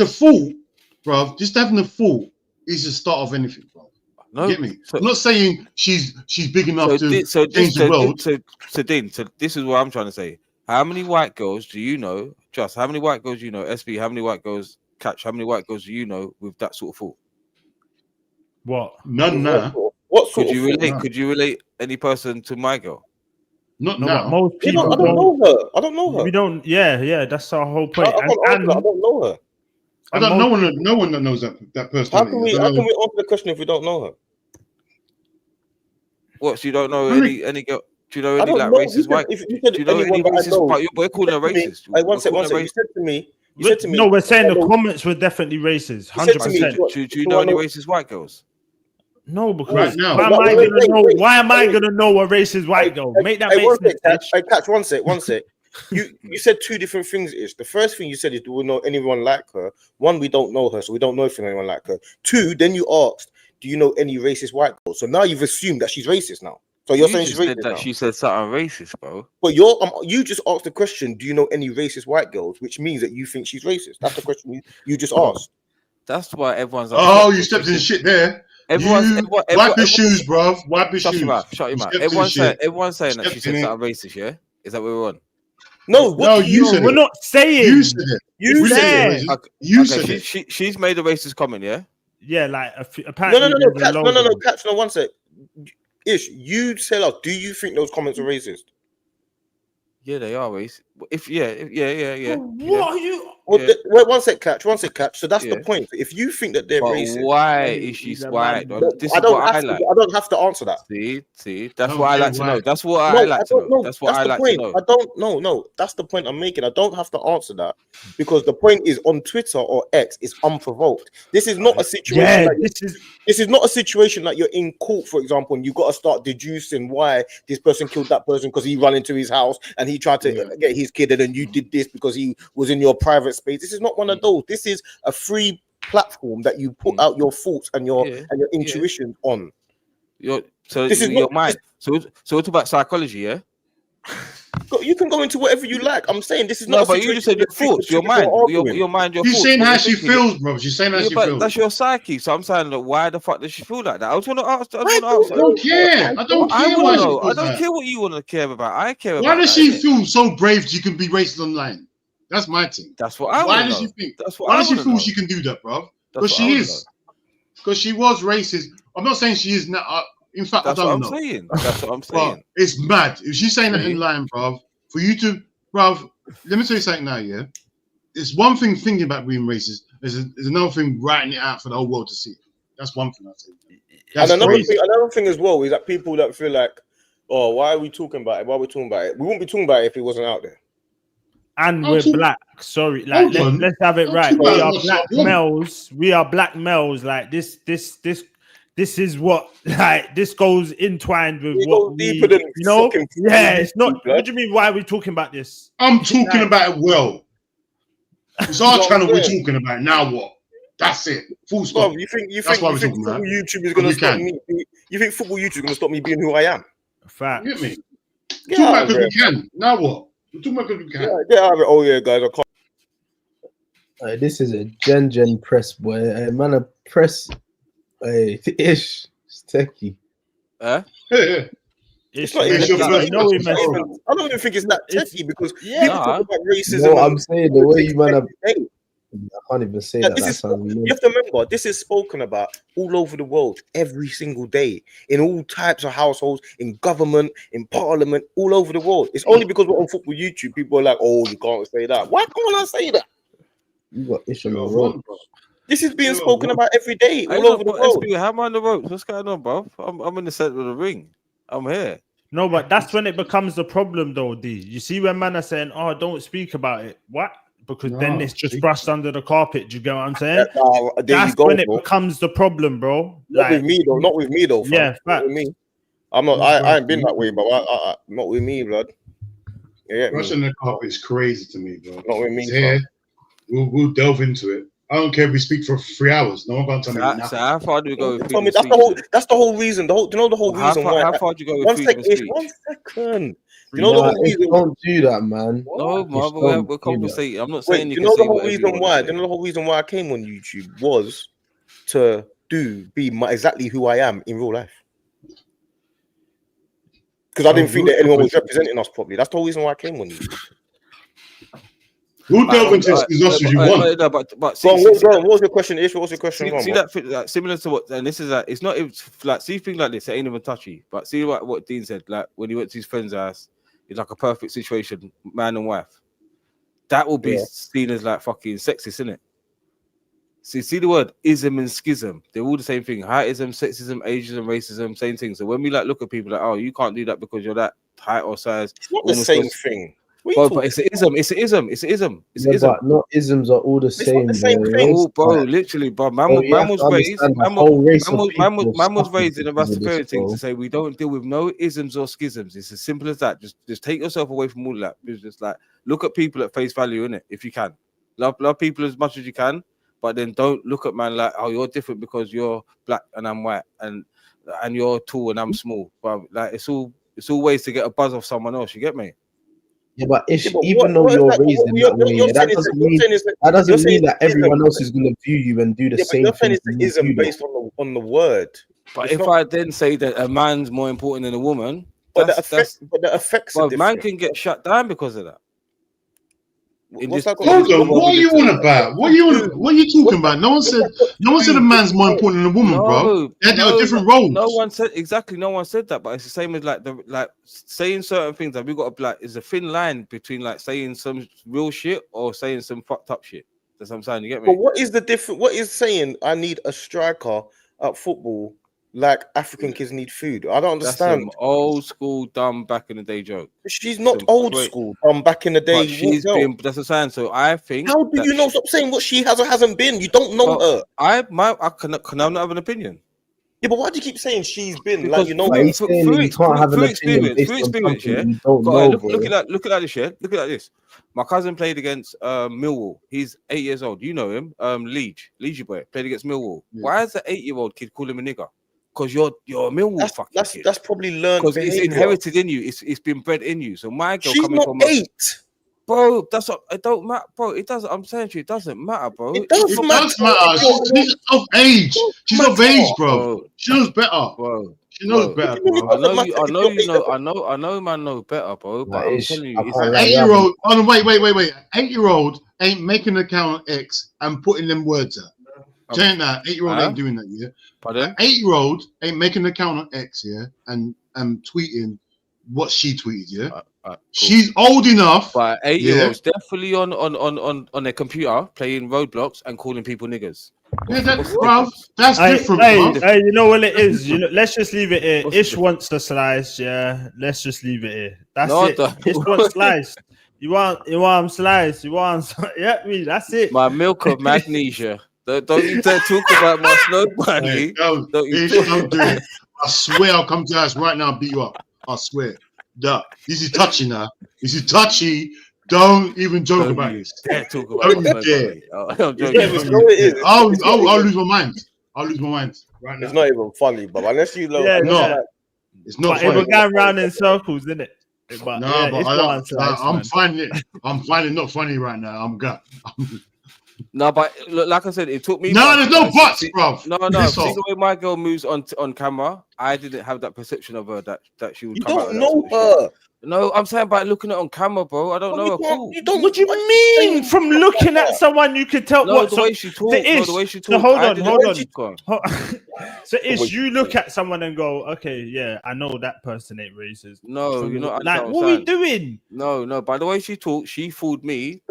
[SPEAKER 6] thought, bro, just having the thought is the start of anything, bro. No, get me? I'm not saying she's big enough to change the world.
[SPEAKER 2] So this is what I'm trying to say. How many white girls do you know? Just how many white girls do you know? SB, how many white girls catch? How many white girls do you know with that sort of thought?
[SPEAKER 4] What?
[SPEAKER 6] None now.
[SPEAKER 1] What
[SPEAKER 2] could you relate? Could you relate any person to my girl?
[SPEAKER 6] Not now.
[SPEAKER 4] Most people
[SPEAKER 1] I don't know her. I don't know her.
[SPEAKER 4] We don't. Yeah. That's our whole point.
[SPEAKER 1] I don't know her.
[SPEAKER 6] I don't. No one that knows that person.
[SPEAKER 1] How can we answer the question if we don't know her?
[SPEAKER 2] What? So you don't know any girl? Do you know any like racist white? Do you know any racist white? We're calling her racist.
[SPEAKER 1] One second. You said to me.
[SPEAKER 4] No, we're saying the comments were definitely racist.
[SPEAKER 2] 100%. Do you know any racist white girls?
[SPEAKER 4] No, because
[SPEAKER 6] right now,
[SPEAKER 4] why am I gonna know a racist white girl? Make that make sense.
[SPEAKER 1] Catch one sec. You said two different things. The first thing you said is, do we know anyone like her? One, we don't know her, so we don't know if anyone like her. Two, then you asked, do you know any racist white girls? So now you've assumed that she's racist now. So you're saying she's racist now.
[SPEAKER 2] She said something racist, bro.
[SPEAKER 1] But you just asked the question, do you know any racist white girls? Which means that you think she's racist. That's the question you just asked.
[SPEAKER 2] That's why everyone's.
[SPEAKER 6] Oh, you stepped in shit there.
[SPEAKER 2] Everyone,
[SPEAKER 6] wipe your shoes, bro. Wipe your shoes.
[SPEAKER 2] Shut your mouth. Everyone's saying that she said something racist. Yeah, is that what we're on?
[SPEAKER 1] No, what
[SPEAKER 6] No,
[SPEAKER 1] do
[SPEAKER 6] you said
[SPEAKER 4] We're
[SPEAKER 6] it.
[SPEAKER 4] not saying.
[SPEAKER 6] You said it.
[SPEAKER 1] You
[SPEAKER 6] We
[SPEAKER 1] said
[SPEAKER 6] said
[SPEAKER 1] it.
[SPEAKER 6] it. You
[SPEAKER 2] Okay,
[SPEAKER 6] said it.
[SPEAKER 2] she's made a racist comment, yeah.
[SPEAKER 4] Yeah, like
[SPEAKER 1] No,
[SPEAKER 4] apparently.
[SPEAKER 1] no,
[SPEAKER 4] there's a
[SPEAKER 1] catch,
[SPEAKER 4] load
[SPEAKER 1] no,
[SPEAKER 4] of them.
[SPEAKER 1] catch. No, one sec. Ish, you tell us. Do you think those comments are racist?
[SPEAKER 2] Yeah, they are racist. Yeah.
[SPEAKER 4] What are you?
[SPEAKER 1] Well,
[SPEAKER 2] Yeah.
[SPEAKER 1] wait, one sec, catch. So that's
[SPEAKER 2] Yeah.
[SPEAKER 1] the point. If you think that they're
[SPEAKER 2] But
[SPEAKER 1] racist,
[SPEAKER 2] why
[SPEAKER 4] Hey,
[SPEAKER 2] is she
[SPEAKER 4] he's a
[SPEAKER 2] why?
[SPEAKER 4] man.
[SPEAKER 2] This
[SPEAKER 1] I
[SPEAKER 2] is
[SPEAKER 1] don't
[SPEAKER 2] what I
[SPEAKER 1] have to.
[SPEAKER 2] like.
[SPEAKER 1] I don't have to answer that.
[SPEAKER 2] See, that's
[SPEAKER 6] Oh,
[SPEAKER 2] what I
[SPEAKER 6] yeah,
[SPEAKER 2] like to
[SPEAKER 6] why?
[SPEAKER 2] know. That's what
[SPEAKER 1] No,
[SPEAKER 2] I like to
[SPEAKER 1] don't
[SPEAKER 2] know.
[SPEAKER 1] know.
[SPEAKER 2] That's what I
[SPEAKER 1] the
[SPEAKER 2] like
[SPEAKER 1] point.
[SPEAKER 2] to know.
[SPEAKER 1] I don't. No. That's the point I'm making. I don't have to answer that because the point is on Twitter or X is unprovoked. This is not a situation.
[SPEAKER 4] Yeah,
[SPEAKER 1] Like
[SPEAKER 4] this is.
[SPEAKER 1] this is not a situation like you're in court, for example, and you got to start deducing why this person killed that person because he ran into his house and he tried to get his kid, and then you did this because he was in your private space. This is not one of those. This is a free platform that you put out your thoughts and your intuition on.
[SPEAKER 2] This is your mind. So we're talking about psychology, yeah.
[SPEAKER 1] You can go into whatever you like. I'm saying this is
[SPEAKER 2] No,
[SPEAKER 1] not.
[SPEAKER 2] but you just said your thoughts, your mind, your mind, your
[SPEAKER 6] She's
[SPEAKER 2] thoughts.
[SPEAKER 6] saying
[SPEAKER 2] what
[SPEAKER 6] how
[SPEAKER 2] you're
[SPEAKER 6] she
[SPEAKER 2] thinking.
[SPEAKER 6] feels, bro. She's saying how she
[SPEAKER 2] But
[SPEAKER 6] feels.
[SPEAKER 2] that's your psyche. So I'm saying, look, why the fuck does she feel like that? I just want to ask.
[SPEAKER 6] I don't care. I don't
[SPEAKER 2] I
[SPEAKER 6] care
[SPEAKER 2] want
[SPEAKER 6] why
[SPEAKER 2] to
[SPEAKER 6] she
[SPEAKER 2] know. I
[SPEAKER 6] feels
[SPEAKER 2] don't
[SPEAKER 6] that.
[SPEAKER 2] care what you want to care about. I care about.
[SPEAKER 6] Why does
[SPEAKER 2] that,
[SPEAKER 6] she
[SPEAKER 2] innit?
[SPEAKER 6] feel so brave she can be racist online? That's my thing.
[SPEAKER 2] That's what I
[SPEAKER 6] Why
[SPEAKER 2] want
[SPEAKER 6] does
[SPEAKER 2] to
[SPEAKER 6] she
[SPEAKER 2] know.
[SPEAKER 6] think?
[SPEAKER 2] That's what
[SPEAKER 6] Why
[SPEAKER 2] I
[SPEAKER 6] does she
[SPEAKER 2] wanna
[SPEAKER 6] feel
[SPEAKER 2] know.
[SPEAKER 6] she can do that, bro?
[SPEAKER 2] That's
[SPEAKER 6] Because
[SPEAKER 2] what I
[SPEAKER 6] she
[SPEAKER 2] wanna
[SPEAKER 6] is. Because she was racist. I'm not saying she is now. In fact,
[SPEAKER 2] That's
[SPEAKER 6] I
[SPEAKER 2] what
[SPEAKER 6] don't
[SPEAKER 2] I'm
[SPEAKER 6] know.
[SPEAKER 2] saying. That's what I'm
[SPEAKER 6] But
[SPEAKER 2] saying.
[SPEAKER 6] it's mad. If she's saying that
[SPEAKER 2] See?
[SPEAKER 6] in line, bro, for you to, bro, let me tell you something now, yeah? It's one thing thinking about being racist. There's another thing writing it out for the whole world to see. That's one thing I say. That's
[SPEAKER 1] and
[SPEAKER 6] crazy.
[SPEAKER 1] another thing as well is that people that feel like, oh, why are we talking about it? Why are we talking about it? We wouldn't be talking about it if it wasn't out there.
[SPEAKER 4] And
[SPEAKER 6] I'll
[SPEAKER 4] we're
[SPEAKER 6] talk-
[SPEAKER 4] black. Sorry, like
[SPEAKER 6] Hold on.
[SPEAKER 4] let's have it
[SPEAKER 6] I'll
[SPEAKER 4] right.
[SPEAKER 6] talk
[SPEAKER 4] We
[SPEAKER 6] about
[SPEAKER 4] are
[SPEAKER 6] what
[SPEAKER 4] black
[SPEAKER 6] I want.
[SPEAKER 4] males. We are black males. Like this is what like this goes entwined with
[SPEAKER 1] We
[SPEAKER 4] what
[SPEAKER 1] go
[SPEAKER 4] we,
[SPEAKER 1] deeper than
[SPEAKER 4] you know.
[SPEAKER 1] fucking
[SPEAKER 4] Yeah, it's not.
[SPEAKER 1] YouTube, blood.
[SPEAKER 4] What do you mean? Why are we talking about this?
[SPEAKER 6] I'm talking
[SPEAKER 4] Like-
[SPEAKER 6] about it well. It's our
[SPEAKER 1] That's what
[SPEAKER 6] channel
[SPEAKER 1] I'm
[SPEAKER 6] we're
[SPEAKER 1] saying.
[SPEAKER 6] talking about. Now what? That's it. Full stop.
[SPEAKER 1] Bro, you think
[SPEAKER 6] That's why we're
[SPEAKER 1] football
[SPEAKER 6] talking about.
[SPEAKER 1] YouTube is gonna
[SPEAKER 6] We
[SPEAKER 1] stop
[SPEAKER 6] can.
[SPEAKER 1] me? You think football YouTube is gonna stop me being who I am?
[SPEAKER 4] Facts.
[SPEAKER 6] You get me?
[SPEAKER 1] Get
[SPEAKER 6] Talking
[SPEAKER 1] out
[SPEAKER 6] about
[SPEAKER 1] of
[SPEAKER 6] because
[SPEAKER 1] here.
[SPEAKER 6] we can. Now what? We're talking about because we can.
[SPEAKER 1] Get out of it. Oh yeah, guys, I can't.
[SPEAKER 5] This is a gen press, boy. Man, a press. Ish. It's techie.
[SPEAKER 1] It's not
[SPEAKER 6] It's
[SPEAKER 1] even.
[SPEAKER 6] your
[SPEAKER 1] It's not
[SPEAKER 6] first
[SPEAKER 1] even,
[SPEAKER 6] question.
[SPEAKER 1] it's not even- I don't even think it's that techy because
[SPEAKER 4] Yeah.
[SPEAKER 1] people talk about racism.
[SPEAKER 5] No, I'm
[SPEAKER 1] and-
[SPEAKER 5] saying the way you man have.
[SPEAKER 1] Hey,
[SPEAKER 5] I can't even say
[SPEAKER 1] yeah,
[SPEAKER 5] that.
[SPEAKER 1] this
[SPEAKER 5] That
[SPEAKER 1] is.
[SPEAKER 5] sounds
[SPEAKER 1] You have to remember, this is spoken about all over the world every single day in all types of households, in government, in parliament, all over the world. It's only because we're on football YouTube, people are like, "Oh, you can't say that." Why can't I say that?
[SPEAKER 5] You got ish on the
[SPEAKER 6] You're
[SPEAKER 5] road.
[SPEAKER 6] one, bro.
[SPEAKER 1] This is being
[SPEAKER 6] Sure,
[SPEAKER 1] spoken
[SPEAKER 6] what?
[SPEAKER 1] about every day,
[SPEAKER 2] Hey,
[SPEAKER 1] all
[SPEAKER 2] look,
[SPEAKER 1] over the
[SPEAKER 2] but
[SPEAKER 1] world.
[SPEAKER 2] SB, how am I on the ropes? What's going on, bro? I'm in the center of the ring. I'm here.
[SPEAKER 4] No, but that's when it becomes the problem, though. D. You see when man are saying, "Oh, don't speak about it." What? Because then
[SPEAKER 6] No,
[SPEAKER 4] it's just
[SPEAKER 6] speak
[SPEAKER 4] brushed under the carpet. Do you get what I'm saying?
[SPEAKER 1] There
[SPEAKER 4] That's
[SPEAKER 1] you go,
[SPEAKER 4] when it
[SPEAKER 1] bro.
[SPEAKER 4] becomes the problem, bro.
[SPEAKER 1] Not with me though. Not with me though. Fam.
[SPEAKER 4] Yeah,
[SPEAKER 1] Not with me. I'm not. I ain't been that way, but I not with me, blood. You get me?
[SPEAKER 6] Brushing the carpet is crazy to me, bro.
[SPEAKER 1] Not with me,
[SPEAKER 6] It's here. We'll delve into it. I don't care if we speak for 3 hours. No one can tell me
[SPEAKER 2] So
[SPEAKER 6] nothing.
[SPEAKER 2] how far do we go with
[SPEAKER 1] Tell me,
[SPEAKER 2] freedom of speech?
[SPEAKER 1] that's the whole reason. Do you know the whole
[SPEAKER 2] How
[SPEAKER 1] reason why?
[SPEAKER 2] far do you go with
[SPEAKER 1] One
[SPEAKER 2] freedom
[SPEAKER 1] second.
[SPEAKER 2] of speech?
[SPEAKER 1] 1 second. Do you know the
[SPEAKER 5] Nah,
[SPEAKER 1] whole reason?
[SPEAKER 5] don't do that, man.
[SPEAKER 2] No,
[SPEAKER 5] Just
[SPEAKER 2] man,
[SPEAKER 5] don't
[SPEAKER 2] we're
[SPEAKER 5] do
[SPEAKER 2] conversating. I'm not
[SPEAKER 1] Wait,
[SPEAKER 2] saying
[SPEAKER 1] do
[SPEAKER 2] you
[SPEAKER 1] you
[SPEAKER 2] can
[SPEAKER 1] know the
[SPEAKER 2] say
[SPEAKER 1] whole
[SPEAKER 2] whatever you
[SPEAKER 1] reason
[SPEAKER 2] want
[SPEAKER 1] why?
[SPEAKER 2] to
[SPEAKER 1] Do you
[SPEAKER 2] say.
[SPEAKER 1] know the whole reason why I came on YouTube was to be exactly who I am in real life. Because I didn't think that anyone was representing us properly. That's the whole reason why I came on YouTube.
[SPEAKER 6] We'll delve into this as much as you want.
[SPEAKER 2] But
[SPEAKER 1] Go on, what was your question, Ish? What was your question?
[SPEAKER 2] See that like, similar to what, and this is like, it's not like, see things like this, it ain't even touchy. But see what Dean said, like when he went to his friend's house, it's like a perfect situation, man and wife. That will be seen as like fucking sexist, isn't it? See the word ism and schism, they're all the same thing. Heightism, sexism, ageism, racism, same thing. So when we like look at people like, oh, you can't do that because you're that height or size,
[SPEAKER 1] it's not the same thing.
[SPEAKER 2] But it's an ism.
[SPEAKER 5] Yeah, but not isms are all the same.
[SPEAKER 1] Not the same
[SPEAKER 5] bro.
[SPEAKER 1] thing.
[SPEAKER 2] Oh, bro, literally, bro. Man was raised in a Rastafarian to say we don't deal with no isms or schisms. It's as simple as that. Just take yourself away from all of that. It's just like look at people at face value, innit? If you can, love people as much as you can, but then don't look at man like, oh, you're different because you're black and I'm white, and you're tall and I'm small. But like it's all ways to get a buzz off someone else. You get me?
[SPEAKER 5] Yeah, but
[SPEAKER 1] but
[SPEAKER 5] even though you're raised in that way, that doesn't mean that everyone else is going to view you and do the same
[SPEAKER 1] you're saying
[SPEAKER 5] thing.
[SPEAKER 1] it's ism based on the word.
[SPEAKER 2] But if I then say that a man's more important than a woman,
[SPEAKER 1] but the effects are
[SPEAKER 2] man
[SPEAKER 1] different.
[SPEAKER 2] can get shut down because of that.
[SPEAKER 1] What's that got?
[SPEAKER 6] Hold on, what are you on about? What are you talking about? No one said a man's more important than a woman, bro. They had different roles.
[SPEAKER 2] No one said exactly. No one said that, but it's the same as like saying certain things that we got to like. Is a thin line between like saying some real shit or saying some fucked up shit. That's what I'm saying. You get me?
[SPEAKER 1] But what is the difference? What is saying I need a striker at football like African kids need food? I don't understand.
[SPEAKER 2] That's some old school, dumb back in the day joke.
[SPEAKER 1] She's not old school, dumb back in the day.
[SPEAKER 2] But she's been. That's what I'm saying. So I think.
[SPEAKER 1] How do you know? Stop saying what she has or hasn't been. You don't know her.
[SPEAKER 2] I can not have an opinion.
[SPEAKER 1] Yeah, but why do you keep saying she's been?
[SPEAKER 2] Because
[SPEAKER 1] like, you know,
[SPEAKER 2] through experience, yeah. Look at this, yeah. Look at this. My cousin played against Millwall. He's 8 years old. You know him, Liege boy. Played against Millwall. Yeah. Why is the 8-year-old kid call him a nigger? Because you're a Millwall fucking kid. That's
[SPEAKER 1] probably learned.
[SPEAKER 2] Because it's inherited in you. It's been bred in you. So my girl
[SPEAKER 1] she's
[SPEAKER 2] coming
[SPEAKER 1] not
[SPEAKER 2] from
[SPEAKER 1] 8.
[SPEAKER 2] Bro, that's what it don't matter, bro. It doesn't. I'm saying to you, it doesn't matter, bro.
[SPEAKER 1] It does matter.
[SPEAKER 6] She's of age. She's of age, bro. She knows better,
[SPEAKER 2] bro.
[SPEAKER 6] She knows better, bro.
[SPEAKER 2] I know, man, know better, bro. But I'm telling you, it's
[SPEAKER 6] an 8-year-old. Oh no, wait. 8-year-old ain't making an account on X and putting them words out. Saying that 8-year-old ain't doing that, yeah.
[SPEAKER 2] Pardon?
[SPEAKER 6] 8-year-old ain't making an account on X, yeah, and tweeting what she tweeted, yeah. Cool. She's old enough.
[SPEAKER 2] But 8-year-olds definitely on their computer playing Roblox and calling people niggers.
[SPEAKER 6] Yeah, that's different.
[SPEAKER 4] Hey, you know what it is? Let's just leave it here. Ish wants the slice, yeah. Let's just leave it here. That's it. Ish wants slice. You want slice. You want me. That's it.
[SPEAKER 2] My milk of magnesia. Don't you dare talk about my snow bunny.
[SPEAKER 6] Don't do it. I swear I'll come to your house right now and beat you up. I swear. This is touchy now. This is touchy. Don't even joke about it.
[SPEAKER 2] Talk about it.
[SPEAKER 6] I'll lose my mind. I'll lose my mind right now.
[SPEAKER 1] It's not even funny, but unless you know,
[SPEAKER 6] it's not funny.
[SPEAKER 4] We're going round in circles, isn't it? But
[SPEAKER 6] I'm finding it not funny right now. I'm gut.
[SPEAKER 2] No, but look, like I said, it took me.
[SPEAKER 6] No, there's no buts, bro.
[SPEAKER 2] No. See the way my girl moves on camera, I didn't have that perception of her that she would.
[SPEAKER 1] You
[SPEAKER 2] come
[SPEAKER 1] don't
[SPEAKER 2] out
[SPEAKER 1] know her.
[SPEAKER 2] No, I'm saying by looking at it on camera, bro. I don't know her. Cool.
[SPEAKER 4] What do you mean? From looking at someone, you can tell what
[SPEAKER 2] the way she talks. The way she talks.
[SPEAKER 4] So hold on. So if you look at someone and go, okay, yeah, I know that person ain't racist.
[SPEAKER 2] No, you're not.
[SPEAKER 4] Like, what are we doing?
[SPEAKER 2] No. By the way she talks, she fooled me.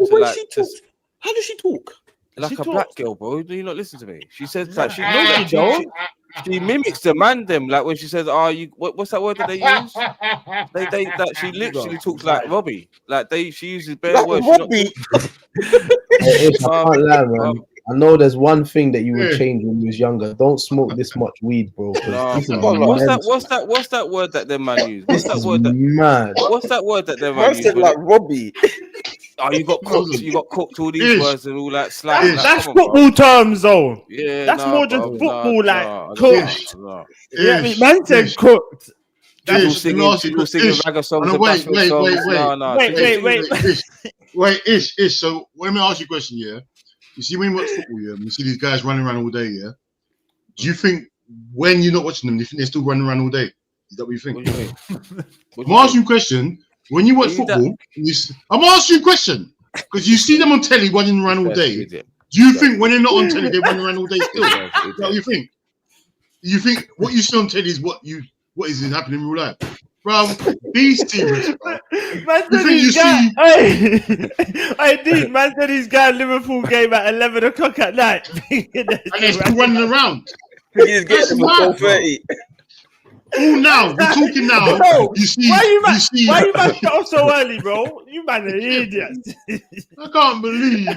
[SPEAKER 1] How does she talk?
[SPEAKER 2] Like a black girl, bro. Do you not listen to me? She says that she mimics the man them. Like when she says, what's that word that they use? That she literally talks like Robbie. Like she uses bare words.
[SPEAKER 1] Robbie.
[SPEAKER 5] I can't lie, man. I know there's one thing that you would change when you was younger. Don't smoke this much weed, bro.
[SPEAKER 2] What's that word that them man use? What's that word that them man use?
[SPEAKER 1] Like Robbie.
[SPEAKER 2] Oh, you got cooked all these words and all that slang.
[SPEAKER 4] That's football terms, though.
[SPEAKER 2] Yeah,
[SPEAKER 4] that's more just football, cooked. Yeah, man said cooked.
[SPEAKER 2] People singing ragga songs.
[SPEAKER 6] Wait, Ish. So let me ask you a question, yeah. You see when you watch football, yeah, you see these guys running around all day, yeah. Do you think when you're not watching them, you think they're still running around all day? Is that what you think?
[SPEAKER 2] What do you mean?
[SPEAKER 6] I'm asking you a question. When you watch football, I'm asking you a question because you see them on telly running around all day. Do you think when they're not on telly, they're running around all day still? Is that what you think? You think what you see on telly is what is happening in real life? Bro, be serious, bro.
[SPEAKER 4] Man said he's got a Liverpool game at 11 o'clock at night.
[SPEAKER 6] And they're still running around.
[SPEAKER 1] He's getting for 4:30.
[SPEAKER 6] Oh, now we're talking now.
[SPEAKER 4] Bro, why you man get off so early, bro? You man are idiots.
[SPEAKER 6] I can't believe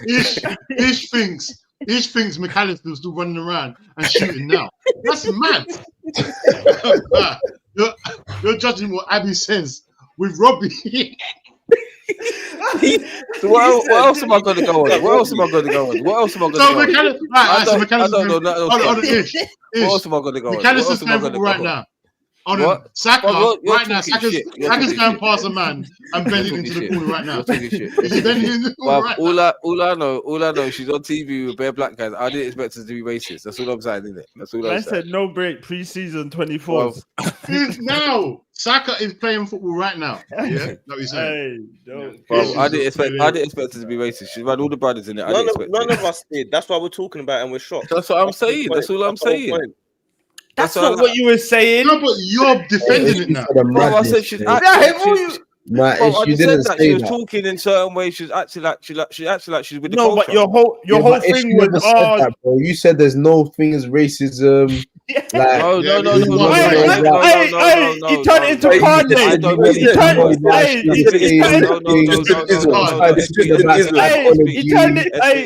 [SPEAKER 6] Ish thinks McAllister's still running around and shooting now. That's mad. You're judging what Abby says with Robbie.
[SPEAKER 2] So what else am I going to go on? What else am I going to go on?
[SPEAKER 6] I don't know.
[SPEAKER 2] What else am I going to go on?
[SPEAKER 6] McAllister's playing football right now. On
[SPEAKER 2] What?
[SPEAKER 6] him. Saka,
[SPEAKER 2] Bro, you're
[SPEAKER 6] right now,
[SPEAKER 2] talking
[SPEAKER 6] Saka's
[SPEAKER 2] shit. You're
[SPEAKER 6] going
[SPEAKER 2] talking
[SPEAKER 6] past a man and bending into the corner right now.
[SPEAKER 2] You're talking shit.
[SPEAKER 6] Is he bending into the corner right now?
[SPEAKER 2] All I know, she's on TV with bare black guys. I didn't expect her to be racist. That's all I'm saying, isn't it? That's all I'm
[SPEAKER 4] Man
[SPEAKER 2] saying.
[SPEAKER 4] said no break pre-season 24.
[SPEAKER 6] Now, Saka is playing football right now. Yeah, that's what he's saying.
[SPEAKER 4] Hey, no.
[SPEAKER 2] Bro, I didn't expect her to be racist. She's had all the brothers in it.
[SPEAKER 1] None of us did. That's why we're talking about it and we're shocked.
[SPEAKER 2] That's what I'm saying. That's all I'm saying.
[SPEAKER 4] That's not what you were saying.
[SPEAKER 6] No, but you're defending it now.
[SPEAKER 2] Bro, I said she's
[SPEAKER 5] Nah,
[SPEAKER 2] Bro, I
[SPEAKER 5] you
[SPEAKER 2] just
[SPEAKER 5] didn't
[SPEAKER 2] said that
[SPEAKER 5] say
[SPEAKER 2] she was
[SPEAKER 5] that.
[SPEAKER 2] talking in certain ways. She's acting like she's with the
[SPEAKER 4] No,
[SPEAKER 2] culture.
[SPEAKER 4] but your whole
[SPEAKER 5] But
[SPEAKER 4] thing
[SPEAKER 5] you never
[SPEAKER 4] was
[SPEAKER 5] said that, bro. You said there's no thing as racism. Like,
[SPEAKER 2] No.
[SPEAKER 4] He turned into Kanye.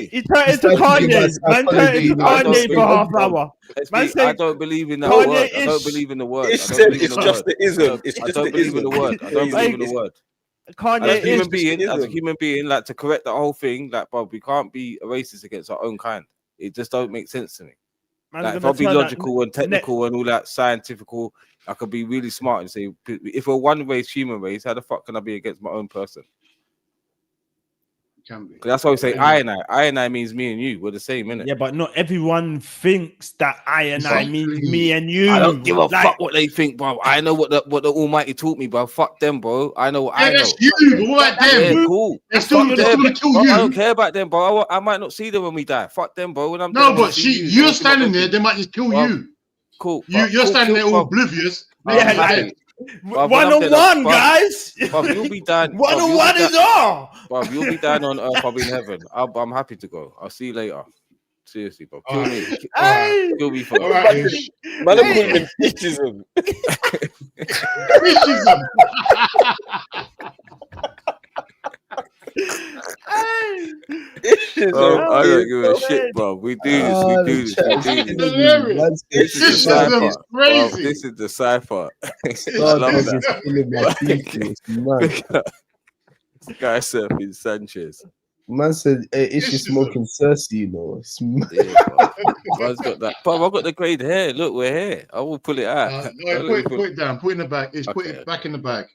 [SPEAKER 4] He turned into Kanye. Man turned into Kanye for half hour.
[SPEAKER 2] I don't believe in that
[SPEAKER 4] Kanye
[SPEAKER 2] word. I don't believe in the word.
[SPEAKER 1] It's just the ism.
[SPEAKER 2] I don't believe in the word. I don't believe in the word. As a human being, like to correct the whole thing, like, bro, we can't be a racist against our own kind. It just don't make sense to me. Like, if I'll be logical and technical and all that scientifical, I could be really smart and say, if we're one race, human race, how the fuck can I be against my own person?
[SPEAKER 6] Can be.
[SPEAKER 2] That's why we say I and I means me and you. We're the same, innit?
[SPEAKER 4] Yeah, but not everyone thinks that I and I means me and you.
[SPEAKER 2] I don't give a fuck what they think, bro. I know what the Almighty taught me, bro. Fuck them, bro. I know what I know.
[SPEAKER 6] That's you, but what about them?
[SPEAKER 2] Yeah, cool.
[SPEAKER 6] They're still gonna kill you.
[SPEAKER 2] I don't care about them, bro. I might not see them when we die. Fuck them, bro. When I'm
[SPEAKER 6] no, but you're standing there, they might just kill you.
[SPEAKER 2] Cool.
[SPEAKER 6] You're standing there all oblivious.
[SPEAKER 4] Yeah, like, one-on-one, guys.
[SPEAKER 2] Bob, you'll be down.
[SPEAKER 4] One-on-one is all.
[SPEAKER 2] Bob, you'll be down on earth. I'll be in heaven. I'm happy to go. I'll see you later. Seriously, Bob. Kill me. Kill me for
[SPEAKER 6] that.
[SPEAKER 1] Man, I'm calling him fishism.
[SPEAKER 2] I don't give a shit, bro. We do this. This is the cipher.
[SPEAKER 6] Crazy.
[SPEAKER 2] This is the cipher. I love that. This guy surfing Sanchez.
[SPEAKER 5] Man said, "Is she smoking Cersei?" You know,
[SPEAKER 2] Man's got that. But I've got the grey hair. Look, we're here. I will pull it out.
[SPEAKER 6] Put it down. Put it in the bag. Put it back in the bag.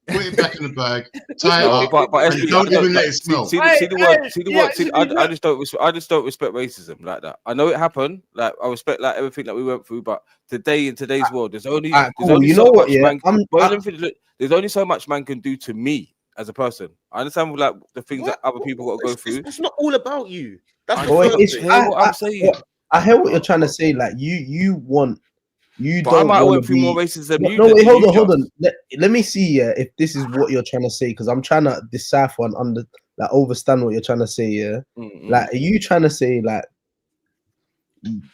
[SPEAKER 6] Put it back in the bag. Tie it up.
[SPEAKER 2] But
[SPEAKER 6] And don't even let it smell.
[SPEAKER 2] See the word. I just don't respect racism like that. I know it happened. Like, I respect like everything that we went through, but today in today's world, there's only so much man can do to me as a person. I understand like the things that other people got to go through.
[SPEAKER 1] It's not all about you. That's
[SPEAKER 2] what I'm saying.
[SPEAKER 5] I hear what you're trying to say. Like you want.
[SPEAKER 2] But I might went through more racism than you.
[SPEAKER 5] No, wait, hold on. Let me see if this is what you're trying to say, because I'm trying to decipher and understand what you're trying to say. Yeah, like, are you trying to say like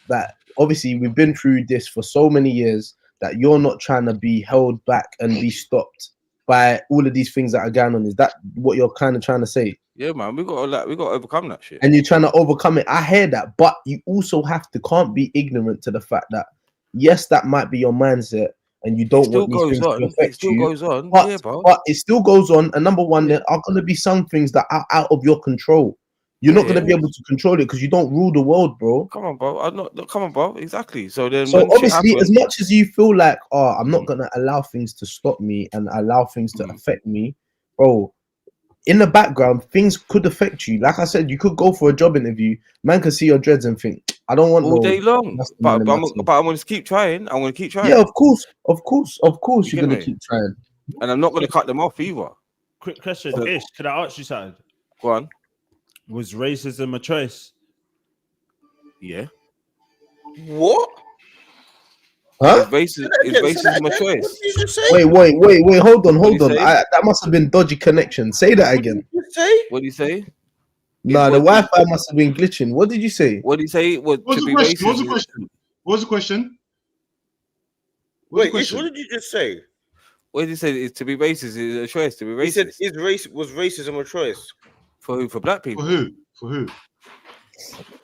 [SPEAKER 5] that? Obviously, we've been through this for so many years that you're not trying to be held back and be stopped by all of these things that are going on. Is that what you're kind of trying to say?
[SPEAKER 2] Yeah, man, we got to overcome that shit.
[SPEAKER 5] And you're trying to overcome it. I hear that, but you also can't be ignorant to the fact that, yes, that might be your mindset, and you don't want these things to affect you.
[SPEAKER 2] It still goes on,
[SPEAKER 5] but it still goes on. And number one, there are going to be some things that are out of your control. You're not going to be able to control it because you don't rule the world, bro.
[SPEAKER 2] Come on, bro. Come on, bro. Exactly. So
[SPEAKER 5] obviously, as much as you feel like, I'm not going to allow things to stop me and allow things to affect me, bro, in the background, things could affect you. Like I said, you could go for a job interview. Man can see your dreads and think, I don't want
[SPEAKER 2] all day long. But I'm going to keep trying. I'm going to keep trying.
[SPEAKER 5] Yeah, of course. You're going to keep trying.
[SPEAKER 2] And I'm not going to cut them off either.
[SPEAKER 4] Quick question, Ish. Could I ask you something?
[SPEAKER 2] Go on.
[SPEAKER 4] Was racism a choice?
[SPEAKER 2] Yeah.
[SPEAKER 1] What?
[SPEAKER 5] Huh?
[SPEAKER 2] Is racism a choice?
[SPEAKER 1] What did you just say?
[SPEAKER 5] Wait, hold on. That must have been dodgy connection. Say that again.
[SPEAKER 2] What did you say?
[SPEAKER 5] Nah, the Wi-Fi must have been glitching. What did you say?
[SPEAKER 2] What did you say?
[SPEAKER 6] What was the question?
[SPEAKER 1] Wait, what did you just say?
[SPEAKER 2] What did you say? To be racist is a choice. To be racist.
[SPEAKER 1] He said, was racism a choice?
[SPEAKER 2] For who? For black people?
[SPEAKER 6] For who?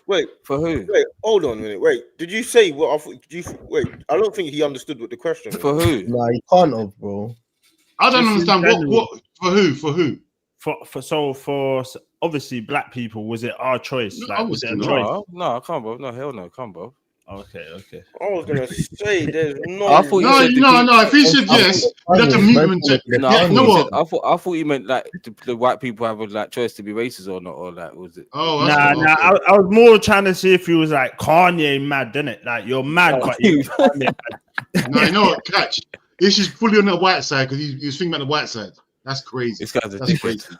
[SPEAKER 1] Wait,
[SPEAKER 2] for who?
[SPEAKER 1] Wait, hold on a minute. Wait, did you say what? Wait, I don't think he understood what the question was.
[SPEAKER 2] For who?
[SPEAKER 5] Nah, he can't have, bro.
[SPEAKER 6] I don't understand what for who? For who?
[SPEAKER 4] For obviously black people, was it our choice? Like, was it a choice?
[SPEAKER 2] No, I can't, bro. No, hell no, can't, bro.
[SPEAKER 4] Okay.
[SPEAKER 1] I was gonna say there's no.
[SPEAKER 2] I thought you
[SPEAKER 6] No,
[SPEAKER 2] said the
[SPEAKER 6] no,
[SPEAKER 2] king-
[SPEAKER 6] no. If he said yes, you'd have to mute him and check.
[SPEAKER 2] No,
[SPEAKER 6] Yeah,
[SPEAKER 2] I
[SPEAKER 6] you know what?
[SPEAKER 2] I thought you meant like the white people have a like choice to be racist or not, or like was it?
[SPEAKER 6] Oh, that's
[SPEAKER 4] Nah,
[SPEAKER 6] what,
[SPEAKER 4] nah.
[SPEAKER 6] okay.
[SPEAKER 4] I was more trying to see if he was like Kanye mad, didn't it? Like you're mad, but you're Kanye mad.
[SPEAKER 6] No, you know what? Catch. This is fully on the white side because he was thinking about the white side. That's crazy.
[SPEAKER 2] This guy's a
[SPEAKER 6] That's
[SPEAKER 2] dickhead.
[SPEAKER 6] crazy.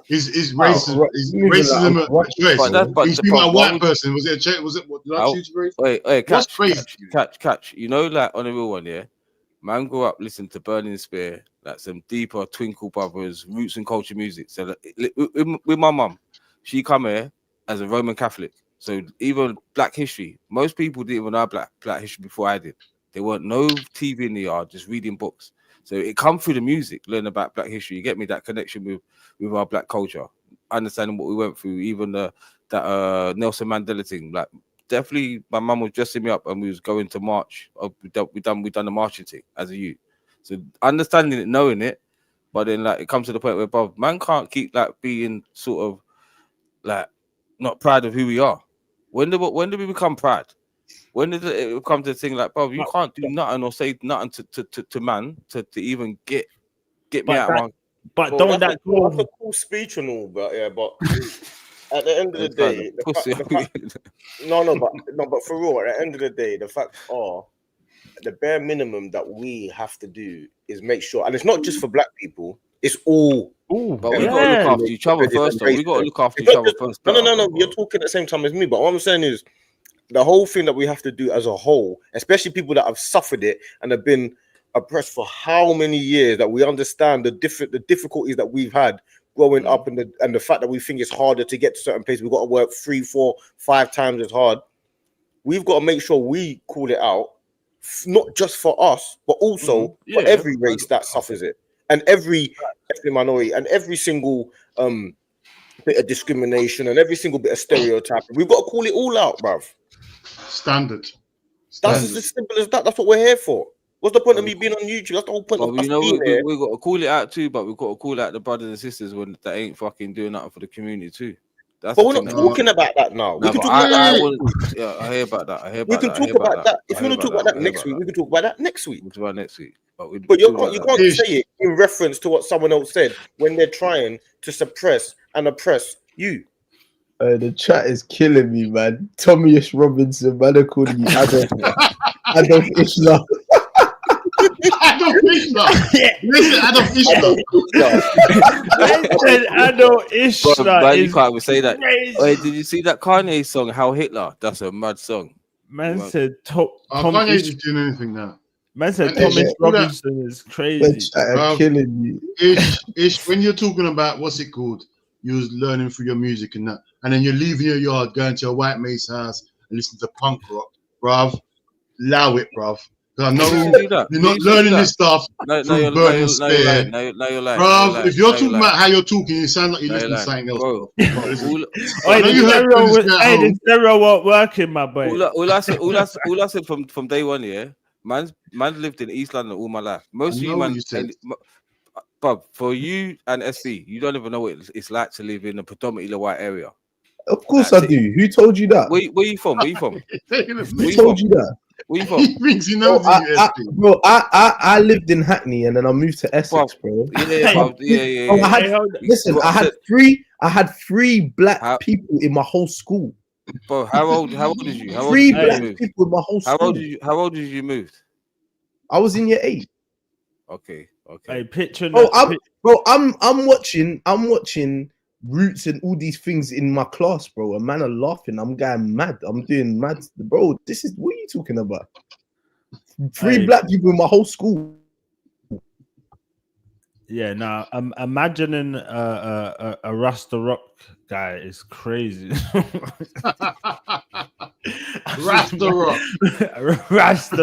[SPEAKER 6] Is racism? Is
[SPEAKER 5] moving
[SPEAKER 6] racism
[SPEAKER 5] like,
[SPEAKER 6] a choice?
[SPEAKER 2] But that's but
[SPEAKER 6] He's
[SPEAKER 2] the
[SPEAKER 6] thinking about a
[SPEAKER 2] problem. Why
[SPEAKER 6] white
[SPEAKER 2] would-
[SPEAKER 6] person. Was it a choice? Was it? Did I
[SPEAKER 2] How-
[SPEAKER 6] choose race?
[SPEAKER 2] Wait,
[SPEAKER 6] What's
[SPEAKER 2] catch. You know, like on a real one, yeah. Man grew up listening to Burning Spear, like some deeper Twinkle Brothers, roots and culture music. So like, with my mum, she come here as a Roman Catholic. So even Black history, most people didn't even know Black history before I did. There weren't no TV in the yard, just reading books. So it come through the music, learn about Black history. You get me that connection with our Black culture, understanding what we went through, even that Nelson Mandela thing. Like definitely, my mum was dressing me up, and we was going to march. We done the marching thing as a youth. So understanding it, knowing it, but then like it comes to the point where, bro, man can't keep like being sort of like not proud of who we are. When do we become proud? When did it come to the thing like, bro, you can't do nothing or say nothing to man to even get me out of my.
[SPEAKER 4] But
[SPEAKER 1] Bro,
[SPEAKER 4] don't
[SPEAKER 1] that's
[SPEAKER 4] that go?
[SPEAKER 1] a cool speech and all, but yeah, but at the end of the day, but for real, at the end of the day, the facts are the bare minimum that we have to do is make sure, and it's not just for Black people, it's all.
[SPEAKER 2] But we got to look after each other first, though. We got to look after each other first.
[SPEAKER 1] No. You're talking at the same time as me, but what I'm saying is the whole thing that we have to do as a whole, especially people that have suffered it and have been oppressed for how many years, that we understand the difficulties that we've had growing up, and the fact that we think it's harder to get to certain places. We've got to work 3, 4, 5 times as hard. We've got to make sure we call it out, not just for us, but also for every race that suffers it, and every minority, and every single bit of discrimination, and every single bit of stereotyping. We've got to call it all out, bruv.
[SPEAKER 6] Standard.
[SPEAKER 1] That's as simple as that. That's what we're here for. What's the point of me being on YouTube? That's the whole point of us being here.
[SPEAKER 2] We got to call it out too, but we've got to call out the brothers and sisters when that ain't fucking doing nothing for the community too. But
[SPEAKER 1] we're not talking about that now. We can talk about that.
[SPEAKER 2] Yeah, I hear about that.
[SPEAKER 1] We can talk about that. If you want to talk about that next week, we can talk about that next week.
[SPEAKER 2] We'll talk about next week.
[SPEAKER 1] But you can't say it in reference to what someone else said when they're trying to suppress and oppress you.
[SPEAKER 5] The chat is killing me, man. Tommy Robinson, man, they're calling you Adolf Hitler.
[SPEAKER 6] Adolf Hitler. Listen, Adolf Hitler.
[SPEAKER 4] Adolf Hitler.
[SPEAKER 2] Man, you can't even say that. Wait, did you see that Kanye song, How Hitler? That's a mad song.
[SPEAKER 4] Man said
[SPEAKER 6] Kanye's just doing anything now.
[SPEAKER 4] Man said Thomas Robinson is crazy.
[SPEAKER 5] Killing me.
[SPEAKER 6] Ish, when you're talking about what's it called, you was learning through your music and that, and then you're leaving your yard, going to a white mate's house and listening to punk rock, bruv. Allow it, bruv. I know you're not learning this stuff through Burning Spear.
[SPEAKER 2] No, you're lying.
[SPEAKER 6] Bruv, if you're talking about how you're talking, you sound like you're listening to something else.
[SPEAKER 2] Bro,
[SPEAKER 4] the stereo weren't working, my boy.
[SPEAKER 2] All I said from day one, yeah, man lived in East London all my life. Most of you, man, but for you and SC, you don't even know what it's like to live in a predominantly white area.
[SPEAKER 5] Of course I do. Who told you that?
[SPEAKER 2] Where you from?
[SPEAKER 5] Who told you that?
[SPEAKER 2] Where you from?
[SPEAKER 6] He thinks he knows
[SPEAKER 5] I lived in Hackney and then I moved to Essex, bro.
[SPEAKER 2] Yeah.
[SPEAKER 5] I had three black people in my whole school.
[SPEAKER 2] Bro, how old is you?
[SPEAKER 5] Three black people in my whole school.
[SPEAKER 2] How old did you move?
[SPEAKER 5] I was in year 8.
[SPEAKER 2] Okay.
[SPEAKER 4] Hey, picture.
[SPEAKER 5] I'm watching Roots and all these things in my class, bro. And man are laughing. I'm going mad. I'm doing mad, bro. This is what are you talking about? Three black people in my whole school.
[SPEAKER 4] Yeah, now I'm imagining a Rasta Rock guy is crazy. Rasta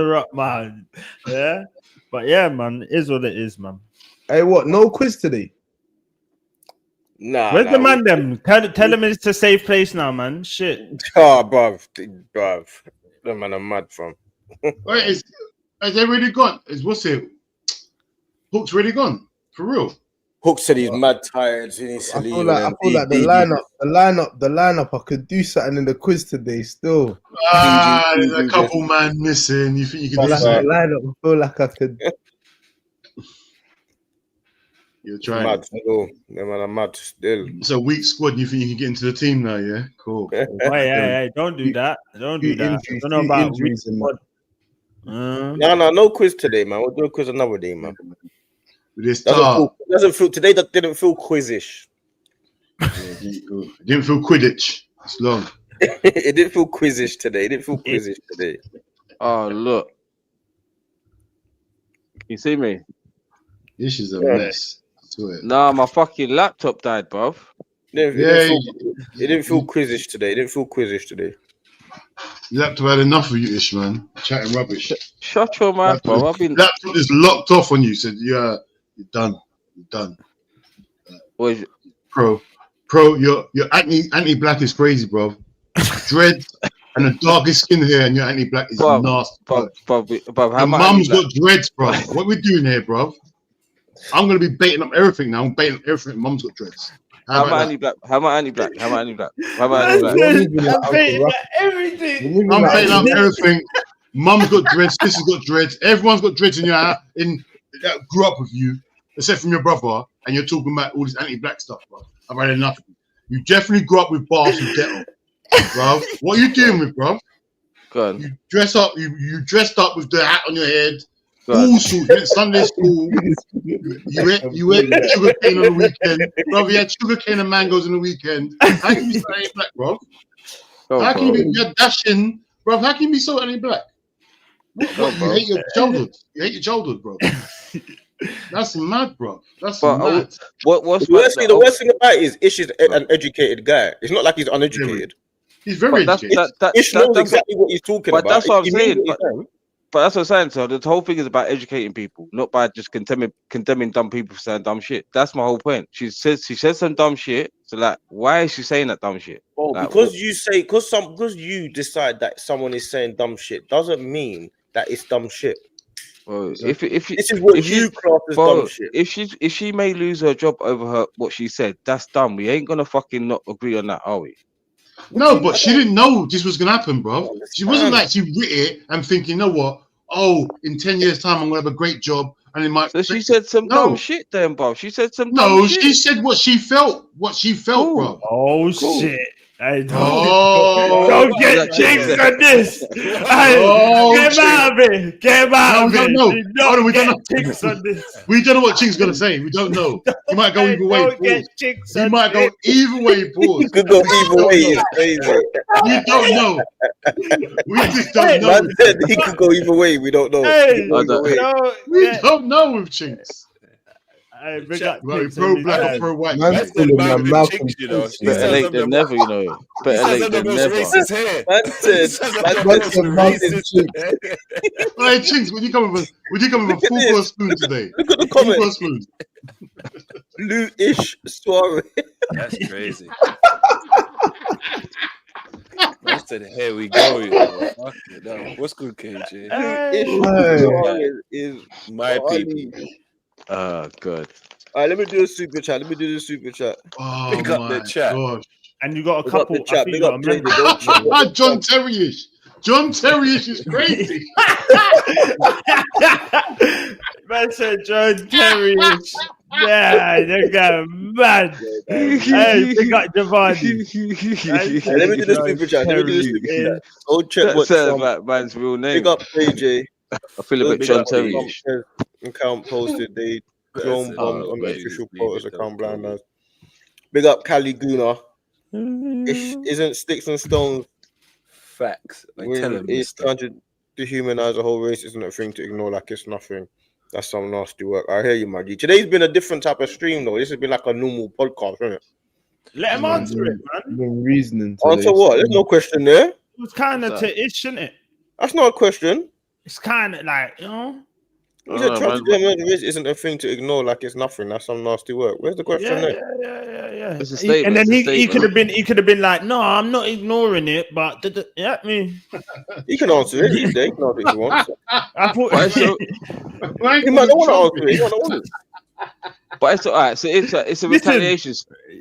[SPEAKER 4] Rock, man. Yeah, but yeah, man, it is what it is, man.
[SPEAKER 5] Hey, what? No quiz today?
[SPEAKER 1] Nah.
[SPEAKER 4] Where's the man? Them tell him it's a safe place now, man. Shit.
[SPEAKER 1] Oh, bruv. The man I'm mad from.
[SPEAKER 6] Wait, has they really gone? What's it? Hook's really gone for real.
[SPEAKER 1] Hook said he's mad tired. He needs to
[SPEAKER 5] I
[SPEAKER 1] leave.
[SPEAKER 5] feel like the lineup. I could do something in the quiz today. Still,
[SPEAKER 6] There's a couple man missing. You think you can do
[SPEAKER 5] the
[SPEAKER 6] something?
[SPEAKER 5] lineup. I feel like I could.
[SPEAKER 6] You're trying.
[SPEAKER 1] Mad still. Yeah, man, I'm mad still.
[SPEAKER 6] It's a weak squad. You think you can get into the team now? Yeah, cool.
[SPEAKER 4] Hey, don't do that. Don't do that. I don't know about
[SPEAKER 5] injuries and that.
[SPEAKER 1] No quiz today, man. We'll do a quiz another day, man.
[SPEAKER 6] With this
[SPEAKER 1] Doesn't feel today. That didn't feel quizish.
[SPEAKER 6] It didn't feel Quidditch. It's long.
[SPEAKER 1] It didn't feel quizish today. It didn't feel quizish today.
[SPEAKER 2] Oh, look. You see me?
[SPEAKER 6] This is a mess. I swear.
[SPEAKER 2] Nah, my fucking laptop died, bruv.
[SPEAKER 1] It didn't feel quizish today. It didn't feel quizish today.
[SPEAKER 6] You have to have enough of you, Ish, man. Chatting rubbish.
[SPEAKER 2] Shut your mouth, bro.
[SPEAKER 6] Laptop is locked off on you. Said, yeah, you're done. You're done.
[SPEAKER 2] What is it?
[SPEAKER 6] Pro, your anti-black is crazy, bro. Dreads and the darkest skin hair, and your anti-black is nasty.
[SPEAKER 2] Bruv,
[SPEAKER 6] Your mum's got dreads, bro. What we doing here, bro? I'm gonna be baiting up everything now. I'm baiting up everything. Mum's got dreads.
[SPEAKER 2] How am I anti-black? How am I anti-black?
[SPEAKER 4] I'm
[SPEAKER 6] baiting up everything. Mum's got dreads. Sister's got dreads. Everyone's got dreads in your house. That grew up with you, except from your brother. And you're talking about all this anti-black stuff, bro. I've had enough. You definitely grew up with bars and ghetto, bro. What are you doing with, bro?
[SPEAKER 2] Go on.
[SPEAKER 6] You dress up. You dressed up with the hat on your head. All sorts. You went Sunday school. You ate sugar cane on the weekend, bro. You had sugar cane and mangoes on the weekend. How can you be so anti-black, bro? How can you be you're dashing, bro? How can you be so anti-black? You hate your childhood. You hate your childhood, bro. That's mad, bro. That's mad.
[SPEAKER 1] The worst thing about it is Ish is an educated guy. It's not like he's uneducated.
[SPEAKER 6] He's very educated.
[SPEAKER 1] Ish knows exactly what he's talking about.
[SPEAKER 2] But that's what I'm saying. But that's what I'm saying. So the whole thing is about educating people, not by just condemning dumb people for saying dumb shit. That's my whole point. She says some dumb shit. So like, why is she saying that dumb shit?
[SPEAKER 1] Well, like, because you decide that someone is saying dumb shit doesn't mean that it's dumb shit.
[SPEAKER 2] Well,
[SPEAKER 1] this is what you class as dumb shit.
[SPEAKER 2] If she may lose her job over what she said, that's dumb. We ain't gonna fucking not agree on that, are we?
[SPEAKER 6] No, but she didn't know this was gonna happen, bro. She wasn't like she writ it and thinking, you know what? Oh, in 10 years' time, I'm gonna have a great job, and it might.
[SPEAKER 2] So she said some dumb shit, then, bro. She said some. Dumb shit.
[SPEAKER 6] She said what she felt. What she felt, bro.
[SPEAKER 4] Oh shit! Hey, don't get jinxed on this. Get out of it. Get out of it.
[SPEAKER 6] No, we don't know.
[SPEAKER 4] Jinxed on this.
[SPEAKER 6] We don't know what Chink's gonna say. We don't know. He might go either way. He might go either way. Pause.
[SPEAKER 1] He could go either way. It's crazy.
[SPEAKER 6] We don't know. We just don't know.
[SPEAKER 1] Man said he could go either way. We don't know.
[SPEAKER 6] We don't know with Chinks. Pro black or pro white.
[SPEAKER 2] Better late than never, you know. Better late than never.
[SPEAKER 6] Hey, Chinks, would you come with a full course spoon today?
[SPEAKER 1] Look at the comment. Blue-ish soiree.
[SPEAKER 8] That's crazy. I said, here we go. What's good, KJ?
[SPEAKER 1] Blue-ish is
[SPEAKER 8] my people.
[SPEAKER 2] Good.
[SPEAKER 1] All right, let me do a super chat.
[SPEAKER 6] Oh,
[SPEAKER 8] pick up the chat.
[SPEAKER 6] God.
[SPEAKER 4] And you got a couple.
[SPEAKER 6] John Terry-ish. John Terry-ish is crazy.
[SPEAKER 4] Man said John Terry-ish. Yeah, they're going mad. Hey, pick up Javon.
[SPEAKER 1] Let me do the super chat. Oh, check what's
[SPEAKER 2] that man's real name.
[SPEAKER 1] Pick up AJ.
[SPEAKER 2] I feel a bit John Terry-ish.
[SPEAKER 1] Account posted. They drone bombed on the official photos account blind us. Big up Cali Guna. Isn't sticks and stones
[SPEAKER 8] facts? Like tell him
[SPEAKER 1] it's trying to dehumanize the whole race isn't a thing to ignore like it's nothing. That's some nasty work. I hear you, Maggie. Today's been a different type of stream though. This has been like a normal podcast, isn't it?
[SPEAKER 4] Let him answer it, man.
[SPEAKER 5] Been reasoning.
[SPEAKER 1] Answer what? There's no question there.
[SPEAKER 4] It was kind of to ish, isn't it?
[SPEAKER 1] That's not a question.
[SPEAKER 4] It's kind of like, you know.
[SPEAKER 1] He said transgender isn't a thing to ignore like it's nothing. That's some nasty work. Where's the question
[SPEAKER 4] Yeah.
[SPEAKER 2] It's a statement.
[SPEAKER 4] And then he could have been like, no, I'm not ignoring it, but yeah, I mean,
[SPEAKER 1] he can answer it. He can answer it if he wants.
[SPEAKER 4] I thought
[SPEAKER 1] he might not want to answer it. He might not want it.
[SPEAKER 2] But it's all right. So it's a
[SPEAKER 4] Listen.
[SPEAKER 2] retaliation.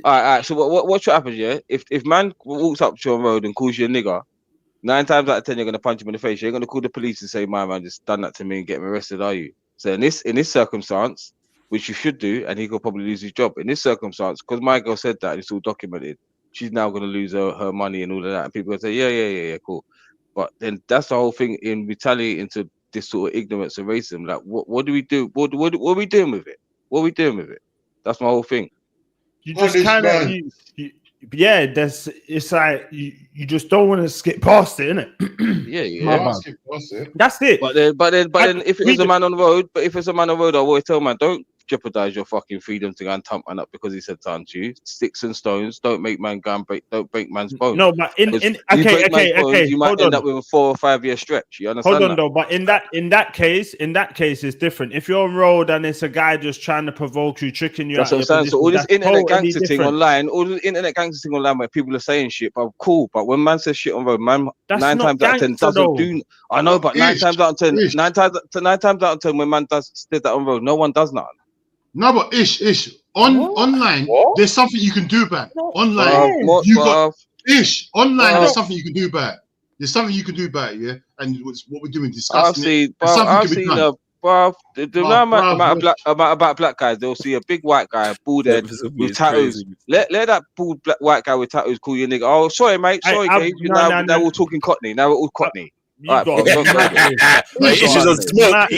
[SPEAKER 2] All right. So what should happen? Yeah, if man walks up to your road and calls you a nigger, 9 times out of 10 you're gonna punch him in the face. You're gonna call the police and say, "My man just done that to me and get me arrested." Are you? So in this circumstance, which you should do, and he could probably lose his job. In this circumstance, because my girl said that, and it's all documented. She's now gonna lose her money and all of that. And people gonna say, yeah, cool. But then that's the whole thing in retaliating to this sort of ignorance and racism. Like, what do we do? What are we doing with it? What are we doing with it? That's my whole thing.
[SPEAKER 4] You just kind of, yeah. It's like you just don't want to skip past it, innit?
[SPEAKER 2] Yeah.
[SPEAKER 6] Skip past it.
[SPEAKER 4] That's it.
[SPEAKER 2] But then, if it's a man on the road, I always tell man, don't jeopardize your fucking freedom to go and thump man up because he said something to you. Sticks and stones don't make man go and don't break man's bones.
[SPEAKER 4] No, but okay.
[SPEAKER 2] You might end up with a 4 or 5 year stretch. You understand?
[SPEAKER 4] Hold on though, but in that case, it's different. If you're on road and it's a guy just trying to provoke you, tricking you,
[SPEAKER 2] that's what I'm saying. So all this internet gangster thing online, where people are saying shit, but cool. But when man says shit on road, man,
[SPEAKER 4] that's
[SPEAKER 2] 9 times out of 10 doesn't do. I know, but 9 times out of 10, when man does that on road, no one does nothing.
[SPEAKER 6] No, but online, there's something you can do about it. Online, there's something you can do about it. There's something you can do about it, yeah. And what we're doing, discussing
[SPEAKER 2] I've seen about black guys. They'll see a big white guy, bald head with tattoos. Let that bald white guy with tattoos call you a nigga. Oh, sorry, mate. Sorry, Gabe. Now we're all talking Cockney. Now we're all Cockney.
[SPEAKER 1] Ish is on smoke.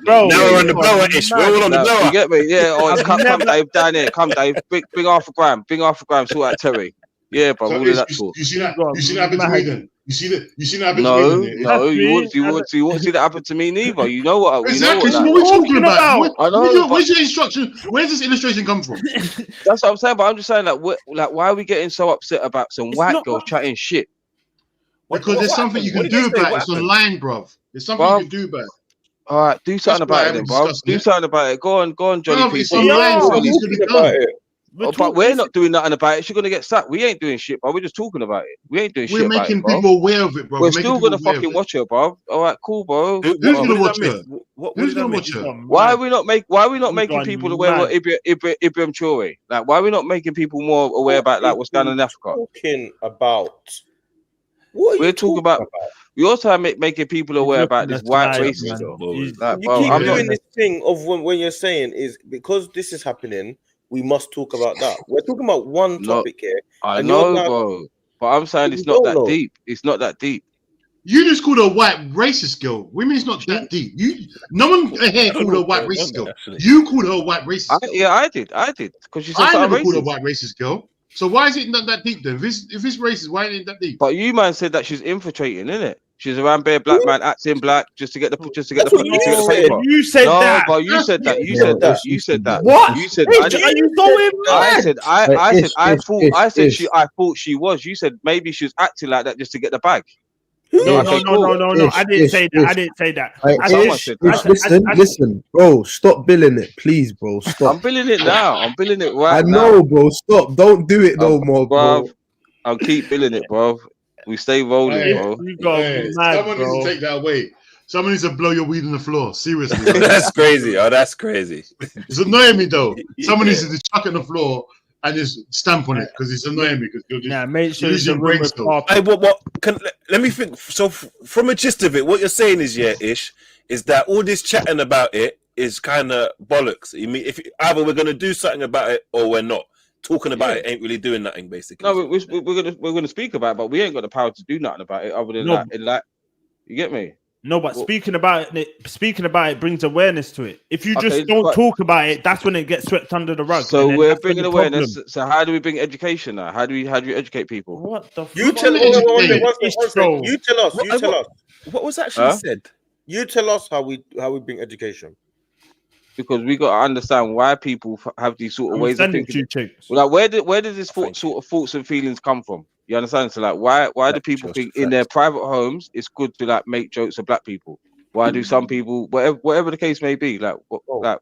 [SPEAKER 2] Bro,
[SPEAKER 1] now we're on the blower. Ish, we're all on the blower.
[SPEAKER 2] You get me? Yeah. Oh, come Dave down here. Come Dave. Bring half a gram. Sort out Terry. Yeah, bro. All of that talk.
[SPEAKER 6] You see that? You see that happen to me then? You see that happen
[SPEAKER 2] to
[SPEAKER 6] me then?
[SPEAKER 2] No. You won't see that happen to me neither. You know what?
[SPEAKER 6] Exactly. What we're talking about. I know. Where's your instruction? Where's this illustration come from?
[SPEAKER 2] That's what I'm saying. But I'm just saying, why are we getting so upset about some white girls chatting shit?
[SPEAKER 6] Because there's something you can do about it. It's online, bruv. There's something you can do about it.
[SPEAKER 2] All right, do something about it, then, bro. Do something about it. Go on, Johnny.
[SPEAKER 6] It's online, so it's gonna be done.
[SPEAKER 2] But we're not doing nothing about it. She's gonna get sacked. We ain't doing shit, bro. We're just talking about it. We ain't doing shit.
[SPEAKER 6] We're making people aware of it, bro.
[SPEAKER 2] We're still gonna fucking watch her, bro. All right, cool, bro.
[SPEAKER 6] Who's gonna watch her? Who's gonna watch her?
[SPEAKER 2] Why are we not making people aware of Ibrahim Traore? Like, why are we not making people more aware about like what's going on in Africa?
[SPEAKER 1] Talking about.
[SPEAKER 2] We're talking about. We also making people aware about this white racism.
[SPEAKER 1] You keep doing this thing of when you're saying is because this is happening, we must talk about that. We're talking about one topic here.
[SPEAKER 2] I know, bro, but I'm saying it's not that deep. It's not that deep.
[SPEAKER 6] You just called her a white racist girl. Women, it's not that deep. No one here called her a white racist girl. You called her a white racist girl.
[SPEAKER 2] Yeah, I did. Because
[SPEAKER 6] I never called her a white racist girl. So why is it not that deep then? If it's racist, why ain't it that deep?
[SPEAKER 2] But you man said that she's infiltrating, innit? She's around bare black man acting black just to get the paper.
[SPEAKER 4] You said that.
[SPEAKER 2] But you said that. You said that.
[SPEAKER 4] What?
[SPEAKER 2] You said
[SPEAKER 4] are you going mad?
[SPEAKER 2] I thought she was. You said maybe she was acting like that just to get the bag.
[SPEAKER 4] No. I didn't say that.
[SPEAKER 5] Listen, bro. Stop billing it, please, bro. Stop.
[SPEAKER 2] I'm billing it now. I'm billing it right now.
[SPEAKER 5] I know, bro. Stop. Don't do it no more, bro.
[SPEAKER 2] I'll keep billing it, bro. We stay rolling, bro.
[SPEAKER 6] Someone needs to take that away. Someone needs to blow your weed on the floor. Seriously.
[SPEAKER 1] That's crazy. Oh, that's crazy.
[SPEAKER 6] It's annoying me though. Someone needs to chuck it on the floor and just stamp on it because it's annoying me. Because
[SPEAKER 4] make sure
[SPEAKER 6] you're brain still.
[SPEAKER 1] Hey, let me think. So, from a gist of it, what you're saying is, Ish, is that all this chatting about it is kind of bollocks. You mean if either we're gonna do something about it or we're not. Talking about it ain't really doing nothing, basically.
[SPEAKER 2] No, we're gonna speak about it, but we ain't got the power to do nothing about it other than that. You get me?
[SPEAKER 4] No, but speaking about it brings awareness to it. If you just don't talk about it, that's when it gets swept under the rug.
[SPEAKER 2] So we're bringing awareness. So how do we bring education now? How do you educate people?
[SPEAKER 4] What the fuck?
[SPEAKER 1] You tell us. You tell us.
[SPEAKER 8] What was actually said?
[SPEAKER 1] You tell us how we bring education.
[SPEAKER 2] Because we got to understand why people have these sort of ways of thinking. Like, where does this sort of thoughts and feelings come from? You understand? So, like, why do people think in their private homes it's good to like make jokes of black people? Why do some people, whatever the case may be, like
[SPEAKER 1] we're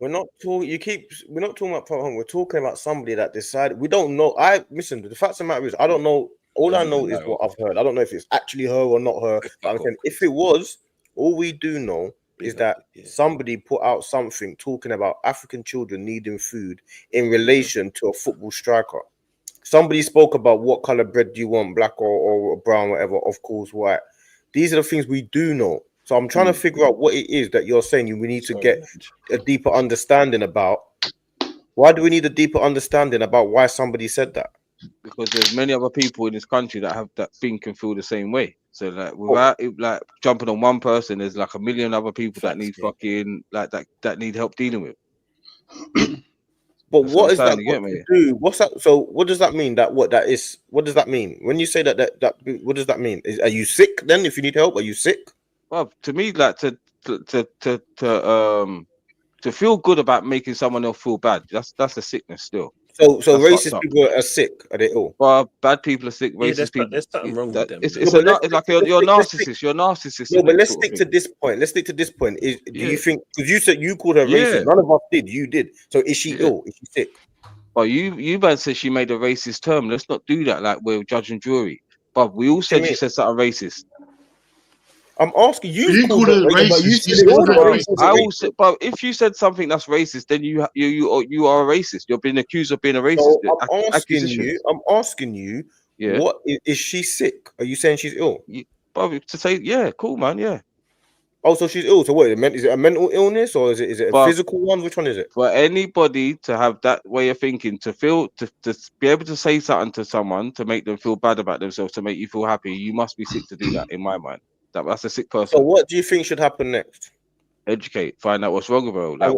[SPEAKER 1] not talking. We're not talking about private home. We're talking about somebody that decided. We don't know. Listen. The fact of the matter is, I don't know. All I know is what I've heard. I don't know if it's actually her or not her. But I'm saying if it was, all we do know is that somebody put out something talking about African children needing food in relation to a football striker. Somebody spoke about what color bread do you want, black or brown, whatever. Of course, white. These are the things we do know. So I'm trying to figure out what it is that you're saying we need to get a deeper understanding about. Why do we need a deeper understanding about why somebody said that?
[SPEAKER 2] Because there's many other people in this country that have that think and feel the same way. So like without it, like jumping on one person, there's like a million other people that need fucking like that need help dealing with.
[SPEAKER 1] But what is that got to do? What's that? So what does that mean? What does that mean? When you say that what does that mean? Are you sick then? If you need help, are you sick?
[SPEAKER 2] Well, to me, like to feel good about making someone else feel bad, that's a sickness still.
[SPEAKER 1] So racist people are sick. Are they all?
[SPEAKER 2] Well, bad people are sick. Racist people.
[SPEAKER 8] There's something wrong with them.
[SPEAKER 2] It's like you're narcissist. You're narcissist.
[SPEAKER 1] No, but let's stick to this point. Do you think? Because you said you called her racist. None of us did. You did. So is she ill? Is she sick?
[SPEAKER 2] Well, you man said she made a racist term. Let's not do that. Like we're judge and jury. But we all said she said something racist.
[SPEAKER 6] I'm asking you. You called it racist.
[SPEAKER 2] I will say, but if you said something that's racist, then you are a racist. You're being accused of being a racist.
[SPEAKER 1] So I'm asking you. Yeah. What is she sick? Are you saying she's ill?
[SPEAKER 2] To say, yeah, cool, man, yeah.
[SPEAKER 1] Oh, so she's ill. So what? Is it a mental illness or is it a physical one? Which one is it?
[SPEAKER 2] For anybody to have that way of thinking, to be able to say something to someone to make them feel bad about themselves, to make you feel happy, you must be sick to do that. In my mind, that's a sick person.
[SPEAKER 1] So what do you think should happen next?
[SPEAKER 2] Educate, find out what's wrong with her. Like,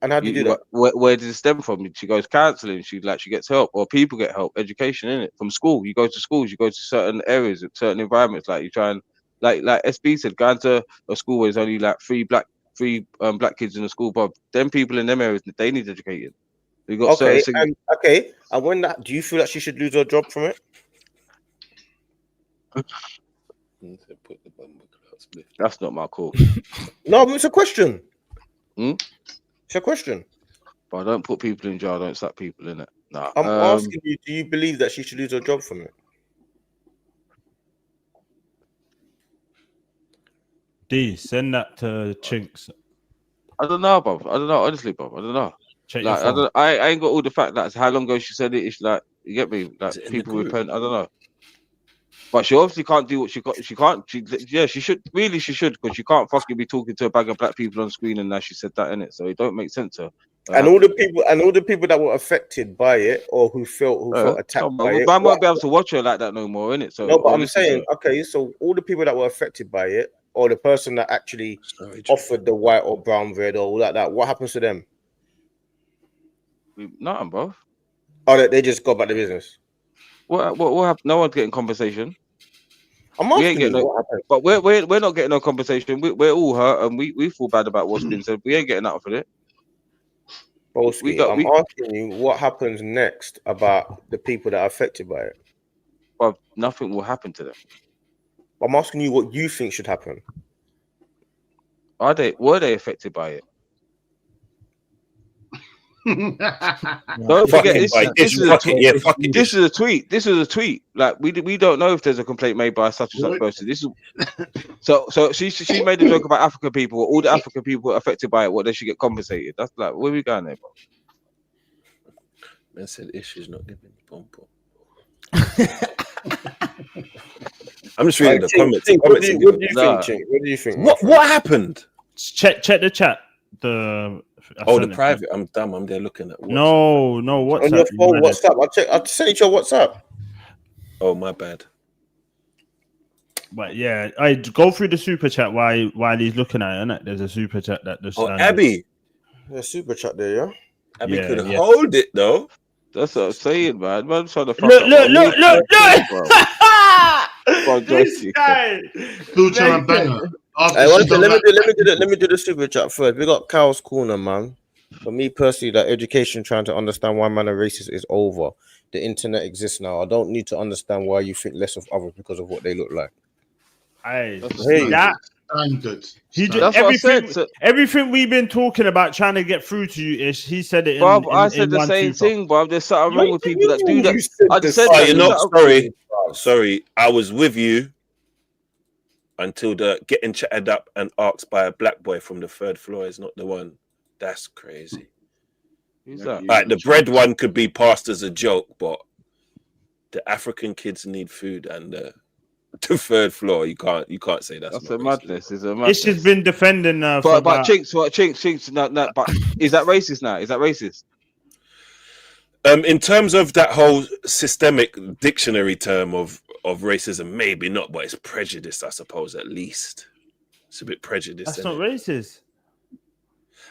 [SPEAKER 1] and how do you do that?
[SPEAKER 2] Where does it stem from? She goes counselling. She gets help, or people get help. Education, in it from school. You go to schools. You go to certain areas, certain environments. Like you try and like SB said, going to a school where there's only like three black kids in the school, but them people in them areas, they need educating. We got
[SPEAKER 1] okay. And when that, do you feel like she should lose her job from it?
[SPEAKER 2] That's not my call.
[SPEAKER 1] No, but it's a question. It's a question.
[SPEAKER 2] But I don't put people in jail. I don't sack people in it. Nah.
[SPEAKER 1] I'm asking you, do you believe that she should lose her job from it?
[SPEAKER 4] D, send that to Chinks.
[SPEAKER 2] I don't know, Bob. I don't know, honestly, Bob. I don't know.
[SPEAKER 4] Check
[SPEAKER 2] like, I ain't got all the fact that how long ago she said it. It's like, you get me? Like people repent. I don't know. But she obviously can't do what she got. She can't. She should. Really, she should, because she can't fucking be talking to a bag of black people on screen and now she said that in it. So it don't make sense to her.
[SPEAKER 1] And all the people that were affected by it or who felt attacked by it.
[SPEAKER 2] I won't be able to watch her like that no more, innit? So
[SPEAKER 1] no, but I'm saying, okay, so all the people that were affected by it, or the person that actually offered the white or brown bread or all that, what happens to them?
[SPEAKER 2] Nothing, bro.
[SPEAKER 1] Oh, they just got back to business.
[SPEAKER 2] What happened? No one's getting compensation.
[SPEAKER 1] I'm asking you what happened.
[SPEAKER 2] But we're not getting no compensation. We're all hurt and we feel bad about what's been said. We ain't getting nothing for it.
[SPEAKER 1] I'm asking you what happens next about the people that are affected by it.
[SPEAKER 2] Well, nothing will happen to them.
[SPEAKER 1] I'm asking you what you think should happen.
[SPEAKER 2] Were they affected by it? Don't forget, this is a tweet. This is a tweet. Like we don't know if there's a complaint made by such and such person. This is so she made a joke about African people. All the African people affected by it, what they should get compensated. That's like, where we going there, bro?
[SPEAKER 8] Man said issues not giving you bump. I'm just reading the comments.
[SPEAKER 1] What do you think?
[SPEAKER 8] What happened?
[SPEAKER 4] Check the chat. The
[SPEAKER 8] private. I'm dumb. I'm there looking at WhatsApp.
[SPEAKER 4] No, WhatsApp.
[SPEAKER 1] On your phone, WhatsApp. I'll send you your WhatsApp.
[SPEAKER 8] Oh, my bad.
[SPEAKER 4] But yeah, I go through the super chat while he's looking at it, innit? There's a super chat that just
[SPEAKER 8] Abby.
[SPEAKER 1] There's a super chat there, yeah.
[SPEAKER 8] Abby could hold it though.
[SPEAKER 2] That's what I'm saying, man. Man, trying to
[SPEAKER 4] look.
[SPEAKER 2] This guy.
[SPEAKER 6] Still trying to bang her.
[SPEAKER 1] Let me do the super chat first. We got Cal's Corner, man. For me personally, that education trying to understand why man are racist is over. The internet exists now. I don't need to understand why you think less of others because of what they look like.
[SPEAKER 4] Everything we've been talking about, trying to get through to you, Ish. He said it.
[SPEAKER 2] I said the same thing, Bob. There's something wrong with people that do that. I just said
[SPEAKER 8] you're not sorry. I was with you.
[SPEAKER 9] until the getting chatted up and asked by a black boy from the 3rd floor is not the one. That's crazy.
[SPEAKER 2] Who's that?
[SPEAKER 9] Like the bread one could be passed as a joke, but the African kids need food, and the 3rd floor you can't say that's
[SPEAKER 2] a
[SPEAKER 9] not
[SPEAKER 2] madness. It's a madness.
[SPEAKER 4] She's been defending
[SPEAKER 2] but Chinks. No, but is that racist now? Is that racist?
[SPEAKER 9] In terms of that whole systemic dictionary term of racism, maybe not, but it's prejudice, I suppose. At least it's a bit prejudice.
[SPEAKER 4] That's not racist.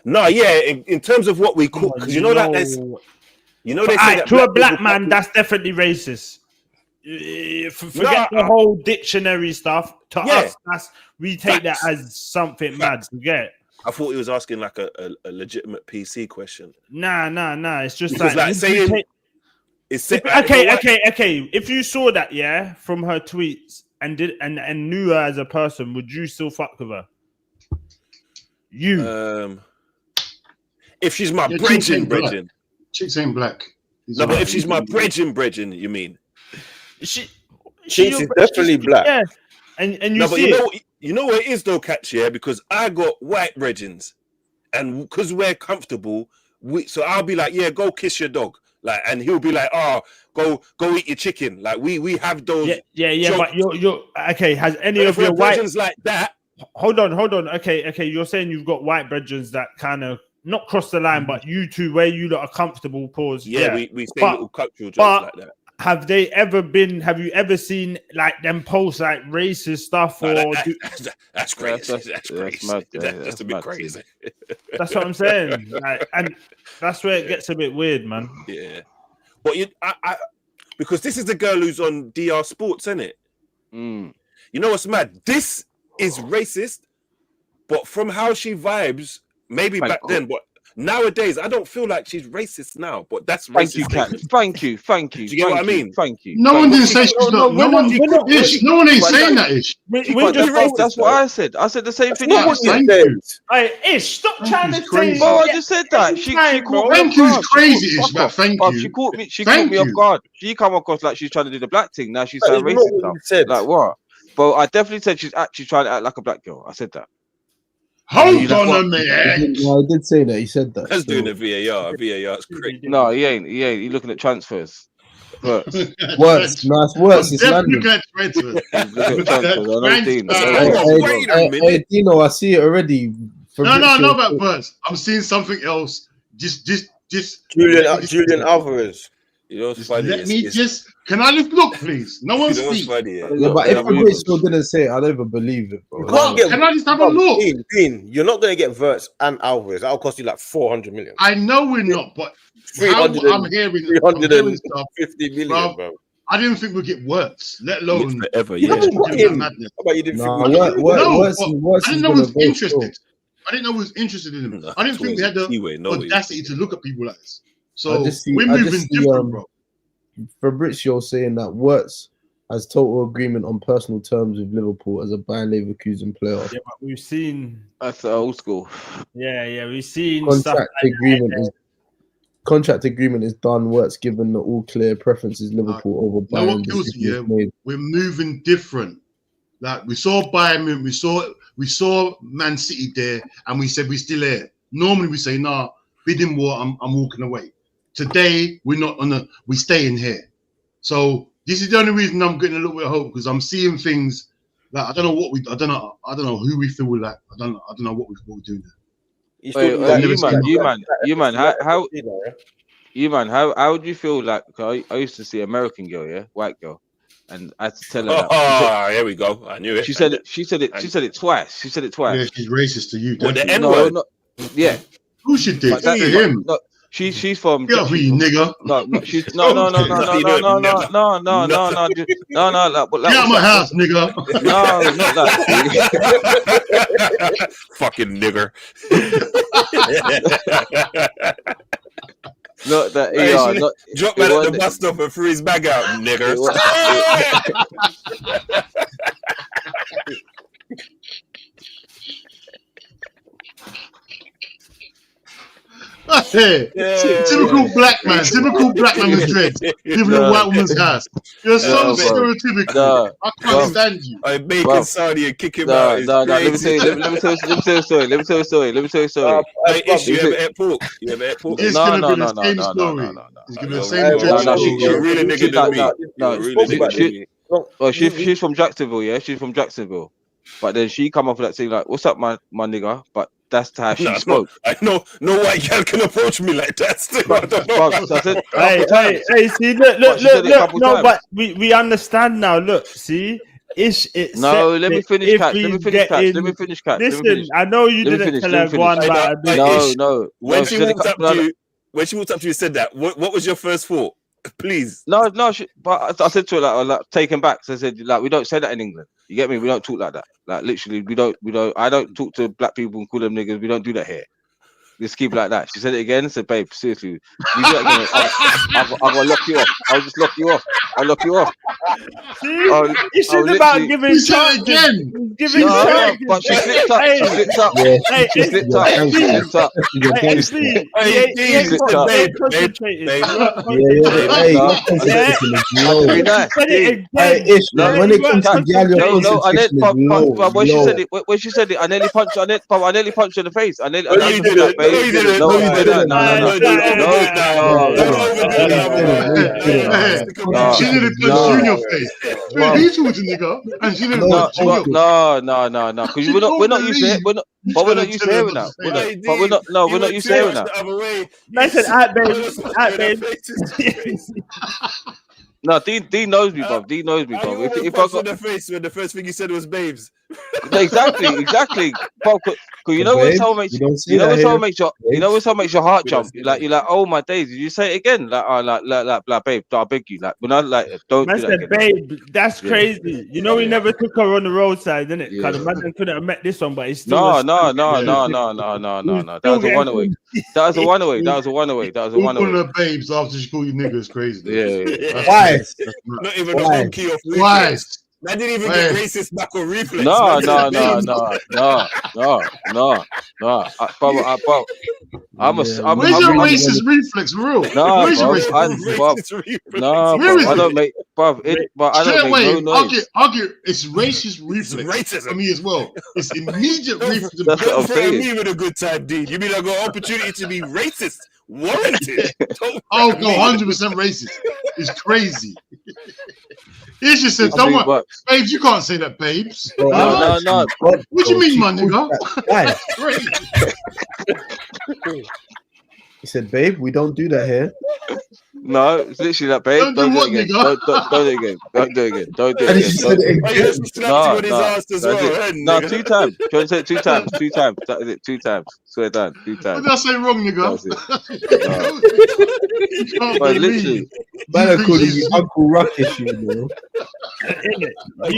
[SPEAKER 9] No, yeah. In terms of what we call, because you know that there's, you know, they say that
[SPEAKER 4] to a black man, that's definitely racist. Forget the whole dictionary stuff. To us, we take that as something mad. Forget.
[SPEAKER 9] I thought he was asking like a legitimate PC question.
[SPEAKER 4] Nah. It's just
[SPEAKER 9] because like saying.
[SPEAKER 4] Okay. If you saw that, from her tweets and knew her as a person, would you still fuck with her?
[SPEAKER 9] If she's my bridging.
[SPEAKER 6] Chicks ain't black.
[SPEAKER 9] No, but if she's my bridging, you mean?
[SPEAKER 1] She's definitely black.
[SPEAKER 4] Yeah. And you see
[SPEAKER 9] you know what it is though, Catch, because I got white bridgings, and because we're comfortable, so I'll be like, yeah, go kiss your dog. Like, and he'll be like, oh, go eat your chicken. Like we have those.
[SPEAKER 4] Yeah. But you're okay. Has any of your white
[SPEAKER 9] brethrens like that?
[SPEAKER 4] Hold on. Okay. You're saying you've got white brethrens that kind of not cross the line, but you two where you lot are comfortable. Pause.
[SPEAKER 9] Yeah, we say little cultural jokes like that.
[SPEAKER 4] Have you ever seen like them post like racist stuff
[SPEAKER 9] that's crazy. That's crazy. Mad, that's a bit crazy.
[SPEAKER 4] That's what I'm saying. Like, and that's where it gets a bit weird, man.
[SPEAKER 9] Yeah. But because this is the girl who's on DR Sports, isn't it? You know what's mad? This is racist, but from how she vibes, maybe back then, but nowadays, I don't feel like she's racist now, but that's racist.
[SPEAKER 2] Thank you.
[SPEAKER 9] Do you get what I mean?
[SPEAKER 2] Thank you.
[SPEAKER 6] No one didn't say she's not. No one ain't saying that, Ish.
[SPEAKER 2] That's what I said. I said the same thing.
[SPEAKER 4] Hey, Ish, stop trying to say.
[SPEAKER 2] Bro, I just said that. She caught me.
[SPEAKER 6] Thank you is crazy, Ish. But thank you.
[SPEAKER 2] She caught me off guard. She come across like she's trying to do the black thing. Now she's saying racist. Like what? But I definitely said she's actually trying to act like a black girl. I said that.
[SPEAKER 6] Hold on a minute.
[SPEAKER 5] No, I did say that. He said that.
[SPEAKER 9] That's doing a VAR. VAR's great.
[SPEAKER 2] No, he ain't. He's looking at transfers.
[SPEAKER 5] Works. Nice works. It's landing. Hey, Dino, I see it already.
[SPEAKER 6] No, but first, I'm seeing something else. Just
[SPEAKER 1] Julian Alvarez.
[SPEAKER 9] You know,
[SPEAKER 6] can I just look, please? No one speaks.
[SPEAKER 5] Yeah, but if Fabrizio didn't say it, I don't even believe it, bro.
[SPEAKER 6] Can I just have a look?
[SPEAKER 1] Dean, you're not going to get Verts and Alvarez. That'll cost you like 400 million.
[SPEAKER 6] I know we're not, but I'm hearing
[SPEAKER 1] 350 million, bro.
[SPEAKER 6] I didn't think we'd get Words, let alone
[SPEAKER 9] forever.
[SPEAKER 1] Yeah. How about you didn't think
[SPEAKER 6] I didn't know he was interested. I didn't know he was interested in him. I didn't think we had the audacity to look at people like this. So we're moving different, bro.
[SPEAKER 5] Fabrizio saying that Wirtz has total agreement on personal terms with Liverpool as a Bayer Leverkusen player.
[SPEAKER 4] Yeah, but we've seen
[SPEAKER 2] that's old school.
[SPEAKER 4] Yeah, we've seen
[SPEAKER 5] contract agreement is done. Wirtz given the all clear preferences Liverpool over Bayern.
[SPEAKER 6] We're moving different. Like we saw Bayern, we saw Man City there, and we said we're still here. Normally we say, nah, bidding war, I'm walking away. Today we're staying here. So this is the only reason I'm getting a little bit of hope, because I'm seeing things that I don't know who we feel like. I don't know what we're doing there.
[SPEAKER 2] How would you feel like? I used to see American girl, white girl, and I had to tell her that.
[SPEAKER 9] Here we go. I knew it.
[SPEAKER 2] She said it twice.
[SPEAKER 6] Yeah, she's racist to you.
[SPEAKER 9] Well, the N word.
[SPEAKER 2] Yeah.
[SPEAKER 6] Who should did? Him.
[SPEAKER 2] No, she's from.
[SPEAKER 6] Get off me, nigga.
[SPEAKER 2] No, she's no. Get out my house, nigga.
[SPEAKER 9] No, not that. Fucking nigger.
[SPEAKER 2] Not that.
[SPEAKER 9] Drop man at the bus stop and threw his bag out, nigger.
[SPEAKER 6] Typical black man. Typical black man with dreads living in a white woman's house. You're so stereotypical. I can't stand you.
[SPEAKER 9] I bacon Saudi and kick him out.
[SPEAKER 2] No. Let me tell you a story. Let me tell you a story.
[SPEAKER 9] Hey, Ish, you ever ate pork? You ever ate pork?
[SPEAKER 6] It's gonna be the same story. It's gonna be the same story.
[SPEAKER 9] You're a really nigga than me.
[SPEAKER 2] No, she's from Jacksonville, yeah. She's from Jacksonville, but then she come up with that thing like, "What's up, my nigga?" But that's how she spoke.
[SPEAKER 9] I know no white girl can approach me like that. Still, I don't know.
[SPEAKER 4] Hey, see, look. No, but we understand now. Look, see.
[SPEAKER 2] Let me finish, Cat.
[SPEAKER 4] Listen, I know you didn't tell everyone, but
[SPEAKER 2] no.
[SPEAKER 9] When she walked up to you, and said that. What was your first thought? Please.
[SPEAKER 2] No. But I said to her like taken back. So I said like we don't say that in England. You get me? We don't talk like that. Like literally, we don't. I don't talk to black people and call them niggas. We don't do that here. Just keep it like that. She said it again. I said, babe, seriously, you do that again, I'm gonna lock you off. I'll just lock you off. I'll lock you off.
[SPEAKER 4] See, you should about giving chance again. Giving chance.
[SPEAKER 2] But she slipped up. She slipped up. She slipped up. She slipped up.
[SPEAKER 5] When it comes to
[SPEAKER 2] but when she said it, I nearly punched her in the face.
[SPEAKER 9] No, you didn't.
[SPEAKER 6] She didn't punch you in your face. He's with a nigga, and she didn't punch you.
[SPEAKER 2] No. Because we're not used to it. We're not used to hearing that. We're not used to hearing that.
[SPEAKER 4] Nice and babe.
[SPEAKER 2] No, Dean knows me, bro. Dean knows me, bro. If I got
[SPEAKER 9] the face when the first thing you said was babes.
[SPEAKER 2] Exactly. Bro, cause you know when someone makes your heart jump. You're like, oh my days, did you say it again? Like, babe, I beg you, like, when I don't.
[SPEAKER 4] Man said, babe, that's crazy. You know, we never took her on the roadside, didn't it? Because the man couldn't have met this one, but it's still.
[SPEAKER 2] No. That was a one away. That was a one away.
[SPEAKER 6] Calling her babes after she called you niggas crazy.
[SPEAKER 2] Yeah.
[SPEAKER 5] Why?
[SPEAKER 9] Not even a monkey off.
[SPEAKER 6] Why?
[SPEAKER 9] I didn't even get racist back or reflex.
[SPEAKER 2] No. I'm
[SPEAKER 6] Where's your racist reflex, for real?
[SPEAKER 2] No,
[SPEAKER 6] where's your
[SPEAKER 9] racist reflex?
[SPEAKER 2] No, I don't make, but I don't make no noise.
[SPEAKER 6] I'll get. It's racist reflex for me as well. It's immediate reflex.
[SPEAKER 2] That's what I'm saying.
[SPEAKER 9] Me with a good time, Dean. You mean I got opportunity to be racist? Warranted.
[SPEAKER 6] I'll go 100% racist. It's crazy. It's just said, don't worry, babes. You can't say that, babes.
[SPEAKER 2] No.
[SPEAKER 6] What do you mean, my nigga?
[SPEAKER 5] Why? He said, babe, we don't do that here.
[SPEAKER 2] No, it's literally that, babe. Don't do it again. Don't do it again. No, 2 times. Trying to say it 2 times. 2 times. That is it. 2 times. Swear down. 2 times.
[SPEAKER 6] What did I say wrong, nigga?
[SPEAKER 2] But literally,
[SPEAKER 5] man, I call you Uncle Ruckish, you know.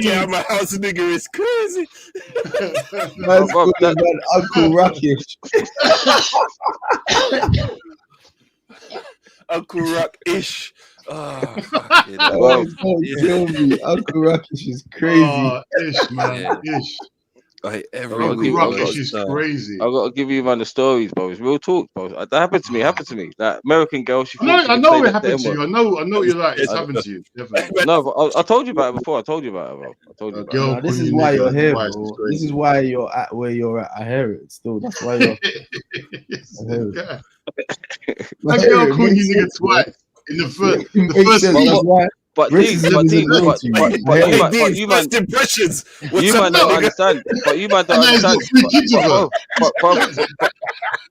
[SPEAKER 9] Get out of my house, nigga. It's crazy.
[SPEAKER 5] Man's calling man Uncle Ruckish.
[SPEAKER 9] Uncle Ruck-ish.
[SPEAKER 5] Uncle Ruckish is crazy.
[SPEAKER 6] Oh, ish, man. Ish.
[SPEAKER 9] Like
[SPEAKER 6] Uncle Ruckish is crazy.
[SPEAKER 2] I gotta give you man the stories, bro. It's real talk, bro. That happened to me. That American girl.
[SPEAKER 6] I know it happened to you. I know you're right. It's happened to you. Definitely.
[SPEAKER 2] No, but I told you about it before. I told you about it, bro.
[SPEAKER 5] This is why you're here, bro. This is why you're at where you're at. I hear it still. That's why you're.
[SPEAKER 6] That girl called you nigga twice in the first season.
[SPEAKER 2] But you man,
[SPEAKER 9] impressions.
[SPEAKER 2] You man don't understand. But you man don't understand.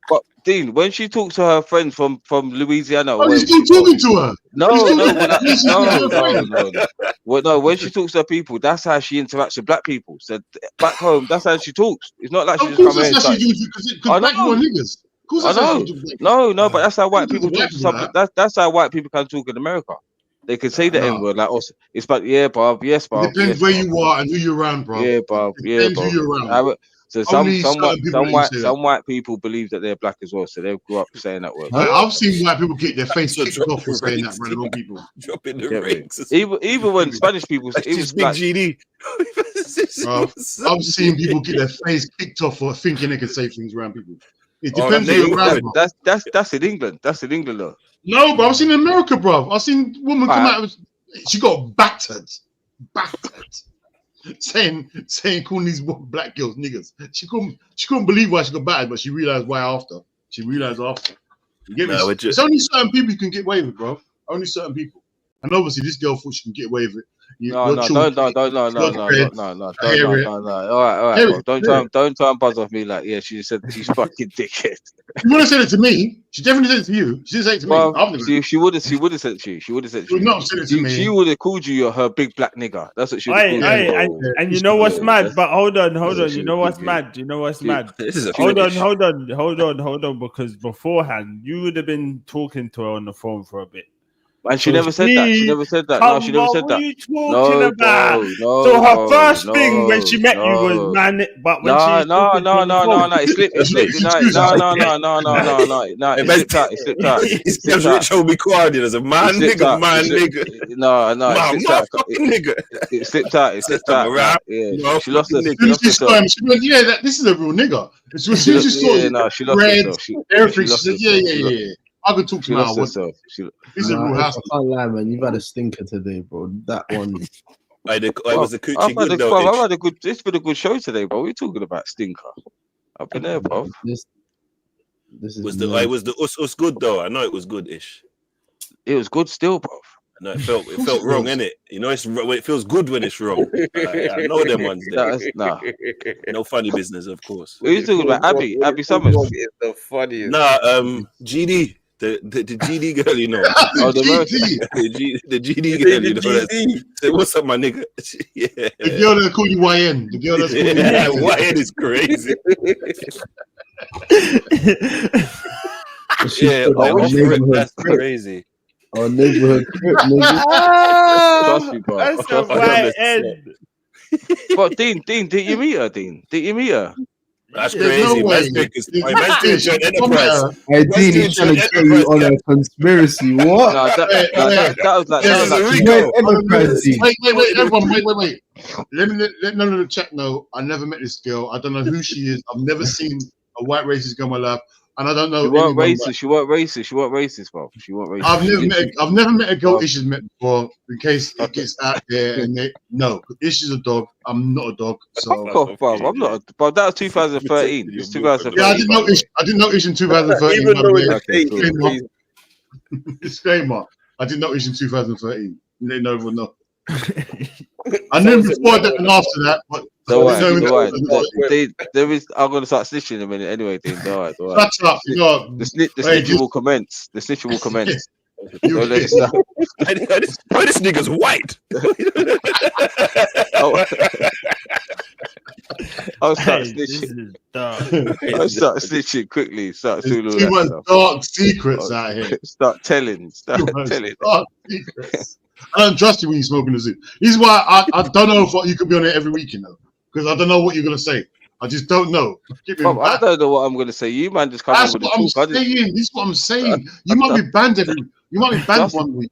[SPEAKER 2] But Dean, when she talks to her friends from Louisiana,
[SPEAKER 6] you still talking to her?
[SPEAKER 2] No. When she talks to her people, that's how she interacts with black people. So back home, that's how she talks. It's not like she just come here and
[SPEAKER 6] because black people are niggas.
[SPEAKER 2] No, but that's how white people talk to something. That's how white people can talk in America. They can say the N word like, oh, it's but yeah, Bob, yes, Bob.
[SPEAKER 6] It depends where you are and who you're around, bro.
[SPEAKER 2] Yeah, Bob, yeah, Bob. Who you're around. So some white people believe that they're black as well, so they grew up saying that word.
[SPEAKER 6] I've seen white people get their face kicked off for saying that around wrong people.
[SPEAKER 9] Dropping the rings.
[SPEAKER 2] Even when Spanish people, it was
[SPEAKER 9] big
[SPEAKER 2] like,
[SPEAKER 9] GD.
[SPEAKER 6] I've seen people get their face kicked off for thinking they can say things around people. It
[SPEAKER 9] Oh,
[SPEAKER 6] depends
[SPEAKER 9] the
[SPEAKER 6] on your
[SPEAKER 9] neighborhood.
[SPEAKER 6] man.
[SPEAKER 2] That's in England. That's in England, though.
[SPEAKER 6] No, but I've seen in America, bro. I've seen woman come
[SPEAKER 2] Alright.
[SPEAKER 6] out of, she got battered, saying calling these black girls niggas. She couldn't believe why she got battered, but she realized why after. She realized after. You get me?
[SPEAKER 9] No,
[SPEAKER 6] It's only certain people you can get away with, bro. Only certain people. And obviously, this girl thought she can get away with it.
[SPEAKER 2] No. All right.
[SPEAKER 6] Eric,
[SPEAKER 2] Bro. Don't try and buzz off me like, yeah, she said she's fucking dickhead.
[SPEAKER 6] She would have said it to me. She definitely said it to you. She didn't say it to me.
[SPEAKER 2] Well,
[SPEAKER 6] I've never
[SPEAKER 2] she would have said it to you. She would have said it
[SPEAKER 6] She
[SPEAKER 2] to
[SPEAKER 6] would
[SPEAKER 2] you.
[SPEAKER 6] not have said it to me.
[SPEAKER 2] She would have called you her big black nigger. That's what she would have called you.
[SPEAKER 4] And you know what's
[SPEAKER 2] Yeah,
[SPEAKER 4] mad?
[SPEAKER 2] that's-
[SPEAKER 4] But hold on.
[SPEAKER 2] that's
[SPEAKER 4] You know what's
[SPEAKER 2] shit.
[SPEAKER 4] mad? You know what's
[SPEAKER 2] She-
[SPEAKER 4] mad?
[SPEAKER 9] This is a
[SPEAKER 4] Hold
[SPEAKER 9] finish.
[SPEAKER 4] on. Because beforehand, you would have been talking to her on the phone for a bit.
[SPEAKER 2] And she
[SPEAKER 4] So
[SPEAKER 2] never said that. She never said that. No, she never said
[SPEAKER 4] What
[SPEAKER 2] that.
[SPEAKER 4] are you talking about?
[SPEAKER 2] No,
[SPEAKER 4] So her
[SPEAKER 2] bro,
[SPEAKER 4] first thing when
[SPEAKER 2] no,
[SPEAKER 4] she met you was
[SPEAKER 2] no.
[SPEAKER 4] man, but when
[SPEAKER 2] No.
[SPEAKER 4] she
[SPEAKER 2] It slipped. It slipped. No. It slipped out. It slipped out.
[SPEAKER 9] It's because Rich will be quiet as a man nigga,
[SPEAKER 2] No.
[SPEAKER 9] nigga.
[SPEAKER 2] It slipped out. It slipped out. Yeah, she lost herself.
[SPEAKER 6] She went, yeah, this is a real nigga. As soon as she saw
[SPEAKER 2] Yeah,
[SPEAKER 6] you,
[SPEAKER 2] no, she lost
[SPEAKER 6] red,
[SPEAKER 2] herself.
[SPEAKER 6] everything, she
[SPEAKER 2] lost
[SPEAKER 6] said,
[SPEAKER 2] herself.
[SPEAKER 6] yeah. I could talk
[SPEAKER 2] She
[SPEAKER 6] to her.
[SPEAKER 2] lost herself.
[SPEAKER 6] This is a real
[SPEAKER 5] I
[SPEAKER 6] house.
[SPEAKER 5] can't lie, man. You've had a stinker today, bro. That one.
[SPEAKER 9] It was a coochie good
[SPEAKER 2] I've
[SPEAKER 9] though.
[SPEAKER 2] had a good. It's been a good show today, bro. We're talking about stinker. I've been there, bro.
[SPEAKER 5] This is
[SPEAKER 9] Was the us good though? I know it was good-ish.
[SPEAKER 2] It was good still, bro.
[SPEAKER 9] No, it felt wrong, innit? You know, it feels good when it's wrong. I know them ones.
[SPEAKER 2] Nah.
[SPEAKER 9] No funny business, of course.
[SPEAKER 2] What are you talking about? Abby Summers.
[SPEAKER 1] Is the funniest.
[SPEAKER 9] Nah, GD, the GD girl, you know.
[SPEAKER 2] Oh, the
[SPEAKER 9] the GD girl, you know. Say, what's up, my nigga? Yeah.
[SPEAKER 6] The girl that called you YN. The girl that's called you
[SPEAKER 9] YN is crazy. That's crazy.
[SPEAKER 5] Our neighborhood crip, nigga.
[SPEAKER 2] Trust me, bro.
[SPEAKER 4] That's a white end.
[SPEAKER 2] But Dean, did you meet her, Dean? Did you meet her?
[SPEAKER 9] That's
[SPEAKER 6] There's
[SPEAKER 9] crazy.
[SPEAKER 6] no way.
[SPEAKER 9] Man's doing joint enterprise.
[SPEAKER 5] Hey, Dean, he's trying to get you on a conspiracy. What?
[SPEAKER 2] No, that was like
[SPEAKER 5] Joint enterprise, Dean.
[SPEAKER 6] Wait, everyone, wait. Let none of the chat know I never met this girl. I don't know who she is. I've never seen a white racist girl in my life. And I don't know.
[SPEAKER 2] She weren't racist. She weren't racist, bro. She weren't racist.
[SPEAKER 6] I've never met a girl Ish has met before. In case it gets out there, and Ish is a dog. I'm not a dog, so.
[SPEAKER 2] Oh, bro, I'm not. But that was 2013. It was 2013.
[SPEAKER 6] Yeah, I didn't know Ish in 2013.
[SPEAKER 1] Even though it's
[SPEAKER 6] Disclaimer. Disclaimer. I didn't know Ish in 2013. Let no one know. I knew him before that and after that, but
[SPEAKER 2] Don't worry. There is. I'm gonna start snitching in a minute anyway. Dean, don't worry.
[SPEAKER 6] Shut up,
[SPEAKER 2] The snitching will commence. The snitching will commence. Don't let it stop.
[SPEAKER 9] This nigga's white.
[SPEAKER 2] I'll start snitching. I'll start snitching quickly. Start doing all
[SPEAKER 6] too
[SPEAKER 2] that
[SPEAKER 6] much
[SPEAKER 2] stuff.
[SPEAKER 6] dark secrets out here.
[SPEAKER 2] Start telling.
[SPEAKER 6] Dark secrets. I don't trust you when you're smoking a zoo. This is why I don't know if you could be on it every week, you know, because I don't know what you're gonna say. I just don't know.
[SPEAKER 2] I don't know what I'm gonna say. You man just come
[SPEAKER 6] That's
[SPEAKER 2] on with
[SPEAKER 6] what I'm
[SPEAKER 2] the talk.
[SPEAKER 6] saying. This is what I'm saying. You might be banned every. You might be banned one week.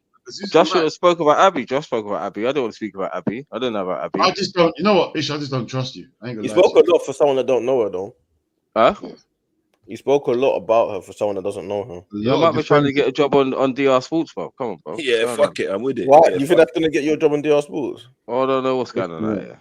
[SPEAKER 2] Joshua spoke about Abby. Josh spoke about Abby. I don't want to speak about Abby. I don't know about Abby.
[SPEAKER 6] I just don't. You know what, Ish? I just don't trust you. I ain't gonna
[SPEAKER 1] You
[SPEAKER 6] lie
[SPEAKER 1] spoke
[SPEAKER 6] to
[SPEAKER 1] a lot for someone that don't know her, though.
[SPEAKER 2] Huh?
[SPEAKER 1] You spoke a lot about her for someone that doesn't know her.
[SPEAKER 2] You might be trying to get a job on DR Sports, bro. Come on, bro.
[SPEAKER 9] Yeah, fuck it. I'm with it.
[SPEAKER 1] What?
[SPEAKER 9] Yeah,
[SPEAKER 1] You think that's gonna get you a job on DR Sports?
[SPEAKER 2] I don't know what's going on out here.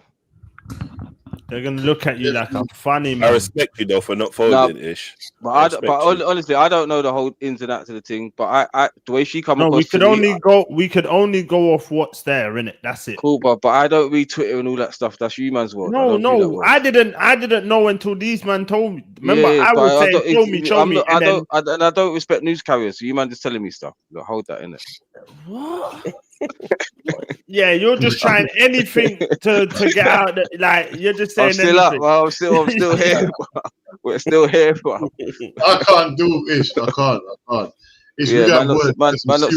[SPEAKER 4] They're gonna look at you like a funny
[SPEAKER 9] I
[SPEAKER 4] man.
[SPEAKER 9] respect you though for not folding Ish.
[SPEAKER 2] But honestly, I don't know the whole ins and outs of the thing. But I the way she come
[SPEAKER 4] No,
[SPEAKER 2] across,
[SPEAKER 4] we could only go off what's there, innit? That's it.
[SPEAKER 2] Cool, but I don't read Twitter and all that stuff. That's you man's world.
[SPEAKER 4] No, I didn't know until these man told me. Remember, I would say, show me.
[SPEAKER 2] I don't respect news carriers. So you man just telling me stuff. Like, hold that in it.
[SPEAKER 4] What? Yeah, you're just trying anything to get out. Like you're just saying.
[SPEAKER 2] I'm still
[SPEAKER 4] anything.
[SPEAKER 2] up, bro. I'm still here. Bro. We're still here, bro.
[SPEAKER 6] I can't do Ish. I can't. It's
[SPEAKER 2] man not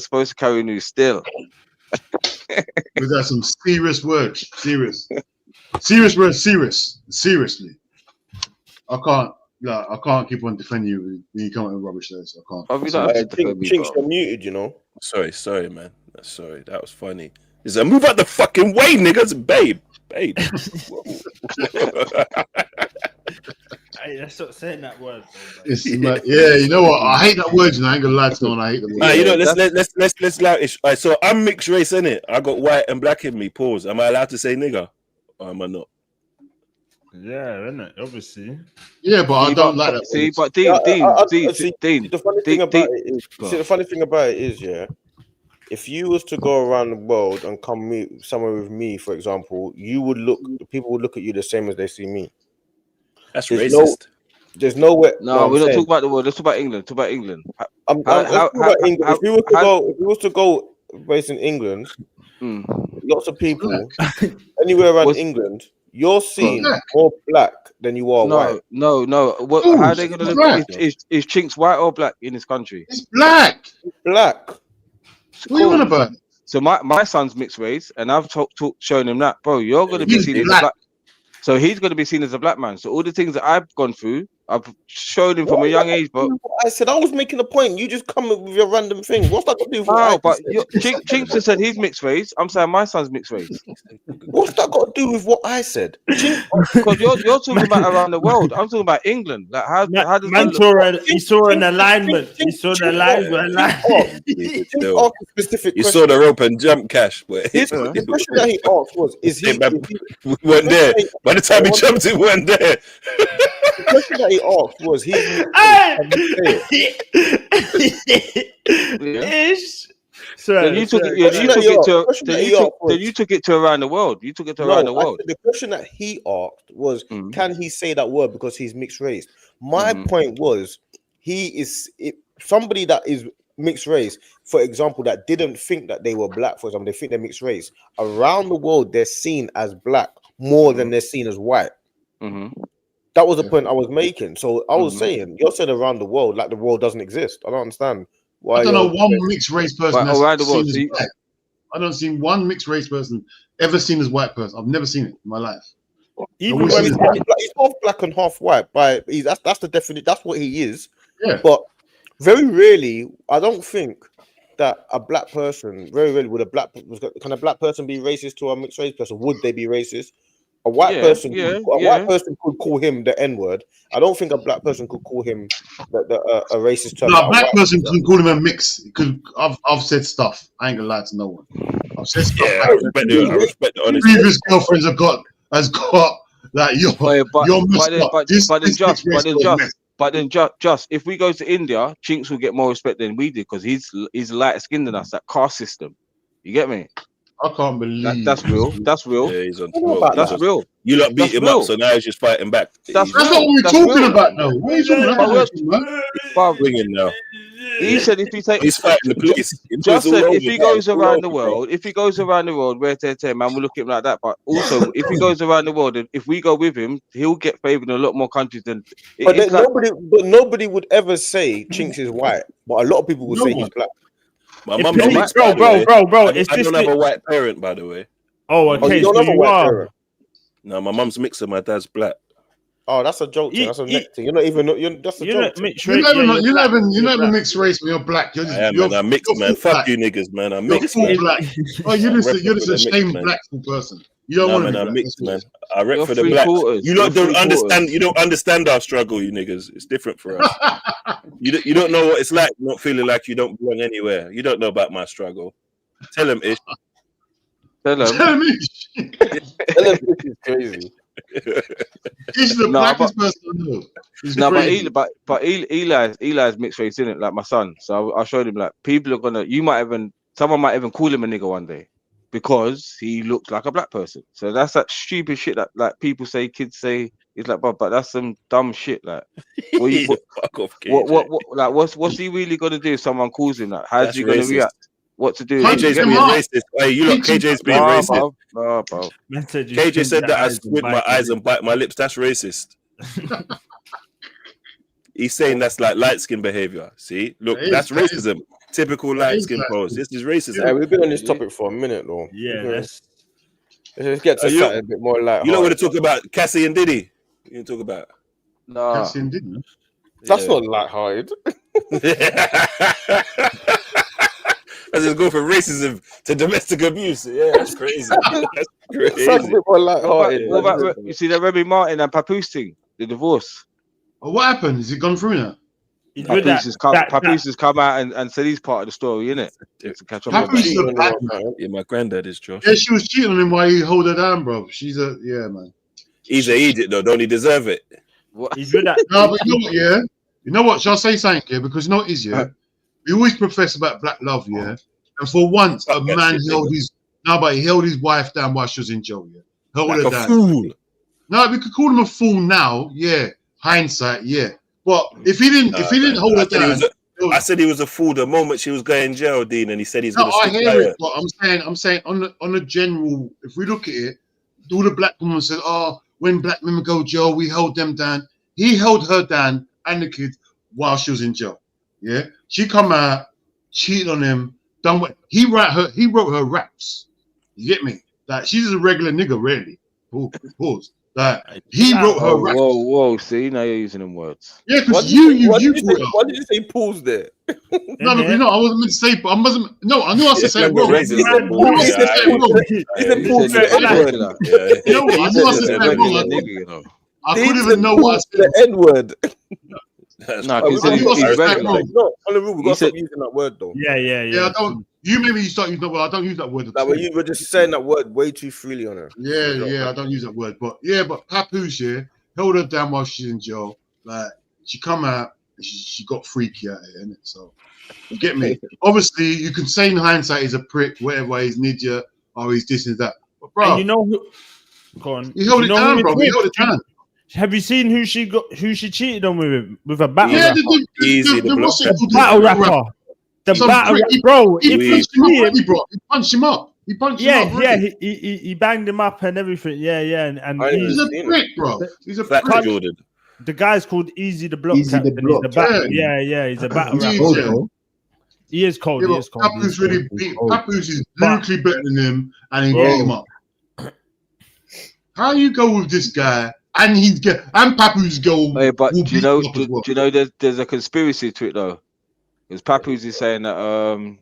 [SPEAKER 2] supposed to carry news still.
[SPEAKER 6] We got some serious words. Serious words. Seriously. I can't keep on defending you when you come up with rubbish there. So I can't.
[SPEAKER 1] Chinks, you're muted, you know.
[SPEAKER 9] Sorry, man. Sorry, that was funny. Is a move out the fucking way, niggas, babe.
[SPEAKER 4] Hey, let's stop saying that word. Bro,
[SPEAKER 6] It's like, yeah, you know what? I hate that word. You know, I ain't gonna lie to no one. I hate the word.
[SPEAKER 9] You know, let's allow it. All right, so I'm mixed race, innit? I got white and black in me. Pause. Am I allowed to say nigger? Or am I not?
[SPEAKER 4] Yeah, isn't it? Obviously.
[SPEAKER 6] Yeah, but I don't like that.
[SPEAKER 2] See,
[SPEAKER 6] word.
[SPEAKER 2] but Dean,
[SPEAKER 1] See, the funny thing about it is, the funny thing about it is, yeah, if you was to go around the world and come meet somewhere with me, for example, people would look at you the same as they see me.
[SPEAKER 9] That's
[SPEAKER 1] There's
[SPEAKER 9] racist.
[SPEAKER 1] There's nowhere.
[SPEAKER 2] No, we're not talking about the world. Let's talk about England. Talk about England.
[SPEAKER 1] If you was to go based in England, lots of people anywhere around England, you're seen more black than you are white.
[SPEAKER 2] No. What?
[SPEAKER 6] Ooh,
[SPEAKER 2] How are they gonna look?
[SPEAKER 6] black.
[SPEAKER 2] Is Chinks white or black in this country?
[SPEAKER 6] It's black.
[SPEAKER 1] Black.
[SPEAKER 6] What are you on about?
[SPEAKER 2] So my son's mixed race, and I've shown him that, bro. You're gonna be seen as a black. So he's going to be seen as a black man. So all the things that I've gone through, I've showed him from a young age. But
[SPEAKER 1] I said I was making a point. You just come with your random thing. What's that got to do with what I
[SPEAKER 2] but
[SPEAKER 1] said?
[SPEAKER 2] Chinks has said he's mixed race. I'm saying my son's mixed race.
[SPEAKER 1] What's that got to do with what I said?
[SPEAKER 2] Because you're talking about around the world. I'm talking about England. Like how does
[SPEAKER 4] man he saw an alignment. He saw the alignment.
[SPEAKER 9] You saw the rope and jump, Cash. But
[SPEAKER 1] the question that he asked was,
[SPEAKER 9] we weren't there. By the time he jumped, we weren't there.
[SPEAKER 1] The question that he asked was,
[SPEAKER 2] Then you took it to around the world. You took it to around the world.
[SPEAKER 1] The question that he asked was, can he say that word because he's mixed race? My point was, somebody that is mixed race, for example, that didn't think that they were black, for example, they think they're mixed race. Around the world, they're seen as black more than they're seen as white. That was the point I was making. So I was saying, you're saying around the world, like the world doesn't exist. I don't understand why.
[SPEAKER 6] I don't know one mixed race person that's
[SPEAKER 2] around the world.
[SPEAKER 6] seen as black. I don't see one mixed race person ever seen as white person. I've never seen it in my life.
[SPEAKER 1] Even when he's half black and half white, that's the definition. That's what he is.
[SPEAKER 6] Yeah.
[SPEAKER 1] But very rarely, I don't think that a black person, very rarely can a black person be racist to a mixed race person? Would they be racist? A white person could call him the N-word. I don't think a black person could call him a racist term.
[SPEAKER 6] No, a black person can call him a mix because I've said stuff. I ain't gonna lie to no one. I've said stuff.
[SPEAKER 9] Yeah, I respect the honesty.
[SPEAKER 6] Previous girlfriends has got like
[SPEAKER 2] But then just if we go to India, Chinks will get more respect than we did because he's lighter skinned than us. That caste system, you get me?
[SPEAKER 6] I can't believe
[SPEAKER 2] that's real. That's real.
[SPEAKER 9] Yeah, he's on.
[SPEAKER 2] That's real.
[SPEAKER 9] You lot beat him up, so now he's just fighting back.
[SPEAKER 2] That's
[SPEAKER 6] not what we're talking about, though. What are you talking about?
[SPEAKER 9] He's ringing now.
[SPEAKER 2] He said if he takes,
[SPEAKER 9] he's fighting the police.
[SPEAKER 2] Just said if he goes around the world, where man, we'll look at him like that. But also, if he goes around the world, and if we go with him, he'll get favoured in a lot more countries than.
[SPEAKER 1] But nobody would ever say Chinks is white, but a lot of people would say he's black.
[SPEAKER 9] My mum's mixed,
[SPEAKER 4] bro.
[SPEAKER 9] I don't have a white parent, by the way.
[SPEAKER 4] Oh, okay.
[SPEAKER 1] You don't have a white parent.
[SPEAKER 9] No, my mum's mixed and my dad's black.
[SPEAKER 1] Oh, that's a joke. That's a neck thing. You're not even. That's a joke.
[SPEAKER 6] You're not even mixed race when you're black.
[SPEAKER 9] I'm mixed, man. Fuck you, niggas, man. I'm mixed.
[SPEAKER 6] Black. Oh, you're just a shamed black person. You don't want to be
[SPEAKER 9] I'm mixed, man. I rep for the blacks. You don't understand. You don't understand our struggle, you niggas. It's different for us. You don't know what it's like not feeling like you don't belong anywhere. You don't know about my struggle. Tell him, Ish.
[SPEAKER 2] Tell him,
[SPEAKER 1] Ish. Tell him Ish is crazy.
[SPEAKER 6] He's the blackest person I know.
[SPEAKER 2] But Eli's mixed race, isn't it? Like my son. So I showed him like people are gonna. Someone might even call him a nigger one day because he looks like a black person. So that's that stupid shit that like people say, kids say. It's like, but that's some dumb shit. Like, what's he really gonna do if someone calls him that? How's he gonna react? What to do?
[SPEAKER 9] KJ's being racist. Hey, you look, KJ's being racist.
[SPEAKER 2] Bro.
[SPEAKER 9] KJ said that I squint my eyes and bite my lips. That's racist. He's saying that's like light skin behavior. See, look, that's racism. Typical light skin pose. This is racism.
[SPEAKER 1] Yeah, we've been on this topic for a minute, though.
[SPEAKER 4] Yeah,
[SPEAKER 1] let's get to something a bit more light.
[SPEAKER 9] You don't want to talk about Cassie and Diddy. You can talk about
[SPEAKER 6] Cassie and Diddy.
[SPEAKER 1] That's not light-hearted.
[SPEAKER 9] Let's just go from racism to domestic abuse. Yeah, that's crazy. That's crazy.
[SPEAKER 1] It's a bit more light-hearted.
[SPEAKER 2] What about you see the Remy Martin and Papoose thing, the divorce?
[SPEAKER 6] Oh, what happened? Is it gone through now?
[SPEAKER 2] Papoose has come out and said he's part of the story, innit? To catch up with
[SPEAKER 6] Papoose is a bad
[SPEAKER 9] Yeah, my granddad is Josh.
[SPEAKER 6] Yeah, she was cheating on him while he hold her down, bro. She's a man.
[SPEAKER 9] He's an idiot though. Don't he deserve it?
[SPEAKER 4] He's good at.
[SPEAKER 6] No, but you know what? Yeah, you know what? Shall I say something? Yeah, because you know what is we always profess about black love, yeah. And for once, a man he held his wife down while she was in jail, yeah. Held her down.
[SPEAKER 9] Fool.
[SPEAKER 6] No, we could call him a fool now, yeah. Hindsight, yeah. But if he didn't hold her down,
[SPEAKER 9] I said he was a fool the moment she was going jail, Dean, and he said he's going to.
[SPEAKER 6] I hear it, but I'm saying on the general, if we look at it, all the black women said, "Oh, when black women go jail, we hold them down." He held her down and the kids while she was in jail. Yeah, she come out, cheated on him, done what he wrote her raps. You get me? Like she's a regular nigga, really. Pause. Like he wrote her raps.
[SPEAKER 2] Whoa! See, now you're using them words.
[SPEAKER 6] Yeah, because
[SPEAKER 9] why did you say pause there?
[SPEAKER 6] No, but I wasn't meant to say. I wasn't. No, I knew I said it wrong.
[SPEAKER 9] You
[SPEAKER 6] know what? I knew I said it wrong. I couldn't even know what I said.
[SPEAKER 9] The N word.
[SPEAKER 2] No, he's regular.
[SPEAKER 9] No, on the rule, we got to stop using that word though.
[SPEAKER 6] Yeah. I don't. You maybe you start using that word. I don't use that word.
[SPEAKER 1] Like, you were just saying that word way too freely on her.
[SPEAKER 6] Yeah, I don't use that word. But Papoose held her down while she's in jail. Like she come out, and she got freaky out here, innit? So you get me. Obviously, you can say in hindsight he's a prick, whatever, he's an idiot, or he's this and that. But bro,
[SPEAKER 4] and you know who? Go on.
[SPEAKER 6] He held it down, bro. He held it down.
[SPEAKER 4] Have you seen who she cheated on with a battle rapper?
[SPEAKER 6] The
[SPEAKER 4] battle rapper. The battle rapper, bro.
[SPEAKER 6] He punched him up. He punched him up.
[SPEAKER 4] Yeah. He banged him up and everything. Yeah. And
[SPEAKER 6] he's a prick, bro. He's a prick.
[SPEAKER 9] Jordan.
[SPEAKER 4] The guy's called Easy the Block.
[SPEAKER 5] Easy the Block.
[SPEAKER 4] He's a battle rapper. He is cold. He is cold.
[SPEAKER 6] Papoose is lyrically better than him, and he beat him up. How you go with this guy? And Papoose go.
[SPEAKER 2] Hey, but do you know there's a conspiracy to it though, because Papoose is saying that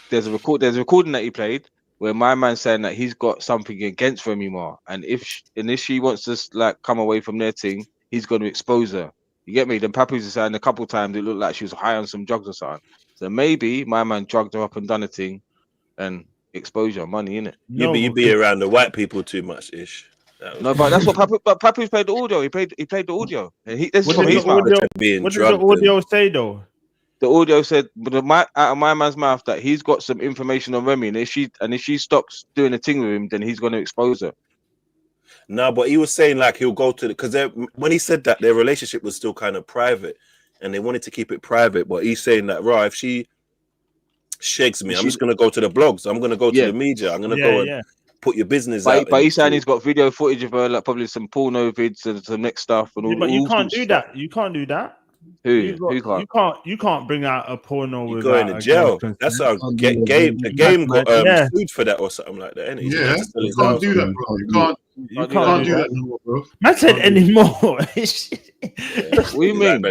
[SPEAKER 2] there's a recording that he played where my man's saying that he's got something against Remy Ma, and if she wants to like come away from their thing, he's going to expose her. You get me? Then Papoose is saying a couple times it looked like she was high on some drugs or something. So maybe my man drugged her up and done a thing, and exposure money in it.
[SPEAKER 9] Yeah, but you be around the white people too much, Ish.
[SPEAKER 2] No, but that's what Papoose played the audio. He played the audio. And what
[SPEAKER 4] does the audio say though?
[SPEAKER 2] The audio said, out of my man's mouth, that he's got some information on Remy, and if she stops doing a thing with him, then he's going to expose her.
[SPEAKER 9] No, but he was saying like he'll go to because when he said that their relationship was still kind of private, and they wanted to keep it private. But he's saying that if she shakes me, I'm just going to go to the blogs. I'm going to go to the media. I'm going to go and put your business out.
[SPEAKER 2] But he's saying he's got video footage of her, like probably some porno vids and some next stuff. And all,
[SPEAKER 4] but you can't do that. You can't do that.
[SPEAKER 2] Who can't?
[SPEAKER 4] You can't bring out a porno with
[SPEAKER 9] going to jail. That's how the game got sued for that or something like that.
[SPEAKER 6] Yeah, you can't do that, bro. You can't do that anymore, bro.
[SPEAKER 4] Man said anymore.
[SPEAKER 2] What do you mean?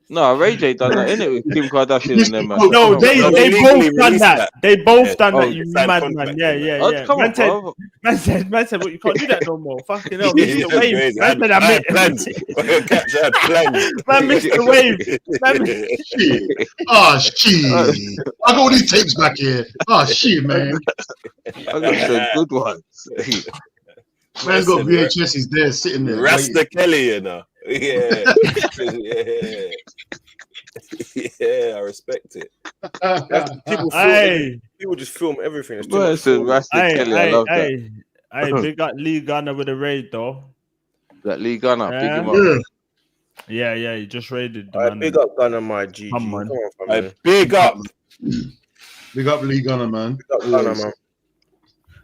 [SPEAKER 2] No, Ray J done that, innit, with Kim Kardashian and them, man.
[SPEAKER 4] No, they both done that. They both done that, you mad man. Yeah. Man said, well, you can't do that no more. Fucking hell. Missed the wave. Man said, I missed the wave.
[SPEAKER 6] Oh, shit. I got all these tapes back here. Oh, shit, man.
[SPEAKER 2] I got some good ones.
[SPEAKER 6] Man's got VHSs there sitting there.
[SPEAKER 9] Rasta Kelly, you know. Yeah, I respect it.
[SPEAKER 1] People just film everything.
[SPEAKER 2] I love that.
[SPEAKER 4] Hey, big up Lee Gunner with a raid though.
[SPEAKER 2] That Lee Gunner, big him up.
[SPEAKER 4] Yeah, he just raided.
[SPEAKER 1] Big up Gunner, my G.
[SPEAKER 9] Big up
[SPEAKER 6] Lee Gunner, man.
[SPEAKER 1] Big up Gunner, man.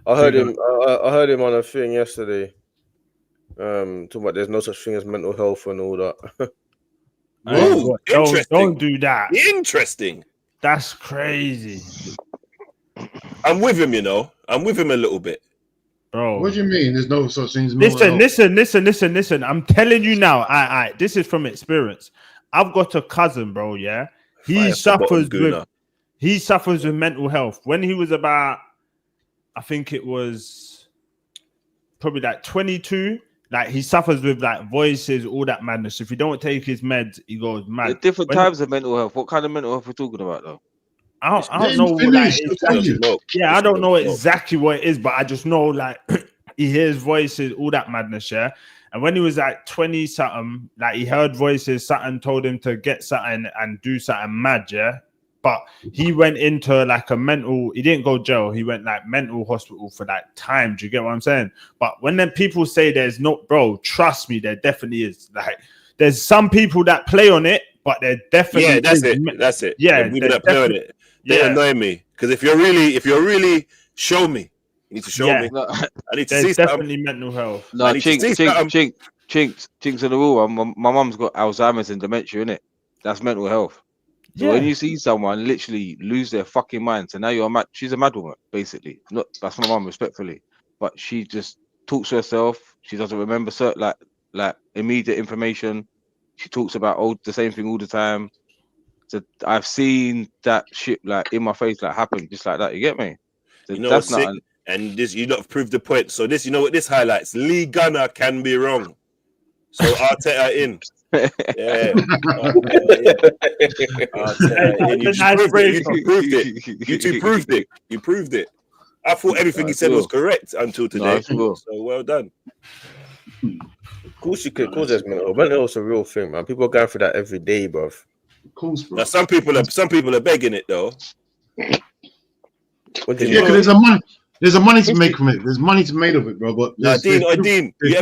[SPEAKER 1] I heard him on a thing yesterday. Talking about there's no such thing as mental health and all that.
[SPEAKER 9] Ooh,
[SPEAKER 4] don't do that.
[SPEAKER 9] Interesting.
[SPEAKER 4] That's crazy.
[SPEAKER 9] I'm with him, I'm with him a little bit.
[SPEAKER 6] Bro. What do you mean? There's no such thing as mental
[SPEAKER 4] health? Listen. I'm telling you now. I this is from experience. I've got a cousin, bro. Yeah, he suffers with mental health. When he was about, I think it was probably like 22. like he suffers with like voices, all that madness. If he don't take his meds, he goes mad.
[SPEAKER 2] There's different types of mental health. What kind of mental health we're talking about though?
[SPEAKER 4] I don't know like exactly. Yeah, I don't know exactly what it is, but I just know like he hears voices, all that madness, yeah. And when he was like 20 something, like he heard voices, something told him to get something and do something mad, yeah. But he went into like a mental, he didn't go jail, he went like mental hospital for like time. Do you get what I'm saying? But when then people say there's no, bro, trust me, there definitely is. Like there's some people that play on it, but there definitely
[SPEAKER 9] that's it.
[SPEAKER 4] Yeah,
[SPEAKER 9] people that play on it. They annoy me. Because if you're really show me. You need to show me.
[SPEAKER 2] No,
[SPEAKER 9] I need to
[SPEAKER 4] there's
[SPEAKER 9] see
[SPEAKER 4] definitely
[SPEAKER 9] something.
[SPEAKER 4] mental health.
[SPEAKER 2] No, chinks in the rule. My mum's got Alzheimer's and dementia, innit? That's mental health. So when you see someone literally lose their fucking mind, so now you're mad. She's a mad woman, basically. Not that's my mum, respectfully, but she just talks to herself. She doesn't remember certain like immediate information. She talks about the same thing all the time. So I've seen that shit like in my face, like happen just like that. You get me? So
[SPEAKER 9] You know
[SPEAKER 2] that's
[SPEAKER 9] what's
[SPEAKER 2] not.
[SPEAKER 9] sick? And this, you lot have proved the point. So this, you know what this highlights? Lee Gunner can be wrong. So Arteta in. Yeah. Arteta in. You two proved it. You proved it. I thought everything he said was correct until today. So well done.
[SPEAKER 1] Of course you could. Of course there's mental health is a real thing, man. People are going through that every day, bro.
[SPEAKER 6] Of course, bro.
[SPEAKER 9] Now some people are begging it though.
[SPEAKER 6] Because there's a money to make from it. There's money to make of it, bro. But
[SPEAKER 9] Dean, you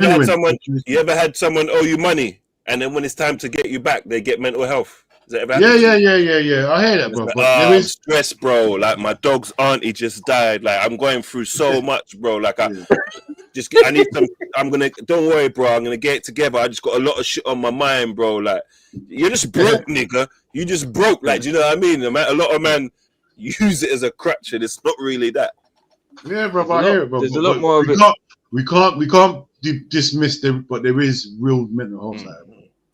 [SPEAKER 9] ever had someone owe you money, and then when it's time to get you back, they get mental health? Has that ever happened?
[SPEAKER 6] Yeah. I hear that, bro.
[SPEAKER 9] Like,
[SPEAKER 6] but there is
[SPEAKER 9] stress, bro. Like my dog's auntie just died. Like I'm going through so much, bro. Like I need some. Don't worry, bro. I'm gonna get it together. I just got a lot of shit on my mind, bro. Like you're just broke, nigga. You just broke. Like, do you know what I mean? A lot of men use it as a crutch, and it's not really that.
[SPEAKER 6] Yeah, bro. I hear it, bro.
[SPEAKER 2] There's a lot more of it.
[SPEAKER 6] We can't dismiss them, but there is real mental health,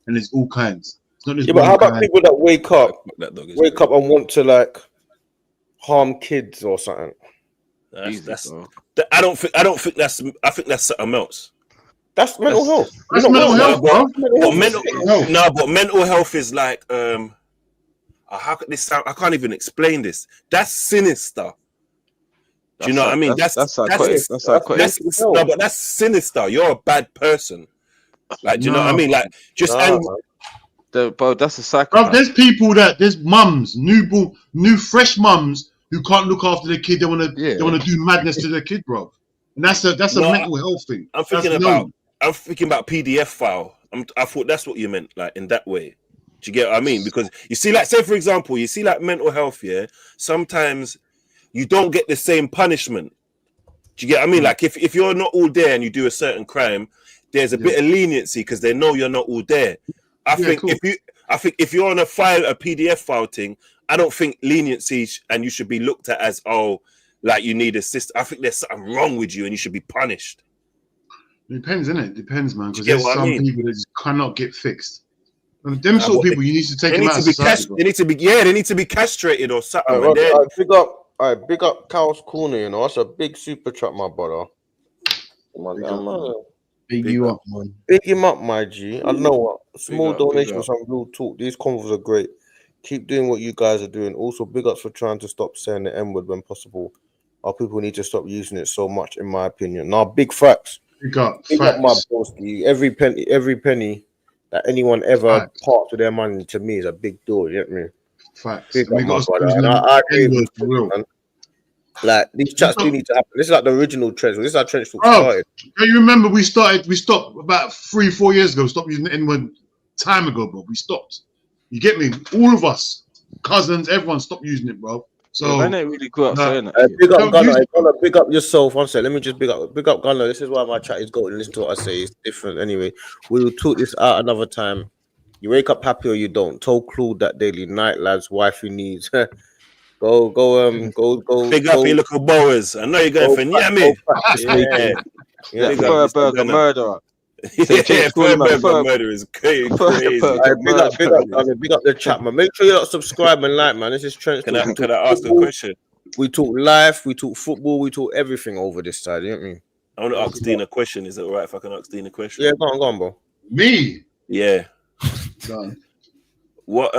[SPEAKER 6] and it's all kinds. It's not just
[SPEAKER 1] but how about people that wake up and want to like harm kids or something?
[SPEAKER 9] I think that's something else.
[SPEAKER 1] That's mental health.
[SPEAKER 6] That's mental health, bro.
[SPEAKER 9] But mental health is like how could this sound? I can't even explain this. That's sinister. Do you know what I mean? That's psychotic. But that's sinister. You're a bad person. Like, do you know what I mean? Like, just
[SPEAKER 2] bro, that's a psychopath.
[SPEAKER 6] Bro, there's mums, new fresh mums who can't look after their kid. They want to do madness to their kid, bro. And that's a mental health thing.
[SPEAKER 9] I'm thinking about PDF file. I thought that's what you meant, like in that way. Do you get what I mean? Because you see, like, say for example, you see like mental health, yeah. Sometimes you don't get the same punishment. Do you get what I mean? Like if you're not all there and you do a certain crime, there's a bit of leniency because they know you're not all there. I think if you're on a PDF file thing, I don't think leniency and you should be looked at as like you need assist. I think there's something wrong with you and you should be punished.
[SPEAKER 6] It depends, innit? It depends, man. Because there's some people that just cannot get fixed. And them sort of people, you need to take them out of society.
[SPEAKER 9] They need to be castrated or something.
[SPEAKER 1] Big up Cow's Corner, you know. That's a big super chat, my brother.
[SPEAKER 5] Big you up, man.
[SPEAKER 1] Big him up, my G. I know what. Small donation, some real talk. These convos are great. Keep doing what you guys are doing. Also, big ups for trying to stop saying the N-word when possible. Our people need to stop using it so much, in my opinion. Now, big facts.
[SPEAKER 6] Big up
[SPEAKER 1] my broski. Every penny that anyone ever parts with their money to me is a big deal. You get me?
[SPEAKER 6] Facts.
[SPEAKER 1] Big up, my brother. I agree with you, man. Like these chats do need to happen. This is like the original trench. This is how trench talk started.
[SPEAKER 6] You remember we stopped about 3-4 years ago. Stopped using the N-word time ago, bro. We stopped. You get me? All of us, cousins, everyone stopped using it, bro. So
[SPEAKER 2] I ain't really good at saying that.
[SPEAKER 1] Big up Gunner. Big up yourself. One second. Let me just big up Gunner. This is why my chat is going. Listen to what I say. It's different anyway. We will talk this out another time. You wake up happy or you don't. Told Claude that daily night, lads. Wifey needs. Go.
[SPEAKER 9] Big up your little boas. I know you're going for Nyami.
[SPEAKER 2] Burger murderer.
[SPEAKER 9] Murder is crazy.
[SPEAKER 1] Big up the chat, man. Make sure you subscribe and like, man. This is Trent.
[SPEAKER 9] Can I ask a question?
[SPEAKER 1] We talk life, we talk football, we talk everything over this side. You know what I mean?
[SPEAKER 9] I want to ask Dean a question. Is it all right if I can ask Dean a question?
[SPEAKER 1] Yeah, go on, bro.
[SPEAKER 6] Me?
[SPEAKER 9] Yeah.
[SPEAKER 6] Done.
[SPEAKER 9] What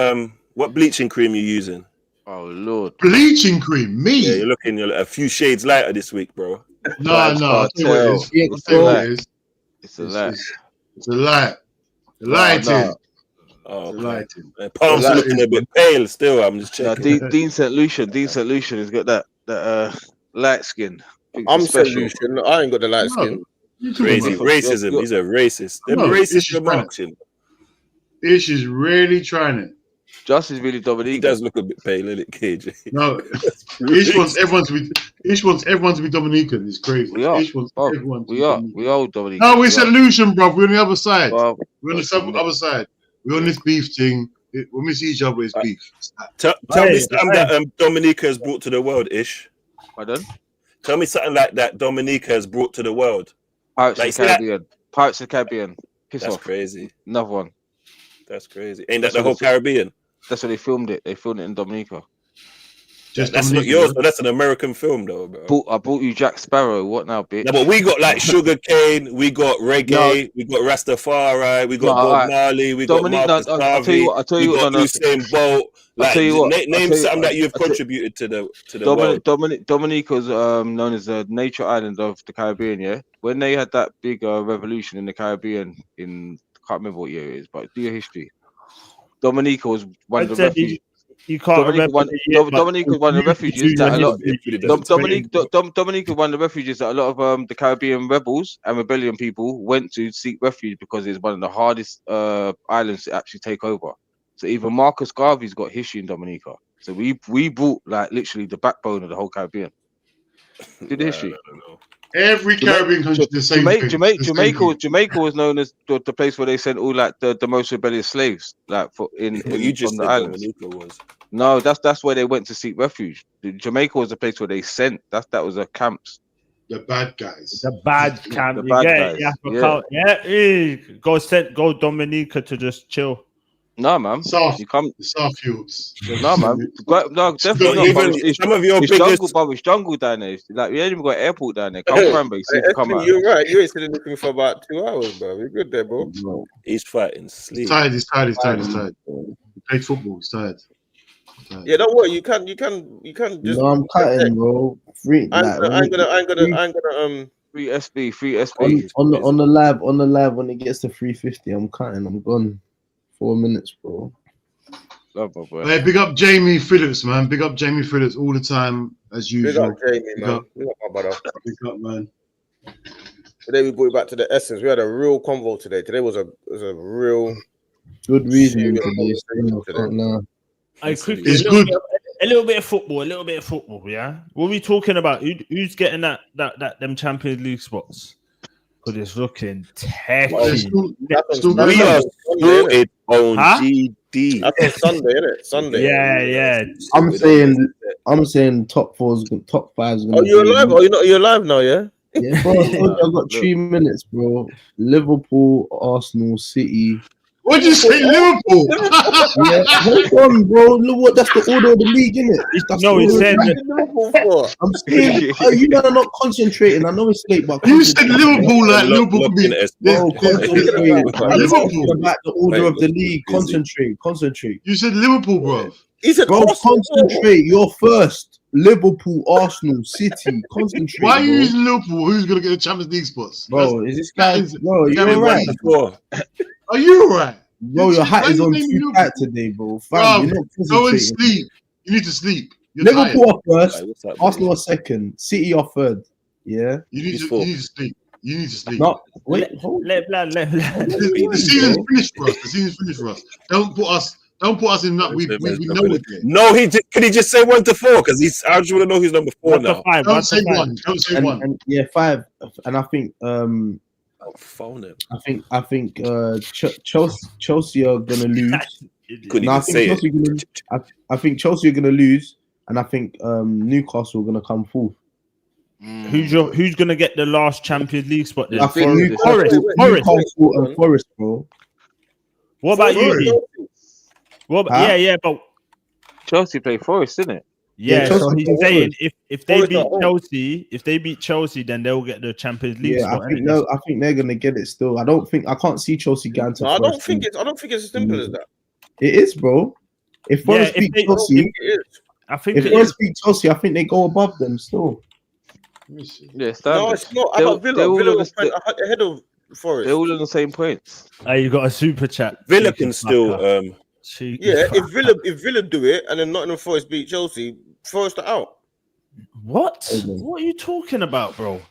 [SPEAKER 9] bleaching cream you using?
[SPEAKER 2] Oh Lord.
[SPEAKER 6] Bleaching cream? Me?
[SPEAKER 9] Yeah, you're a few shades lighter this week, bro.
[SPEAKER 6] No, I'll tell you what it is.
[SPEAKER 5] Yeah,
[SPEAKER 6] I'll tell you what it is.
[SPEAKER 2] It's a lie.
[SPEAKER 6] It's a lie. Lighting.
[SPEAKER 9] Oh,
[SPEAKER 6] It's a lighting.
[SPEAKER 9] Palms are looking a bit pale still. I'm just
[SPEAKER 2] No,
[SPEAKER 9] checking.
[SPEAKER 2] Dean St. Lucian has got that light skin.
[SPEAKER 1] I'm solution. I ain't got the light skin.
[SPEAKER 9] Crazy racism. He's a racist. Them
[SPEAKER 6] No, it's
[SPEAKER 9] racist
[SPEAKER 6] just
[SPEAKER 9] remarks. You know.
[SPEAKER 6] Ish is really trying it.
[SPEAKER 2] Just is really Dominique.
[SPEAKER 9] He does look a bit pale, isn't it, KJ?
[SPEAKER 6] No, Ish wants everyone to be Dominican. It's crazy.
[SPEAKER 2] We are.
[SPEAKER 6] Ish wants everyone to be Dominican.
[SPEAKER 2] We are Dominican.
[SPEAKER 6] No, we're solution, bro. We're on the other side.
[SPEAKER 2] Well,
[SPEAKER 6] We're on the other side. We're on this beef thing. When we see each other, it's beef.
[SPEAKER 9] Tell me something that Dominica has brought to the world, Ish.
[SPEAKER 2] Pardon?
[SPEAKER 9] Tell me something like that Dominica has brought to the world.
[SPEAKER 2] Pirates of the Caribbean. Pirates of the Caribbean. Piss
[SPEAKER 9] That's
[SPEAKER 2] off.
[SPEAKER 9] crazy.
[SPEAKER 2] Another one.
[SPEAKER 9] That's crazy. Ain't that the whole Caribbean?
[SPEAKER 2] That's where they filmed it. They filmed it in Dominica.
[SPEAKER 6] Just
[SPEAKER 9] that's
[SPEAKER 6] Dominica,
[SPEAKER 9] not yours, but that's an American film, though, bro.
[SPEAKER 2] I bought you Jack Sparrow. What now, bitch?
[SPEAKER 9] No, but we got like sugar cane, we got reggae, we got Rastafari, we got Bob Marley, we got Marcus Garvey, we got Usain Bolt. Like, name something that you've contributed to the world.
[SPEAKER 2] Dominica's known as the nature island of the Caribbean. Yeah, when they had that big revolution in the Caribbean in I can't remember what year it is, but do your history. Dominica was one of the refugees.
[SPEAKER 4] You can't
[SPEAKER 2] Dominica was one of the refugees that a lot. Dominica was one of the refugees that a lot of the Caribbean rebels and rebellion people went to seek refuge because it's one of the hardest islands to actually take over. So even Marcus Garvey's got history in Dominica. So we brought like literally the backbone of the whole Caribbean. Did the history?
[SPEAKER 6] Every Caribbean country the same thing.
[SPEAKER 2] Jamaica was known as the place where they sent all like the most rebellious slaves, like in
[SPEAKER 9] you just
[SPEAKER 2] from the islands.
[SPEAKER 9] Was.
[SPEAKER 2] No, that's where they went to seek refuge. Jamaica was the place where they sent. That was a camps.
[SPEAKER 6] The bad guys.
[SPEAKER 4] The bad camp.
[SPEAKER 2] The bad guys.
[SPEAKER 4] Go Dominica to just chill.
[SPEAKER 2] No, man.
[SPEAKER 6] Soft.
[SPEAKER 2] You come.
[SPEAKER 6] Soft fuels.
[SPEAKER 2] No, man. No, definitely not.
[SPEAKER 9] Some of your biggest
[SPEAKER 2] jungle down there. Like we ain't even got airport down there. Come from, base.
[SPEAKER 1] You're right. You ain't sitting looking for about 2 hours, bro. We're good there, bro.
[SPEAKER 9] He's fighting sleep.
[SPEAKER 6] He's tired. He played football. He's tired.
[SPEAKER 1] Yeah, don't worry. You can just.
[SPEAKER 5] No, I'm cutting, bro. Free.
[SPEAKER 1] I'm gonna.
[SPEAKER 2] Free SB.
[SPEAKER 5] On the live when it gets to 350, I'm cutting. I'm gone. 4 minutes, bro.
[SPEAKER 6] Hey, big up Jamie Phillips, man. Big up Jamie Phillips all the time, as usual.
[SPEAKER 1] Big up Jamie, man. Big up my brother.
[SPEAKER 6] Big up, man.
[SPEAKER 1] Today we brought it back to the essence. We had a real convo today. Today was a real
[SPEAKER 5] good reasoning today.
[SPEAKER 6] It's good.
[SPEAKER 4] A little bit of football, yeah. What are we talking about? Who's getting that them Champions League spots? Because it's looking techy.
[SPEAKER 9] We are sorted on GD.
[SPEAKER 1] That's on Sunday, isn't it? Sunday.
[SPEAKER 4] Yeah.
[SPEAKER 5] I'm saying top 5's gonna.
[SPEAKER 1] Oh, you're alive? You're alive now, yeah?
[SPEAKER 5] Yeah, bro. I've got 3 minutes, bro. Liverpool, Arsenal, City.
[SPEAKER 6] What'd you say, Liverpool?
[SPEAKER 5] Yeah, hold on, bro. Look what that's the order of the league, isn't it?
[SPEAKER 4] No, he said
[SPEAKER 1] Liverpool for.
[SPEAKER 5] I'm saying you guys are not concentrating. I know it's late, but
[SPEAKER 6] you said Liverpool like Liverpool be.
[SPEAKER 5] Bro, concentrate.
[SPEAKER 6] Liverpool
[SPEAKER 5] About the order of the league. Concentrate.
[SPEAKER 6] You said Liverpool, bro.
[SPEAKER 1] He said,
[SPEAKER 5] bro, concentrate. You're first. Liverpool, Arsenal, City. Concentrate.
[SPEAKER 6] Why are you using Liverpool? Who's gonna get the Champions League spots?
[SPEAKER 5] Bro, is this guy? Bro, you're right.
[SPEAKER 6] Are you right?
[SPEAKER 5] Bro, your hat is on too tight today, bro. Fam,
[SPEAKER 6] go and sleep. You need to sleep.
[SPEAKER 5] Liverpool are first, Arsenal are second, City are third. Yeah,
[SPEAKER 6] you need to sleep. You need to sleep.
[SPEAKER 5] No, wait,
[SPEAKER 4] let
[SPEAKER 6] The season's finished for us. The season's finished for us. Don't put us in that. We know it.
[SPEAKER 9] No, can he just say 1 to 4? Because I just want to know who's number 4 now.
[SPEAKER 6] Don't say 1. Don't say 1.
[SPEAKER 5] And, yeah, 5. And I think
[SPEAKER 9] phone him.
[SPEAKER 5] I think Chelsea are gonna lose. I think Chelsea are gonna lose, and I think Newcastle are gonna come fourth.
[SPEAKER 4] Who's gonna get the last Champions League spot then?
[SPEAKER 5] I think Forest and Forest, bro.
[SPEAKER 4] What about you? But
[SPEAKER 2] Chelsea play Forest, isn't it?
[SPEAKER 4] Yeah,
[SPEAKER 5] Yeah,
[SPEAKER 4] so
[SPEAKER 5] Chelsea
[SPEAKER 4] he's
[SPEAKER 5] beat
[SPEAKER 4] saying
[SPEAKER 5] Spurs.
[SPEAKER 4] if they
[SPEAKER 1] Forest
[SPEAKER 4] beat
[SPEAKER 1] at home.
[SPEAKER 4] Chelsea, then they'll get the Champions League
[SPEAKER 5] Yeah,
[SPEAKER 4] spot.
[SPEAKER 5] I think they're gonna get it still. I can't see Chelsea going to
[SPEAKER 1] No, I don't
[SPEAKER 5] Forest.
[SPEAKER 1] think it's as simple as that.
[SPEAKER 5] It is, bro. If
[SPEAKER 4] Yeah,
[SPEAKER 5] Forest
[SPEAKER 4] if
[SPEAKER 5] beat
[SPEAKER 4] they-
[SPEAKER 1] I don't
[SPEAKER 5] Chelsea,
[SPEAKER 1] think it is.
[SPEAKER 4] I think
[SPEAKER 5] if
[SPEAKER 4] it
[SPEAKER 5] Forest
[SPEAKER 4] is.
[SPEAKER 5] beat Chelsea, I think they go above them still.
[SPEAKER 6] Let me see.
[SPEAKER 2] Yeah,
[SPEAKER 1] No,
[SPEAKER 2] standard.
[SPEAKER 1] it's not. I
[SPEAKER 2] They're-
[SPEAKER 1] got
[SPEAKER 2] they're
[SPEAKER 1] Villa.
[SPEAKER 2] all
[SPEAKER 1] Villa
[SPEAKER 2] on
[SPEAKER 1] were
[SPEAKER 2] the
[SPEAKER 1] a point ahead of Forest.
[SPEAKER 2] They're all on the same points.
[SPEAKER 4] You got a super chat.
[SPEAKER 9] Villa
[SPEAKER 4] cheeky
[SPEAKER 9] can still
[SPEAKER 4] fucker. Cheeky
[SPEAKER 1] Yeah,
[SPEAKER 4] fucker.
[SPEAKER 1] if Villa do it and then Nottingham Forest beat Chelsea, Forest are out.
[SPEAKER 4] What?
[SPEAKER 5] Okay.
[SPEAKER 4] What are you talking about, bro?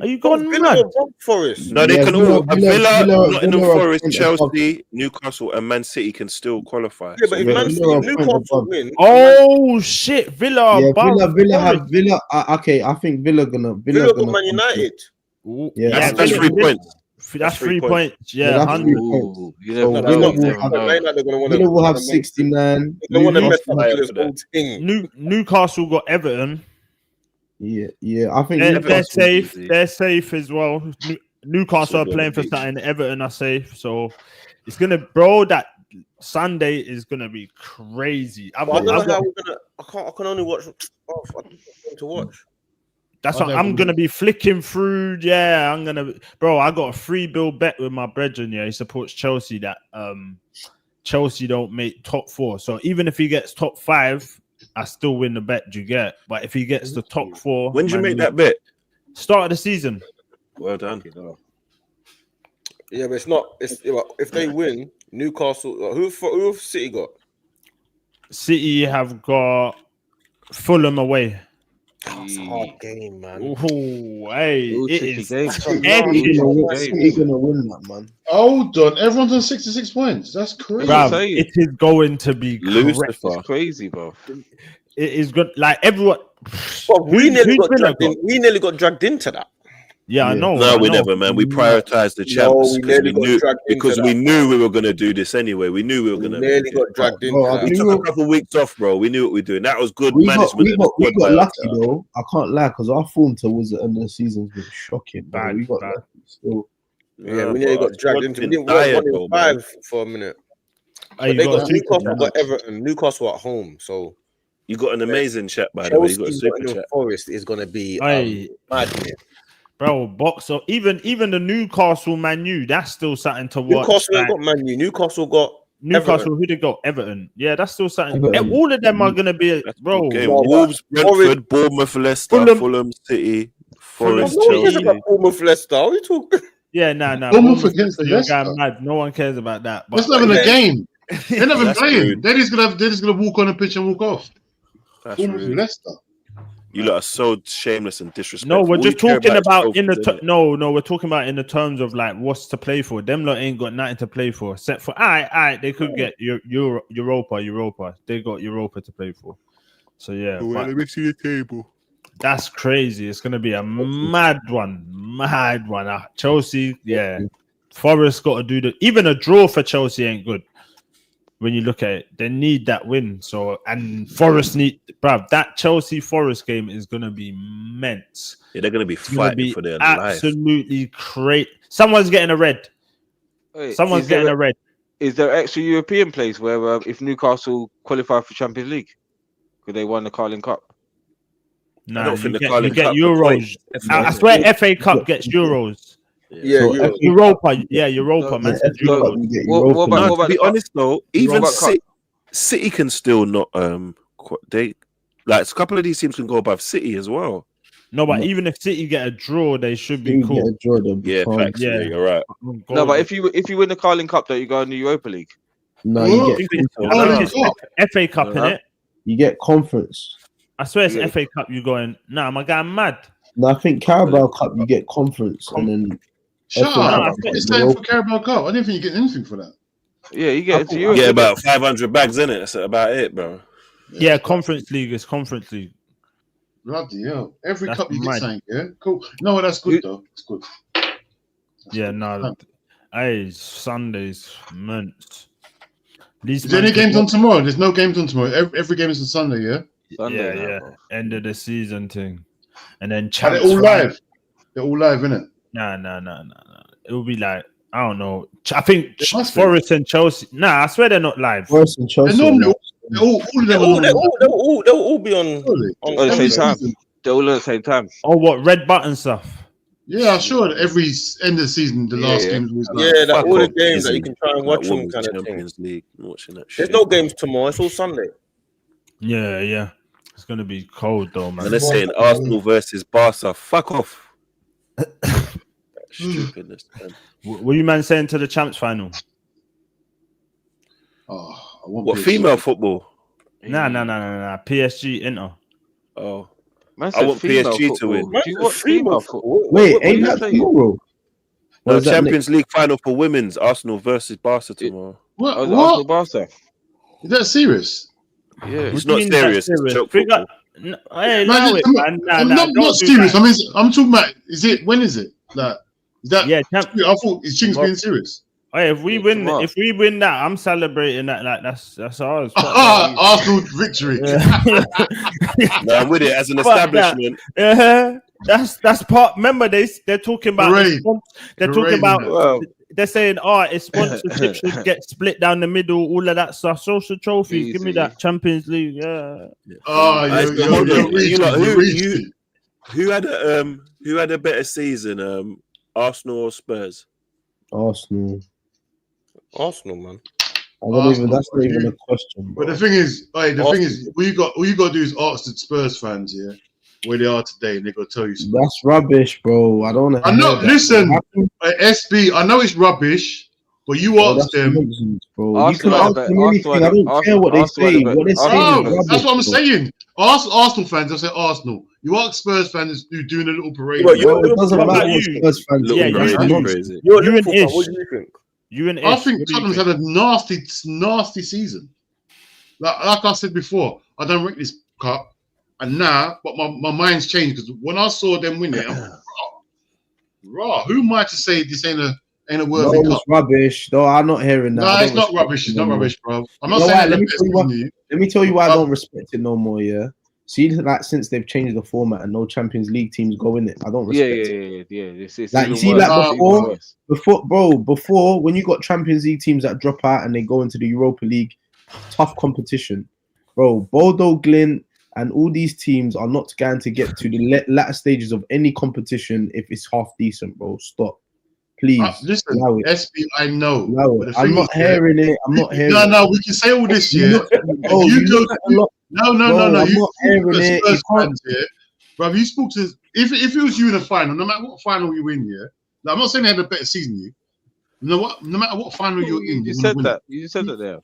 [SPEAKER 4] Are you
[SPEAKER 1] But
[SPEAKER 4] going
[SPEAKER 1] Villa
[SPEAKER 4] mad?
[SPEAKER 1] were above Forest.
[SPEAKER 9] No, they
[SPEAKER 5] Yeah,
[SPEAKER 9] can
[SPEAKER 5] Villa-
[SPEAKER 9] all Villa,
[SPEAKER 5] Villa
[SPEAKER 9] Nottingham
[SPEAKER 5] are a
[SPEAKER 9] Forest,
[SPEAKER 5] point above.
[SPEAKER 9] Chelsea, Newcastle, and Man City can still qualify.
[SPEAKER 1] Yeah, but if
[SPEAKER 5] Yeah,
[SPEAKER 1] Man
[SPEAKER 5] Villa
[SPEAKER 1] City,
[SPEAKER 5] are
[SPEAKER 1] if
[SPEAKER 5] a point
[SPEAKER 1] Newcastle
[SPEAKER 5] above.
[SPEAKER 1] win,
[SPEAKER 4] Oh shit, Villa
[SPEAKER 5] Yeah,
[SPEAKER 4] above
[SPEAKER 5] Villa. Okay, I think Villa
[SPEAKER 1] Villa
[SPEAKER 5] gonna
[SPEAKER 1] got Man United.
[SPEAKER 5] Yeah,
[SPEAKER 9] That's
[SPEAKER 4] Villa-
[SPEAKER 9] 3 points.
[SPEAKER 4] That's 3 points.
[SPEAKER 5] Yeah,
[SPEAKER 4] Yeah,
[SPEAKER 5] that's
[SPEAKER 4] 100.
[SPEAKER 5] 3 points.
[SPEAKER 2] Ooh, you
[SPEAKER 5] So
[SPEAKER 2] never
[SPEAKER 1] No,
[SPEAKER 2] know.
[SPEAKER 1] it's not
[SPEAKER 2] You
[SPEAKER 1] three
[SPEAKER 2] never
[SPEAKER 1] points.
[SPEAKER 2] know.
[SPEAKER 1] Man United, they're gonna want
[SPEAKER 5] Villa will have 69.
[SPEAKER 1] They want to mess
[SPEAKER 5] Newcastle-
[SPEAKER 1] up
[SPEAKER 9] higher
[SPEAKER 1] Villa's
[SPEAKER 9] for that.
[SPEAKER 1] whole thing.
[SPEAKER 4] Newcastle got Everton.
[SPEAKER 5] Yeah. I think
[SPEAKER 4] They're
[SPEAKER 5] Newcastle-
[SPEAKER 4] safe.
[SPEAKER 2] easy.
[SPEAKER 4] They're safe as well. Newcastle are
[SPEAKER 9] So
[SPEAKER 4] playing for
[SPEAKER 9] good.
[SPEAKER 4] something. Everton are safe. So it's gonna, bro. That Sunday is gonna be crazy.
[SPEAKER 1] But I don't know how we're gonna. I can only watch. Oh, I don't know to watch.
[SPEAKER 4] That's
[SPEAKER 6] I
[SPEAKER 4] what
[SPEAKER 6] never
[SPEAKER 4] I'm gonna
[SPEAKER 6] know.
[SPEAKER 4] be flicking through. Yeah, I'm gonna, bro. I got a free bill bet with my brethren. Yeah, he supports Chelsea. That Chelsea don't make top 4. So even if he gets top 5, I still win the bet. Do you get? But if he gets the top 4,
[SPEAKER 9] When did you
[SPEAKER 4] Man
[SPEAKER 9] make
[SPEAKER 4] U-
[SPEAKER 9] that bet?
[SPEAKER 4] Start of the season.
[SPEAKER 9] Well done.
[SPEAKER 1] Yeah, but it's not. It's if they win, Newcastle. Who have City got?
[SPEAKER 4] City have got Fulham away.
[SPEAKER 1] It's a hard game, man.
[SPEAKER 4] Oh, hey,
[SPEAKER 2] Ooh,
[SPEAKER 4] it
[SPEAKER 2] tricky
[SPEAKER 4] is
[SPEAKER 2] game.
[SPEAKER 4] edgy.
[SPEAKER 5] City gonna win that, man.
[SPEAKER 6] Hold on, everyone's on 66 points. That's crazy.
[SPEAKER 2] Bruv.
[SPEAKER 4] Bruv, it is going to be correct.
[SPEAKER 9] Lucifer.
[SPEAKER 2] It's crazy, bro.
[SPEAKER 4] It is good. Like everyone.
[SPEAKER 1] But we nearly
[SPEAKER 4] who's
[SPEAKER 1] got
[SPEAKER 4] Villa
[SPEAKER 1] dragged in. We nearly got dragged into that.
[SPEAKER 4] Yeah, I
[SPEAKER 5] Yeah.
[SPEAKER 4] know.
[SPEAKER 9] No,
[SPEAKER 4] I
[SPEAKER 9] we
[SPEAKER 4] know.
[SPEAKER 9] never, man. We prioritized the
[SPEAKER 1] No,
[SPEAKER 9] champs
[SPEAKER 1] we
[SPEAKER 9] because
[SPEAKER 1] nearly
[SPEAKER 9] we
[SPEAKER 1] got
[SPEAKER 9] knew
[SPEAKER 1] dragged into that.
[SPEAKER 9] we knew we were gonna do this anyway. We knew we were
[SPEAKER 1] We
[SPEAKER 9] gonna.
[SPEAKER 1] nearly got dragged into
[SPEAKER 5] Bro,
[SPEAKER 1] that.
[SPEAKER 9] We took a couple of weeks off, bro. We knew what we were doing. That was good
[SPEAKER 5] We got
[SPEAKER 9] management. of the
[SPEAKER 5] lucky
[SPEAKER 9] squad by us.
[SPEAKER 5] though. I can't lie, because our form towards the end of the season's been shocking. Bro.
[SPEAKER 4] Bad,
[SPEAKER 5] we got
[SPEAKER 4] bad.
[SPEAKER 5] lucky still.
[SPEAKER 1] Yeah, we nearly
[SPEAKER 9] but
[SPEAKER 1] got dragged
[SPEAKER 9] our
[SPEAKER 1] into. We
[SPEAKER 9] squad's
[SPEAKER 1] didn't
[SPEAKER 9] been
[SPEAKER 1] win
[SPEAKER 9] tired,
[SPEAKER 1] 1
[SPEAKER 9] though,
[SPEAKER 1] in
[SPEAKER 9] man.
[SPEAKER 1] 5 for a minute.
[SPEAKER 4] Hey,
[SPEAKER 1] But
[SPEAKER 4] you
[SPEAKER 1] they
[SPEAKER 4] got
[SPEAKER 1] got
[SPEAKER 4] a super
[SPEAKER 1] Newcastle
[SPEAKER 4] chat.
[SPEAKER 1] got Everton. Newcastle at home. So
[SPEAKER 9] You got an amazing chat, by the way. You got a
[SPEAKER 1] Chelsea
[SPEAKER 9] super
[SPEAKER 1] Nottingham
[SPEAKER 9] chat.
[SPEAKER 1] Forest is gonna be
[SPEAKER 4] Hey.
[SPEAKER 1] madness.
[SPEAKER 4] Bro, box up. Even the Newcastle Man U, that's still something to watch.
[SPEAKER 1] Newcastle ain't
[SPEAKER 4] Like,
[SPEAKER 1] got Man U. Newcastle got
[SPEAKER 4] Newcastle,
[SPEAKER 1] Everton.
[SPEAKER 4] who they got? Everton. Yeah, that's still something.
[SPEAKER 5] Everton.
[SPEAKER 4] All of them are gonna be,
[SPEAKER 9] That's a
[SPEAKER 4] bro.
[SPEAKER 9] good game.
[SPEAKER 1] No, but
[SPEAKER 9] Wolves, Brentford,
[SPEAKER 1] Forest-
[SPEAKER 9] Bournemouth, Leicester, Fulham City, Forest,
[SPEAKER 1] No one cares
[SPEAKER 9] Chelsea.
[SPEAKER 1] about Bournemouth Leicester. What are you talking?
[SPEAKER 4] Yeah, nah.
[SPEAKER 6] Bournemouth against
[SPEAKER 4] You're
[SPEAKER 6] Leicester.
[SPEAKER 4] going mad. No one cares about that. But
[SPEAKER 6] That's not even a game. They're not even
[SPEAKER 9] That's
[SPEAKER 6] playing.
[SPEAKER 9] rude.
[SPEAKER 6] They're just gonna walk on the pitch and walk off.
[SPEAKER 9] That's
[SPEAKER 6] Bournemouth
[SPEAKER 9] rude.
[SPEAKER 6] Leicester.
[SPEAKER 9] You lot are so shameless and disrespectful.
[SPEAKER 4] no, we're
[SPEAKER 9] All
[SPEAKER 4] just
[SPEAKER 9] you care
[SPEAKER 4] talking about
[SPEAKER 9] is
[SPEAKER 4] in the
[SPEAKER 9] trophies, innit?
[SPEAKER 4] no, we're talking about in the terms of like what's to play for. Them lot ain't got nothing to play for except for they could get Europa. They got Europa to play for. So yeah, but
[SPEAKER 9] me see the table.
[SPEAKER 4] that's crazy. It's gonna be a mad one. Chelsea, yeah. Forest got to do even a draw for Chelsea ain't good. When you look at it, they need that win. So and Forest need, bruv, that Chelsea Forest game is gonna be immense.
[SPEAKER 9] Yeah, they're gonna be
[SPEAKER 4] It's gonna
[SPEAKER 9] fighting
[SPEAKER 4] be
[SPEAKER 9] for their life.
[SPEAKER 4] absolutely great. Someone's getting a red.
[SPEAKER 2] Wait,
[SPEAKER 4] Someone's
[SPEAKER 2] is there
[SPEAKER 4] getting a red.
[SPEAKER 2] Is there extra European place where if Newcastle qualify for Champions League, could they win the Carling Cup?
[SPEAKER 4] No,
[SPEAKER 9] don't
[SPEAKER 4] you
[SPEAKER 9] think the
[SPEAKER 4] get,
[SPEAKER 9] Carling
[SPEAKER 4] you get
[SPEAKER 9] Cup
[SPEAKER 4] Euros.
[SPEAKER 9] points.
[SPEAKER 4] I swear FA Cup gets Euros.
[SPEAKER 1] Yeah,
[SPEAKER 5] So,
[SPEAKER 1] Euro.
[SPEAKER 4] Europa, yeah, Europa, man.
[SPEAKER 5] Yeah,
[SPEAKER 4] says Euros.
[SPEAKER 5] you get
[SPEAKER 2] What
[SPEAKER 5] Europa.
[SPEAKER 2] about-
[SPEAKER 9] No,
[SPEAKER 2] what
[SPEAKER 9] to be
[SPEAKER 2] the cup?
[SPEAKER 9] honest though, even
[SPEAKER 2] about cup?
[SPEAKER 9] City can still not they like a couple of these teams can go above City as well.
[SPEAKER 4] No, but
[SPEAKER 5] No.
[SPEAKER 4] even if City get a draw, they should be
[SPEAKER 5] You
[SPEAKER 4] cool.
[SPEAKER 5] get a draw, they'll be
[SPEAKER 9] Yeah,
[SPEAKER 5] fine.
[SPEAKER 9] facts. Yeah, you're right.
[SPEAKER 2] No, but if you win the Carling Cup, don't you go in the Europa League?
[SPEAKER 5] No,
[SPEAKER 6] What?
[SPEAKER 5] you
[SPEAKER 4] I
[SPEAKER 5] get
[SPEAKER 4] think it's,
[SPEAKER 6] Oh,
[SPEAKER 4] I
[SPEAKER 6] no.
[SPEAKER 4] think it's FA Cup,
[SPEAKER 2] Uh-huh.
[SPEAKER 4] innit?
[SPEAKER 5] you get conference.
[SPEAKER 4] I swear it's
[SPEAKER 2] Yeah.
[SPEAKER 4] FA Cup. You going? Nah, my guy, mad.
[SPEAKER 5] No, I think Carabao Cup you get conference, and then
[SPEAKER 6] Shut
[SPEAKER 5] FA
[SPEAKER 6] up.
[SPEAKER 4] Cup,
[SPEAKER 6] It's time for Carabao Cup. I didn't think you get anything for that.
[SPEAKER 2] Yeah, you get into Europe.
[SPEAKER 9] Yeah,
[SPEAKER 2] innit?
[SPEAKER 9] about 500 bags in it. That's about it, bro.
[SPEAKER 4] Yeah, Conference League is Conference League.
[SPEAKER 6] Bloody hell. Every
[SPEAKER 4] That's
[SPEAKER 6] cup you
[SPEAKER 4] mad.
[SPEAKER 6] get something, yeah? Cool. No, that's good though. It's good. That's
[SPEAKER 4] Yeah,
[SPEAKER 6] good.
[SPEAKER 4] no. Hey, Sundays, months. These
[SPEAKER 6] Is there any
[SPEAKER 4] man
[SPEAKER 6] games
[SPEAKER 4] can-
[SPEAKER 6] on tomorrow? There's no games on tomorrow. Every game is on Sunday, yeah?
[SPEAKER 2] Sunday
[SPEAKER 4] Yeah,
[SPEAKER 2] now,
[SPEAKER 4] yeah.
[SPEAKER 2] bro.
[SPEAKER 4] End of the season thing, and then
[SPEAKER 6] Are they
[SPEAKER 4] champs
[SPEAKER 6] all
[SPEAKER 4] Friday.
[SPEAKER 6] live? They're all live, innit?
[SPEAKER 4] Nah. It will be like I don't know. I think
[SPEAKER 6] It must be.
[SPEAKER 4] Forest and Chelsea. Nah, I swear they're not live.
[SPEAKER 5] Forest and
[SPEAKER 6] They're
[SPEAKER 5] Chelsea.
[SPEAKER 6] normally all All of them are
[SPEAKER 1] They'll all be on.
[SPEAKER 6] Surely.
[SPEAKER 2] At the
[SPEAKER 6] Every
[SPEAKER 2] same time.
[SPEAKER 6] season.
[SPEAKER 2] They're all at the same time.
[SPEAKER 4] Oh, what red button stuff?
[SPEAKER 6] Yeah, I'm sure that every end of the season, the last
[SPEAKER 2] Yeah.
[SPEAKER 6] game was like,
[SPEAKER 1] Yeah, like
[SPEAKER 9] Fuck
[SPEAKER 1] all the
[SPEAKER 9] off,
[SPEAKER 1] games that
[SPEAKER 9] busy.
[SPEAKER 1] you can try and
[SPEAKER 9] Like
[SPEAKER 1] watch them
[SPEAKER 9] Women's
[SPEAKER 1] kind of thing.
[SPEAKER 9] Champions League. I'm watching that
[SPEAKER 1] There's
[SPEAKER 9] shit.
[SPEAKER 1] no games tomorrow. It's all Sunday.
[SPEAKER 4] Yeah. It's gonna be cold though, man.
[SPEAKER 9] And they're saying Arsenal versus Barca. Fuck off. Stupidness, man.
[SPEAKER 4] What you man saying to the champs final?
[SPEAKER 6] oh, I want
[SPEAKER 9] What
[SPEAKER 6] PSG.
[SPEAKER 9] female football?
[SPEAKER 4] Nah. PSG Inter.
[SPEAKER 9] Oh,
[SPEAKER 2] Man
[SPEAKER 9] I
[SPEAKER 2] said
[SPEAKER 9] want
[SPEAKER 2] female
[SPEAKER 9] PSG to
[SPEAKER 2] football.
[SPEAKER 9] win.
[SPEAKER 2] Do you watch female football?
[SPEAKER 5] Wait,
[SPEAKER 2] what
[SPEAKER 5] ain't
[SPEAKER 2] are you
[SPEAKER 5] that
[SPEAKER 2] saying?
[SPEAKER 5] tomorrow? Or
[SPEAKER 9] No,
[SPEAKER 5] is that
[SPEAKER 9] Champions League final for women's. Arsenal versus Barca tomorrow.
[SPEAKER 6] What?
[SPEAKER 2] Oh,
[SPEAKER 6] What?
[SPEAKER 2] Arsenal Barca.
[SPEAKER 6] Is that serious?
[SPEAKER 2] Yeah.
[SPEAKER 9] It's
[SPEAKER 4] What do
[SPEAKER 9] not
[SPEAKER 4] you mean that's
[SPEAKER 9] serious. It's
[SPEAKER 4] serious?
[SPEAKER 9] joke
[SPEAKER 4] Figure-
[SPEAKER 9] football.
[SPEAKER 4] Hey,
[SPEAKER 6] Man,
[SPEAKER 4] allow it,
[SPEAKER 6] I'm
[SPEAKER 4] man.
[SPEAKER 6] I'm
[SPEAKER 4] Nah,
[SPEAKER 6] not
[SPEAKER 4] don't do
[SPEAKER 6] serious.
[SPEAKER 4] that.
[SPEAKER 6] I'm talking about. Is it? When is it? Like, is that?
[SPEAKER 4] Yeah,
[SPEAKER 6] I thought it's Chinks being serious.
[SPEAKER 4] Hey, if we
[SPEAKER 2] Yeah,
[SPEAKER 4] win,
[SPEAKER 2] tomorrow.
[SPEAKER 4] if we win that, I'm celebrating that. Like that's ours.
[SPEAKER 6] Arsenal victory.
[SPEAKER 9] No, I'm with it as an
[SPEAKER 4] Fuck that.
[SPEAKER 9] establishment.
[SPEAKER 4] That's part. Remember, they're talking about.
[SPEAKER 6] Parade.
[SPEAKER 4] They're
[SPEAKER 6] Parade,
[SPEAKER 4] talking about.
[SPEAKER 6] isn't
[SPEAKER 2] Well,
[SPEAKER 4] They're saying, its sponsorship should get split down the middle. All of that stuff. Social trophies. Give me
[SPEAKER 2] Easy.
[SPEAKER 4] that Champions League. Yeah.
[SPEAKER 6] Oh, you're reaching.
[SPEAKER 9] Who had a better season? Arsenal or Spurs?
[SPEAKER 5] Arsenal?
[SPEAKER 1] Arsenal, man.
[SPEAKER 5] I don't even.
[SPEAKER 6] Arsenal,
[SPEAKER 5] That's not even
[SPEAKER 6] you-
[SPEAKER 5] a question, bro.
[SPEAKER 6] But the thing is, all you got to do is ask the Spurs fans, yeah, where they are today, and they're gonna tell you. Something.
[SPEAKER 5] That's rubbish, bro. I don't.
[SPEAKER 6] I know. Listen, SB. I know it's rubbish, but you ask them.
[SPEAKER 5] Bro. You can
[SPEAKER 2] Arsenal
[SPEAKER 5] ask
[SPEAKER 2] had a
[SPEAKER 5] them
[SPEAKER 2] better-
[SPEAKER 5] anything. I don't
[SPEAKER 2] Arsenal-
[SPEAKER 5] care what they
[SPEAKER 2] Arsenal had
[SPEAKER 5] say.
[SPEAKER 2] a better-
[SPEAKER 5] What they say
[SPEAKER 2] Arsenal-
[SPEAKER 5] is rubbish,
[SPEAKER 6] That's what I'm
[SPEAKER 5] bro.
[SPEAKER 6] saying. Ask Arsenal fans. They'll say Arsenal. You ask Spurs fans who doing a little parade.
[SPEAKER 1] Well,
[SPEAKER 5] Bro, it doesn't
[SPEAKER 4] what
[SPEAKER 5] matter
[SPEAKER 4] about
[SPEAKER 5] what
[SPEAKER 4] you?
[SPEAKER 5] Spurs fans
[SPEAKER 9] Little
[SPEAKER 4] Yeah,
[SPEAKER 5] say,
[SPEAKER 4] you
[SPEAKER 5] that's
[SPEAKER 9] crazy,
[SPEAKER 5] nonsense.
[SPEAKER 9] crazy.
[SPEAKER 1] You're
[SPEAKER 4] You and
[SPEAKER 1] Liverpool fan,
[SPEAKER 4] Ish.
[SPEAKER 1] what do you think?
[SPEAKER 4] You and Ish.
[SPEAKER 6] I think
[SPEAKER 4] what do you
[SPEAKER 6] Tottenham's
[SPEAKER 4] think?
[SPEAKER 6] had a nasty season. Like I said before, I don't rate this cup, and now, but my mind's changed because when I saw them win it, I'm like, raw. Who am I to say this ain't a
[SPEAKER 5] No,
[SPEAKER 6] worthy cup?
[SPEAKER 5] it's rubbish. No, I'm not hearing that.
[SPEAKER 6] No,
[SPEAKER 5] I
[SPEAKER 6] it's
[SPEAKER 5] don't
[SPEAKER 6] not
[SPEAKER 5] respect
[SPEAKER 6] rubbish.
[SPEAKER 5] it
[SPEAKER 6] It's
[SPEAKER 5] no
[SPEAKER 6] not
[SPEAKER 5] more.
[SPEAKER 6] rubbish, bro. I'm
[SPEAKER 5] You
[SPEAKER 6] not
[SPEAKER 5] know
[SPEAKER 6] saying
[SPEAKER 5] what?
[SPEAKER 6] that the best than you.
[SPEAKER 5] Let me tell you why I don't respect it no more. Yeah. See, like since they've changed the format and no Champions League teams go in it, I don't
[SPEAKER 2] Yeah.
[SPEAKER 5] respect it.
[SPEAKER 2] It's
[SPEAKER 5] Like, you
[SPEAKER 2] even
[SPEAKER 5] see,
[SPEAKER 2] worse.
[SPEAKER 5] like,
[SPEAKER 2] It's even
[SPEAKER 5] before-
[SPEAKER 2] worse.
[SPEAKER 5] Before when you got Champions League teams that drop out and they go into the Europa League, tough competition, bro. Bodo Glint and all these teams are not going to get to the latter stages of any competition if it's half decent, bro. Stop, please.
[SPEAKER 6] Listen,
[SPEAKER 5] allow it.
[SPEAKER 6] SB, I know.
[SPEAKER 5] Allow
[SPEAKER 6] but
[SPEAKER 5] it.
[SPEAKER 6] the
[SPEAKER 5] I'm
[SPEAKER 6] thing
[SPEAKER 5] not
[SPEAKER 6] is, yeah,
[SPEAKER 5] hearing it. I'm not hearing it.
[SPEAKER 6] No, we can say all this,
[SPEAKER 5] You
[SPEAKER 6] yeah.
[SPEAKER 5] look at- bro,
[SPEAKER 6] you
[SPEAKER 5] you
[SPEAKER 6] go
[SPEAKER 5] look at a lot-
[SPEAKER 6] No.
[SPEAKER 5] Bro, I'm
[SPEAKER 6] You
[SPEAKER 5] not
[SPEAKER 6] spoke to
[SPEAKER 5] hearing
[SPEAKER 6] the
[SPEAKER 5] it.
[SPEAKER 6] Spurs
[SPEAKER 5] You can't-
[SPEAKER 6] fans, yeah. Bro, you spoke to if it was you in a final, no matter what final you win, yeah. Like, I'm not saying they had a better season than you. You know what? No matter what final you're in,
[SPEAKER 2] You
[SPEAKER 6] you want
[SPEAKER 2] said
[SPEAKER 6] to win
[SPEAKER 2] that.
[SPEAKER 6] it.
[SPEAKER 2] You said that there.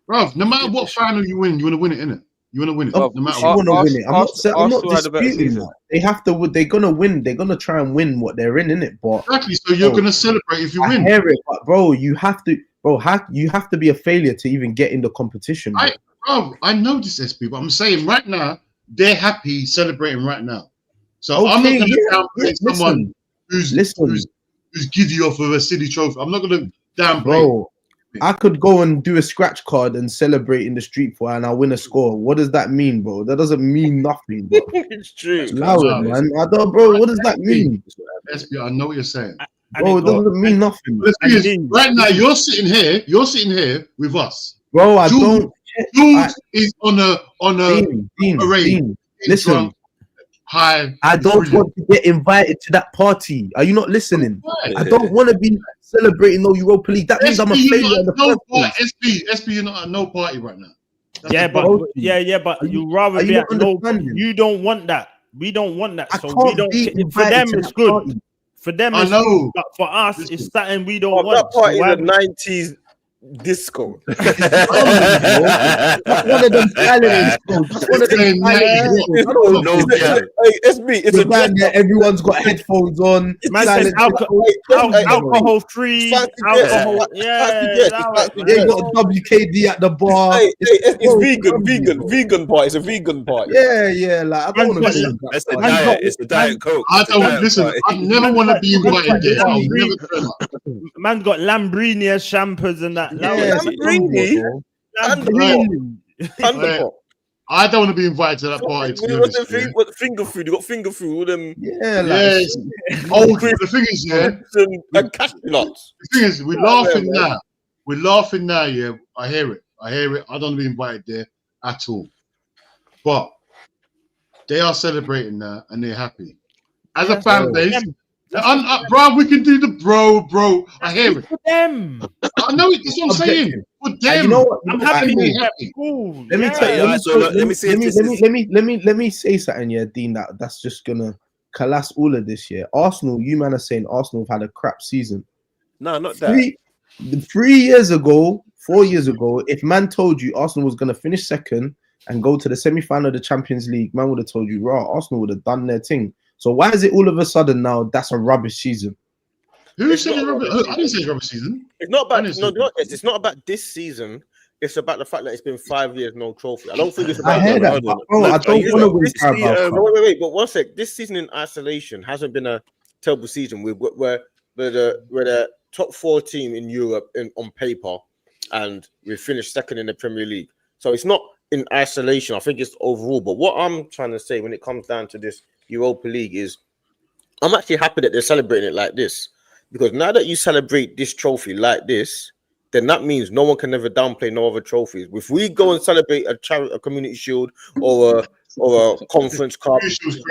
[SPEAKER 6] Bro, no matter what final you win, you want to win it, innit? You want to win it.
[SPEAKER 5] Of
[SPEAKER 6] no
[SPEAKER 5] course
[SPEAKER 6] matter
[SPEAKER 5] you
[SPEAKER 6] what.
[SPEAKER 5] want to win it. I'm not
[SPEAKER 2] Arsenal had a better
[SPEAKER 5] disputing
[SPEAKER 2] season.
[SPEAKER 5] that. They have to. They're gonna win. They're gonna try and win what they're in it. But
[SPEAKER 6] Exactly. So you're
[SPEAKER 5] Bro,
[SPEAKER 6] gonna celebrate if you
[SPEAKER 5] I
[SPEAKER 6] win.
[SPEAKER 5] hear it, but bro, you have to. Bro, you have to be a failure to even get in the competition. Bro.
[SPEAKER 6] Bro, I know this SB, but I'm saying right now they're happy celebrating right now. So I'm
[SPEAKER 5] Okay,
[SPEAKER 6] not gonna
[SPEAKER 5] yeah,
[SPEAKER 6] downplay someone who's giddy off of a silly trophy. I'm not gonna downplay.
[SPEAKER 5] Bro, I could go and do a scratch card and celebrate in the street for, and I win a score. What does that mean, bro? That doesn't mean nothing, bro.
[SPEAKER 1] It's true.
[SPEAKER 5] Allow it, man. I don't, bro. What does that mean,
[SPEAKER 6] SB, I know what you're saying.
[SPEAKER 5] bro? It doesn't mean nothing,
[SPEAKER 6] But the thing is, right now you're sitting here with us.
[SPEAKER 5] bro. I
[SPEAKER 6] Jules-
[SPEAKER 5] don't.
[SPEAKER 6] Jules is on a parade.
[SPEAKER 5] Dean, listen.
[SPEAKER 6] Drunk, high.
[SPEAKER 5] I don't want to get invited to that party. Are you not listening?
[SPEAKER 6] Why?
[SPEAKER 5] I don't want to be celebrating no Europa League. That means I'm a
[SPEAKER 6] SB, you're
[SPEAKER 5] failure in
[SPEAKER 6] not
[SPEAKER 5] the
[SPEAKER 6] at no
[SPEAKER 5] first place.
[SPEAKER 6] party. SB, you're not at no party right now. That's
[SPEAKER 4] Yeah,
[SPEAKER 6] the
[SPEAKER 4] but
[SPEAKER 6] problem.
[SPEAKER 4] but you rather
[SPEAKER 5] are
[SPEAKER 4] be
[SPEAKER 5] you
[SPEAKER 4] at
[SPEAKER 5] not
[SPEAKER 4] no.
[SPEAKER 5] understanding?
[SPEAKER 4] You don't want that. We don't want that.
[SPEAKER 5] I
[SPEAKER 4] So we
[SPEAKER 5] can't
[SPEAKER 4] don't.
[SPEAKER 5] be
[SPEAKER 4] For
[SPEAKER 5] invited
[SPEAKER 4] them,
[SPEAKER 5] to
[SPEAKER 4] it's
[SPEAKER 5] that
[SPEAKER 4] good.
[SPEAKER 5] party.
[SPEAKER 4] For them,
[SPEAKER 6] I
[SPEAKER 4] it's
[SPEAKER 6] know.
[SPEAKER 4] good. But for us, it's something we don't
[SPEAKER 1] Oh,
[SPEAKER 4] want.
[SPEAKER 1] that party
[SPEAKER 4] So
[SPEAKER 1] is
[SPEAKER 4] why-
[SPEAKER 1] a 90s disco.
[SPEAKER 5] Just one of them Saturdays, bro. Just one of them
[SPEAKER 6] Saying
[SPEAKER 5] Saturdays, bro. I don't know.
[SPEAKER 1] Hey, SB, it's a
[SPEAKER 5] You're down there, everyone's got headphones on.
[SPEAKER 4] Man says
[SPEAKER 5] silent-
[SPEAKER 4] alcohol free.
[SPEAKER 1] Fancy
[SPEAKER 4] Alcohol.
[SPEAKER 1] guess.
[SPEAKER 4] Yeah,
[SPEAKER 1] Fancy guess.
[SPEAKER 4] allow
[SPEAKER 1] Fancy
[SPEAKER 4] it,
[SPEAKER 5] They
[SPEAKER 4] man.
[SPEAKER 5] got WKD at the bar.
[SPEAKER 1] Hey, it's
[SPEAKER 5] bro,
[SPEAKER 1] vegan party. It's a vegan party.
[SPEAKER 5] Yeah, like I don't want to
[SPEAKER 4] Man's
[SPEAKER 5] be
[SPEAKER 4] got-
[SPEAKER 5] in that
[SPEAKER 9] That's the
[SPEAKER 5] party.
[SPEAKER 9] diet. It's the diet coke.
[SPEAKER 6] I
[SPEAKER 9] It's the
[SPEAKER 6] don't
[SPEAKER 9] diet
[SPEAKER 6] listen.
[SPEAKER 9] party.
[SPEAKER 6] I never want to be invited there. I'll never turn up.
[SPEAKER 4] Man's got Lambrini as champers and that.
[SPEAKER 5] Yeah,
[SPEAKER 1] Lambrini?
[SPEAKER 4] Lambrini.
[SPEAKER 1] Thunderpop.
[SPEAKER 6] I don't want to be invited to that party. To be
[SPEAKER 1] What's
[SPEAKER 6] honest, yeah.
[SPEAKER 1] what finger food? You got finger food, all them
[SPEAKER 5] Yeah, like
[SPEAKER 6] Yes. Oh, the thing is, yeah.
[SPEAKER 1] and cashew nuts.
[SPEAKER 6] The thing is, we're laughing now. We're laughing now, yeah. I hear it. I hear it. I don't want to be invited there at all. But they are celebrating now and they're happy. As a fan base, bro, we can do the bro. I hear it.
[SPEAKER 4] For them.
[SPEAKER 6] I know it's what I'm saying. For them,
[SPEAKER 5] you know what?
[SPEAKER 4] I'm happy.
[SPEAKER 5] Let me say something, yeah, Dean. That's just gonna collapse all of this year. Arsenal, you man are saying Arsenal have had a crap season.
[SPEAKER 9] No, not that.
[SPEAKER 5] 3 years ago, 4 years ago, if man told you Arsenal was gonna finish second and go to the semi-final of the Champions League, man would have told you, raw, Arsenal would have done their thing. So why is it all of a sudden now that's a rubbish season?
[SPEAKER 6] Who said it's rubbish? I didn't say it's rubbish season.
[SPEAKER 1] It's not about it's not about this season. It's about the fact that it's been 5 years no trophy. I don't think it's about.
[SPEAKER 5] I hear that, bro. I don't want to win Carabao Cup.
[SPEAKER 1] Wait. But one sec. This season in isolation hasn't been a terrible season. We're the top 4 team in Europe on paper, and we finished second in the Premier League. So it's not in isolation. I think it's overall. But what I'm trying to say when it comes down to this Europa League is, I'm actually happy that they're celebrating it like this, because now that you celebrate this trophy like this, then that means no one can ever downplay no other trophies. If we go and celebrate a community shield or a conference cup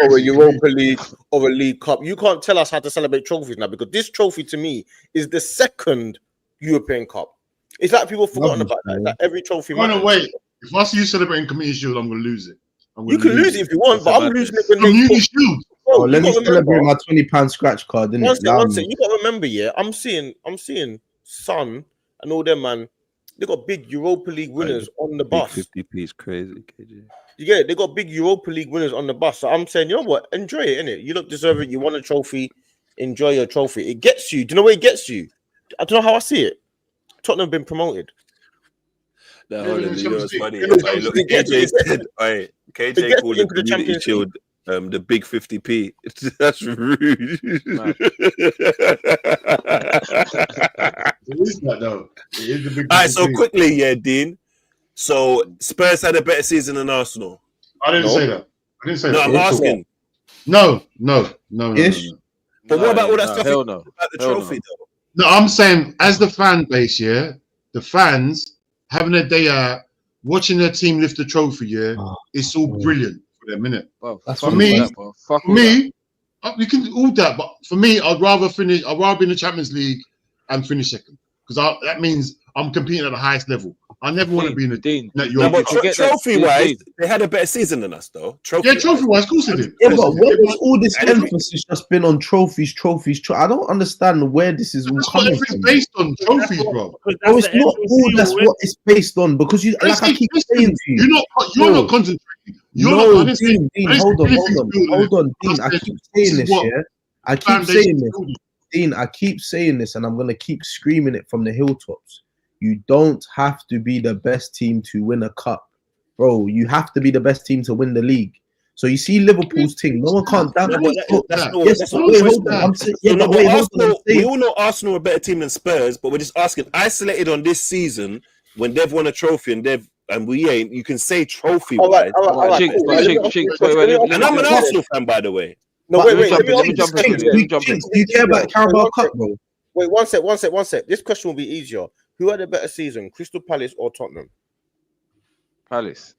[SPEAKER 1] or a Europa League or a League Cup, you can't tell us how to celebrate trophies now, because this trophy to me is the second European Cup. It's like people have forgotten about that. Like every trophy.
[SPEAKER 6] Wait. If I see you celebrating community shield, I'm gonna lose it.
[SPEAKER 1] You can lose it if you want, but I'm losing it when
[SPEAKER 6] community shield.
[SPEAKER 5] Oh, let me celebrate my £20 scratch card.
[SPEAKER 1] One second. You gotta remember, yeah. I'm seeing Son and all them, man. They got big Europa League winners on the bus.
[SPEAKER 8] 50p is crazy, KJ.
[SPEAKER 1] You get it? They got big Europa League winners on the bus. So I'm saying, you know what? Enjoy it, innit? You look deserve it. You won a trophy. Enjoy your trophy. It gets you. Do you know where it gets you? I don't know how I see it. Tottenham been promoted.
[SPEAKER 8] No, hold on, you know what's funny? Look, KJ said, KJ called the community shield the big 50p. That's rude.
[SPEAKER 6] It is that though. It is the big.
[SPEAKER 9] All right, so quickly, yeah, Dean. So Spurs had a better season than Arsenal.
[SPEAKER 6] I didn't say that.
[SPEAKER 9] No, I'm asking.
[SPEAKER 6] No.
[SPEAKER 9] But what about all that stuff?
[SPEAKER 2] Hell no.
[SPEAKER 9] About the trophy, though.
[SPEAKER 6] No, I'm saying as the fan base, yeah, the fans having a day out, watching their team lift the trophy, yeah, it's all brilliant for them, innit?
[SPEAKER 2] Well,
[SPEAKER 6] for me, we can do all that, but for me, I'd rather be in the Champions League and finish second, because that means I'm competing at the highest level. I never want to be in the Dean.
[SPEAKER 9] Trophy-wise, they had a better season than us, though.
[SPEAKER 6] Trophy-wise, of course they did.
[SPEAKER 5] Yeah, but where was all this emphasis just been on trophies? I don't understand where this is all coming from.
[SPEAKER 6] It's based on trophies, bro.
[SPEAKER 5] No, it's not all that's what it's based on, because you, like I keep saying to you,
[SPEAKER 6] you're not concentrating.
[SPEAKER 5] Dean, hold on, Dean. I keep saying this, yeah. I keep saying this, Dean. I keep saying this, and I'm gonna keep screaming it from the hilltops. You don't have to be the best team to win a cup, bro. You have to be the best team to win the league. So you see Liverpool's team. No one can't doubt that.
[SPEAKER 9] We all know Arsenal are a better team than Spurs, but we're just asking, isolated on this season when they've won a trophy and we ain't. You can say trophy wise. And I'm an Arsenal fan, by the way.
[SPEAKER 1] No, wait.
[SPEAKER 2] Let me jump in.
[SPEAKER 5] Do you care about Carabao Cup, bro?
[SPEAKER 1] Wait, one sec. This question will be easier. Who had a better season, Crystal Palace or Tottenham?
[SPEAKER 2] Palace.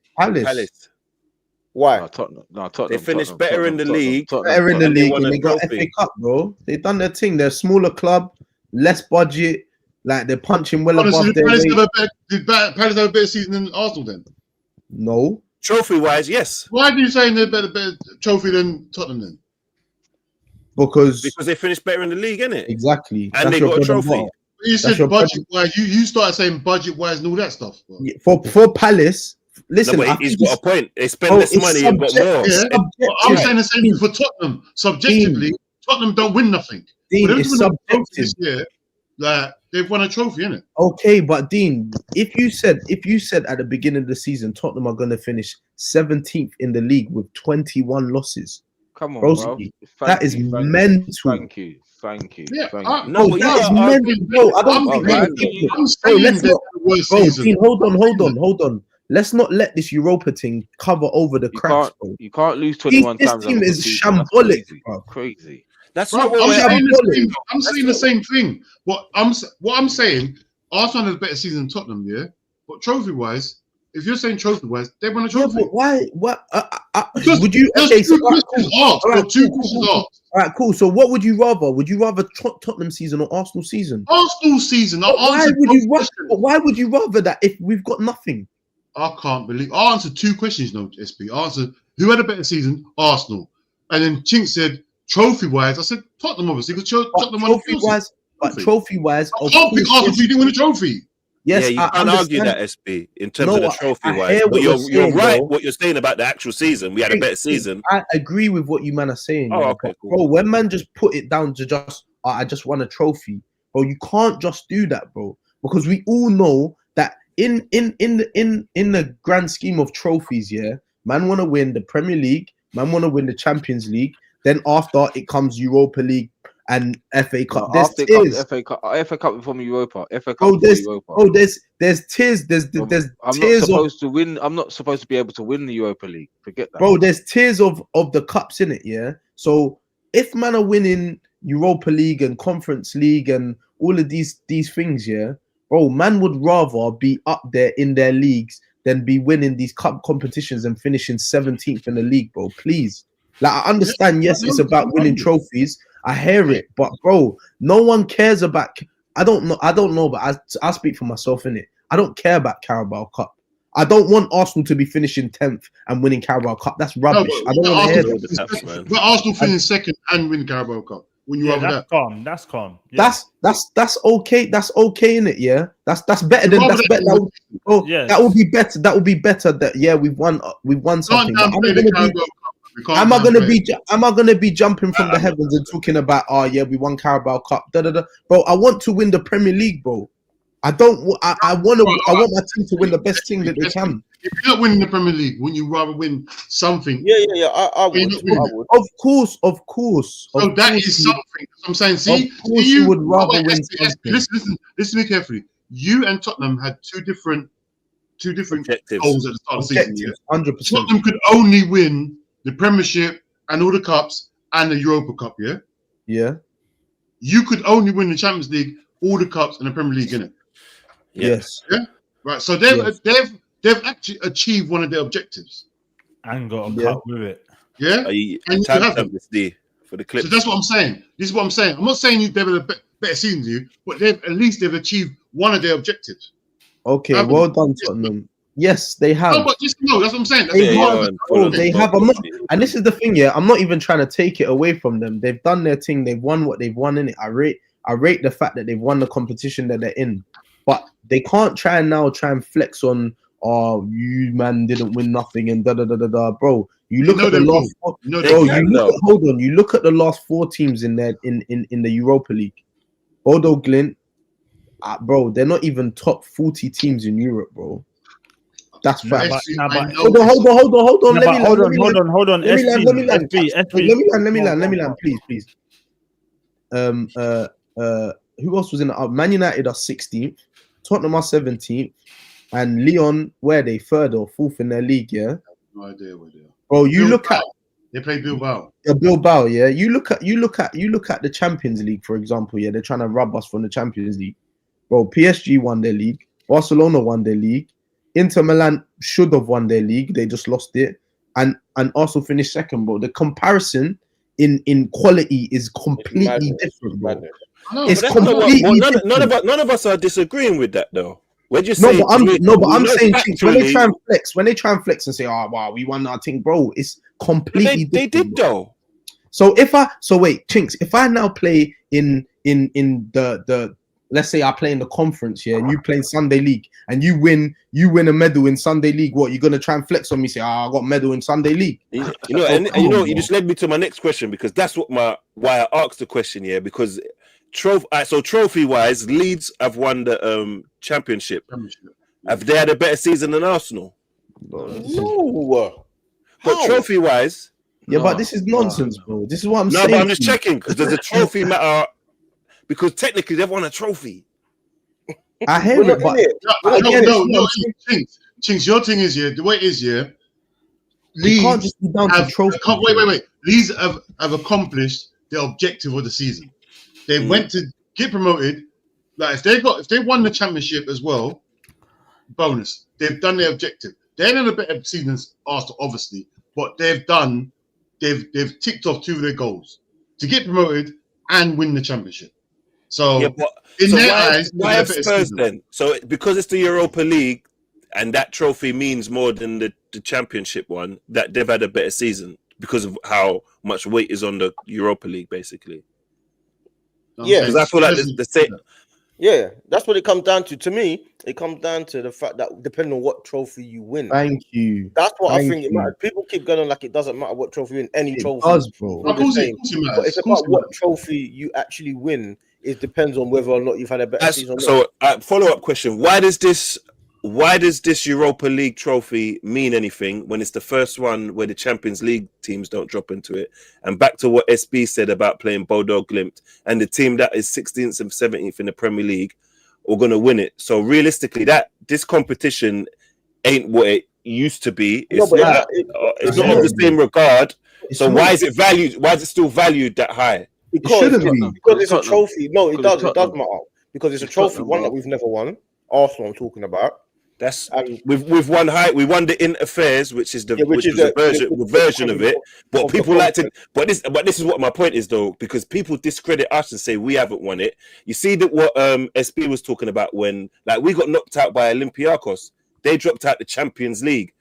[SPEAKER 1] Why?
[SPEAKER 2] No, Tottenham.
[SPEAKER 9] They finished better in the league.
[SPEAKER 5] Better in the league, and they got FA Cup, bro. They done their thing. They're a smaller club, less budget. Like they're punching well above their weight.
[SPEAKER 6] Did Palace have a better season than Arsenal then?
[SPEAKER 5] No.
[SPEAKER 9] Trophy-wise, yes.
[SPEAKER 6] Why are you saying they're better trophy than Tottenham then?
[SPEAKER 5] Because
[SPEAKER 9] they finished better in the league, innit?
[SPEAKER 5] Exactly.
[SPEAKER 9] And they got a trophy.
[SPEAKER 6] You said budget-wise. You started saying budget-wise and all that stuff.
[SPEAKER 5] Yeah, for Palace, listen.
[SPEAKER 9] No, he's got a point. They spend less money and got more.
[SPEAKER 6] Yeah, I'm saying the same thing for Tottenham. Subjectively, Tottenham don't win nothing.
[SPEAKER 5] Dean, it's subjective.
[SPEAKER 6] This year, like they've won a trophy, innit?
[SPEAKER 5] Okay, but Dean, if you said at the beginning of the season Tottenham are going to finish 17th in the league with 21 losses,
[SPEAKER 2] come on,
[SPEAKER 5] bro. That is mental.
[SPEAKER 2] Thank you.
[SPEAKER 6] Yeah,
[SPEAKER 5] no, that is mental. Bro, I don't think.
[SPEAKER 6] I'm saying the worst season.
[SPEAKER 5] Dean, hold on. Let's not let this Europa thing cover over the cracks, bro.
[SPEAKER 2] You can't lose 21 times.
[SPEAKER 5] This team is shambolic, bro.
[SPEAKER 2] Crazy.
[SPEAKER 9] That's
[SPEAKER 6] bro,
[SPEAKER 9] not
[SPEAKER 6] I'm saying the same thing. What I'm saying, Arsenal has a better season than Tottenham, yeah. But trophy-wise, if you're saying trophy-wise, they won a
[SPEAKER 10] Yeah,
[SPEAKER 6] trophy.
[SPEAKER 10] but why? What?
[SPEAKER 6] Because
[SPEAKER 10] Would you?
[SPEAKER 6] there's
[SPEAKER 10] Okay,
[SPEAKER 6] two
[SPEAKER 10] so
[SPEAKER 6] questions asked.
[SPEAKER 10] All right,
[SPEAKER 6] Or two
[SPEAKER 10] cool,
[SPEAKER 6] questions
[SPEAKER 10] cool.
[SPEAKER 6] asked.
[SPEAKER 10] All right, cool. So what would you rather? Would you rather Tottenham season or Arsenal season?
[SPEAKER 6] Arsenal season.
[SPEAKER 10] But why
[SPEAKER 6] answered
[SPEAKER 10] would
[SPEAKER 6] both
[SPEAKER 10] you?
[SPEAKER 6] questions.
[SPEAKER 10] But why would you rather that if we've got nothing?
[SPEAKER 6] I can't believe. I answered two questions, no, SP. I answered who had a better season, Arsenal. And then Chink said, trophy-wise, I said Tottenham, obviously, because Tottenham won the
[SPEAKER 10] Trophy-wise, but trophy-wise,
[SPEAKER 6] I can't pick Arsenal if you didn't win a trophy.
[SPEAKER 10] Yes,
[SPEAKER 9] yeah, you
[SPEAKER 10] I
[SPEAKER 9] can't argue
[SPEAKER 10] understand.
[SPEAKER 9] that, SP, in terms
[SPEAKER 10] No,
[SPEAKER 9] of the
[SPEAKER 10] I
[SPEAKER 9] trophy-wise.
[SPEAKER 10] hear
[SPEAKER 9] But
[SPEAKER 10] what
[SPEAKER 9] you're
[SPEAKER 10] you're saying,
[SPEAKER 9] right,
[SPEAKER 10] bro.
[SPEAKER 9] what you're saying about the actual season. We had a better season.
[SPEAKER 10] I agree with what you man are saying.
[SPEAKER 9] Oh,
[SPEAKER 10] yeah,
[SPEAKER 9] okay,
[SPEAKER 10] but,
[SPEAKER 9] cool.
[SPEAKER 10] bro, when man just put it down to just, I just won a trophy, bro, you can't just do that, bro, because we all know that in the grand scheme of trophies, yeah, man want to win the Premier League, man want to win the Champions League, then after it comes Europa League and FA Cup.
[SPEAKER 2] No, after it comes
[SPEAKER 10] tiers.
[SPEAKER 2] FA Cup from Europa. FA Cup
[SPEAKER 10] Bro,
[SPEAKER 2] before Europa.
[SPEAKER 10] oh, there's tiers. There's
[SPEAKER 2] I'm
[SPEAKER 10] tiers
[SPEAKER 2] not supposed to win. I'm not supposed to be able to win the Europa League. Forget that.
[SPEAKER 10] Bro, there's tiers of the cups in it, yeah. So if man are winning Europa League and Conference League and all of these things, yeah, bro, man would rather be up there in their leagues than be winning these cup competitions and finishing 17th in the league, bro. Please, like I understand, yes, it's about winning trophies. I hear it, but bro, no one cares about. I don't know, but I speak for myself in it. I don't care about Carabao Cup. I don't want Arsenal to be finishing 10th and winning Carabao Cup. That's rubbish. I don't want to hear that.
[SPEAKER 6] But Arsenal finishing second and win Carabao Cup. When you rather that?
[SPEAKER 4] Calm. That's calm. Yeah.
[SPEAKER 10] That's okay. That's okay in it. Yeah. That's better than that's better. That would be better. That would be better. That we've won something. Am I gonna be jumping from the heavens and talking about we won Carabao Cup? Bro, I want to win the Premier League, bro. I want my team to win the best thing that they can.
[SPEAKER 6] If you're not winning the Premier League, wouldn't you rather win something?
[SPEAKER 1] Yeah. I would.
[SPEAKER 10] Of course.
[SPEAKER 6] So that is something. I'm saying, see,
[SPEAKER 10] you would rather win something.
[SPEAKER 6] Listen to me carefully. You and Tottenham had two different
[SPEAKER 9] objectives.
[SPEAKER 6] goals at the start of the season.
[SPEAKER 10] 100%.
[SPEAKER 6] Tottenham could only win the Premiership and all the cups and the Europa Cup. Yeah.
[SPEAKER 10] Yeah.
[SPEAKER 6] You could only win the Champions League, all the cups, and the Premier League, innit?
[SPEAKER 10] Yes.
[SPEAKER 6] Yeah. Right. So they've actually achieved one of their objectives.
[SPEAKER 4] And got a cut with it.
[SPEAKER 6] Yeah.
[SPEAKER 9] And you
[SPEAKER 6] have
[SPEAKER 9] have this D for the clip.
[SPEAKER 6] So that's what I'm saying. This is what I'm saying. I'm not saying they've had a better season than you, but they've achieved one of their objectives.
[SPEAKER 10] Okay, well done, Tottenham. Yes, they have.
[SPEAKER 6] No, but just that's what I'm saying.
[SPEAKER 10] They have. I'm not, and this is the thing. Yeah, I'm not even trying to take it away from them. They've done their thing. They've won what they've won in it. I rate the fact that they've won the competition that they're in. But they can't try and flex on. Oh, you man didn't win nothing and bro. You look at the last. Hold on. You look at the last 4 teams in there in the Europa League. Bodo Glint, bro. They're not even top 40 teams in Europe, bro. That's fact. Hold on. Hold on. Let me land, please. Who else was in it? Man United are 16th, Tottenham are 17th, and Lyon, where are they? 3rd or 4th in their league, yeah?
[SPEAKER 6] No idea where they are.
[SPEAKER 10] Bro, you look at
[SPEAKER 6] they play Bilbao.
[SPEAKER 10] Bilbao, yeah. You look at the Champions League, for example, yeah. They're trying to rub us from the Champions League. Bro, PSG won their league, Barcelona won their league, Inter Milan should have won their league, they just lost it, and Arsenal finished 2nd, bro. The comparison in quality is completely different, bro. It's completely different.
[SPEAKER 9] None of us are disagreeing with that, though. We're just
[SPEAKER 10] I'm saying when they try and flex and say, "Oh wow, we won our thing," bro. It's completely.
[SPEAKER 9] They did though.
[SPEAKER 10] So wait, Chinks, if I now play in the let's say I play in the conference, yeah, and you play in Sunday League and you win a medal in Sunday League, what, you're gonna try and flex on me, say, I got a medal in Sunday League?
[SPEAKER 9] You just led me to my next question, because that's why I asked the question, yeah, because trophy wise, Leeds have won the championship. Have they had a better season than Arsenal?
[SPEAKER 1] No.
[SPEAKER 9] But trophy wise,
[SPEAKER 10] but this is nonsense, bro. This is what I'm saying.
[SPEAKER 9] No, but I'm just checking, because does a trophy matter? Because technically they've won a trophy.
[SPEAKER 10] I hear it, but
[SPEAKER 6] no, Chinks, your thing is, the way it is, Leeds
[SPEAKER 10] can't just be down to trophy.
[SPEAKER 6] Wait. Leeds have accomplished their objective of the season. They went to get promoted. Like if they won the championship as well, bonus. They've done their objective. They ain't had a better season than Arsenal, obviously, but they've ticked off 2 of their goals to get promoted and win the championship. So
[SPEAKER 9] Yeah, but
[SPEAKER 6] in
[SPEAKER 9] so
[SPEAKER 6] their
[SPEAKER 9] why,
[SPEAKER 6] eyes,
[SPEAKER 9] why have Spurs then? So because it's the Europa League and that trophy means more than the championship one, that they've had a better season because of how much weight is on the Europa League, basically.
[SPEAKER 1] Yeah,
[SPEAKER 9] because I feel like the same.
[SPEAKER 1] Yeah, that's what it comes down to. To me, it comes down to the fact that depending on what trophy you win.
[SPEAKER 10] Thank you.
[SPEAKER 1] That's what I
[SPEAKER 10] Thank
[SPEAKER 1] think it
[SPEAKER 10] you.
[SPEAKER 1] matters. People keep going on like it doesn't matter what trophy you win. Any
[SPEAKER 10] It
[SPEAKER 1] trophy
[SPEAKER 10] does, bro.
[SPEAKER 1] will
[SPEAKER 6] Of
[SPEAKER 1] be
[SPEAKER 6] course
[SPEAKER 1] the
[SPEAKER 6] it
[SPEAKER 1] same.
[SPEAKER 6] matters.
[SPEAKER 1] But it's
[SPEAKER 6] Of course
[SPEAKER 1] about
[SPEAKER 6] it
[SPEAKER 1] what
[SPEAKER 6] matters.
[SPEAKER 1] trophy you actually win. It depends on whether or not you've had a better season. Or not.
[SPEAKER 9] So, follow-up question: Why does this Europa League trophy mean anything when it's the first one where the Champions League teams don't drop into it? And back to what SB said about playing Bodo Glimt and the team that is 16th and 17th in the Premier League are going to win it. So realistically, this competition ain't what it used to be. It's
[SPEAKER 1] it's
[SPEAKER 9] not of the same regard. So
[SPEAKER 10] not.
[SPEAKER 9] why is it valued? Why is it still valued that high?
[SPEAKER 1] Because it's a
[SPEAKER 2] Tottenham.
[SPEAKER 1] trophy. No, it does
[SPEAKER 2] Tottenham.
[SPEAKER 1] matter. Because it's a
[SPEAKER 2] It's
[SPEAKER 1] trophy,
[SPEAKER 2] Tottenham,
[SPEAKER 1] one
[SPEAKER 2] bro.
[SPEAKER 1] that we've never won. Arsenal, I'm talking about.
[SPEAKER 9] That's
[SPEAKER 1] And
[SPEAKER 9] we've won high. We won the Interaffairs, which is the
[SPEAKER 1] Yeah,
[SPEAKER 9] which
[SPEAKER 1] which
[SPEAKER 9] is
[SPEAKER 1] is
[SPEAKER 9] the version of it. But
[SPEAKER 1] of the
[SPEAKER 9] people like to.
[SPEAKER 1] conference.
[SPEAKER 9] But this is what my point is though, because people discredit us and say we haven't won it. You see that what SB was talking about when like we got knocked out by Olympiacos. They dropped out the Champions League.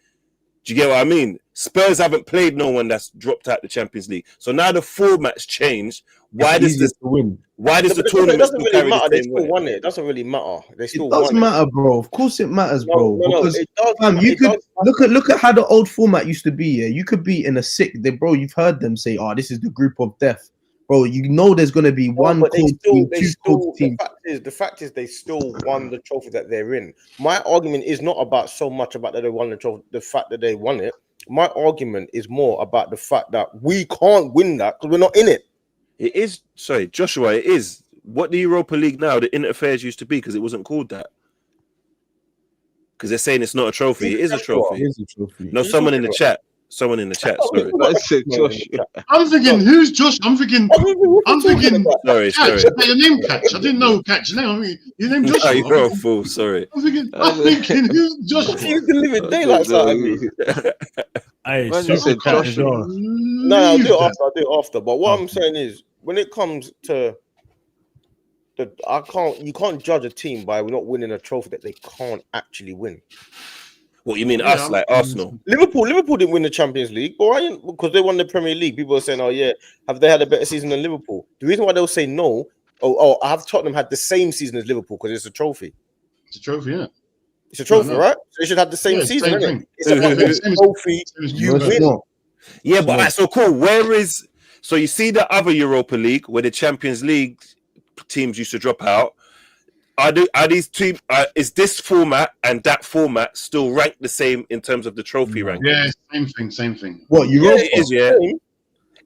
[SPEAKER 9] Do you get what I mean? Spurs haven't played no one that's dropped out the Champions League. So now the format's changed. Why does
[SPEAKER 10] easier
[SPEAKER 9] this?
[SPEAKER 10] to win?
[SPEAKER 9] Why does the
[SPEAKER 1] It
[SPEAKER 9] tournament
[SPEAKER 1] doesn't
[SPEAKER 9] still
[SPEAKER 1] really
[SPEAKER 9] carry
[SPEAKER 1] matter.
[SPEAKER 9] the
[SPEAKER 1] They
[SPEAKER 9] same
[SPEAKER 1] still
[SPEAKER 9] weight?
[SPEAKER 1] won it. It doesn't really matter. They still
[SPEAKER 10] It does
[SPEAKER 1] won
[SPEAKER 10] matter, bro. Of course it matters, bro.
[SPEAKER 1] No,
[SPEAKER 10] because
[SPEAKER 1] it does.
[SPEAKER 10] fam, you
[SPEAKER 1] It
[SPEAKER 10] could
[SPEAKER 1] does
[SPEAKER 10] look at how the old format used to be. Yeah, you could be in a sick. Bro, you've heard them say, "Oh, this is the group of death." Bro, you know there's gonna be one
[SPEAKER 1] but
[SPEAKER 10] cold team, two cold teams.
[SPEAKER 1] The fact is they still won the trophy that they're in. My argument is not about so much about that they won the trophy, the fact that they won it. My argument is more about the fact that we can't win that because we're not in it.
[SPEAKER 9] It is, sorry, Joshua, it is what the Europa League now, the Interaffairs used to be because it wasn't called that. Because they're saying it's not a trophy. It is a trophy.
[SPEAKER 10] It is a trophy.
[SPEAKER 9] No, someone in the chat. Someone in the chat, sorry.
[SPEAKER 6] I'm thinking, who's Josh? I'm thinking,
[SPEAKER 9] Sorry.
[SPEAKER 6] Catch. Your name Catch. I didn't know Catch. Your name, your name
[SPEAKER 9] No,
[SPEAKER 6] Joshua.
[SPEAKER 9] you're a fool, sorry.
[SPEAKER 6] I'm thinking, who's Joshua?
[SPEAKER 1] You can live in daylight out of me.
[SPEAKER 4] Hey,
[SPEAKER 2] Man, you
[SPEAKER 4] super
[SPEAKER 2] said
[SPEAKER 4] cat as
[SPEAKER 2] Joshua.
[SPEAKER 4] well.
[SPEAKER 1] No, I'll do it after. But what I'm saying is, when it comes to you can't judge a team by not winning a trophy that they can't actually win.
[SPEAKER 9] What you mean, us, like Arsenal?
[SPEAKER 1] Liverpool didn't win the Champions League, but why? Because they won the Premier League. People are saying, "Oh yeah, have they had a better season than Liverpool?" The reason why they'll say no, I have Tottenham had the same season as Liverpool because it's a trophy.
[SPEAKER 6] It's a trophy, yeah.
[SPEAKER 1] It's a trophy,
[SPEAKER 6] No.
[SPEAKER 1] right? So they should have the same
[SPEAKER 6] Yeah,
[SPEAKER 1] season.
[SPEAKER 6] same
[SPEAKER 1] Innit?
[SPEAKER 6] thing.
[SPEAKER 1] It's about the
[SPEAKER 6] Same as-
[SPEAKER 1] trophy
[SPEAKER 6] same as
[SPEAKER 1] you
[SPEAKER 10] No, it's
[SPEAKER 1] win.
[SPEAKER 10] not.
[SPEAKER 9] Yeah, but alright, so cool. Where is so you see the other Europa League where the Champions League teams used to drop out? Are these teams? Is this format and that format still ranked the same in terms of the trophy rank?
[SPEAKER 6] Yeah, same thing.
[SPEAKER 10] What
[SPEAKER 1] Yeah,
[SPEAKER 10] Europa?
[SPEAKER 1] it is.
[SPEAKER 9] Yeah.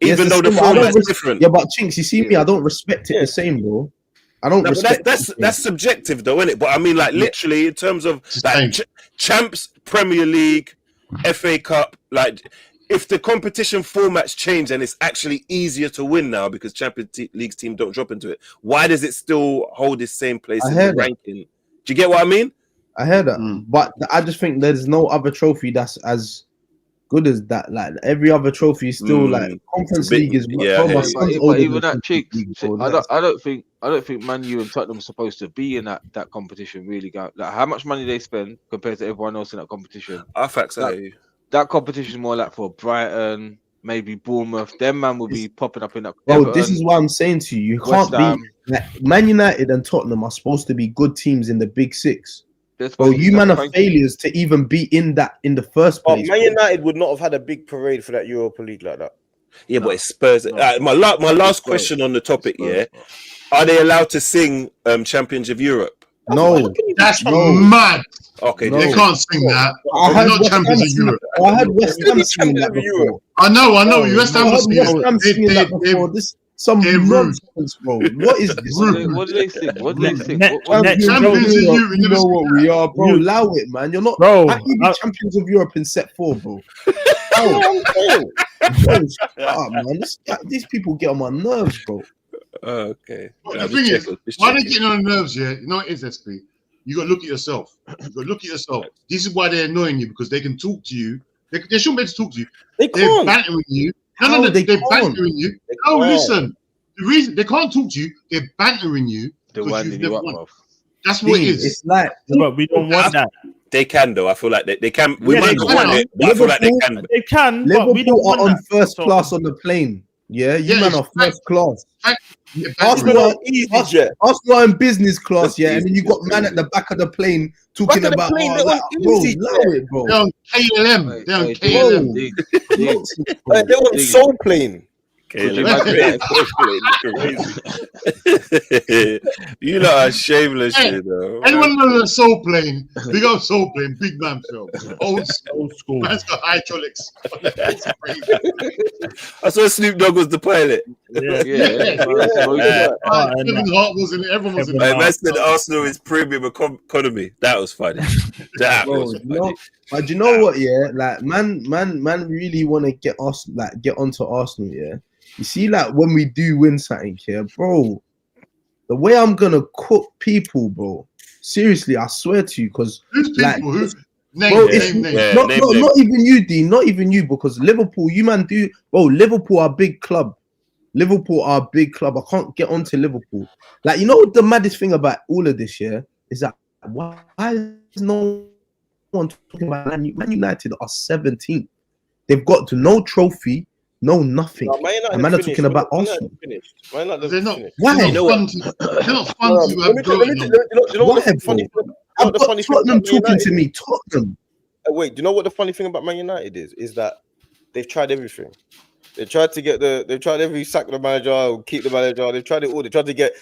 [SPEAKER 10] Yes,
[SPEAKER 9] Even though the
[SPEAKER 10] same, I don't
[SPEAKER 9] format's different.
[SPEAKER 10] Yeah, but Chinks, you see me, I don't respect it the same, bro. I don't
[SPEAKER 9] No, but
[SPEAKER 10] respect
[SPEAKER 9] that's subjective though, isn't it? But I mean, like literally in terms of like champs, Premier League, FA Cup, like if the competition formats change and it's actually easier to win now because Champions League's team don't drop into it, why does it still hold the same place in the ranking? Do you get what I mean?
[SPEAKER 10] I heard that, but I just think there's no other trophy that's as good as that. Like every other trophy is still like Conference League is.
[SPEAKER 2] But even that Cheeks, I don't think Man U and Tottenham are supposed to be in that competition. Really, like how much money they spend compared to everyone else in that competition. That competition is more like for Brighton, maybe Bournemouth. Them man will be popping up in that.
[SPEAKER 10] Bro,
[SPEAKER 2] Everton,
[SPEAKER 10] this is what I'm saying to you. You
[SPEAKER 2] West
[SPEAKER 10] can't be like, Man United and Tottenham are supposed to be good teams in the Big Six. Bro, you man are failures to even be in the first place.
[SPEAKER 1] Man United would not have had a big parade for that Europa League like that.
[SPEAKER 9] Yeah, but it's Spurs. My last question on the topic, are they allowed to sing Champions of Europe?
[SPEAKER 10] No,
[SPEAKER 6] that's mad.
[SPEAKER 9] Okay,
[SPEAKER 6] they can't sing that.
[SPEAKER 10] I
[SPEAKER 6] They're
[SPEAKER 10] heard
[SPEAKER 6] not Champions of Europe.
[SPEAKER 10] I had West Ham singing that before.
[SPEAKER 6] I know. West Ham was
[SPEAKER 10] singing that before. This some nonsense, bro. What is this?
[SPEAKER 2] What do they sing? What do they sing?
[SPEAKER 6] Champions of Europe.
[SPEAKER 10] You know what we are, bro. Allow it, man. You're not.
[SPEAKER 4] Bro,
[SPEAKER 10] how can you be champions of Europe in set 4, bro? Shut up, man. These people get on my nerves, bro.
[SPEAKER 9] Okay.
[SPEAKER 6] But the thing is, why are they getting on the nerves? Yeah, you know what it is, SP. You got to look at yourself. This is why they're annoying you, because they can talk to you. They shouldn't be able to talk to you.
[SPEAKER 1] They
[SPEAKER 6] They're
[SPEAKER 1] can't.
[SPEAKER 6] bantering you.
[SPEAKER 10] How
[SPEAKER 6] They're
[SPEAKER 10] they can't?
[SPEAKER 6] bantering you. No,
[SPEAKER 1] can't.
[SPEAKER 6] listen. The reason they can't talk to you, they're bantering you.
[SPEAKER 2] They're
[SPEAKER 6] because
[SPEAKER 2] winding
[SPEAKER 6] you've
[SPEAKER 2] you
[SPEAKER 6] never
[SPEAKER 2] up,
[SPEAKER 6] won.
[SPEAKER 2] bruv.
[SPEAKER 6] That's what it is.
[SPEAKER 10] It's like
[SPEAKER 4] But we don't want that.
[SPEAKER 9] They can though. I feel like they can. We
[SPEAKER 4] Yeah,
[SPEAKER 9] might
[SPEAKER 4] they
[SPEAKER 9] not
[SPEAKER 4] can.
[SPEAKER 9] want it, but I feel like they can.
[SPEAKER 4] They can, but we
[SPEAKER 10] Liverpool
[SPEAKER 4] don't want
[SPEAKER 10] are on
[SPEAKER 4] that.
[SPEAKER 10] first
[SPEAKER 4] So-
[SPEAKER 10] class on the plane. Yeah, you
[SPEAKER 6] Yeah,
[SPEAKER 10] man
[SPEAKER 6] it's
[SPEAKER 10] are first class.
[SPEAKER 6] They're
[SPEAKER 10] Arsenal
[SPEAKER 6] bantering
[SPEAKER 10] are,
[SPEAKER 6] you.
[SPEAKER 1] EasyJet.
[SPEAKER 10] Arsenal are in business class,
[SPEAKER 1] That's
[SPEAKER 10] yeah, and then you
[SPEAKER 1] easy,
[SPEAKER 10] got
[SPEAKER 1] that's
[SPEAKER 10] man
[SPEAKER 1] easy.
[SPEAKER 10] at the back of the plane talking
[SPEAKER 1] Back of the
[SPEAKER 10] about,
[SPEAKER 1] plane,
[SPEAKER 10] oh,
[SPEAKER 1] they're
[SPEAKER 10] like,
[SPEAKER 1] on
[SPEAKER 10] bro,
[SPEAKER 1] EasyJet.
[SPEAKER 10] allow it, bro.
[SPEAKER 6] They're on KLM. They're on
[SPEAKER 2] Hey,
[SPEAKER 6] KLM.
[SPEAKER 10] Nonsense,
[SPEAKER 1] They're
[SPEAKER 10] bro.
[SPEAKER 1] on Soul Plane.
[SPEAKER 2] Could you
[SPEAKER 9] Caleb,
[SPEAKER 2] imagine
[SPEAKER 9] crazy. You lot are shameless,
[SPEAKER 6] Hey,
[SPEAKER 9] you know.
[SPEAKER 6] Anyone knows a Soul Plane? Big up Soul Plane, big man film. Old
[SPEAKER 4] school.
[SPEAKER 6] man's got hydraulics. That's crazy.
[SPEAKER 9] I saw Snoop Dogg was the pilot.
[SPEAKER 4] Yeah.
[SPEAKER 6] Kevin Hart was in it. Everyone was in
[SPEAKER 9] I
[SPEAKER 6] it.
[SPEAKER 9] mentioned Arsenal is premium economy. That was funny. That
[SPEAKER 10] Bro,
[SPEAKER 9] was
[SPEAKER 10] you
[SPEAKER 9] funny.
[SPEAKER 10] know, but you know what? Yeah, like man, really want to get us get onto Arsenal. Yeah, you see, like when we do win something here, bro, the way I'm gonna cook people, bro. Seriously, I swear to you, because
[SPEAKER 6] Who's people?
[SPEAKER 10] like,
[SPEAKER 6] Who?
[SPEAKER 10] bro,
[SPEAKER 6] Name,
[SPEAKER 10] it's
[SPEAKER 6] name, name.
[SPEAKER 9] Yeah,
[SPEAKER 10] not,
[SPEAKER 9] name,
[SPEAKER 10] not,
[SPEAKER 9] name.
[SPEAKER 10] not even you, Dean. Not even you, because Liverpool, you man do. Bro, Liverpool are a big club. Liverpool are a big club. I can't get onto Liverpool. Like, you know, the maddest thing about all of this, yeah, is that why is no one talking about Man United are 17th? They've got to no trophy, no nothing.
[SPEAKER 1] No, Man United
[SPEAKER 10] And man are
[SPEAKER 1] finished.
[SPEAKER 10] talking about
[SPEAKER 1] Man United
[SPEAKER 10] Arsenal.
[SPEAKER 1] finished. Man United
[SPEAKER 6] They're not.
[SPEAKER 1] finished.
[SPEAKER 10] Why?
[SPEAKER 6] They're
[SPEAKER 9] You know
[SPEAKER 6] not
[SPEAKER 9] what?
[SPEAKER 6] fun to. They're not fun
[SPEAKER 1] No,
[SPEAKER 6] to
[SPEAKER 1] let
[SPEAKER 6] have
[SPEAKER 1] me
[SPEAKER 6] growing
[SPEAKER 1] tell
[SPEAKER 6] up.
[SPEAKER 1] you know what
[SPEAKER 10] Why,
[SPEAKER 1] the funny
[SPEAKER 10] bro?
[SPEAKER 1] thing
[SPEAKER 10] I've
[SPEAKER 1] the
[SPEAKER 10] got
[SPEAKER 1] funny thing
[SPEAKER 10] Tottenham
[SPEAKER 1] about Man
[SPEAKER 10] talking to
[SPEAKER 1] United
[SPEAKER 10] me. Tottenham.
[SPEAKER 1] Wait, do you know what the funny thing about Man United is that they've tried everything. They tried to get they've tried every sack the manager, keep the manager. They've tried it all. They tried to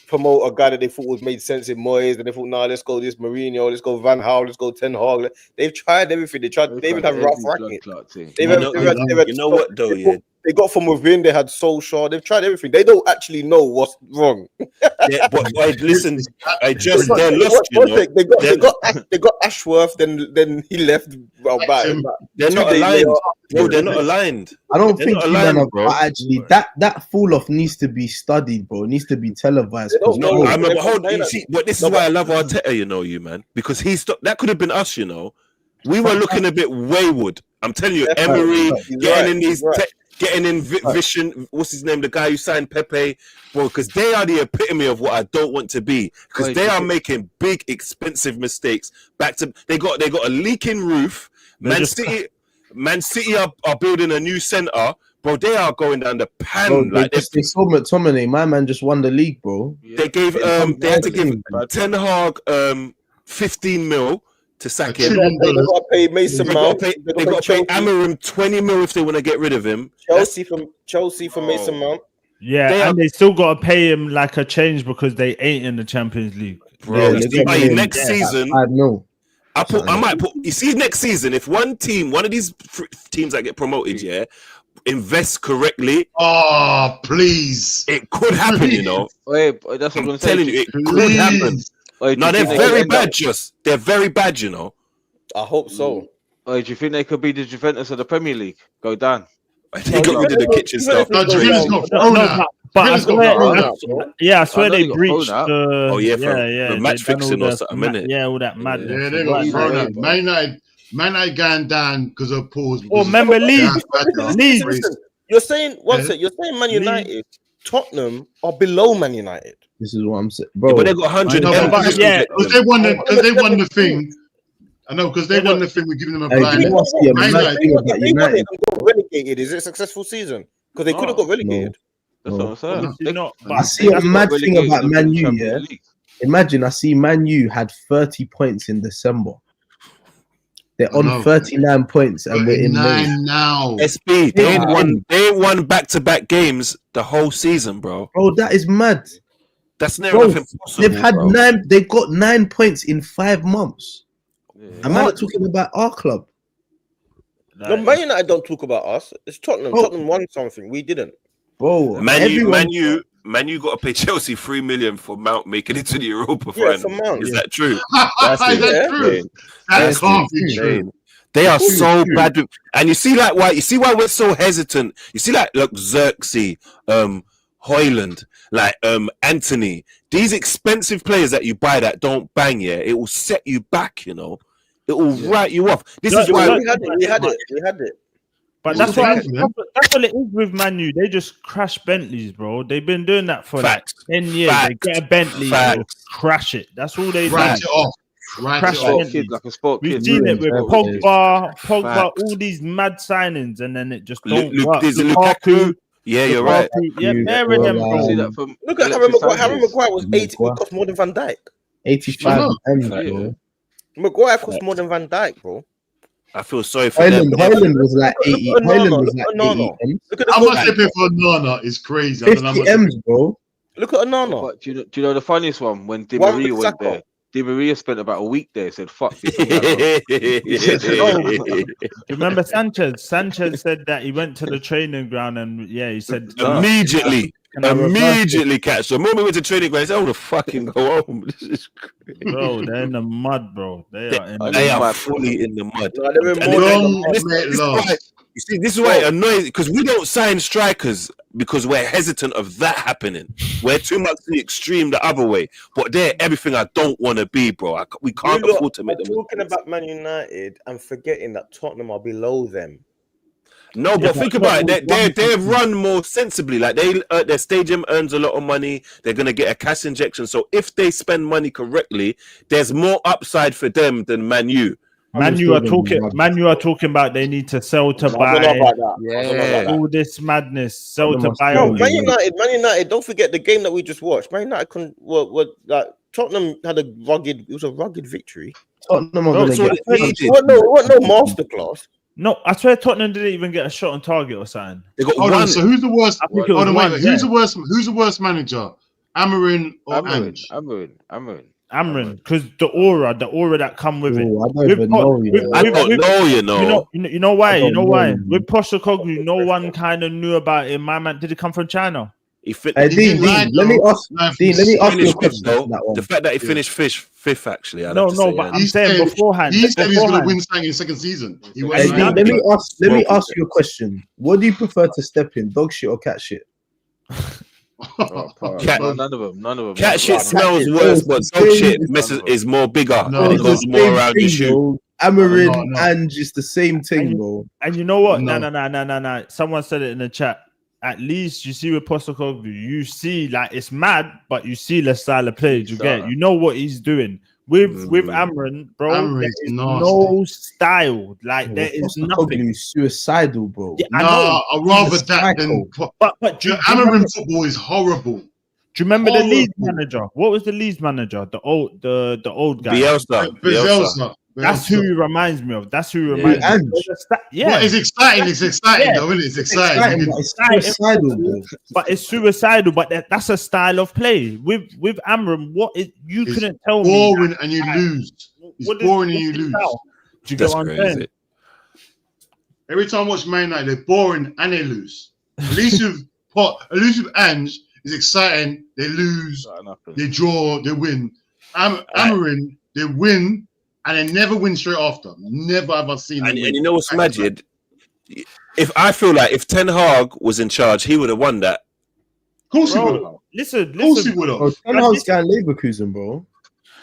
[SPEAKER 1] promote a guy that they thought was made sense in Moyes, and they thought, nah, let's go this Mourinho, let's go Van Gaal, let's go Ten Hag. They've tried everything. They even have Ralph Rackett.
[SPEAKER 9] You know what though, yeah.
[SPEAKER 1] They got from within. They had Solskjaer. They've tried everything. They don't actually know what's wrong.
[SPEAKER 9] Yeah, but listen, they're lost. You know,
[SPEAKER 1] they got Ashworth. Then he left. Well,
[SPEAKER 9] they're not aligned. Bro, they're not aligned.
[SPEAKER 10] I don't
[SPEAKER 9] They're
[SPEAKER 10] think
[SPEAKER 9] not
[SPEAKER 10] you man
[SPEAKER 9] aligned, bro.
[SPEAKER 10] are actually that fall off needs to be studied, bro. It needs to be televised.
[SPEAKER 1] They don't know.
[SPEAKER 9] But this is why I love Arteta, you know, you man, because he stopped. That could have been us, you know. We were looking a bit wayward. I'm telling you, Emery getting in Vision. What's his name? The guy who signed Pepe, bro. Because they are the epitome of what I don't want to be. Because they are making big, expensive mistakes. They got a leaking roof. Man City are building a new center, bro. They are going down the pan.
[SPEAKER 10] Bro, they saw McTominay. My man just won the league, bro.
[SPEAKER 9] They gave they had to give Ten Hag 15 mil to sack him.
[SPEAKER 1] They got to pay Mason Mount.
[SPEAKER 9] They got to pay Amarim 20 mil if they want to get rid of him.
[SPEAKER 1] Chelsea for Mason Mount.
[SPEAKER 4] Yeah, they still got to pay him like a change because they ain't in the Champions League.
[SPEAKER 9] Bro, next season,
[SPEAKER 10] I know.
[SPEAKER 9] I might put. You see, next season, if one of these teams that get promoted, invest correctly.
[SPEAKER 6] Oh, please!
[SPEAKER 9] It could happen, you know.
[SPEAKER 2] Wait, that's what I'm going to say.
[SPEAKER 9] Telling you, it could happen. No, they're very bad. They're very bad, you know.
[SPEAKER 1] I hope so.
[SPEAKER 2] Do you think they could be the Juventus of the Premier League? Go down.
[SPEAKER 9] They got rid of the kitchen stuff.
[SPEAKER 6] No, Juventus got thrown out.
[SPEAKER 4] But I swear, I swear
[SPEAKER 2] I know
[SPEAKER 4] they
[SPEAKER 2] they got
[SPEAKER 4] breached
[SPEAKER 2] thrown
[SPEAKER 4] the
[SPEAKER 9] the match fixing or something, innit?
[SPEAKER 4] Yeah, all that madness.
[SPEAKER 6] Yeah, they got thrown out. Man United going down because of pause.
[SPEAKER 4] Oh, remember Leeds?
[SPEAKER 1] Listen, you're saying Man United, Tottenham are below Man United.
[SPEAKER 10] This is what I'm saying, bro.
[SPEAKER 9] But they got 100.
[SPEAKER 6] Because they won the thing. I know, because they won the thing. We're giving them a blind.
[SPEAKER 10] You must be a mad thing about United.
[SPEAKER 1] Got relegated. Is it a successful season? Because they could have got relegated.
[SPEAKER 2] That's what I'm saying.
[SPEAKER 10] I see a mad thing about Man U. Yeah, imagine I see Man U had 30 points in December. They're on 39 points and we're in May
[SPEAKER 6] now.
[SPEAKER 9] SB, they won back-to-back games the whole season, bro.
[SPEAKER 10] Bro, that is mad.
[SPEAKER 9] That's never enough impossible.
[SPEAKER 10] They've had
[SPEAKER 9] bro.
[SPEAKER 10] 9. They've got 9 points in 5 months.
[SPEAKER 2] Yeah.
[SPEAKER 10] I'm not talking about our club.
[SPEAKER 1] No, Man United don't talk about us. It's Tottenham.
[SPEAKER 10] Oh.
[SPEAKER 1] Tottenham won something. We didn't.
[SPEAKER 10] Bro,
[SPEAKER 9] Man U got to pay Chelsea 3 million for Mount making it to the Europa final.
[SPEAKER 1] For Mount.
[SPEAKER 9] Is that true?
[SPEAKER 6] That's true. That can't be true.
[SPEAKER 9] They are so bad with, and you see why we're so hesitant. You see look Xerxes, Hoyland, like Anthony. These expensive players that you buy that don't bang, yeah, it will set you back, you know. It will write you off. This is why
[SPEAKER 1] we had it.
[SPEAKER 4] But that's what it is with Man U. They just crash Bentleys, bro. They've been doing that for
[SPEAKER 9] Facts.
[SPEAKER 4] like 10 years. They get a Bentley and crash it. That's all they do.
[SPEAKER 6] Write it off.
[SPEAKER 4] Crash
[SPEAKER 2] Sport kid, like a sport
[SPEAKER 4] We've
[SPEAKER 2] kid.
[SPEAKER 4] seen it with Pogba,
[SPEAKER 9] Facts.
[SPEAKER 4] all these mad signings, and then it just don't work.
[SPEAKER 9] There's Lukaku. Yeah, you're right.
[SPEAKER 4] Yeah, bear with them, bro.
[SPEAKER 2] See that from
[SPEAKER 1] Look at Harry Maguire was 80 cost more than Van Dijk.
[SPEAKER 10] 85 M, bro.
[SPEAKER 1] Maguire cost more than Van Dijk, bro.
[SPEAKER 9] I feel sorry for them.
[SPEAKER 10] Highland was like 80. Highland was like 80 M's.
[SPEAKER 1] Look at the
[SPEAKER 6] How much they pay for Nana is crazy. I don't know how
[SPEAKER 10] 50
[SPEAKER 6] much.
[SPEAKER 10] M's, bro.
[SPEAKER 1] Look at Onana.
[SPEAKER 2] But do you know the funniest one? When Di
[SPEAKER 1] One
[SPEAKER 2] Maria
[SPEAKER 1] with
[SPEAKER 2] went
[SPEAKER 1] Saka.
[SPEAKER 2] there, Di Maria spent about a week there. Said, "Fuck this."
[SPEAKER 4] Remember Sanchez? Sanchez said that he went to the training ground and he said
[SPEAKER 9] Immediately catch. The moment we went to training ground, he said, "I want to fucking go home." This is crazy.
[SPEAKER 4] Bro, they're in the mud, bro. They
[SPEAKER 9] are fully in the mud.
[SPEAKER 1] No, they're in more
[SPEAKER 9] You see, this is why it annoys, because we don't sign strikers because we're hesitant of that happening. We're too much to the extreme the other way. But they're everything I don't want to be, bro. We can't afford to make them.
[SPEAKER 1] Talking about Man United and forgetting that Tottenham are below them.
[SPEAKER 9] No, but think about it. They run more sensibly. Like their stadium earns a lot of money. They're gonna get a cash injection. So if they spend money correctly, there's more upside for them than Man U.
[SPEAKER 4] Man U are talking about they need to sell to buy. All this madness. Sell to buy.
[SPEAKER 1] No, Man United. Don't forget the game that we just watched. Man United were like Tottenham had a rugged. It was a rugged victory.
[SPEAKER 10] Tottenham are going to get.
[SPEAKER 1] What no masterclass.
[SPEAKER 4] No, I swear Tottenham didn't even get a shot on target or something.
[SPEAKER 9] They got
[SPEAKER 6] Hold on, so who's the worst?
[SPEAKER 4] Hold on,
[SPEAKER 6] who's the worst manager? Amarin or Ange?
[SPEAKER 4] Amarin, because the aura that come with it.
[SPEAKER 10] I don't know.
[SPEAKER 4] You know why? With Postecoglou, no one kind of knew about him. My man, did he come from China?
[SPEAKER 10] Dean, let me ask you a question.
[SPEAKER 9] The fact that he finished fifth, actually.
[SPEAKER 4] But I'm saying beforehand.
[SPEAKER 6] He said he's going to win something in second season.
[SPEAKER 10] Let me ask you a question. What do you prefer to step in, dog shit or cat shit?
[SPEAKER 2] None of them.
[SPEAKER 9] Cat shit smells worse, but dog shit is more bigger. It goes more around your shoe.
[SPEAKER 10] Amarin and just the same thing, bro.
[SPEAKER 4] And you know what? No. Someone said it in the chat. At least you see with Postecoglou, you see like it's mad, but you see the style of play. You know what he's doing. With Amarin, bro, there is no style. Like there is nothing.
[SPEAKER 10] Suicidal, bro.
[SPEAKER 6] Yeah, I'd rather that than. But Amarin football is horrible.
[SPEAKER 4] Do you remember the Leeds manager? What was the Leeds manager? The old guy.
[SPEAKER 6] Bielsa.
[SPEAKER 4] That's who he reminds me of. Yeah.
[SPEAKER 6] Well, it's exciting. It's exciting, though, isn't it? It's exciting.
[SPEAKER 10] It's suicidal, bro.
[SPEAKER 4] But it's suicidal. But that's a style of play. With Amarin, couldn't tell me.
[SPEAKER 6] Boring and you lose. It's boring and you lose.
[SPEAKER 4] Do you get what I'm saying?
[SPEAKER 6] Every time I watch Man United, they're boring and they lose. At least with Ange, it's exciting. They lose, they draw, they win. Amarin, they win. And they never win straight after. Never have I seen them.
[SPEAKER 9] And you know what's magic? If Ten Hag was in charge, he would have won that.
[SPEAKER 6] Of course he would have.
[SPEAKER 4] Listen.
[SPEAKER 6] Of course he would have.
[SPEAKER 10] Ten Hag's got Leverkusen, bro.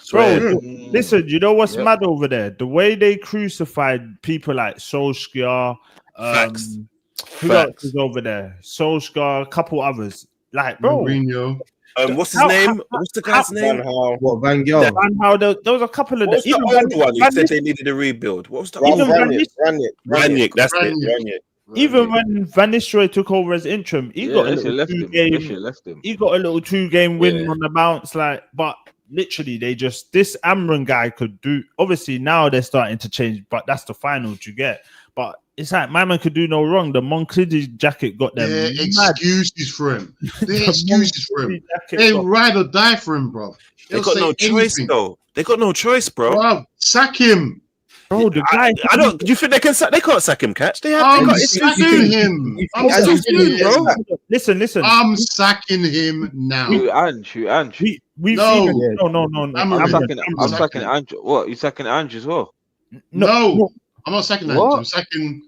[SPEAKER 4] Bro, listen, you know what's mad over there? The way they crucified people like Solskjaer, who else is over there? Solskjaer, a couple others. Like, bro.
[SPEAKER 6] Mourinho.
[SPEAKER 9] What's his name? What's the guy's name?
[SPEAKER 10] Van Gaal.
[SPEAKER 4] Van Gaal. There was a couple of them.
[SPEAKER 9] Even the one who said they needed a rebuild. What was the Ranić? That's it.
[SPEAKER 4] Even when Van Nistelrooy took over as interim, he got a little 2-game win on the bounce. But literally, this Amarin guy could do. Obviously, now they're starting to change, but that's the final you get. But it's like my man could do no wrong. The Monclidi jacket got them.
[SPEAKER 6] Excuses for him. They ride or die for him, bro.
[SPEAKER 9] They got no choice, though. They got no choice, bro.
[SPEAKER 6] Sack him.
[SPEAKER 4] Bro, the guy.
[SPEAKER 9] I don't. Do you think they can sack? They can't sack him, Catch.
[SPEAKER 6] I'm sacking him.
[SPEAKER 4] Listen.
[SPEAKER 6] I'm sacking him now.
[SPEAKER 2] Ange.
[SPEAKER 4] No.
[SPEAKER 2] I'm sacking Ange. What? You sacking Ange as well?
[SPEAKER 6] No. I'm not sacking Ange. I'm sacking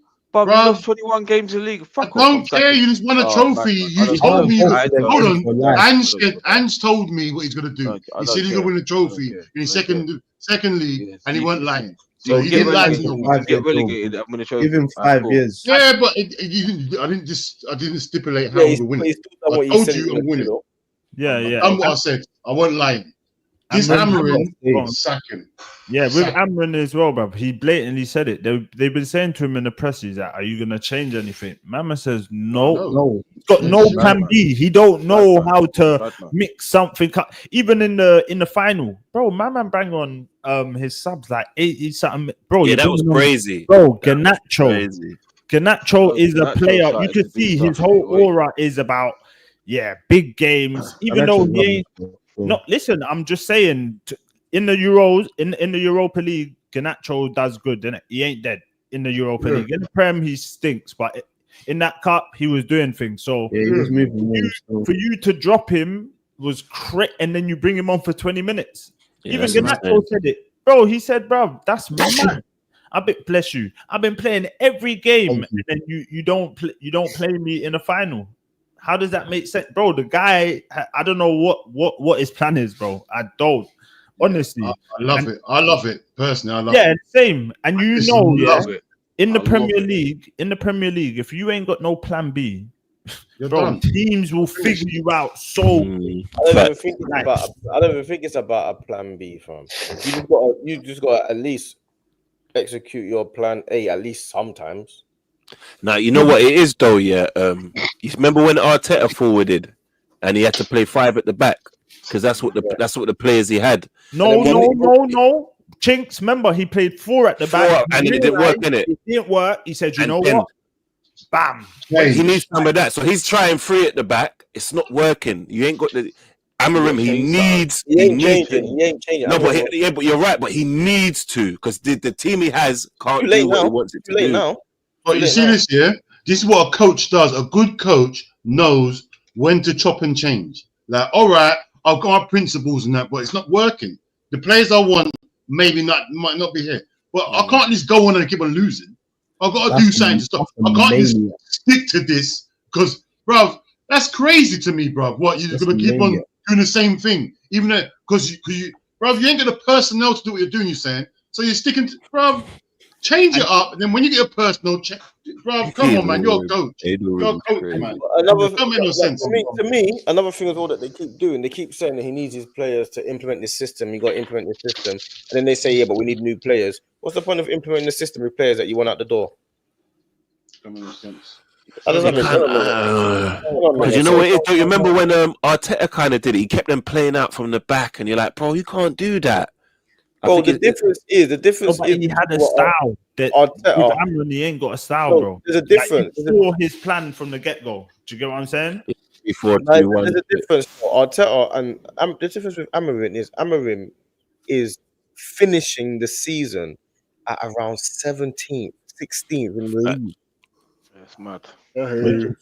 [SPEAKER 2] But we
[SPEAKER 6] Bruv.
[SPEAKER 2] lost 21 games in the league. Fuck
[SPEAKER 6] I
[SPEAKER 2] off.
[SPEAKER 6] don't care. You just won a trophy. You told me. Hold on. Ange told me what he's gonna do. He said he's gonna win a trophy in his second league, and he weren't lying. So he didn't lie to no one.
[SPEAKER 2] Get relegated. I'm gonna show
[SPEAKER 10] Give him 5 years.
[SPEAKER 6] Yeah, but I didn't stipulate how we win it. I told you I'm winning.
[SPEAKER 4] Yeah.
[SPEAKER 6] And what I said, I wasn't lying. This hammering, sacking.
[SPEAKER 4] Yeah, with Amrin as well, bro. He blatantly said it. They've been saying to him in the press, "Is that are you gonna change anything?" Mama says, "No. He's got no plan B. He don't know how to mix something up. Even in the final, bro. Mama bang on his subs like 80 something, bro.
[SPEAKER 9] Yeah, that was crazy,
[SPEAKER 4] bro. Ganacho is a player. You can see his whole aura is about big games. Even though he ain't. No, listen, I'm just saying in the Euros, in the Europa League, Ganacho does good, innit? He ain't dead in the Europa League. In the Prem, he stinks, but in that cup, he was doing things. So
[SPEAKER 10] he was moving.
[SPEAKER 4] For you to drop him was crazy, and then you bring him on for 20 minutes. Even Ganacho said it. Bro, he said, bro, that's mad. Bless you. I've been playing every game, and then you don't play me in the final. How does that make sense, bro? The guy, I don't know what his plan is, bro. I don't, honestly.
[SPEAKER 6] I love it personally. I love it.
[SPEAKER 4] Yeah, same. And in the Premier League, if you ain't got no plan B, bro, teams will figure you out. So
[SPEAKER 1] I don't even think it's about a plan B, fam. You just got to at least execute your plan A at least sometimes.
[SPEAKER 9] Now you know what it is though, yeah. You remember when Arteta forwarded and he had to play 5 at the back because that's what the players he had.
[SPEAKER 4] No. Chinks, remember he played 4 at the back
[SPEAKER 9] and it didn't work, innit?
[SPEAKER 4] It didn't work. He said, you know what? Bam.
[SPEAKER 9] He needs some of that. So he's trying 3 at the back. It's not working. You ain't got the Amarim. He ain't changing. No, but you're right. But he needs to because the team he has can't do what he wants it to do
[SPEAKER 1] now.
[SPEAKER 6] But you see this here? This is what a coach does. A good coach knows when to chop and change. Like, all right, I've got my principles and that, but it's not working. The players I want might not be here. But I can't just go on and keep on losing. I've got to do something to stop. I can't just stick to this because, bruv, that's crazy to me, bruv. What, you're going to keep on doing the same thing? Even though, because you, bruv, you ain't got the personnel to do what you're doing, you're saying. So you're sticking to, bruv, change it up, and then when you get a personal check, bro, come on, man, you're a coach. You're a coach, man.
[SPEAKER 1] To me, another thing is all that they keep doing. They keep saying that he needs his players to implement this system. You got to implement this system, and then they say, but we need new players. What's the point of implementing the system with players that you want out the door?
[SPEAKER 6] Doesn't make sense.
[SPEAKER 9] Because you know what it is? Don't you remember when Arteta kind of did it? He kept them playing out from the back, and you're like, bro, you can't do that.
[SPEAKER 1] Bro, the difference is
[SPEAKER 4] he had a style. With Amron, he ain't got a style, bro.
[SPEAKER 1] There's a difference.
[SPEAKER 4] He saw his plan from the get-go. Do you get what I'm saying?
[SPEAKER 1] There's a difference for Arteta, and the difference with Amarim is finishing the season at around 17th, 16th in the league.
[SPEAKER 2] That's mad.
[SPEAKER 1] You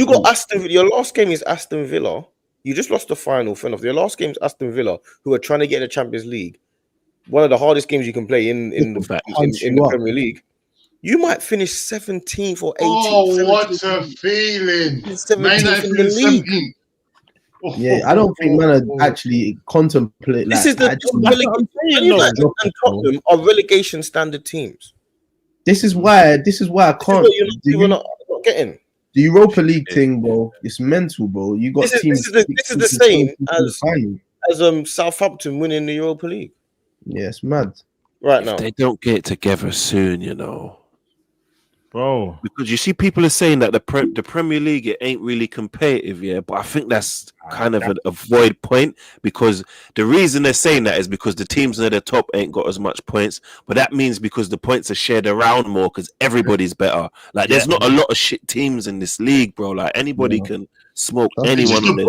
[SPEAKER 1] got Aston Villa. Your last game is Aston Villa. You just lost the final. Your last game is Aston Villa, who are trying to get in the Champions League. One of the hardest games you can play in the Premier League. You might finish 17th or 18th.
[SPEAKER 6] Oh, what a feeling!
[SPEAKER 1] 17th in the league.
[SPEAKER 10] Yeah, I don't think man actually contemplate.
[SPEAKER 1] This is Tottenham are relegation standard teams.
[SPEAKER 10] This is why I can't.
[SPEAKER 1] You're not getting.
[SPEAKER 10] The Europa League thing, bro, it's mental, bro. You got teams.
[SPEAKER 1] This is the same as Southampton winning the Europa League.
[SPEAKER 10] Yeah, it's mad.
[SPEAKER 1] Right now,
[SPEAKER 9] they don't get it together soon,
[SPEAKER 4] bro.
[SPEAKER 9] Because you see, people are saying that the Premier League it ain't really competitive, yeah. But I think that's kind of a void point because the reason they're saying that is because the teams near the top ain't got as much points. But that means because the points are shared around more because everybody's better. Like, there's not a lot of shit teams in this league, bro. Like, anybody can smoke anyone.
[SPEAKER 6] It's the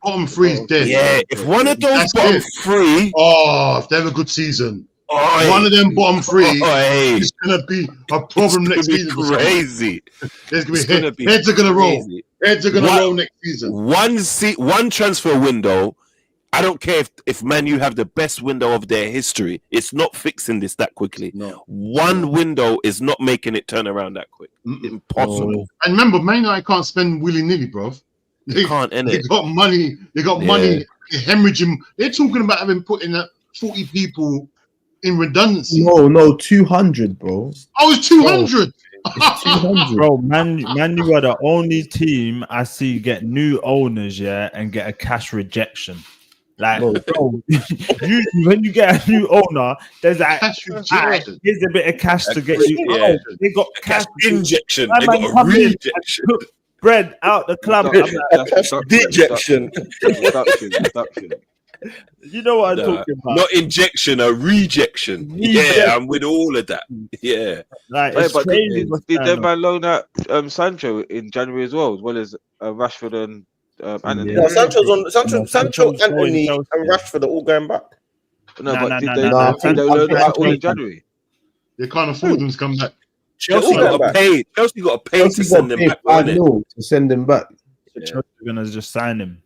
[SPEAKER 6] bottom three is dead.
[SPEAKER 9] Yeah, if one of those bottom 3,
[SPEAKER 6] if they have a good season. One of them bottom 3 is gonna be a problem next season.
[SPEAKER 9] Crazy.
[SPEAKER 6] There's gonna be heads are gonna roll. Heads are gonna roll next season.
[SPEAKER 9] One transfer window, I don't care if Man U have the best window of their history. It's not fixing this that quickly.
[SPEAKER 6] No.
[SPEAKER 9] One window is not making it turn around that quick. Impossible.
[SPEAKER 6] And remember, Man United can't spend willy-nilly, bro.
[SPEAKER 9] They can't, innit?
[SPEAKER 6] They got money. They got money. They're hemorrhaging. They're talking about having put in 40 people in redundancy.
[SPEAKER 10] No, 200, bro.
[SPEAKER 6] Oh, it's 200.
[SPEAKER 10] It's 200.
[SPEAKER 4] Bro, Man U are the only team I see get new owners, and get a cash rejection. Like, bro, usually when you get a new owner, there's like, here's a bit of cash to get you.
[SPEAKER 9] Yeah.
[SPEAKER 4] Oh, they got cash
[SPEAKER 9] injection.
[SPEAKER 4] They
[SPEAKER 9] got a rejection.
[SPEAKER 4] Bread out the club.
[SPEAKER 1] Dejection.
[SPEAKER 4] You know what I'm talking about?
[SPEAKER 9] Not injection, a rejection. Yeah, I'm with all of that. Yeah.
[SPEAKER 4] Like,
[SPEAKER 2] but did they loan out Sancho in January as well as Rashford and Anthony?
[SPEAKER 1] No, Sancho, Anthony, and Rashford are all going back.
[SPEAKER 2] No, but did they loan out all in January?
[SPEAKER 6] They can't afford them to come back.
[SPEAKER 9] Chelsea got to pay. Chelsea got to pay to send them back.
[SPEAKER 10] To send them back.
[SPEAKER 4] Chelsea are gonna just sign him.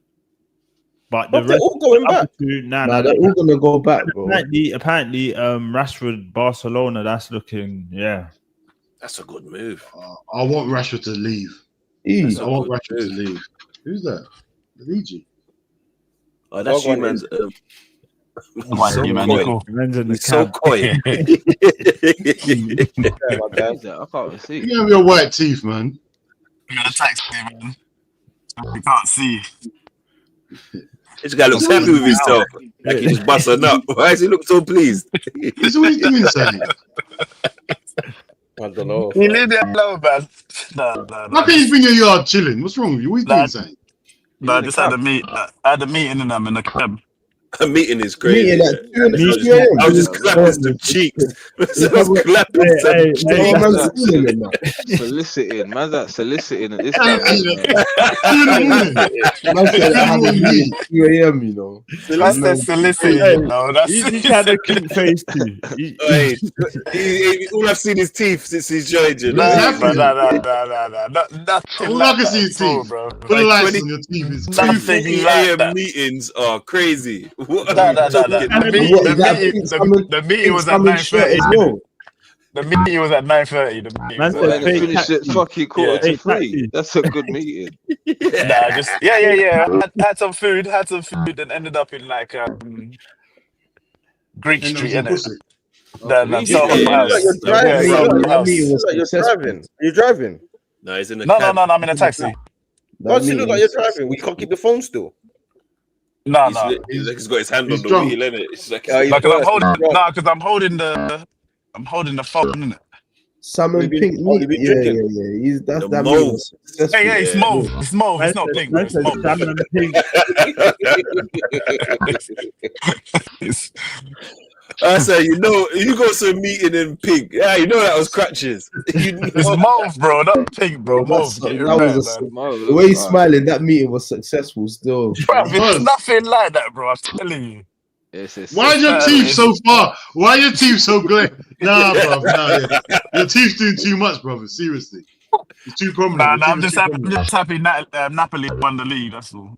[SPEAKER 4] But
[SPEAKER 1] they're all going back.
[SPEAKER 10] They're all gonna go back, bro.
[SPEAKER 4] Apparently, Rashford, Barcelona. That's looking,
[SPEAKER 9] That's a good move.
[SPEAKER 6] I want Rashford to leave. I want Rashford to leave. Who's that? Luigi.
[SPEAKER 8] Oh, that's you, man.
[SPEAKER 9] So coy.
[SPEAKER 2] I can't see.
[SPEAKER 6] You have your white teeth, man.
[SPEAKER 11] You got a taxi, man. You can't see.
[SPEAKER 9] This guy looks happy with himself. Like he just bust a nut. Why does he look so pleased?
[SPEAKER 6] He's always doing something.
[SPEAKER 1] I don't know.
[SPEAKER 11] You leave it alone, man. No.
[SPEAKER 6] How can you be in your yard chilling? What's wrong with you? What are you doing something?
[SPEAKER 11] No, I just had a meeting in them in the club.
[SPEAKER 9] A meeting is crazy. I was just clapping some cheeks.
[SPEAKER 2] Soliciting. Man's that soliciting at this
[SPEAKER 10] time. You know.
[SPEAKER 11] That's the soliciting. No, that's
[SPEAKER 4] he's had a cute face too.
[SPEAKER 9] All I've seen is teeth since he's joined you.
[SPEAKER 11] No.
[SPEAKER 6] All I can see is teeth, bro. Put the lights on your teeth. Is
[SPEAKER 9] 2:40 a.m. meetings are crazy.
[SPEAKER 11] The meeting was at 9:30. The meeting was at 9:30. The meeting was
[SPEAKER 2] at finished at fucking 2:45. That's a good meeting.
[SPEAKER 11] Had some food, and ended up in like Greek Street, innit?
[SPEAKER 1] You're driving.
[SPEAKER 9] No, he's in the
[SPEAKER 11] No, I'm in a taxi.
[SPEAKER 1] What's it look like you're driving? We can't keep the phone still.
[SPEAKER 11] No.
[SPEAKER 9] He's got his hand on the wheel, innit? It's like
[SPEAKER 11] I'm holding the phone, innit?
[SPEAKER 10] Salmon pink meat. Yeah. That's that move.
[SPEAKER 11] Hey, it's mauve. It's mauve. It's not pink. It's mauve.
[SPEAKER 4] Salmon pink.
[SPEAKER 9] I say, you got some meeting in pink. Yeah, you know that was crutches.
[SPEAKER 11] It's mauve, bro, not pink, bro. Mauve.
[SPEAKER 10] The way he's smiling, that meeting was successful still.
[SPEAKER 11] Bro, it's nothing like that, bro. I'm telling you.
[SPEAKER 6] Why are your teeth so far? Why are your teeth so great? Nah, bro. Your teeth doing too much, brother. Seriously. It's too prominent.
[SPEAKER 11] Nah, I'm just happy Napoli won the league, that's all.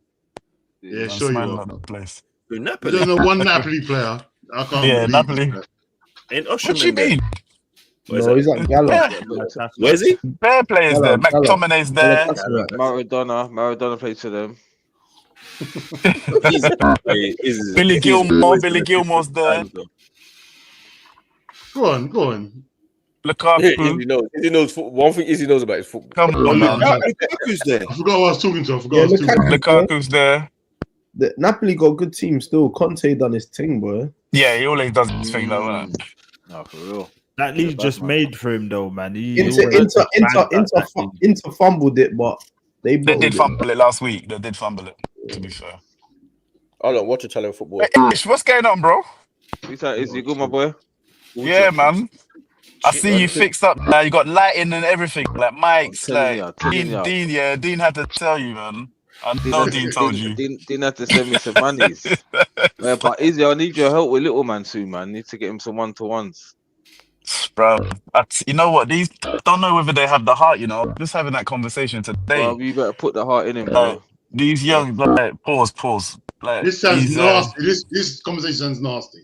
[SPEAKER 6] Yeah, sure you are.
[SPEAKER 11] Place.
[SPEAKER 6] Napoli. There's no one Napoli player. I can't believe
[SPEAKER 11] Napoli.
[SPEAKER 9] Ain't
[SPEAKER 11] what you mean?
[SPEAKER 10] No, he's at Gala.
[SPEAKER 9] Where is he?
[SPEAKER 11] Fair players there. McTominay's there.
[SPEAKER 2] Maradona plays for them.
[SPEAKER 11] Billy Gilmore's there.
[SPEAKER 6] Go on.
[SPEAKER 1] Lukaku. He knows one thing he knows about his football.
[SPEAKER 11] Come on, man.
[SPEAKER 6] Lukaku's there. I forgot what I was talking to.
[SPEAKER 11] Lukaku's there.
[SPEAKER 10] Napoli got a good team still. Conte done his thing, bro.
[SPEAKER 11] Yeah, he always does his thing, though, man.
[SPEAKER 2] No, for real.
[SPEAKER 4] That league just made for him, though, man.
[SPEAKER 10] Inter fumbled it, but they
[SPEAKER 11] did fumble it last week. They did fumble it, to be fair.
[SPEAKER 1] I don't watch Italian football.
[SPEAKER 11] Hey, Ish, what's going on, bro?
[SPEAKER 2] Is you good, my boy?
[SPEAKER 11] Yeah, man. I see you fixed up now. You got lighting and everything, like mics, like Dean. Yeah, Dean had to tell you, man. I know Dean told you.
[SPEAKER 2] Dean had to send me some monies. But Izzy, I need your help with little man soon, man. Need to get him some 1-to-1s.
[SPEAKER 11] Bro, you know what? These don't know whether they have the heart. You know, just having that conversation today.
[SPEAKER 2] Well, you better put the heart in him, bro.
[SPEAKER 11] These young, like, pause. Like,
[SPEAKER 6] This sounds
[SPEAKER 11] he's,
[SPEAKER 6] nasty. This conversation sounds nasty.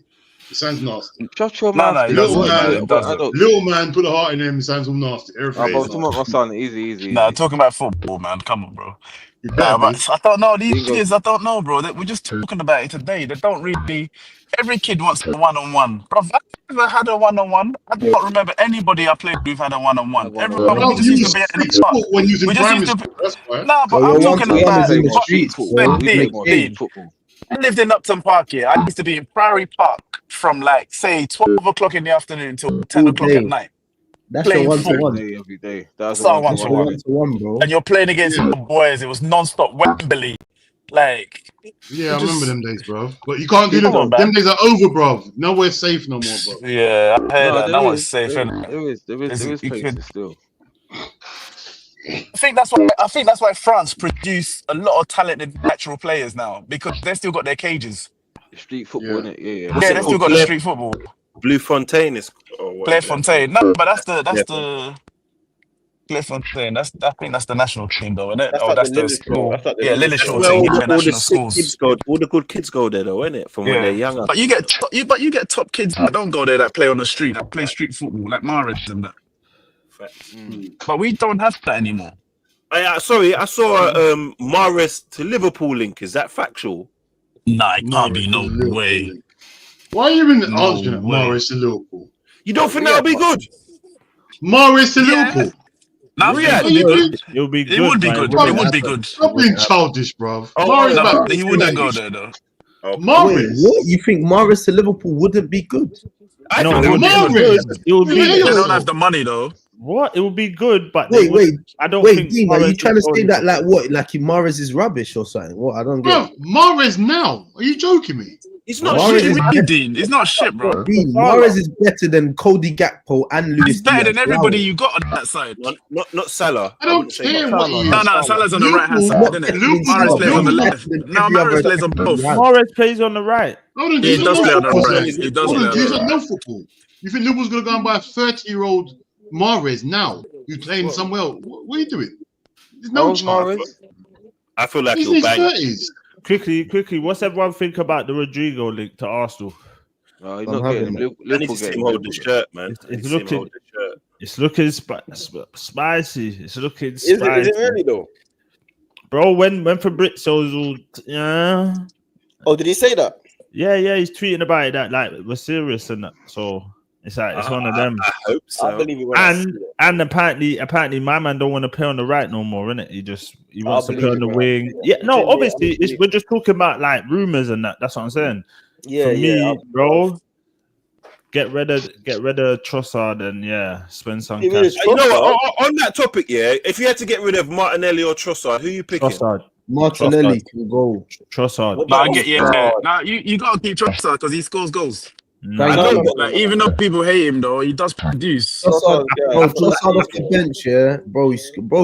[SPEAKER 6] It sounds nasty.
[SPEAKER 2] Shut your
[SPEAKER 11] No,
[SPEAKER 2] mouth.
[SPEAKER 11] it
[SPEAKER 6] Little
[SPEAKER 11] doesn't.
[SPEAKER 6] man,
[SPEAKER 11] It doesn't.
[SPEAKER 6] little man, put a heart in him. It sounds all nasty.
[SPEAKER 2] I
[SPEAKER 6] Everything
[SPEAKER 2] was
[SPEAKER 6] is
[SPEAKER 2] talking about my
[SPEAKER 6] nasty.
[SPEAKER 2] son. Easy.
[SPEAKER 11] Nah, talking about football, man. Come on, bro.
[SPEAKER 6] You
[SPEAKER 11] Nah,
[SPEAKER 6] better be.
[SPEAKER 11] but I don't know. These
[SPEAKER 2] Bingo.
[SPEAKER 11] kids, I don't know, bro. We're just talking about it today. They don't really. Every kid wants a one-on-one. Bro, I've never had a one-on-one. I don't remember anybody I played with had a one-on-one. Everyone, we
[SPEAKER 6] Bro,
[SPEAKER 11] just
[SPEAKER 6] you
[SPEAKER 11] used
[SPEAKER 6] was
[SPEAKER 11] to be in
[SPEAKER 6] street
[SPEAKER 11] the park.
[SPEAKER 6] sport when you was in
[SPEAKER 11] We just
[SPEAKER 6] primary
[SPEAKER 11] used to.
[SPEAKER 6] school. That's why.
[SPEAKER 11] Nah, but
[SPEAKER 10] Bro,
[SPEAKER 11] I'm
[SPEAKER 10] your
[SPEAKER 11] talking
[SPEAKER 10] one-to-one
[SPEAKER 11] about.
[SPEAKER 10] is in the
[SPEAKER 11] But
[SPEAKER 10] streets,
[SPEAKER 2] football.
[SPEAKER 10] bro.
[SPEAKER 2] We play
[SPEAKER 11] Dean,
[SPEAKER 2] more
[SPEAKER 11] Dean,
[SPEAKER 2] football.
[SPEAKER 11] I lived in Upton Park here. I used to be in Priory Park from like say 12 o'clock in the afternoon till 10
[SPEAKER 10] All
[SPEAKER 11] o'clock at
[SPEAKER 10] day.
[SPEAKER 11] night
[SPEAKER 10] That's your
[SPEAKER 11] playing
[SPEAKER 10] one-to-one.
[SPEAKER 11] football.
[SPEAKER 2] Every day. That was a
[SPEAKER 11] That's our
[SPEAKER 10] That's your
[SPEAKER 11] one-to-one.
[SPEAKER 10] one-to-one, bro.
[SPEAKER 11] And you're playing against
[SPEAKER 6] Yeah.
[SPEAKER 11] the boys. It was non-stop Wembley. Like,
[SPEAKER 6] Yeah, I
[SPEAKER 11] just
[SPEAKER 6] remember them days, bro. But you can't do
[SPEAKER 11] come on,
[SPEAKER 6] them
[SPEAKER 11] man.
[SPEAKER 6] days are over, bro. Nowhere safe no more, bro.
[SPEAKER 11] Yeah, I heard that. No
[SPEAKER 2] there
[SPEAKER 11] one's
[SPEAKER 2] is.
[SPEAKER 11] safe.
[SPEAKER 2] There
[SPEAKER 11] innit?
[SPEAKER 2] is
[SPEAKER 11] You
[SPEAKER 2] places
[SPEAKER 11] could-
[SPEAKER 2] still.
[SPEAKER 11] I think that's why France produce a lot of talented natural players now because they still got their cages.
[SPEAKER 2] Street football, innit? Yeah.
[SPEAKER 9] What's
[SPEAKER 11] Yeah,
[SPEAKER 9] it
[SPEAKER 11] they still
[SPEAKER 9] called?
[SPEAKER 11] got the street football.
[SPEAKER 9] Blue Fontaine is. Or whatever.
[SPEAKER 11] Clairefontaine. No, but that's
[SPEAKER 9] Yeah.
[SPEAKER 11] the Clairefontaine. I think that's the national team though, isn't it?
[SPEAKER 1] That's
[SPEAKER 11] Oh,
[SPEAKER 1] like
[SPEAKER 11] that's
[SPEAKER 1] the
[SPEAKER 11] the
[SPEAKER 1] Lillishall.
[SPEAKER 11] school.
[SPEAKER 1] That's like the
[SPEAKER 11] Yeah,
[SPEAKER 1] Lillishall.
[SPEAKER 9] That's
[SPEAKER 11] Lillishall
[SPEAKER 9] where
[SPEAKER 11] team,
[SPEAKER 9] all the
[SPEAKER 11] international
[SPEAKER 9] sick
[SPEAKER 11] schools.
[SPEAKER 9] kids go. All the good kids go there, though, innit? From when they're younger.
[SPEAKER 11] But you get top kids that don't go there that play on the street, that play street football, like Mahrez and that. But we don't have that anymore.
[SPEAKER 9] Sorry, I saw Mahrez to Liverpool link. Is that factual?
[SPEAKER 11] Nah, it can't be. No way.
[SPEAKER 6] Why are you even
[SPEAKER 11] No
[SPEAKER 6] answering at
[SPEAKER 11] way.
[SPEAKER 6] Mahrez to Liverpool?
[SPEAKER 9] You don't think that'll be good?
[SPEAKER 6] Mahrez to
[SPEAKER 11] Yeah.
[SPEAKER 6] Liverpool.
[SPEAKER 11] Nah,
[SPEAKER 9] Riyadh.
[SPEAKER 11] it would be good.
[SPEAKER 4] It'll be good.
[SPEAKER 11] It would be
[SPEAKER 4] man.
[SPEAKER 11] good.
[SPEAKER 6] Bro,
[SPEAKER 11] It would be good.
[SPEAKER 6] Stop being childish, bro.
[SPEAKER 9] Oh,
[SPEAKER 6] Mahrez
[SPEAKER 9] no,
[SPEAKER 6] back.
[SPEAKER 11] He wouldn't go there though.
[SPEAKER 10] Wait,
[SPEAKER 6] Mahrez.
[SPEAKER 10] what? You think Mahrez to Liverpool wouldn't be good?
[SPEAKER 9] I
[SPEAKER 4] No,
[SPEAKER 9] think
[SPEAKER 4] it
[SPEAKER 9] it
[SPEAKER 4] would
[SPEAKER 9] would
[SPEAKER 4] be
[SPEAKER 9] be
[SPEAKER 6] Mahrez.
[SPEAKER 9] good.
[SPEAKER 4] It would be.
[SPEAKER 6] Yeah,
[SPEAKER 11] They
[SPEAKER 6] yeah.
[SPEAKER 11] don't have the money though.
[SPEAKER 4] What? It would be good, but
[SPEAKER 10] Wait,
[SPEAKER 4] I don't
[SPEAKER 10] Wait,
[SPEAKER 4] think.
[SPEAKER 10] Dean, are you
[SPEAKER 4] Mahrez
[SPEAKER 10] trying to
[SPEAKER 4] would
[SPEAKER 10] say
[SPEAKER 4] go
[SPEAKER 10] that like what? Like Mahrez is rubbish or something? What? I don't get
[SPEAKER 6] Bro,
[SPEAKER 10] it.
[SPEAKER 6] Mahrez now. Are you joking me?
[SPEAKER 9] It's not
[SPEAKER 10] Mahrez
[SPEAKER 9] shit.
[SPEAKER 10] is
[SPEAKER 11] Dean, it's not shit, bro.
[SPEAKER 10] Dean, Mahrez is better than Cody Gakpo and Luis
[SPEAKER 11] He's better
[SPEAKER 10] Diaz.
[SPEAKER 11] than everybody you got on that side.
[SPEAKER 9] Not Salah.
[SPEAKER 6] I don't
[SPEAKER 9] wouldn't say
[SPEAKER 6] care
[SPEAKER 9] not
[SPEAKER 6] what
[SPEAKER 9] Salah.
[SPEAKER 6] he is.
[SPEAKER 11] No, Salah's on the right hand side, isn't it?
[SPEAKER 6] Liverpool-
[SPEAKER 11] Mahrez plays on the
[SPEAKER 6] Liverpool-
[SPEAKER 11] left. No, Mahrez plays on both.
[SPEAKER 4] Mahrez plays on the right.
[SPEAKER 6] Hold on,
[SPEAKER 11] Yeah, he
[SPEAKER 6] these
[SPEAKER 11] does
[SPEAKER 6] are
[SPEAKER 11] play
[SPEAKER 6] no
[SPEAKER 11] on the
[SPEAKER 6] football.
[SPEAKER 11] right. He does
[SPEAKER 6] Hold
[SPEAKER 11] play
[SPEAKER 6] on,
[SPEAKER 11] on
[SPEAKER 6] these
[SPEAKER 11] the
[SPEAKER 6] are
[SPEAKER 11] right.
[SPEAKER 6] no football. You think Liverpool's gonna go and buy a 30-year-old Mahrez now? Who's playing somewhere else? What are you doing? There's no
[SPEAKER 2] How's
[SPEAKER 6] chance.
[SPEAKER 2] Mahrez?
[SPEAKER 9] I feel like
[SPEAKER 6] He's in
[SPEAKER 9] he'll
[SPEAKER 6] his
[SPEAKER 9] bang.
[SPEAKER 6] 30s.
[SPEAKER 4] Quickly, what's everyone think about the Rodrigo link to Arsenal?
[SPEAKER 2] No, he's
[SPEAKER 10] I'm
[SPEAKER 2] not getting
[SPEAKER 10] having
[SPEAKER 2] him.
[SPEAKER 9] I need to
[SPEAKER 2] Liverpool
[SPEAKER 9] see him
[SPEAKER 2] getting
[SPEAKER 9] hold the
[SPEAKER 2] him.
[SPEAKER 9] shirt, man.
[SPEAKER 4] It's
[SPEAKER 9] I need to see him
[SPEAKER 4] looking-
[SPEAKER 9] hold the shirt.
[SPEAKER 4] It's looking spicy. It's looking
[SPEAKER 1] Is
[SPEAKER 4] spicy,
[SPEAKER 1] it really though?
[SPEAKER 4] bro. When Fabrizio's all yeah.
[SPEAKER 1] Oh, did he say that?
[SPEAKER 4] Yeah, he's tweeting about it that like we're serious and that. So it's like it's one of them.
[SPEAKER 9] I hope so.
[SPEAKER 1] I believe it when I see it.
[SPEAKER 4] And apparently my man don't want to play on the right no more, innit? He wants to play
[SPEAKER 1] believe
[SPEAKER 4] on the
[SPEAKER 1] it when I
[SPEAKER 4] wing.
[SPEAKER 1] see it.
[SPEAKER 4] Yeah, no,
[SPEAKER 1] Yeah,
[SPEAKER 4] obviously
[SPEAKER 1] I believe
[SPEAKER 4] we're just talking about like rumors and that. That's what I'm saying.
[SPEAKER 1] Yeah,
[SPEAKER 4] For me,
[SPEAKER 1] yeah.
[SPEAKER 4] bro, get rid of Trossard and spend some
[SPEAKER 1] It
[SPEAKER 4] cash.
[SPEAKER 1] is
[SPEAKER 9] You know what? On that topic, if you had to get rid of Martinelli or Trossard, who you picking?
[SPEAKER 4] Trossard.
[SPEAKER 10] Martinelli can go.
[SPEAKER 4] Trossard.
[SPEAKER 11] No, I get No, you gotta keep Trossard because he scores goals.
[SPEAKER 4] No,
[SPEAKER 1] I know,
[SPEAKER 11] Like even though people hate him though, he does produce.
[SPEAKER 10] Trossard,
[SPEAKER 1] yeah.
[SPEAKER 10] bro, Trossard off the bench, yeah, bro.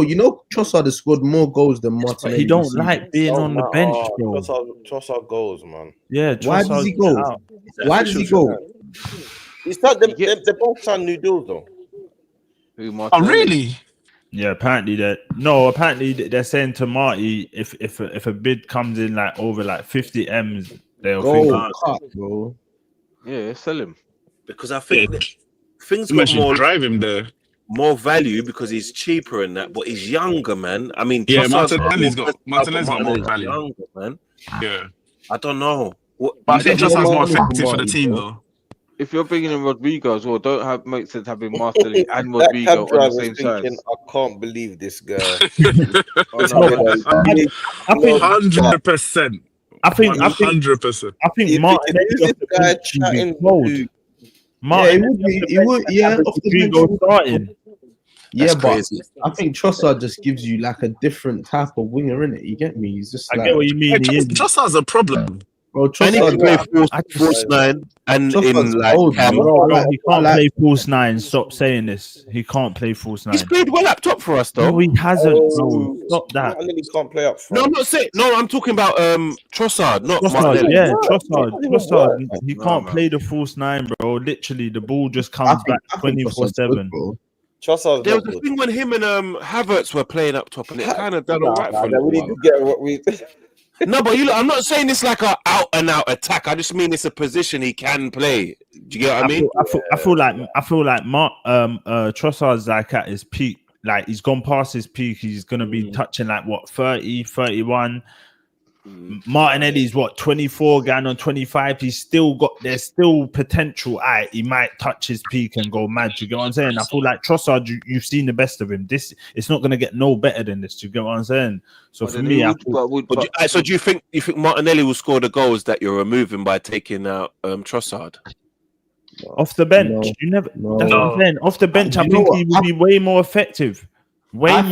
[SPEAKER 10] You know Trossard has scored more goals than
[SPEAKER 4] but
[SPEAKER 10] Martinelli.
[SPEAKER 4] he don't
[SPEAKER 10] this season.
[SPEAKER 4] like being on the bench, bro.
[SPEAKER 1] Trossard goals, man.
[SPEAKER 4] Yeah,
[SPEAKER 10] Why does he go?
[SPEAKER 4] out.
[SPEAKER 10] Why does he go?
[SPEAKER 1] He's not. They both signed new deals though.
[SPEAKER 2] Who,
[SPEAKER 11] Oh
[SPEAKER 2] Martinelli?
[SPEAKER 11] really?
[SPEAKER 4] Yeah, apparently they're saying to Marty if a bid comes in like over like 50 M's, they'll think
[SPEAKER 10] Go cut, bro.
[SPEAKER 2] Yeah, sell him.
[SPEAKER 9] Because I think things
[SPEAKER 11] You
[SPEAKER 9] got
[SPEAKER 11] actually
[SPEAKER 9] more
[SPEAKER 11] drive him there.
[SPEAKER 9] value because he's cheaper and that, but he's younger, man. I mean,
[SPEAKER 11] Yeah,
[SPEAKER 9] Trossard's
[SPEAKER 11] Martinelli's got more
[SPEAKER 9] Martinelli's
[SPEAKER 11] value.
[SPEAKER 9] younger, man.
[SPEAKER 11] Yeah,
[SPEAKER 9] I don't know.
[SPEAKER 11] but I think
[SPEAKER 10] got
[SPEAKER 11] Trossard's
[SPEAKER 10] more
[SPEAKER 11] more
[SPEAKER 10] money
[SPEAKER 11] effective
[SPEAKER 10] from
[SPEAKER 11] for the
[SPEAKER 10] Marty,
[SPEAKER 11] team
[SPEAKER 10] bro.
[SPEAKER 11] though.
[SPEAKER 2] If you're bringing in Rodrigo as well, don't make sense having Martinelli and
[SPEAKER 1] That
[SPEAKER 2] Rodrigo
[SPEAKER 1] cab
[SPEAKER 2] on
[SPEAKER 1] driver
[SPEAKER 2] the same
[SPEAKER 1] was thinking,
[SPEAKER 2] side.
[SPEAKER 1] I can't believe this guy.
[SPEAKER 2] Oh, no,
[SPEAKER 4] I think
[SPEAKER 11] 100%.
[SPEAKER 4] I think
[SPEAKER 11] 100%.
[SPEAKER 4] I think Martin
[SPEAKER 1] Who's this guy chatting
[SPEAKER 4] cold.
[SPEAKER 1] to?
[SPEAKER 10] Yeah,
[SPEAKER 4] Martin,
[SPEAKER 10] it would, yeah. Off the bench.
[SPEAKER 4] Rodrigo starting.
[SPEAKER 10] Yeah,
[SPEAKER 9] That's
[SPEAKER 10] but
[SPEAKER 9] crazy.
[SPEAKER 10] I think Trossard just gives you like a different type of winger in it. You get me? He's just
[SPEAKER 4] I
[SPEAKER 10] like,
[SPEAKER 4] get what you mean. He is.
[SPEAKER 11] Trossard's a problem.
[SPEAKER 10] bro.
[SPEAKER 9] And he can
[SPEAKER 10] Trossard,
[SPEAKER 9] play false nine and
[SPEAKER 10] Trossard's
[SPEAKER 9] in like
[SPEAKER 10] old,
[SPEAKER 9] Cam.
[SPEAKER 10] bro.
[SPEAKER 4] Bro, he can't
[SPEAKER 10] Like-
[SPEAKER 4] play false nine. Stop saying this. He can't play false nine.
[SPEAKER 9] He's played well up top for us though.
[SPEAKER 4] No, he hasn't.
[SPEAKER 1] Oh,
[SPEAKER 4] Bro. Stop that.
[SPEAKER 1] Martinelli can't play up
[SPEAKER 9] No,
[SPEAKER 1] front.
[SPEAKER 9] I'm not saying. No, I'm talking about Trossard, not
[SPEAKER 4] Trossard,
[SPEAKER 9] Martinelli.
[SPEAKER 4] yeah,
[SPEAKER 1] What?
[SPEAKER 4] Trossard. He
[SPEAKER 2] No,
[SPEAKER 4] can't
[SPEAKER 2] man.
[SPEAKER 4] play the false nine, bro. Literally, the ball just
[SPEAKER 10] I
[SPEAKER 4] comes
[SPEAKER 10] think-
[SPEAKER 4] back
[SPEAKER 10] I think Trossard's good,
[SPEAKER 4] 24/7.
[SPEAKER 10] bro.
[SPEAKER 1] Trossard's
[SPEAKER 9] There
[SPEAKER 1] not
[SPEAKER 9] was a
[SPEAKER 1] good.
[SPEAKER 9] thing when him and Havertz were playing up top, and it kind of done all right for
[SPEAKER 1] Nah,
[SPEAKER 9] them.
[SPEAKER 1] we need to get what we.
[SPEAKER 9] No, but I'm not saying it's like a out and out attack. I just mean it's a position he can play. Do you get what I mean?
[SPEAKER 4] I feel like Trossard's like at his peak. Like he's gone past his peak. He's gonna be touching like what 30, 31. Martinelli's what 24, going on 25. There's still potential. He might touch his peak and go mad. You get what I'm saying? I feel like Trossard, you've seen the best of him. It's not gonna get no better than this. You get what I'm saying? So for me,
[SPEAKER 9] so do you think Martinelli will score the goals that you're removing by taking out Trossard?
[SPEAKER 4] Off the bench, That's what I'm saying. Off the bench, I think he will be way more effective. I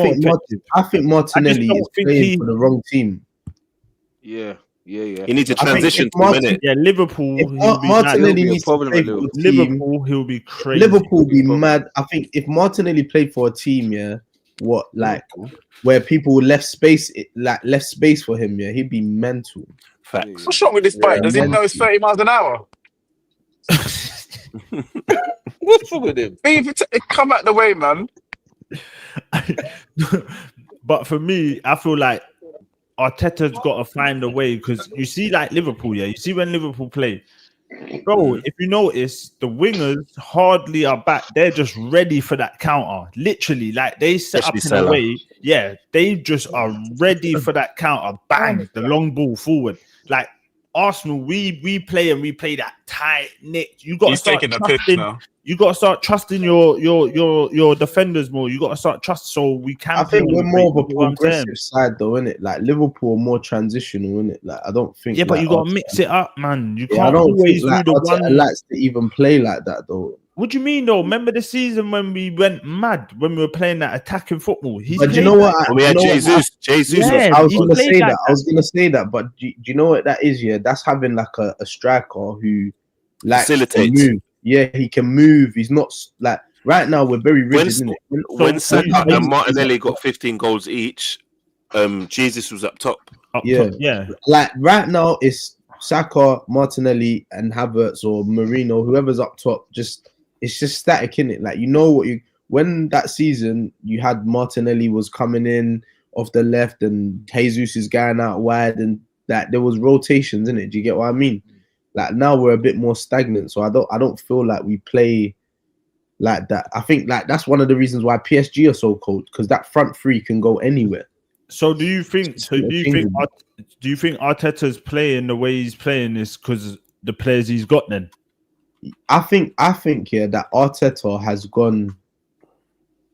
[SPEAKER 10] think Martinelli is playing for the wrong team.
[SPEAKER 2] Yeah.
[SPEAKER 9] He needs a transition to a minute.
[SPEAKER 4] Yeah, Liverpool.
[SPEAKER 10] Martinelli needs to play for
[SPEAKER 4] Liverpool. He'll be crazy.
[SPEAKER 10] Liverpool be mad. I think if Martinelli played for a team, where people left space for him, he'd be mental.
[SPEAKER 9] Facts.
[SPEAKER 11] What's wrong with this bike? Does he know it's 30 miles an hour?
[SPEAKER 9] What's wrong with him?
[SPEAKER 11] Come out the way, man.
[SPEAKER 4] But for me, I feel like Arteta's got to find a way, because you see, like Liverpool, you see when Liverpool play, bro. If you notice, the wingers hardly are back. They're just ready for that counter. Literally, like they set up in a way. Yeah, they just are ready for that counter. Bang, the long ball forward. Like Arsenal, we play that tight knit. You got to start trusting. You got to start trusting your defenders more. You got to start trusting. So we can.
[SPEAKER 10] I think we're more of a progressive side, though, isn't it? Like Liverpool are more transitional, isn't it? Like I don't think.
[SPEAKER 4] Yeah, but you got to mix it up, man. You can't
[SPEAKER 10] I don't
[SPEAKER 4] always
[SPEAKER 10] think,
[SPEAKER 4] do the one.
[SPEAKER 10] Likes to even play like that, though.
[SPEAKER 4] What do you mean, though? Remember the season when we went mad when we were playing that attacking football?
[SPEAKER 10] But do you know what?
[SPEAKER 9] We had Jesus.
[SPEAKER 4] Yeah,
[SPEAKER 10] I was gonna say that. But do you know what that is? Yeah, that's having like a striker who likes to move. Yeah, he can move. He's not like right now. We're very rigid, isn't it?
[SPEAKER 9] When Saka and Martinelli got 15 goals each, Jesus was up top.
[SPEAKER 4] Yeah.
[SPEAKER 10] Like right now, it's Saka, Martinelli, and Havertz or Marino, whoever's up top. It's just static, in it. Like when that season you had Martinelli was coming in off the left and Jesus is going out wide, and that there was rotations in it. Do you get what I mean? Like now we're a bit more stagnant, so I don't feel like we play like that. I think like that's one of the reasons why PSG are so cold, because that front three can go anywhere.
[SPEAKER 4] So do you think Arteta's playing the way he's playing is because the players he's got then?
[SPEAKER 10] I think that Arteta has gone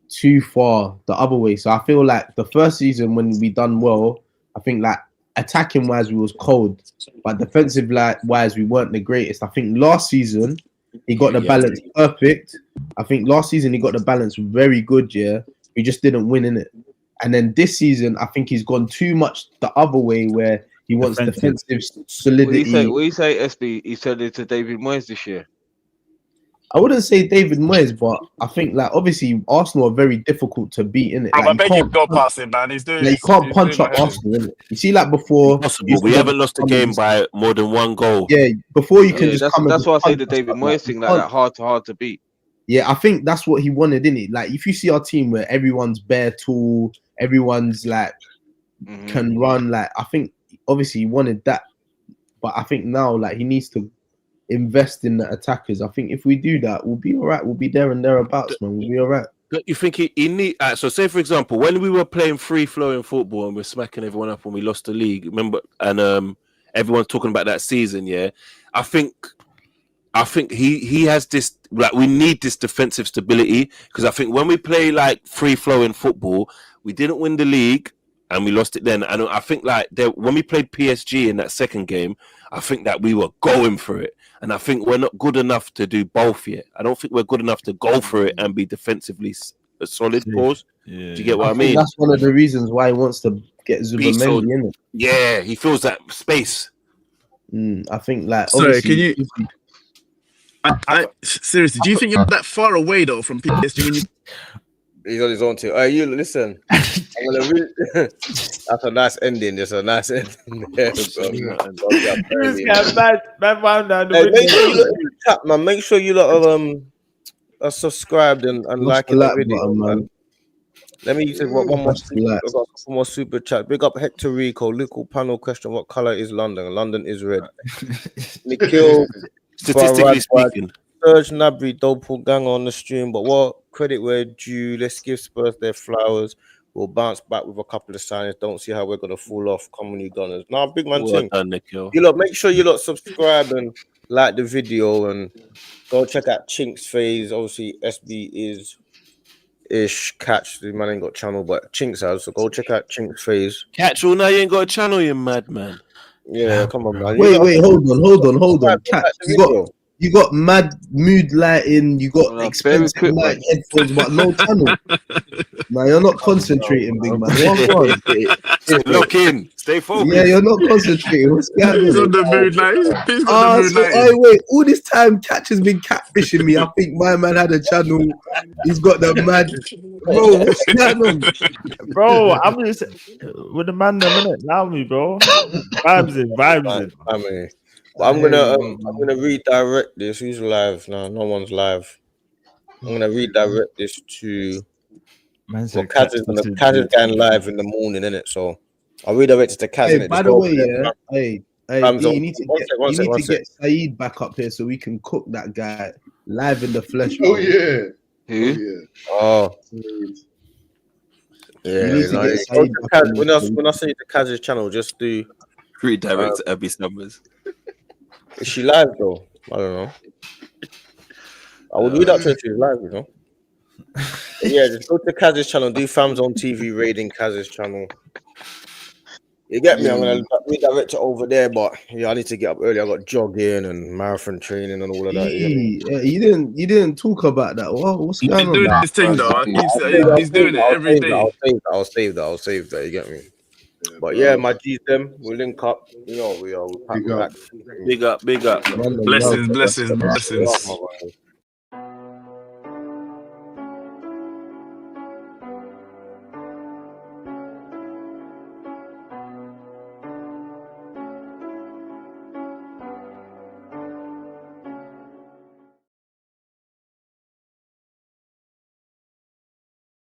[SPEAKER 10] too far the other way. So I feel like the first season when we done well, I think like attacking wise we was cold, but defensive wise we weren't the greatest. I think last season he got the balance perfect. I think last season he got the balance very good. Yeah, we just didn't win in it. And then this season I think he's gone too much the other way where he wants defensive solidity.
[SPEAKER 2] What do you say, SB? He said it to David Moyes this year.
[SPEAKER 10] I wouldn't say David Moyes, but I think like obviously Arsenal are very difficult to beat, innit? Like,
[SPEAKER 11] I beg you go past him, man. He's doing.
[SPEAKER 10] Like, you can't punch up Arsenal, innit? You see, like before,
[SPEAKER 9] we haven't lost a game by more than one goal.
[SPEAKER 10] Yeah, before you can just come.
[SPEAKER 2] That's why I say the David Moyes thing, like that hard to beat.
[SPEAKER 10] Yeah, I think that's what he wanted, innit? Like if you see our team where everyone's bare tool, everyone's like can run, like I think obviously he wanted that, but I think now like he needs to invest in the attackers. I think if we do that, we'll be all right. We'll be there and thereabouts, man. We'll be all right.
[SPEAKER 9] You think he need? So say for example, when we were playing free flowing football and we're smacking everyone up when we lost the league, remember? And everyone's talking about that season. Yeah, I think he has this. Like we need this defensive stability, because I think when we play like free flowing football, we didn't win the league and we lost it then. And I think like when we played PSG in that second game, I think that we were going for it. And I think we're not good enough to do both yet. I don't think we're good enough to go for it and be defensively a solid pause. Yeah, do you get what I mean?
[SPEAKER 10] That's one of the reasons why he wants to get Zubimendi in it.
[SPEAKER 9] Yeah, he feels that space.
[SPEAKER 10] I think like.
[SPEAKER 11] Sorry, can you? Seriously, do you think you're that far away though from PSG when you?
[SPEAKER 1] He's on his own too. You listen. That's a nice ending. There's a nice ending there. This
[SPEAKER 4] guy, man.
[SPEAKER 1] Make sure you lot are subscribed and liking the video, man. Let me use one more.
[SPEAKER 10] That's relaxed.
[SPEAKER 1] I've got a couple more super chat. Big up Hector Rico. Local panel question: what color is London? London is red. Nikhil,
[SPEAKER 9] Statistically speaking,
[SPEAKER 1] Serge Gnabry, Dopal gang on the stream. But what credit where due? Let's give Spurs their flowers. We'll bounce back with a couple of signings. Don't see how we're gonna fall off. Come on, you Gunners. Now, big man
[SPEAKER 9] well
[SPEAKER 1] thing.
[SPEAKER 9] done, Nikhil.
[SPEAKER 1] You lot, make sure you lot subscribe and like the video and go check out Chink's Phase. Obviously, SB is ish catch. The man ain't got channel, but Chink's has. So go check out Chink's Phase.
[SPEAKER 9] Catch all now. You ain't got a channel, you madman.
[SPEAKER 1] Yeah, come on, man.
[SPEAKER 10] Wait, hold on. Catch. You got mad mood lighting, you got expensive light headphones, but no channel. Nah, you're not concentrating, big man.
[SPEAKER 9] Look in, stay focused.
[SPEAKER 10] Yeah, you're not concentrating. What's going on?
[SPEAKER 11] He's on the mood light. He's got the mood light.
[SPEAKER 10] Wait, all this time Catch has been catfishing me. I think my man had a channel. He's got the mad. Bro, what's going on?
[SPEAKER 4] Bro, I'm just with the man in a minute. Allow me, bro. Vibes in.
[SPEAKER 1] I mean, I'm gonna redirect this. Who's live now? No one's live. I'm gonna redirect this to. Kaz is going live in the morning, innit? So I'll redirect it to Kaz.
[SPEAKER 10] Hey, by the way, you need to get Saeed back up here so we can cook that guy live in the flesh.
[SPEAKER 6] Oh yeah.
[SPEAKER 9] Who?
[SPEAKER 1] Oh. Yeah. When I send you to Kaz's channel, just do
[SPEAKER 9] redirect to Abby's numbers.
[SPEAKER 1] Is she live though? I don't know. I would read out to her if she's live, you know. Yeah, just go to Kaz's channel, do FamZone TV raiding Kaz's channel. You get me? I'm gonna redirect it over there, but yeah, I need to get up early. I got jogging and marathon training and all of that.
[SPEAKER 10] You didn't talk about that. What's going on?
[SPEAKER 11] He's doing this thing though. He's doing it every day.
[SPEAKER 1] I'll save that. You get me? But yeah, my G's them. We'll link up. You know we are. We'll pack back.
[SPEAKER 9] Big up.
[SPEAKER 11] Blessings.